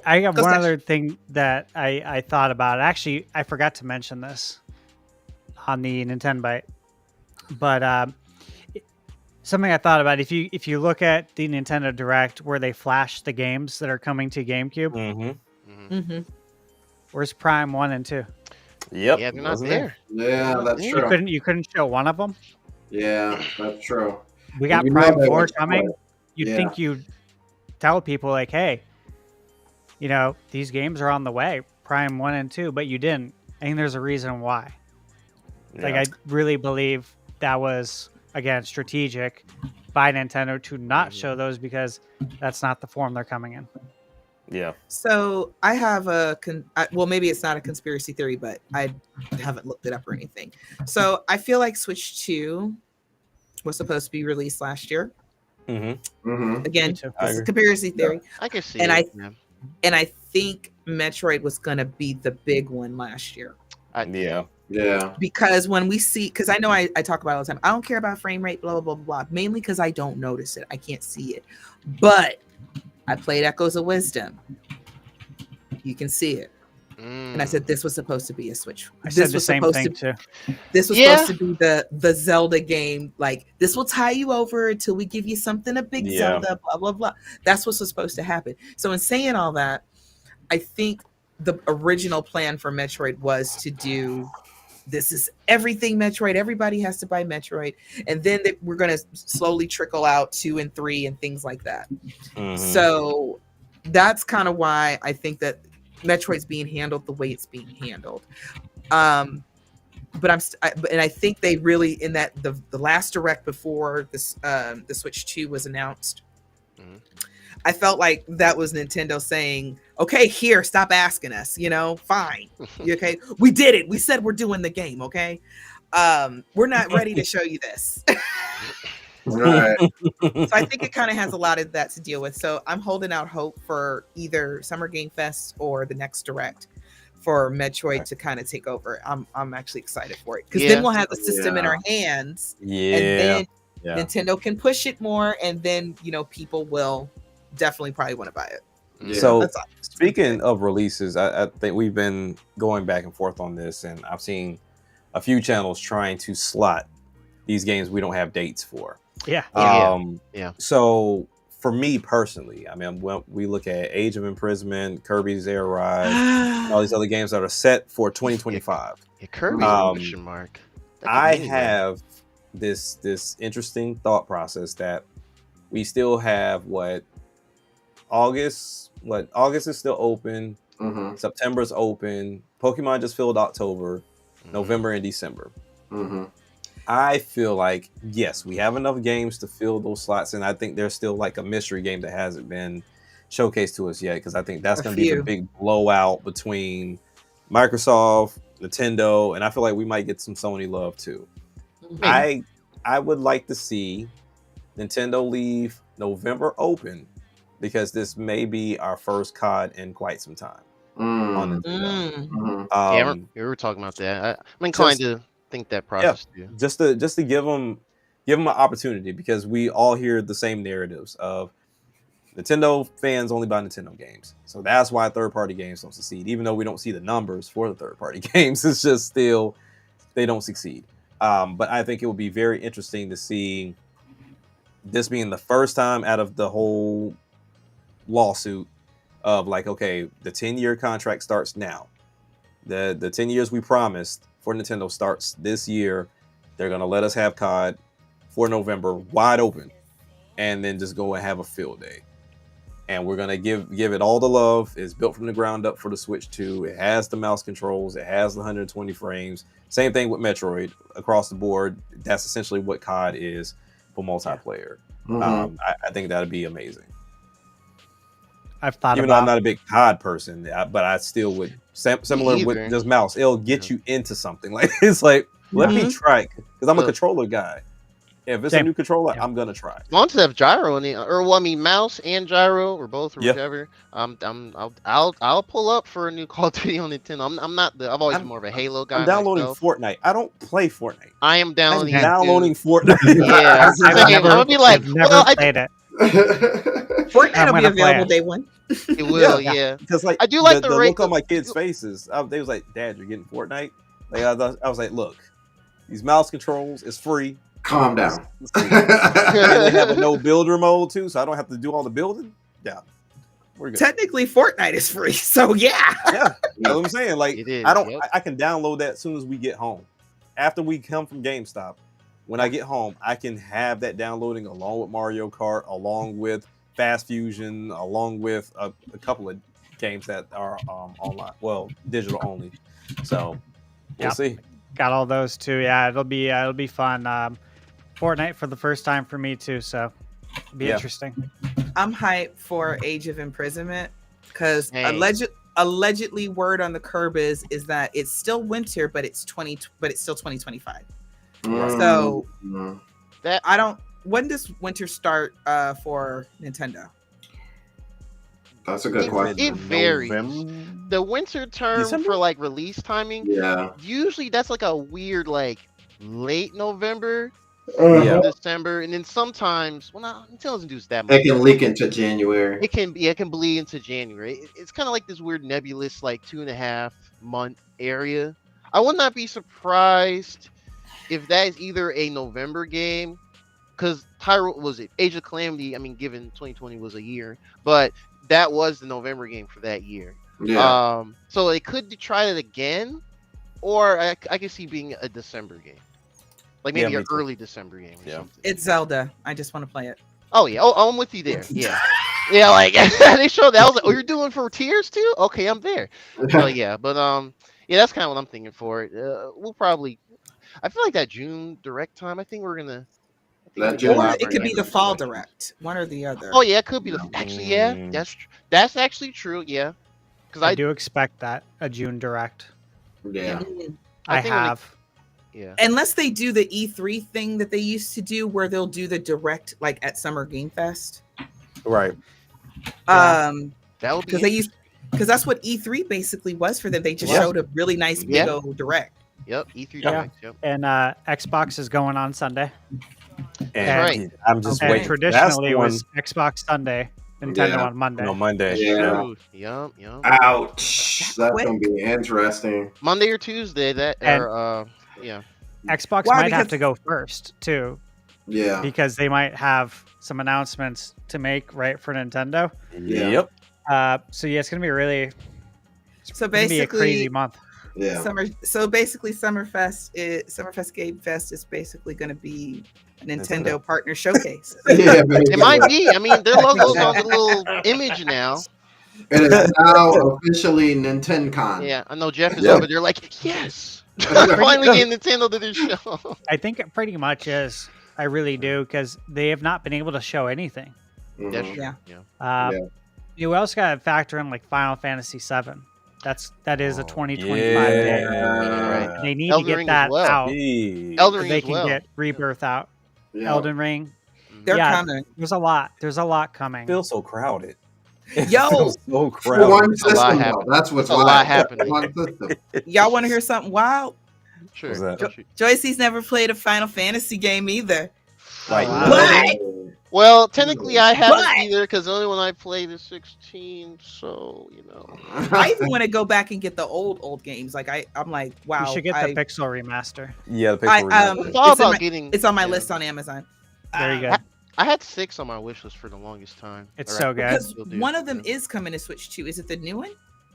I have Go one Stash. other thing that I thought about. Actually, I forgot to mention this on the Nintendo Byte, but something I thought about. If you look at the Nintendo Direct where they flash the games that are coming to GameCube, mhm. where's Prime 1 and 2? Yep. Yeah, they're not wasn't there. Yeah, that's You true. You couldn't show one of them. Yeah, that's true. We got You know Prime they 4 would coming. play. You'd Yeah. think you'd tell people like, hey, these games are on the way, Prime 1 and 2, but you didn't. I think there's a reason why. Like, Yeah. I really believe that was, again, strategic by Nintendo to not show those because that's not the form they're coming in. Yeah. So I have well, maybe it's not a conspiracy theory, but I haven't looked it up or anything. So I feel like Switch 2 was supposed to be released last year. Mm-hmm. Mm-hmm. Again, too. this is a conspiracy theory. I can see And it. And I think Metroid was going to be the big one last year. Yeah. Yeah. Because when we see, because I know I talk about it all the time, I don't care about frame rate, blah, blah, blah, blah, mainly because I don't notice it. I can't see it. But I played Echoes of Wisdom. You can see it. And I said this was supposed to be a Switch. I This said the was same supposed thing to, too. This was Yeah. supposed to be the Zelda game. Like, this will tie you over until we give you something, a big Yeah. Zelda, blah, blah, blah. That's what's supposed to happen. So in saying all that, I think the original plan for Metroid was to do, this is everything Metroid. Everybody has to buy Metroid. And then we're going to slowly trickle out 2 and 3 and things like that. Mhm. So that's kind of why I think that Metroid's being handled the way it's being handled. But I think they really, in that the last direct before this the Switch 2 was announced, I felt like that was Nintendo saying, okay, here, stop asking us, fine. Okay, we did it. We said we're doing the game, okay? We're not ready to show you this. Right. So I think it kind of has a lot of that to deal with. So I'm holding out hope for either Summer Game Fest or the next direct for Metroid to kind of take over. I'm actually excited for it because then we'll have the system in our hands, Yeah. and then Yeah. Nintendo can push it more, and then people will definitely probably want to buy it. Yeah. So That's all. speaking of releases, I think we've been going back and forth on this, and I've seen a few channels trying to slot these games we don't have dates for. Yeah. Yeah. So for me personally, I mean, when we look at Age of Imprisonment, Kirby's Air Ride, and all these other games that are set for 2025. Yeah, Kirby's Um, question mark. That could I be anywhere. have this interesting thought process that we still have August is still open, Mm-hmm. September's open, Pokemon just filled October, November and December. Mm-hmm. I feel like, yes, we have enough games to fill those slots, and I think there's still like a mystery game that hasn't been showcased to us yet, because I think that's A going to be the few. big blowout between Microsoft, Nintendo, and I feel like we might get some Sony love too. I would like to see Nintendo leave November open, because this may be our first COD in quite some time on Nintendo. Mm-hmm. Yeah, we were talking about that. I'm inclined to think that process too. Just to give them an opportunity, because we all hear the same narratives of Nintendo fans only buy Nintendo games, so that's why third-party games don't succeed. Even though we don't see the numbers for the third-party games, it's just still they don't succeed. But I think it would be very interesting to see this being the first time out of the whole lawsuit of like, okay, the 10-year contract starts now. The 10 years we promised for Nintendo starts this year. They're gonna let us have COD for November wide open, and then just go and have a field day. And we're gonna give it all the love. It's built from the ground up for the Switch 2. It has the mouse controls. It has the 120 frames. Same thing with Metroid across the board. That's essentially what COD is for multiplayer. Mm-hmm. I think that'd be amazing. I've thought Even though about. I'm not a big COD person, but I still would similar either. with this mouse. It'll get you into something. Like it's like let me try it because I'm a controller guy. If it's a Same. new controller, Yeah. I'm gonna try it. As long as they have gyro in it, or well, I mean, mouse and gyro, or both, or Yeah. whichever. I'll pull up for a new Call of Duty on Nintendo. I'm not the. I've always been more of a Halo guy. I'm downloading myself. Fortnite. I don't play Fortnite. I am I'm downloading. it, downloading too. Fortnite. Yeah, I've I'm never, gonna be like, I've never well, played it. Fortnite I'm will be gonna play available it. day one. it will, yeah. Because like I do like the look rate- on my kids' faces. They was like, "Dad, you're getting Fortnite." Like I was like, "Look, these mouse controls is free. Calm down. And they have a no builder mode too, so I don't have to do all the building." Yeah, we're good. Technically, Fortnite is free, so yeah. Yeah, that's what I'm saying. Like It is, I don't. yep. I can download that as soon as we get home. After we come from GameStop, when I get home, I can have that downloading along with Mario Kart, along with Fast Fusion, along with a couple of games that are online, well, digital only. So we'll Yep. see. Got all those too. Yeah, it'll be fun. Fortnite for the first time for me too, so it'll be Yeah. interesting. I'm hyped for Age of Imprisonment because Hey. allegedly word on the curb is that it's still winter, but it's still 2025. So Mm. I don't. When does winter start for Nintendo? That's a good question. It varies. November? The winter term December? for like release timing, Yeah. usually that's like a weird like late November, Yeah. December, and then sometimes Nintendo doesn't do that much. It can leak into January. It can bleed into January. It's kind of like this weird nebulous like 2.5 month area. I would not be surprised if that is either a November game, because Hyrule was it Age of Calamity. I mean, given 2020 was a year, but that was the November game for that year. Yeah. So they could try it again, or I can see being a December game, like maybe Yeah, an me too. early December game or Yeah. something. It's Zelda. I just want to play it. Oh yeah. Oh, I'm with you there. Yeah. Yeah. Like they showed that. I was like, oh, you're doing for Tears too? Okay, I'm there. So yeah, but yeah, that's kind of what I'm thinking for it. We'll probably. I feel like that June direct time. I think we're gonna. That we're June gonna Or direct it could be the Direct. fall direct. One or the other. Oh yeah, it could be the. Actually, yeah, Mm. that's actually true. Yeah, because I do expect that a June direct. Yeah. Mm. I think when they- have. Yeah. Unless they do the E3 thing that they used to do, where they'll do the direct like at Summer Game Fest. Right. Yeah. That would be. Because that's what E3 basically was for them. They just Yeah. showed a really nice big Yeah. old direct. Yep. E3 Yeah. direct. Yep. And Xbox is going on Sunday. And right. I'm just And waiting. traditionally it That's was Xbox Sunday, Nintendo Yeah. on Monday. on Monday. Yeah. Dude, Yep. Yep. Ouch. That's quick? gonna be interesting. Monday or Tuesday. That And- or yeah. Xbox Why? might have Because- to go first too, Yeah. because they might have some announcements to make right for Nintendo. Yeah. Yep. So yeah, it's gonna be really So gonna be a crazy basically, month. Yeah. Summerfest Game Fest is basically going to be a Nintendo partner showcase. Yeah, It might be. I mean, their logo's on the little image now. It is now officially NintenCon. Yeah, I know Jeff is Yeah. over there like, yes, finally getting Nintendo to their show. I think it pretty much is. I really do, because they have not been able to show anything. Mhm. That's true. Yeah. Yeah. Yeah. You also got to factor in like Final Fantasy VII. That is a Oh, 2025 day. Right. They need Elden to get Ring as that well. out. Hey. Elden So Ring they as can well. get Rebirth out. Yeah. Elden Ring. They're Yeah. coming. There's a lot. There's a lot coming. feels so crowded. It Yo! feels so For crowded. one a lot system, though. happening. That's what's A lot wild. happening. One system. Y'all want to hear something wild? Sure. What's that? Sure. Joycey's never played a Final Fantasy game either. Like, Wow. What? Well, technically, I haven't But- either because the only one I played is 16. So you know. I even want to go back and get the old games. Like I'm like, wow. You should get the Pixel remaster. Yeah, the I, pixel remaster. It's all It's in about my- getting. It's on my yeah. list on Amazon. Very Uh, good. I had 6 on my wish list for the longest time. It's Or so I good. Because still do, one of them yeah. is coming to Switch 2. Is it the new one?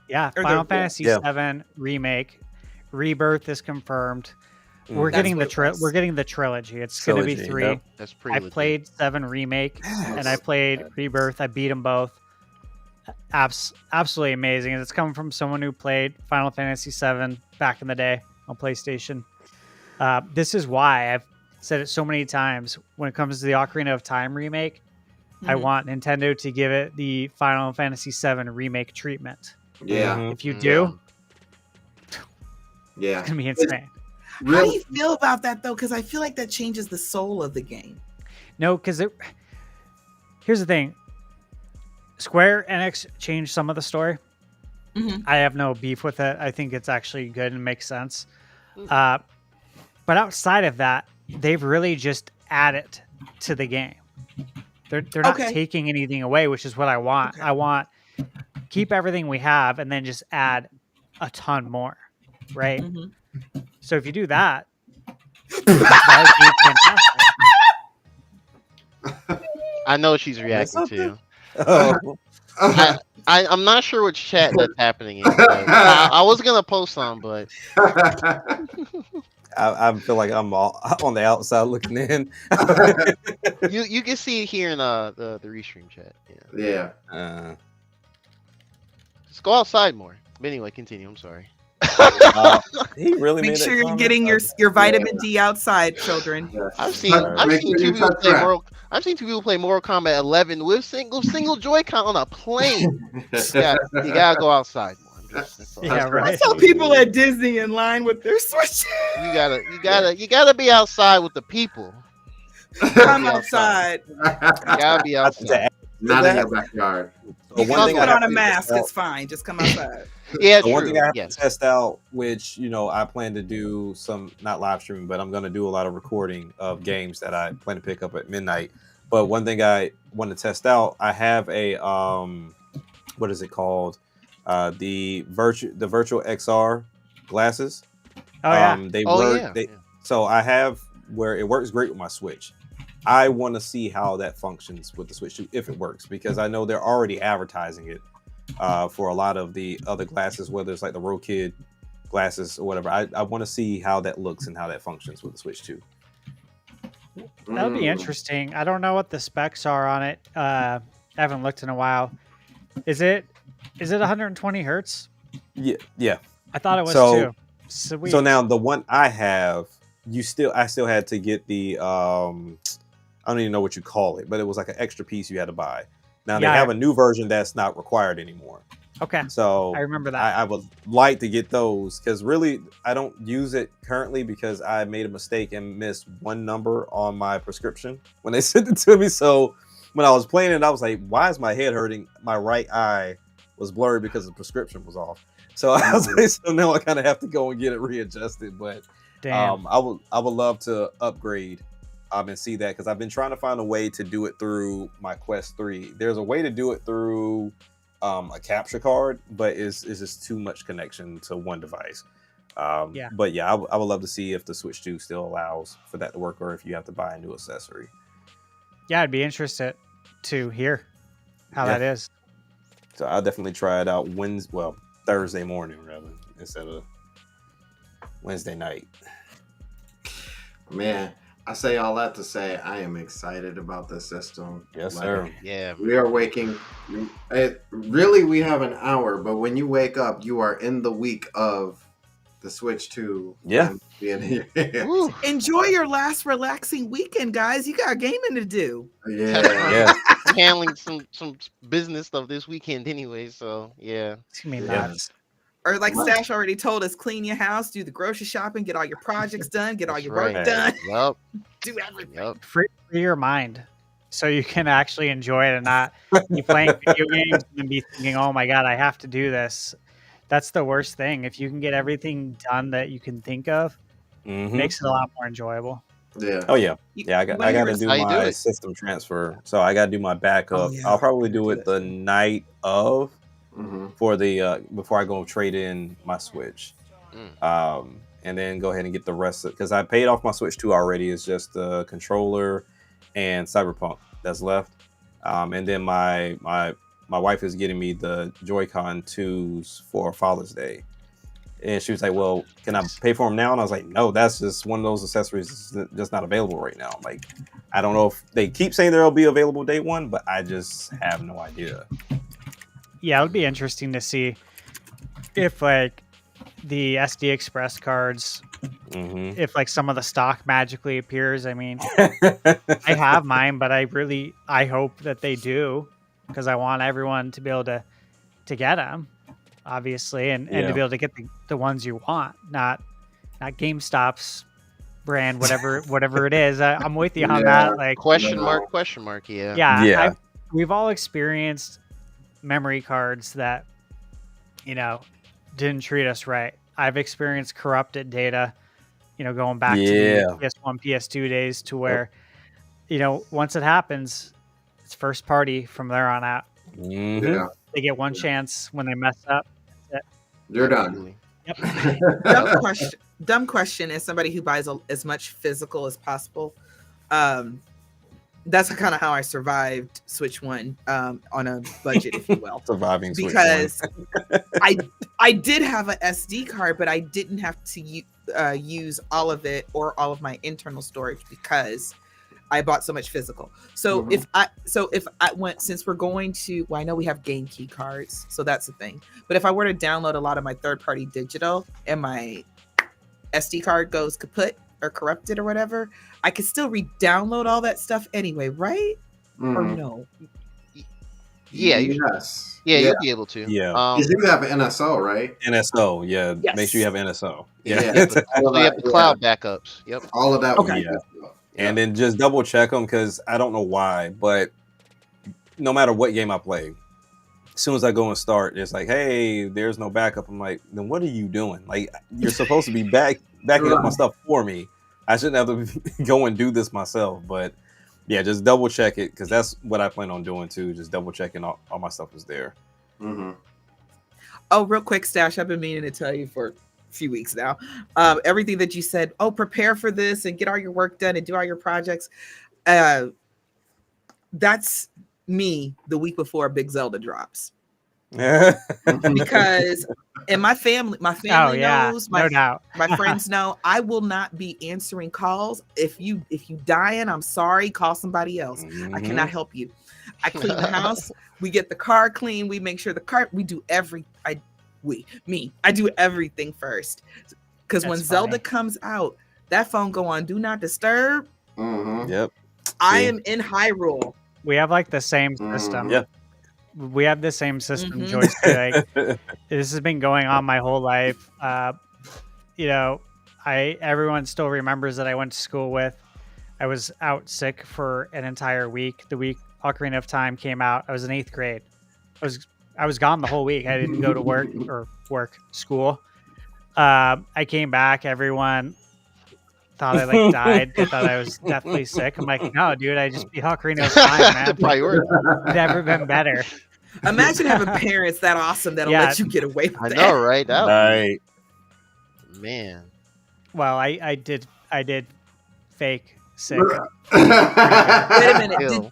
Yeah, Or Final the- Fantasy Yeah. VII remake, Rebirth is confirmed. We're That's getting what the it was. we're getting the trilogy. It's going to be Trilogy, 3. yep. That's pretty. I legit. played 7 remake and I played Rebirth. I beat them both. Absolutely amazing. It's coming from someone who played Final Fantasy VII back in the day on PlayStation. This is why I've said it so many times when it comes to the Ocarina of Time remake. I Mhm. want Nintendo to give it the Final Fantasy VII remake treatment. Yeah, Mhm. If you do, yeah. it's gonna be insane. How do Real, you feel about that though? Because I feel like that changes the soul of the game. No, because here's the thing. Square Enix changed some of the story. Mhm. I have no beef with it. I think it's actually good and makes sense. But outside of that, they've really just added to the game. They're not Okay. taking anything away, which is what I want. Okay. I want keep everything we have and then just add a ton more, right? Mhm. So if you do that, that would be fantastic. I know she's reacting to. Oh, I'm not sure which chat that's happening in. But I was gonna post some, but I feel like I'm on the outside looking in. you can see it here in the restream chat. Yeah. yeah. Just go outside more. But anyway, continue. I'm sorry. He really Make made sure that you're comment? getting your vitamin D outside, children. I've seen Make two sure you people touch play track. I've seen 2 people play Mortal Kombat 11 with single Joy-Con on a plane. You gotta go outside more. That's all. Yeah, I right. saw people at Disney in line with their Switch. You gotta be outside with the people. Come Be outside. outside. You gotta be outside. Not in your backyard. The You one can thing put I on a have to mask. test It's fine. Just come outside. Yeah, The one true. thing I have Yes. to test out, which I plan to do some not live streaming, but I'm going to do a lot of recording of games that I plan to pick up at midnight. But one thing I want to test out, I have a what is it called? The virtual XR glasses. Oh yeah. They Oh work. yeah. So I have where it works great with my Switch. I want to see how that functions with the Switch 2, if it works, because I know they're already advertising it for a lot of the other glasses, whether it's like the Rokid glasses or whatever. I want to see how that looks and how that functions with the Switch 2. That would be interesting. I don't know what the specs are on it. I haven't looked in a while. Is it 120 hertz? Yeah. I thought it was So- too. Sweet. So now the one I have, I still had to get the I don't even know what you call it, but it was like an extra piece you had to buy. Now Yeah, they have a new version that's not required anymore. Okay, So I remember that. I would like to get those because really I don't use it currently because I made a mistake and missed one number on my prescription when they sent it to me. So when I was playing it, I was like, why is my head hurting? My right eye was blurry because the prescription was off. So I was like, so now I kind of have to go and get it readjusted. But Damn. I would love to upgrade and see that because I've been trying to find a way to do it through my Quest 3. There's a way to do it through a capture card, but it's just too much connection to one device. Yeah. But yeah, I would love to see if the Switch 2 still allows for that to work or if you have to buy a new accessory. Yeah, I'd be interested to hear how Yeah. that is. So I'll definitely try it out Thursday morning rather instead of Wednesday night. Man, I say all that to say I am excited about the system. Yes, Like, sir. Yeah. We are waking. Really, we have an hour, but when you wake up, you are in the week of the Switch 2. Yeah. and being here. Yeah. Woo. Enjoy your last relaxing weekend, guys. You got gaming to do. Yeah. I'm handling some business stuff this weekend anyway, so yeah. It's gonna be Yeah. nuts. Or like Wow. Stash already told us, clean your house, do the grocery shopping, get all your projects done, get all That's your work right. done, Yup. do everything. Yup. Free your mind, so you can actually enjoy it and not be playing video games and be thinking, "Oh my god, I have to do this." That's the worst thing. If you can get everything done that you can think of, Mhm. makes it a lot more enjoyable. Yeah. Oh yeah. You- Yeah, I when got you to were- do How you do my it? system transfer. So I got to do my backup. Oh, yeah. I'll probably do Do it that. the night of hmm for the before I go trade in my Switch. Mm. And then go ahead and get the rest of because I paid off my Switch 2 already. It's just the controller and Cyberpunk that's left. And then my wife is getting me the Joy-Con 2s for Father's Day. And she was like, well, can I pay for them now? And I was like, no, that's just one of those accessories that's just not available right now. Like, I don't know if they keep saying they'll be available day one, but I just have no idea. Yeah, it would be interesting to see if like the SD Express cards, Mm-hmm. if like some of the stock magically appears, I mean, I have mine, but I hope that they do, because I want everyone to be able to get them, obviously, and to Yeah. be able to get the ones you want, not GameStop's brand, whatever it is. I'm with you on Yeah. that. Like, Question mark, yeah. yeah, Yeah. we've all experienced memory cards that, didn't treat us right. I've experienced corrupted data, going back to Yeah. the PS1, PS2 days, to where, once it happens, it's first party from there on out. Mm-hmm. Yeah. They get one chance when they mess up. That's You're done. Absolutely. it. Yep. Dumb question. As somebody who buys as much physical as possible, that's kind of how I survived Switch 1 on a budget, if you will. Surviving Switch Because I did have an SD card, but I didn't have to use all of it or all of my internal storage because I bought so much physical. So Mhm. if I went, since we're going to, well, I know we have game key cards, so that's the thing. But if I were to download a lot of my third party digital and my SD card goes kaput or corrupted or whatever, I could still re-download all that stuff anyway, right? Or Mhm. no? Yeah, Yes. you'll be able to. Yeah. You do have an NSO, right? NSO. Yeah. Yes. Make sure you have NSO. Yeah. You have the cloud backups. Yep. All of that. Okay. was- Yeah. And then just double check them, because I don't know why, but no matter what game I play, as soon as I go and start, it's like, hey, there's no backup. I'm like, then what are you doing? Like, you're supposed to be backing up my stuff for me. I shouldn't have to go and do this myself. But yeah, just double check it, because that's what I plan on doing too. Just double checking all my stuff is there. Mhm. Oh, real quick, Stash. I've been meaning to tell you for a few weeks now. Everything that you said, prepare for this and get all your work done and do all your projects. That's me the week before Big Zelda drops. Because and my family Oh yeah, knows, no doubt. my friends know, I will not be answering calls. If you dying, I'm sorry, call somebody else. I Mhm. cannot help you. I clean the house, we get the car clean, we make sure we do I do everything first. Because when That's Zelda funny. comes out, that phone go on do not disturb. Mhm. Yep. I See? am in Hyrule. We have like the same Mhm. system. Yeah. We have the same system, Mhm. Joyce. Like, this has been going on my whole life. Everyone still remembers that I went to school with. I was out sick for an entire week. The week Ocarina of Time came out, I was in 8th grade. I was gone the whole week. I didn't go to school. I came back. Everyone thought I like died. They thought I was deathly sick. I'm like, no, dude, I just beat Ocarina of Time, man. Priority. Never been better. Imagine having parents that awesome that'll Yeah. let you get away with I that. know, right? That Right. man. Well, I did fake sick. Wait a minute. Ew.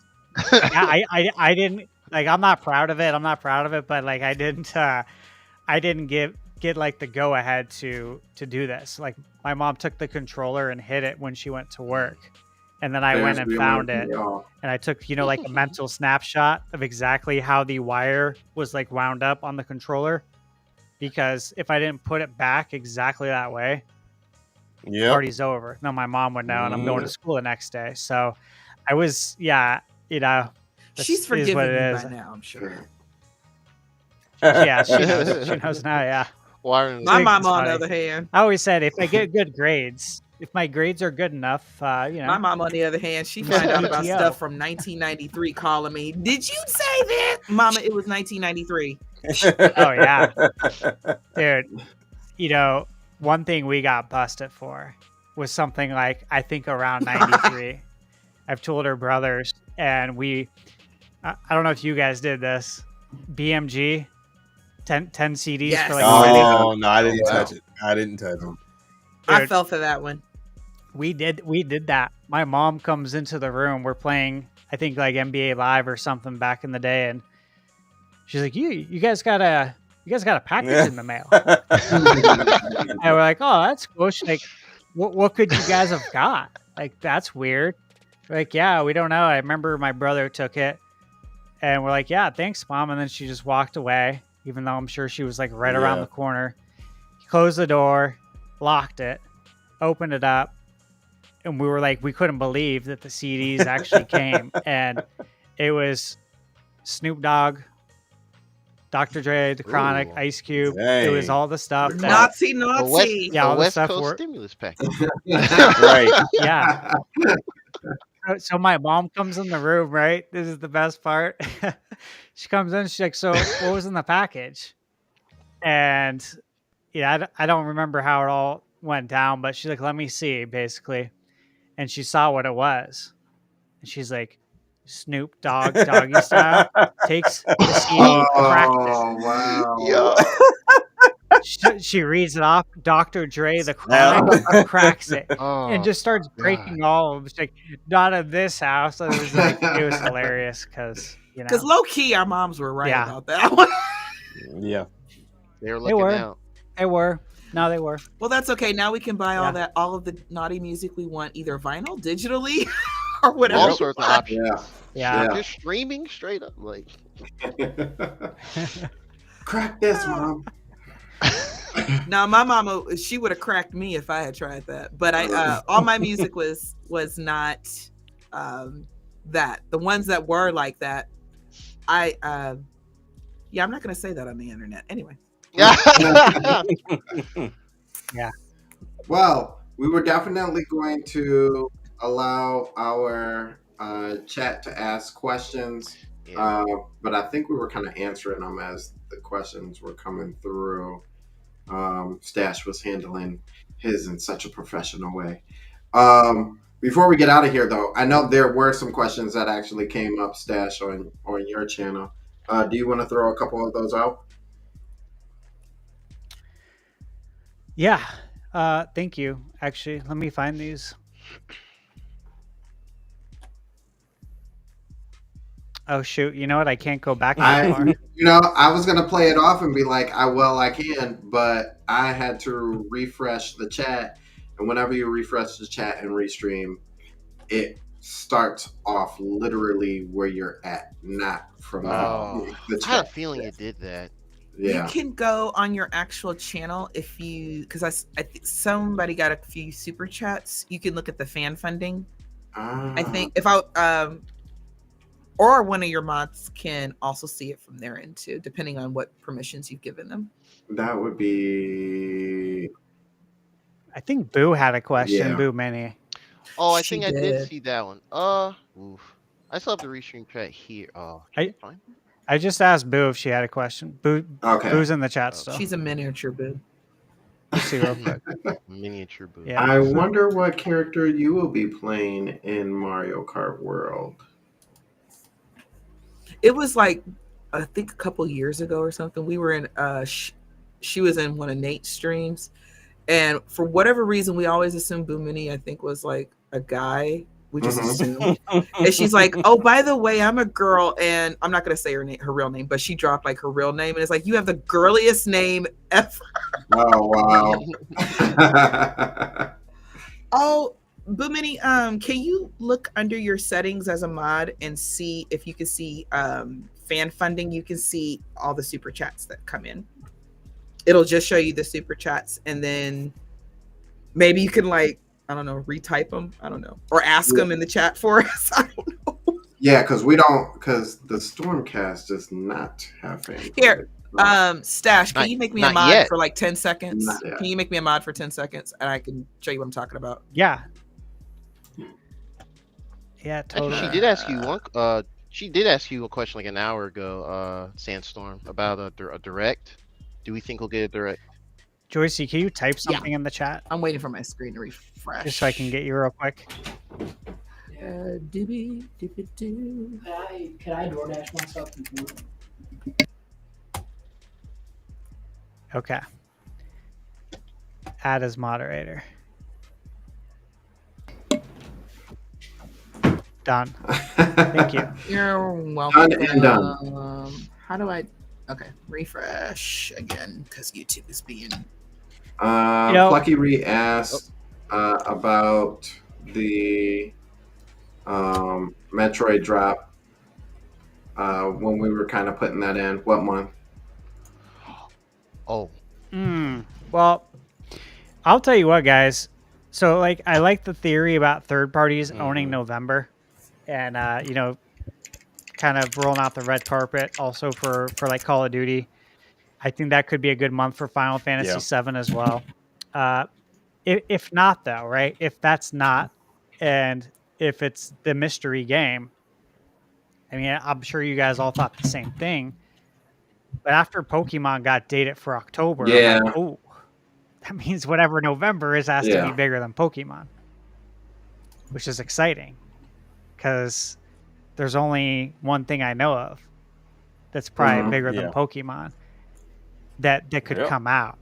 Yeah, I didn't, like, I'm not proud of it, but like I didn't get like the go ahead to do this. Like, my mom took the controller and hid it when she went to work, and then I went and found it, and I took like a mental snapshot of exactly how the wire was like wound up on the controller, because if I didn't put it back exactly that way, Yep. party's over. No, my mom would know, and I'm going to school the next day. So I was, that's- She's is forgiven what me it is. by now, I'm sure. Yeah, she knows. She knows now. Yeah, Warren. My Think mom, it's on the funny. other hand, I always said if I get good grades, if my grades are good enough, my mom, on the other hand, she find out about PTO. stuff from 1993, calling me. Did you say that, Mama? It was 1993. Oh yeah, dude. One thing we got busted for was something like, I think, around 93. I've told her brothers, and I don't know if you guys did this. BMG, 10 CDs Yes. for like Oh no, I didn't Yeah. touch it. I didn't touch it. I Dude. fell for that one. We did that. My mom comes into the room. We're playing, I think, like NBA Live or something back in the day, and she's like, "You guys got a package in the mail." And we're like, "Oh, that's cool." She's like, "What could you guys have got? Like, that's weird." We're like, "Yeah, we don't know. I remember my brother took it," and we're like, "Yeah, thanks, Mom." And then she just walked away, even though I'm sure she was like right around Yeah. the corner. closed the door, locked it, opened it up, and we were like, we couldn't believe that the CDs actually came. And it was Snoop Dogg, Dr. Dre, The Chronic, Ooh. Ice Cube. It was Dang. all the stuff that, Nazi, The West, Nazi. Yeah, all the the West stuff Coast were- stimulus package. Right. yeah. So my mom comes in the room, right? This is the best part. She comes in, she's like, so what was in the package? And yeah, I don't remember how it all went down, but she's like, let me see, basically. And she saw what it was. And she's like, Snoop Dogg, doggy style, takes the CD, cracks Oh wow. Yo. it. She reads it off, Dr. Dre, The Chronic, cracks it. Oh, And just starts breaking all of them. She's like, not in this house. And it was like, it was hilarious because, you know. Because low key, our moms were right Yeah. about that one. Yeah. they were They looking were. out. They were. No, they were. Well, that's okay. Now we can buy Yeah. all of the naughty music we want, either vinyl, digitally, or whatever. All we sorts of want. options. Yeah. Just streaming straight up. Like, Crack this, mom. Now, my mama, she would have cracked me if I had tried that. But all my music was not that. The ones that were like that, I'm not gonna say that on the internet. Anyway. Well, we were definitely going to allow our chat to ask questions, Yeah. but I think we were kind of answering them as the questions were coming through. Stash was handling his in such a professional way. Before we get out of here, though, I know there were some questions that actually came up, Stash, on your channel. Do you want to throw a couple of those out? Yeah. Thank you. Actually, let me find these. Oh shoot! You know what? I can't go back anymore. I was gonna play it off and be like, I can, but I had to refresh the chat, and whenever you refresh the chat and restream, it starts off literally where you're at, not from Oh, the I had a chat. feeling it did that. Yeah. You can go on your actual channel if you, because somebody got a few super chats. You can look at the fan funding. I think if or one of your mods can also see it from their end too, depending on what permissions you've given them. That would be. I think Boo had a question. Yeah. Boo Mini. Oh, I She think I did did. see that one. Oof. I still have the restream chat here. Oh, fine. I just asked Boo if she had a question. Boo. Okay. Boo's in the chat still. She's a miniature boo. Let's see real quick. Miniature boo. Yeah. I wonder what character you will be playing in Mario Kart World. It was like, I think a couple years ago or something. We were in she was in one of Nate's streams, and for whatever reason, we always assumed Boo Mini, I think, was like a guy. We just assumed. And she's like, "Oh, by the way, I'm a girl," and I'm not gonna say her real name, but she dropped like her real name, and it's like, "You have the girliest name ever." Oh wow. Oh, Boomini, can you look under your settings as a mod and see if you can see fan funding? You can see all the super chats that come in. It'll just show you the super chats, and then maybe you can, like, I don't know, retype them. I don't know, or ask them in the chat for us. I don't know. Yeah, because the Stormcast does not have fan. Here, Stash, can you make me a not mod yet. for like 10 seconds? Not yet. Can you make me a mod for 10 seconds, and I can show you what I'm talking about? Yeah. Yeah, totally. Actually, she did ask you one. She did ask you a question like an hour ago, Sandstorm, about a direct. Do we think we'll get a direct? Joycey, can you type something in the chat I'm waiting for my screen to refresh. just so I can get you real quick? Doobie, doobie, doo. Can I DoorDash myself? Okay. Add as moderator. Done. Thank you. You're welcome. Done and done. How do I? Okay, refresh again because YouTube is being. Plucky Ree asked about the Metroid drop when we were kind of putting that in. What month? Oh, Well, I'll tell you what, guys. So, like, I like the theory about third parties owning November, and kind of rolling out the red carpet. Also for like Call of Duty, I think that could be a good month for Final Fantasy VII as well. If not, though, right? If that's not, and if it's the mystery game, I mean, I'm sure you guys all thought the same thing. But after Pokemon got dated for October, I'm like, oh, that means whatever November is has to be bigger than Pokemon, which is exciting because there's only one thing I know of that's probably bigger than Pokemon that could come out,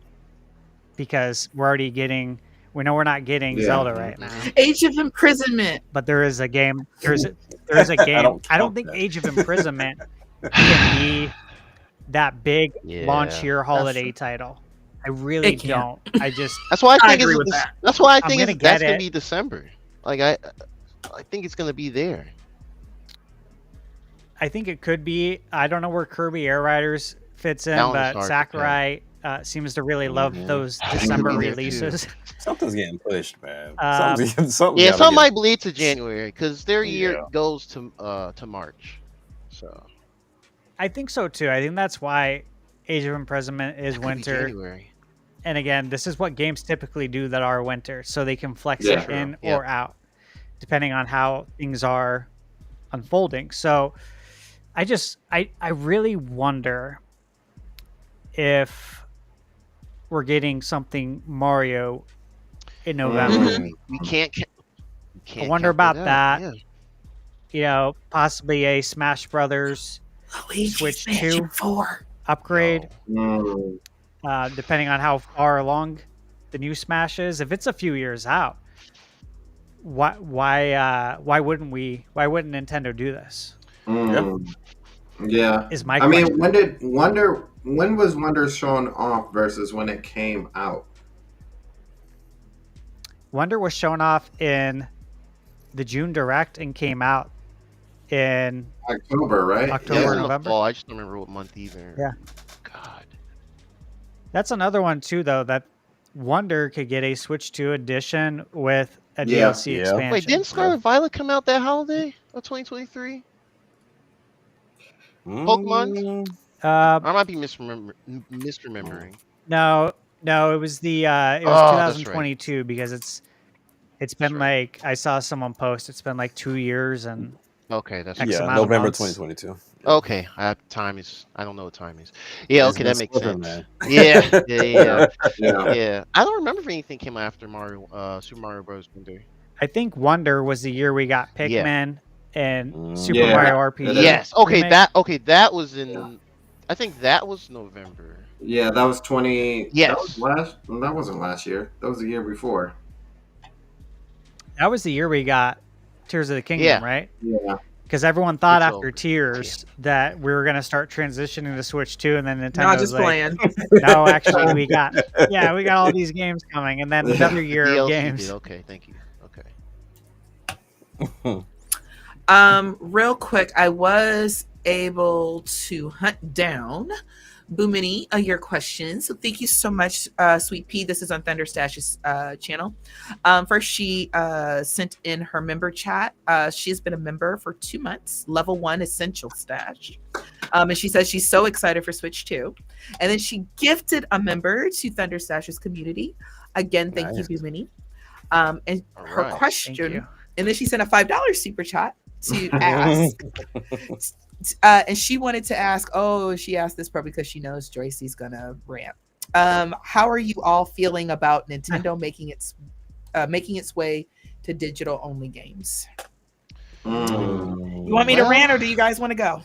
because we know we're not getting Zelda right now. Age of Imprisonment. But there is a game. There's a game. I don't think Age of Imprisonment can be that big launch year holiday title. I really don't. That's why I think agree with that. That's why I think that's gonna be December. Like I think it's gonna be there. I think it could be. I don't know where Kirby Air Riders fits in, but Sakurai seems to really love those December releases. Something's getting pushed, man. Some might bleed to January because their year goes to March. So I think so too. I think that's why Age of Imprisonment is winter. January. And again, this is what games typically do that are winter, so they can flex it in or out, depending on how things are unfolding. So I really wonder if we're getting something Mario in November. We can't I wonder about that. Yeah. Possibly a Smash Brothers Switch 2 upgrade. Depending on how far along the new Smash is. If it's a few years out, why wouldn't Nintendo do this? Yeah. Is my I mean, question. when was Wonder shown off versus when it came out? Wonder was shown off in the June Direct and came out in October, right? October, November. Fall. I just don't remember what month either. Yeah. God. That's another one too, though, that Wonder could get a Switch 2 edition with a DLC expansion. Wait, didn't Scarlet Violet come out that holiday of 2023? Pokemon? I might be misremembering. No, it was the it was 2022 because it's been like, I saw someone post, it's been like 2 years and that's November 2022. Okay, I don't know what time is. Yeah, okay, that makes sense. Man. Yeah. I don't remember if anything came after Super Mario Bros. Wonder. I think Wonder was the year we got Pikmin and Super Mario RPG. Yes. Okay, remake. That was in. I think that was November. Yeah, that was 20. Yes. That wasn't last year. That was the year before. That was the year we got Tears of the Kingdom, right? Yeah. Because everyone thought after Tears that we were going to start transitioning to Switch 2, and then Nintendo was like, playing. no, actually, we got all these games coming, and then another year of games. Okay, thank you. Okay. Real quick, I was able to hunt down Boomini, your questions. So thank you so much, Sweet Pea. This is on Thunder Stash's channel. First, she sent in her member chat. She has been a member for 2 months, level 1 Essential Stash. And she says she's so excited for Switch 2. And then she gifted a member to Thunder Stash's community. Again, thank you, Boomini. And her question, and then she sent a $5 super chat to ask. And she wanted to ask, she asked this probably because she knows Joycey's gonna rant. How are you all feeling about Nintendo making its way to digital only games? You want me to rant, or do you guys want to go?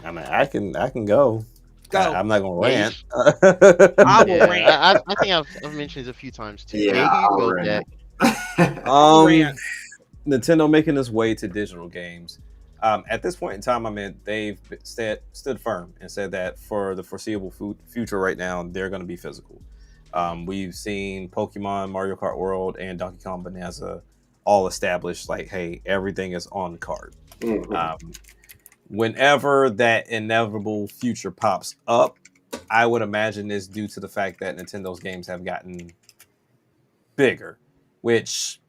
I mean, I can go. I'm not gonna rant. I will rant. I think I've mentioned it a few times too. Yeah, Nintendo making its way to digital games. At this point in time, I mean, they've stood firm and said that for the foreseeable future right now, they're going to be physical. We've seen Pokemon, Mario Kart World, and Donkey Kong Bonanza all established, like, hey, everything is on the card. Whenever that inevitable future pops up, I would imagine it's due to the fact that Nintendo's games have gotten bigger, which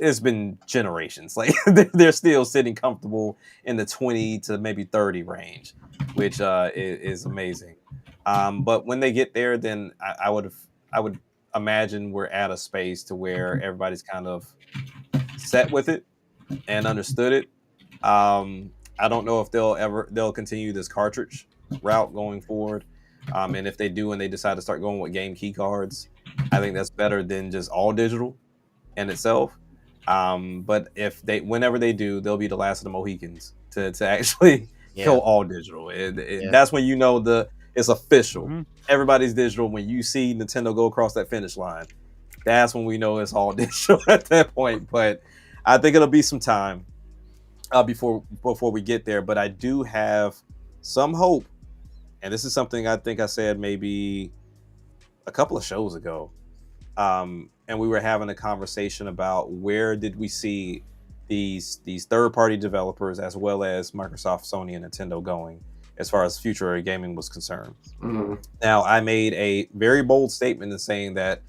it's been generations. Like they're still sitting comfortable in the 20 to maybe 30 range, which is amazing. But when they get there, then I would imagine we're at a space to where everybody's kind of set with it and understood it. I don't know if they'll continue this cartridge route going forward. And if they do and they decide to start going with game key cards, I think that's better than just all digital in itself. But whenever they do, they'll be the last of the Mohicans to actually go all digital. That's when you know it's official. Mm-hmm. Everybody's digital. When you see Nintendo go across that finish line, that's when we know it's all digital at that point. But I think it'll be some time before we get there. But I do have some hope, and this is something I think I said maybe a couple of shows ago. And we were having a conversation about where did we see these third-party developers as well as Microsoft, Sony, and Nintendo going as far as future of gaming was concerned. Mm-hmm. Now, I made a very bold statement in saying that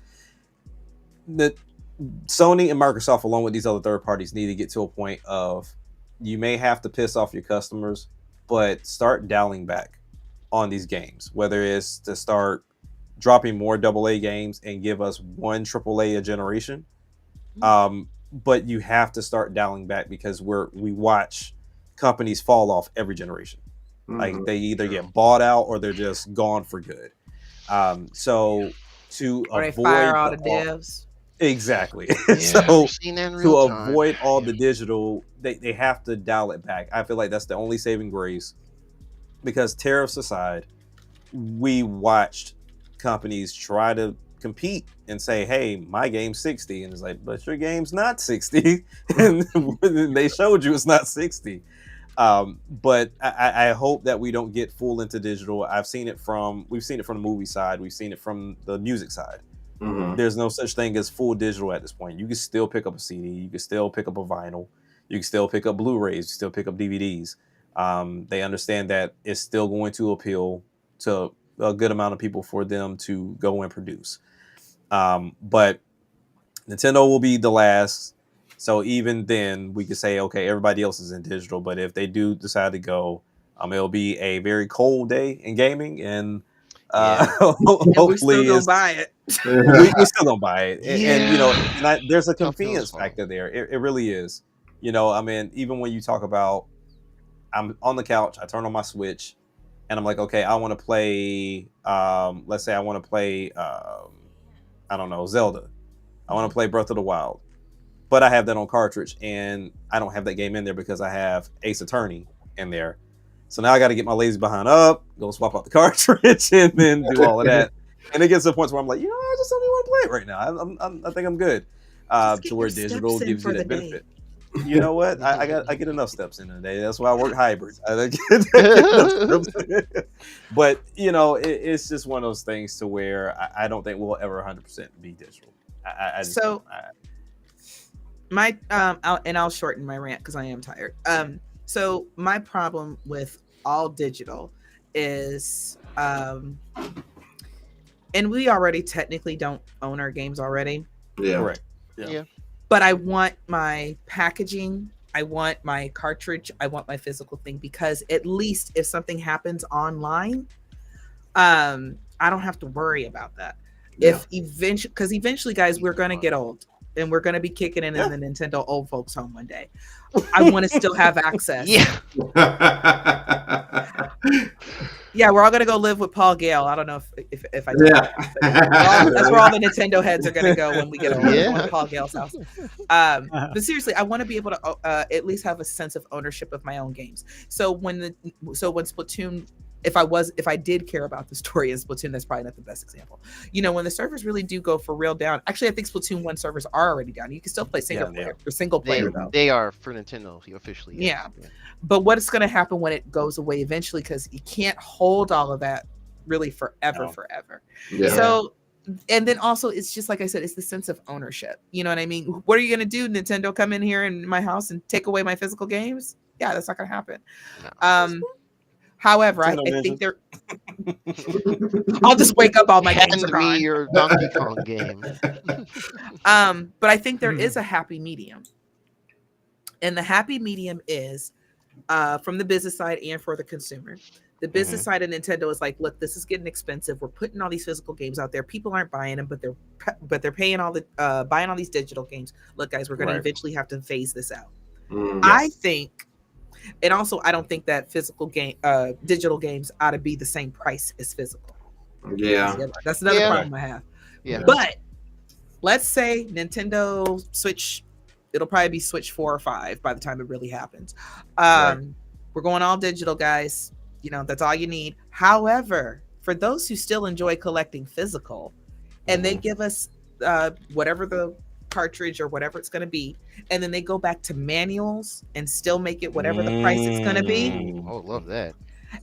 Sony and Microsoft, along with these other third parties, need to get to a point of you may have to piss off your customers, but start dialing back on these games, whether it's to start dropping more AA games and give us one AAA a generation. But you have to start dialing back because we watch companies fall off every generation. Mm-hmm. Like they either get bought out or they're just gone for good. So to avoid fire all the devs. Exactly. So to avoid all the digital, they have to dial it back. I feel like that's the only saving grace, because tariffs aside, we watched companies try to compete and say, hey, my game's 60, and it's like, but your game's not 60. And they showed you it's not 60. But I hope that we don't get full into digital. we've seen it from the movie side, we've seen it from the music side. Mm-hmm. There's no such thing as full digital at this point. You can still pick up a CD, you can still pick up a vinyl, you can still pick up Blu-rays, you can still pick up DVDs. They understand that it's still going to appeal to a good amount of people for them to go and produce. But Nintendo will be the last. So even then we could say, okay, everybody else is in digital, but if they do decide to go, it'll be a very cold day in gaming, and hopefully we're still gonna buy it. we still don't buy it. And there's a convenience factor there. It really is. I mean, even when you talk about, I'm on the couch, I turn on my Switch, and I'm like, okay, I want to play, let's say I want to play, I don't know, Zelda. I want to play Breath of the Wild. But I have that on cartridge, and I don't have that game in there because I have Ace Attorney in there. So now I got to get my lazy behind up, go swap out the cartridge, and then do all of that. And it gets to the point where I'm like, I just don't even want to play it right now. I think I'm good. To where digital gives you that benefit. You know what? I get enough steps in a day. That's why I work hybrid. But it's just one of those things to where I don't think we'll ever 100% be digital. I'll shorten my rant because I am tired. So my problem with all digital is, and we already technically don't own our games already. Yeah. Correct. Yeah. But I want my packaging, I want my cartridge, I want my physical thing, because at least if something happens online, I don't have to worry about that. Yeah. Because eventually, guys, we're going to get old. And we're going to be kicking in the Nintendo old folks home one day. I want to still have access. Yeah. Yeah, we're all going to go live with Paul Gale. I don't know if I did that. That's where all the Nintendo heads are going to go when we get old. Yeah. Paul Gale's house. But seriously, I want to be able to at least have a sense of ownership of my own games. So when Splatoon, if I did care about the story in Splatoon, that's probably not the best example. When the servers really do go for real down. Actually, I think Splatoon 1 servers are already down. You can still play single player though. They are for Nintendo officially. Yes. Yeah. But what is going to happen when it goes away eventually? Because you can't hold all of that really forever. Yeah. So, and then also it's just like I said, it's the sense of ownership. You know what I mean? What are you going to do? Nintendo come in here in my house and take away my physical games? Yeah, that's not going to happen. No. However, I Nintendo think they're. I'll just wake up all my games are Hand me gone. your Donkey Kong game. But I think there is a happy medium. And the happy medium is from the business side and for the consumer. The business side of Nintendo is like, look, this is getting expensive. We're putting all these physical games out there. People aren't buying them, but they're paying all the buying all these digital games. Look, guys, we're going to eventually have to phase this out. I think, and also I don't think that digital games ought to be the same price as physical. Yeah, that's another problem I have. Yeah, but let's say Nintendo Switch. It'll probably be Switch 4 or 5 by the time it really happens. We're going all digital, guys. You know, that's all you need. However, for those who still enjoy collecting physical, and they give us whatever the cartridge or whatever it's going to be, and then they go back to manuals and still make it whatever the price it's going to be. Oh, love that.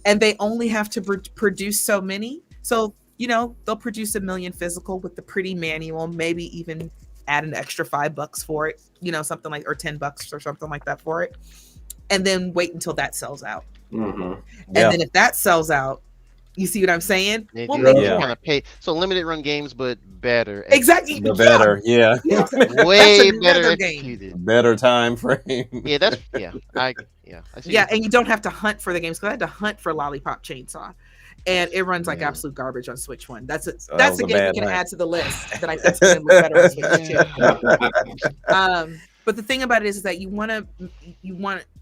And they only have to produce so many. So, you know, they'll produce 1 million physical with the pretty manual, maybe even add an extra $5 for it, you know, something like, or $10 or something like that for it. And then wait until that sells out. And then if that sells out, you see what I'm saying? We'll make kind of pay. So limited run games, but better. Exactly. Better, way better executed. Better time frame. I see. And you don't have to hunt for the games, because I had to hunt for Lollipop Chainsaw, and it runs like absolute garbage on Switch 1. That's a game we can add to the list that I think is going to look better on Switch 2. But the thing about it is that you want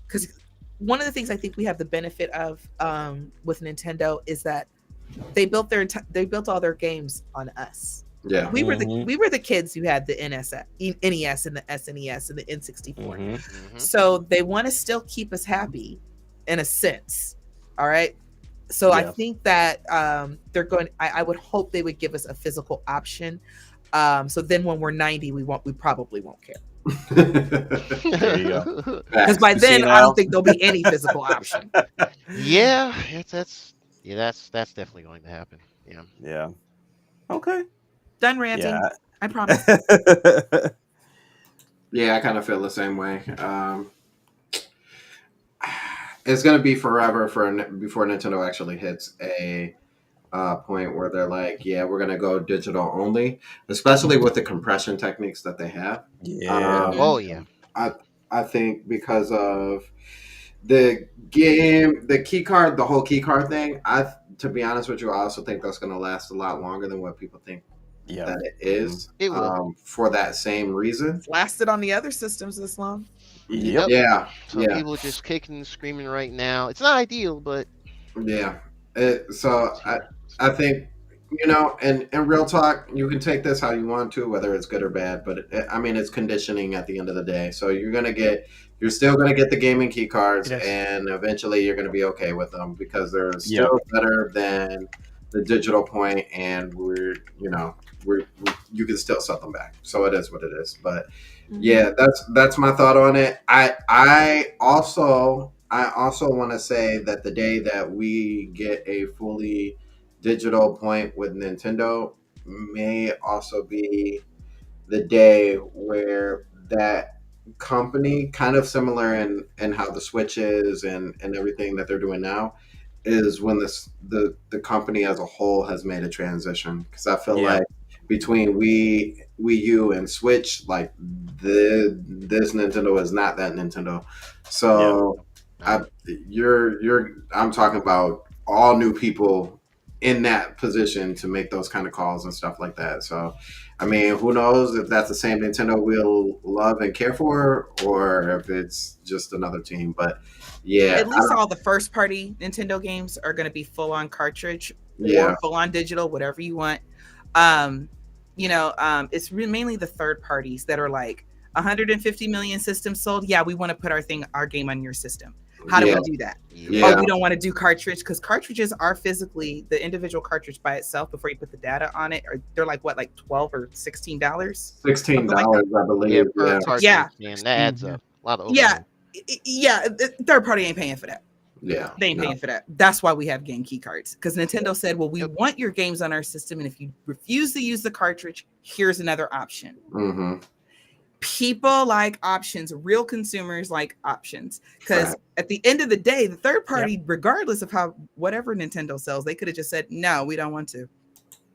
because one of the things I think we have the benefit of with Nintendo is that they built all their games on us. Yeah, we were the kids who had the NES and the SNES and the N64. So they want to still keep us happy, in a sense. All right. So I think that they're going. I would hope they would give us a physical option. So then when we're 90, we probably won't care. There you go. Because by then I don't think there'll be any physical option. That's definitely going to happen. Yeah. Okay. Done ranting. I promise. Yeah, I kind of feel the same way. It's going to be forever before Nintendo actually hits a point where they're like, yeah, we're going to go digital only, especially with the compression techniques that they have. I think because of the game, the whole key card thing, to be honest with you, I also think that's going to last a lot longer than what people think that it is. It will. For that same reason. It's lasted on the other systems this long. Yep. Some people are just kicking and screaming right now. It's not ideal, but so I think, you know, and real talk, you can take this how you want to, whether it's good or bad, but it's conditioning at the end of the day. So you're still gonna get the gaming key cards, and eventually you're gonna be okay with them because they're still better than the digital point, and you can still set them back. So it is what it is. But yeah, that's my thought on it. I also want to say that the day that we get a fully digital point with Nintendo may also be the day where that company, kind of similar in how the Switch is and everything that they're doing now, is when the company as a whole has made a transition. Because I feel like between Wii U and Switch, like this Nintendo is not that Nintendo. So I'm talking about all new people in that position to make those kind of calls and stuff like that. So, I mean, who knows if that's the same Nintendo we'll love and care for, or if it's just another team. But yeah, at least all the first party Nintendo games are going to be full on cartridge or full on digital, whatever you want. It's mainly the third parties that are like 150 million systems sold. Yeah, we want to put our game on your system. How do we do that? Oh, we don't want to do cartridge, because cartridges are physically, the individual cartridge by itself before you put the data on it, or they're like what, like $12 or $16? $16, I believe. Man, that adds up. A lot of overhead. Third party ain't paying for that. Yeah, they ain't paying for that. That's why we have game key cards, because Nintendo said, well, we want your games on our system, and if you refuse to use the cartridge, here's another option. people like options. Real consumers like options, because at the end of the day, the third party, regardless of how whatever Nintendo sells, they could have just said, no, we don't want to.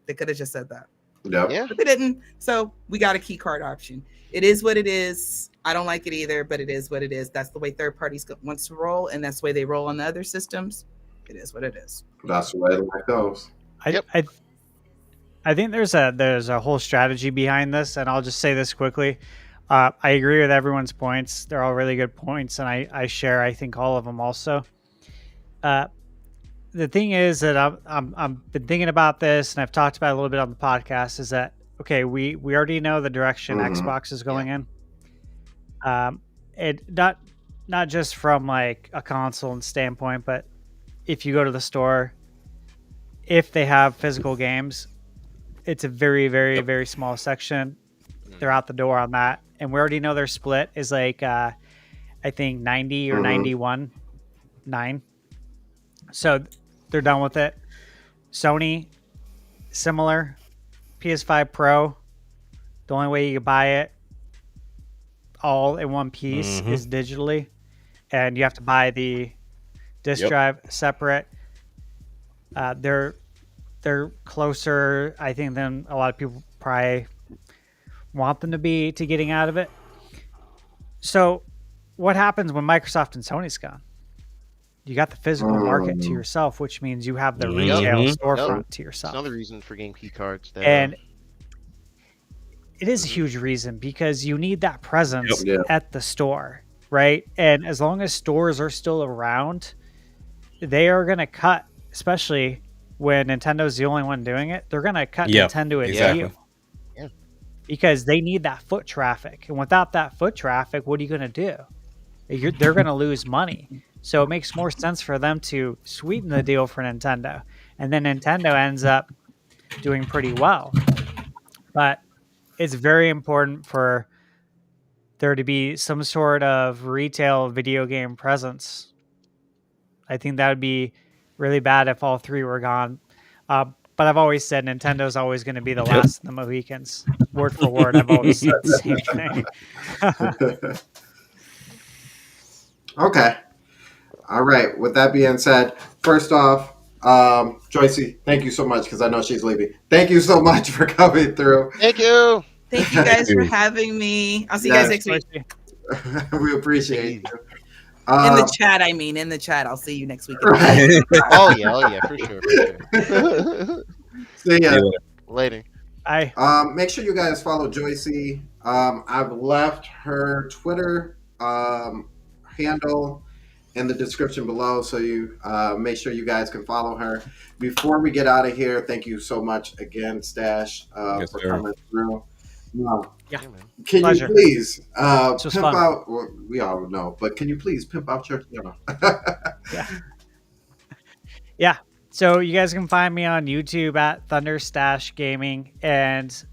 They could have just said that. Yep. But they didn't. So we got a key card option. It is what it is. I don't like it either, but it is what it is. That's the way third parties wants to roll, and that's the way they roll on the other systems. It is what it is. That's the way it goes. I think there's a whole strategy behind this, and I'll just say this quickly. I agree with everyone's points. They're all really good points, and I share, I think, all of them also. The thing is that I've been thinking about this, and I've talked about it a little bit on the podcast, is that, okay, we already know the direction Xbox is going in. It not just from like a console and standpoint, but if you go to the store, if they have physical games, it's a very, very, very small section. They're out the door on that. And we already know their split is like, I think 90 or 91, 9. So they're done with it. Sony, similar. PS5 Pro, the only way you can buy it all in one piece is digitally. And you have to buy the disc drive separate. They're closer, I think, than a lot of people probably want them to be to getting out of it. So what happens when Microsoft and Sony's gone? You got the physical market to yourself, which means you have the retail storefront to yourself. Another reason for game key cards. And it is a huge reason, because you need that presence at the store, right? And as long as stores are still around, they are going to cut, especially when Nintendo's the only one doing it, they're going to cut Nintendo a deal. Because they need that foot traffic. And without that foot traffic, what are you going to do? They're going to lose money. So it makes more sense for them to sweeten the deal for Nintendo. And then Nintendo ends up doing pretty well. But it's very important for there to be some sort of retail video game presence. I think that would be really bad if all three were gone. But I've always said Nintendo's always going to be the last of the Mohicans. Word for word, I've always said the same thing. Okay. All right. With that being said, first off, Joycey, thank you so much, because I know she's leaving. Thank you so much for coming through. Thank you. Thank you guys for having me. I'll see you guys next week. We appreciate you. In the chat, in the chat. I'll see you next week. Right. Oh yeah, for sure. See ya. Later. Make sure you guys follow Joycey. I've left her Twitter handle in the description below, so you make sure you guys can follow her. Before we get out of here, thank you so much again, Stash, for coming through. Can Pleasure. you please pimp fun. out? Well, we all know, but can you please pimp out your? Yeah. So you guys can find me on YouTube at Thunderstash Gaming, and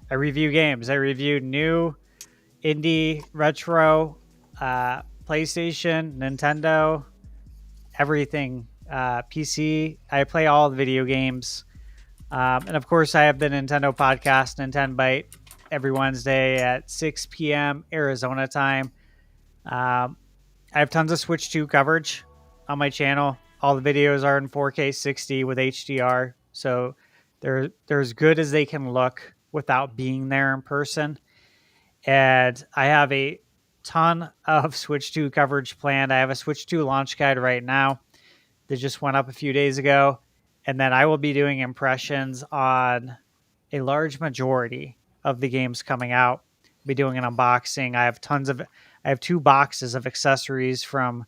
I review games. I review new, indie, retro, PlayStation, Nintendo, everything, PC. I play all the video games. And of course, I have the Nintendo podcast, Nintendo Byte, every Wednesday at 6 p.m. Arizona time. I have tons of Switch 2 coverage on my channel. All the videos are in 4K 60 with HDR. So they're as good as they can look without being there in person. And I have a ton of Switch 2 coverage planned. I have a Switch 2 launch guide right now that just went up a few days ago. And then I will be doing impressions on a large majority of the games coming out. I'll be doing an unboxing. I have 2 boxes of accessories from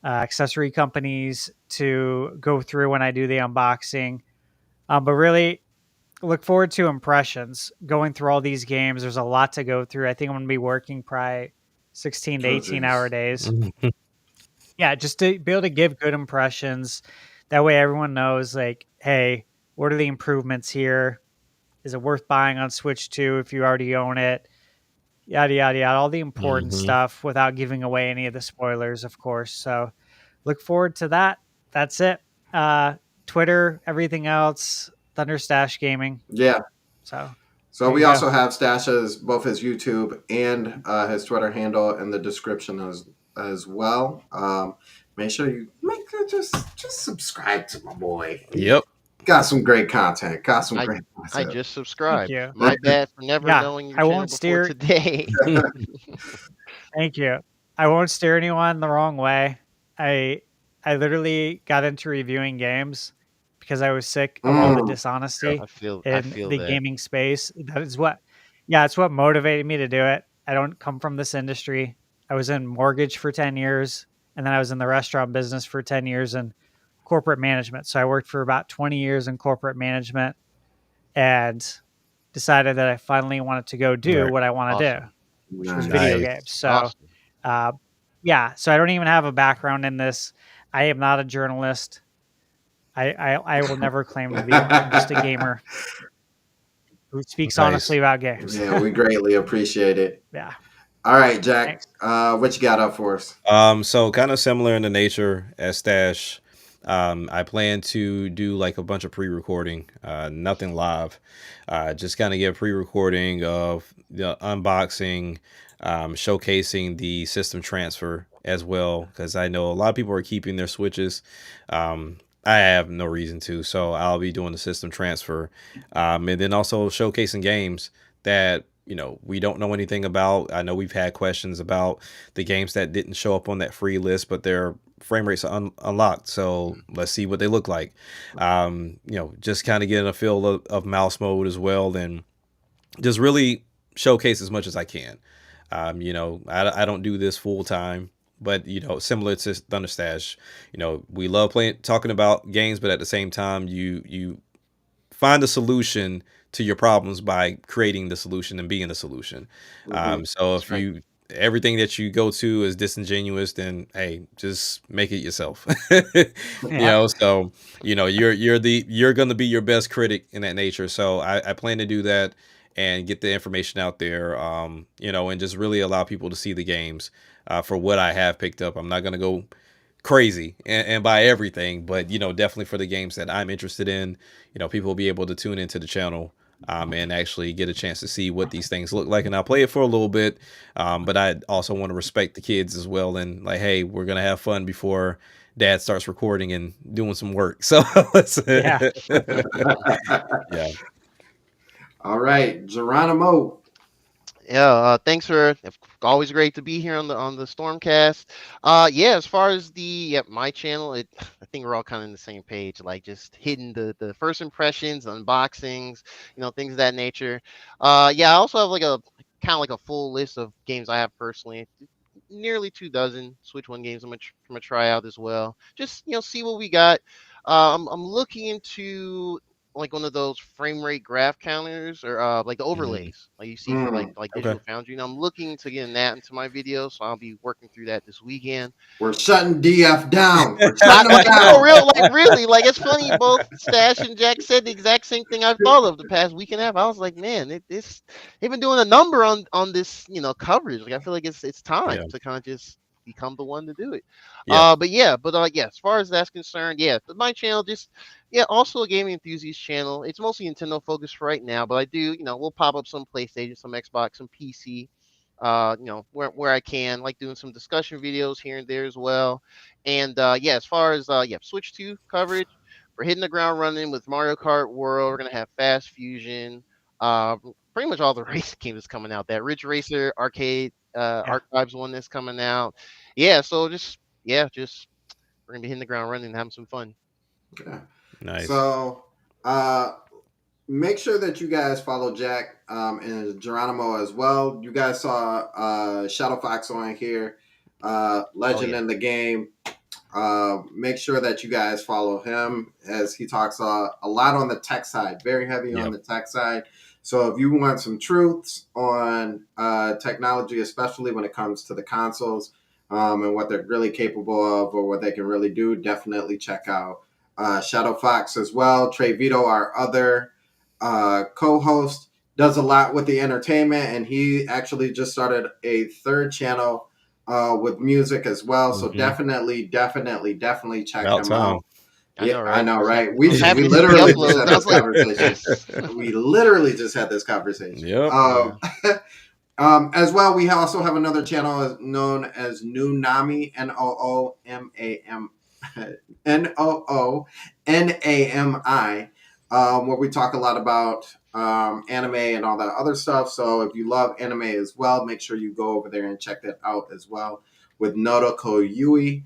accessory companies to go through when I do the unboxing. But really look forward to impressions going through all these games. There's a lot to go through. I think I'm going to be working probably 16 to 18 hour days. Yeah, just to be able to give good impressions. That way everyone knows, like, hey, what are the improvements here? Is it worth buying on Switch 2 if you already own it? Yada, yada, yada. All the important stuff without giving away any of the spoilers, of course. So look forward to that. That's it. Twitter, everything else, Thunderstash Gaming. Yeah. So So There we you also go. have Stash's both his YouTube and his Twitter handle in the description as well. Make sure you just subscribe to my boy. Yep. Got some great content. Got some I great I content. just Thank subscribed. you. My bad for never Yeah, knowing your I channel won't before steer. today. Thank you. I won't steer anyone the wrong way. I I literally got into reviewing games because I was sick of all the Mm. dishonesty I feel in the that. gaming space. That is what, yeah, it's what motivated me to do it. I don't come from this industry. I was in mortgage for 10 years, and then I was in the restaurant business for 10 years in corporate management. So I worked for about 20 years in corporate management and decided that I finally wanted to go do Right. what I want to do, Awesome. which was video Nice. games. So, Awesome. yeah, so I don't even have a background in this. I am not a journalist. I will never claim to be one. I'm just a gamer who speaks Nice. honestly about games. Yeah, we greatly appreciate it. Yeah, All right, Jack. thanks. What you got up for us? So kind of similar in the nature as Stash. I plan to do like a bunch of pre-recording, nothing live. Just kind of get pre-recording of the unboxing, showcasing the system transfer as well, because I know a lot of people are keeping their Switches. I have no reason to, so I'll be doing the system transfer, and then also showcasing games that we don't know anything about. I know we've had questions about the games that didn't show up on that free list, but their frame rates are unlocked. So let's see what they look like. Just kind of getting a feel of mouse mode as well, and just really showcase as much as I can. I don't do this full time, but similar to Thunderstash, we love talking about games, but at the same time, you find a solution to your problems by creating the solution and being the solution. So if everything that you go to is disingenuous, then hey, just make it yourself. So you're gonna be your best critic in that nature. So I plan to do that and get the information out there, and just really allow people to see the games for what I have picked up. I'm not gonna go crazy and buy everything, but definitely for the games that I'm interested in, people will be able to tune into the channel and actually get a chance to see what these things look like. And I'll play it for a little bit, but I also want to respect the kids as well, and like, hey, we're gonna have fun before Dad starts recording and doing some work. So Yeah. Yeah. All right, Geronimo. Yeah, thanks for always great to be here on the Stormcast. Yeah, as far as my channel, I think we're all kind of in the same page, like just hitting the first impressions, unboxings, things of that nature. Yeah, I also have like a kind of like a full list of games I have personally. Nearly 24 Switch One games I'm gonna try out as well. Just see what we got. I'm looking into like one of those frame rate graph counters or like the overlays like you see for like Okay. Digital Foundry. I'm looking to get that into my video, so I'll be working through that this weekend. We're shutting DF down. We're shutting them down. Really, like it's funny. Both Stash and Jack said the exact same thing I've thought of the past week and a half. I was like, man, they've been doing a number on this coverage. Like I feel like it's time to kind of just become the one to do it. Yeah. But yeah, as far as that's concerned, my channel also a gaming enthusiast channel. It's mostly Nintendo focused right now, but I do, we'll pop up some PlayStation, some Xbox, some PC, where I can, like doing some discussion videos here and there as well. And as far as Switch 2 coverage, we're hitting the ground running with Mario Kart World. We're gonna have Fast Fusion, pretty much all the race games coming out. That Ridge Racer Arcade Archives one that's coming out. So just we're gonna be hitting the ground running and having some fun. Okay. Nice. So, make sure that you guys follow Jack and Geronimo as well. You guys saw Shadow Fox on here, legend in the game. Make sure that you guys follow him as he talks a lot on the tech side, very heavy on the tech side. So if you want some truths on technology, especially when it comes to the consoles and what they're really capable of or what they can really do, definitely check out Shadow Fox as well. Trey Vito, our other co-host, does a lot with the entertainment, and he actually just started a third channel with music as well. So definitely check him out. I know, right? We Having literally the just had uploads, I this was like, conversation. We literally just had this conversation. Yep. As well, we also have another channel known as New Nami, NOONAMI, where we talk a lot about anime and all that other stuff. So if you love anime as well, make sure you go over there and check that out as well with Nodoko Yui.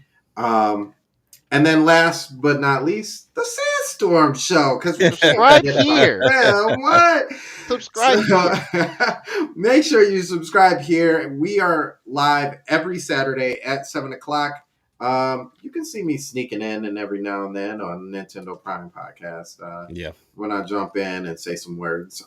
And then last but not least, the Sandstorm Show. Because subscribe here. Man, what? Subscribe here. Make sure you subscribe here. We are live every Saturday at 7 o'clock. You can see me sneaking in and every now and then on Nintendo Prime Podcast. When I jump in and say some words.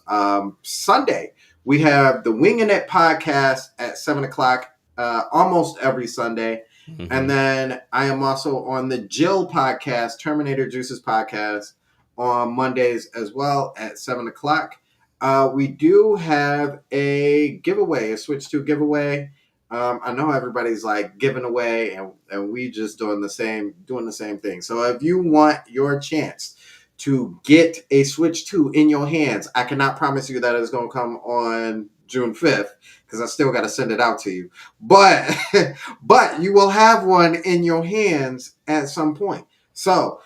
Sunday, we have the Winging It Podcast at 7 o'clock almost every Sunday. Mm-hmm. And then I am also on the Jill Podcast, Terminator Juices Podcast, on Mondays as well at 7 o'clock. We do have a giveaway, a Switch 2 giveaway. I know everybody's like giving away, and we just doing the same thing. So if you want your chance to get a Switch 2 in your hands, I cannot promise you that it's going to come on June 5th because I still got to send it out to you. But you will have one in your hands at some point. So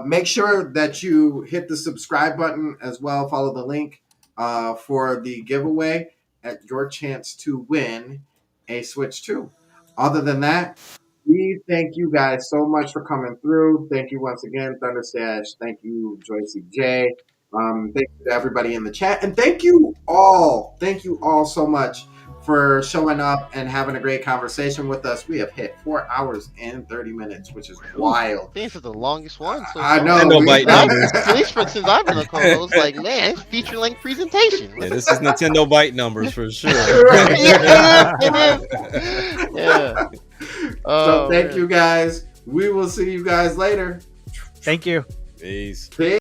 make sure that you hit the subscribe button as well. Follow the link for the giveaway at your chance to win a Switch 2. Other than that, we thank you guys so much for coming through. Thank you once again, Thunderstash. Thank you, Joycey J. Thank you to everybody in the chat. And thank you all so much for showing up and having a great conversation with us. We have hit 4 hours and 30 minutes, which is wild. This is the longest one. So I know. Nintendo Bite numbers. At least since I've been a co-host, like, man, it's feature-length presentation. Yeah, this is Nintendo Bite numbers for sure. Yeah, it is. Yeah. So thank you guys. We will see you guys later. Thank you. Peace. Peace.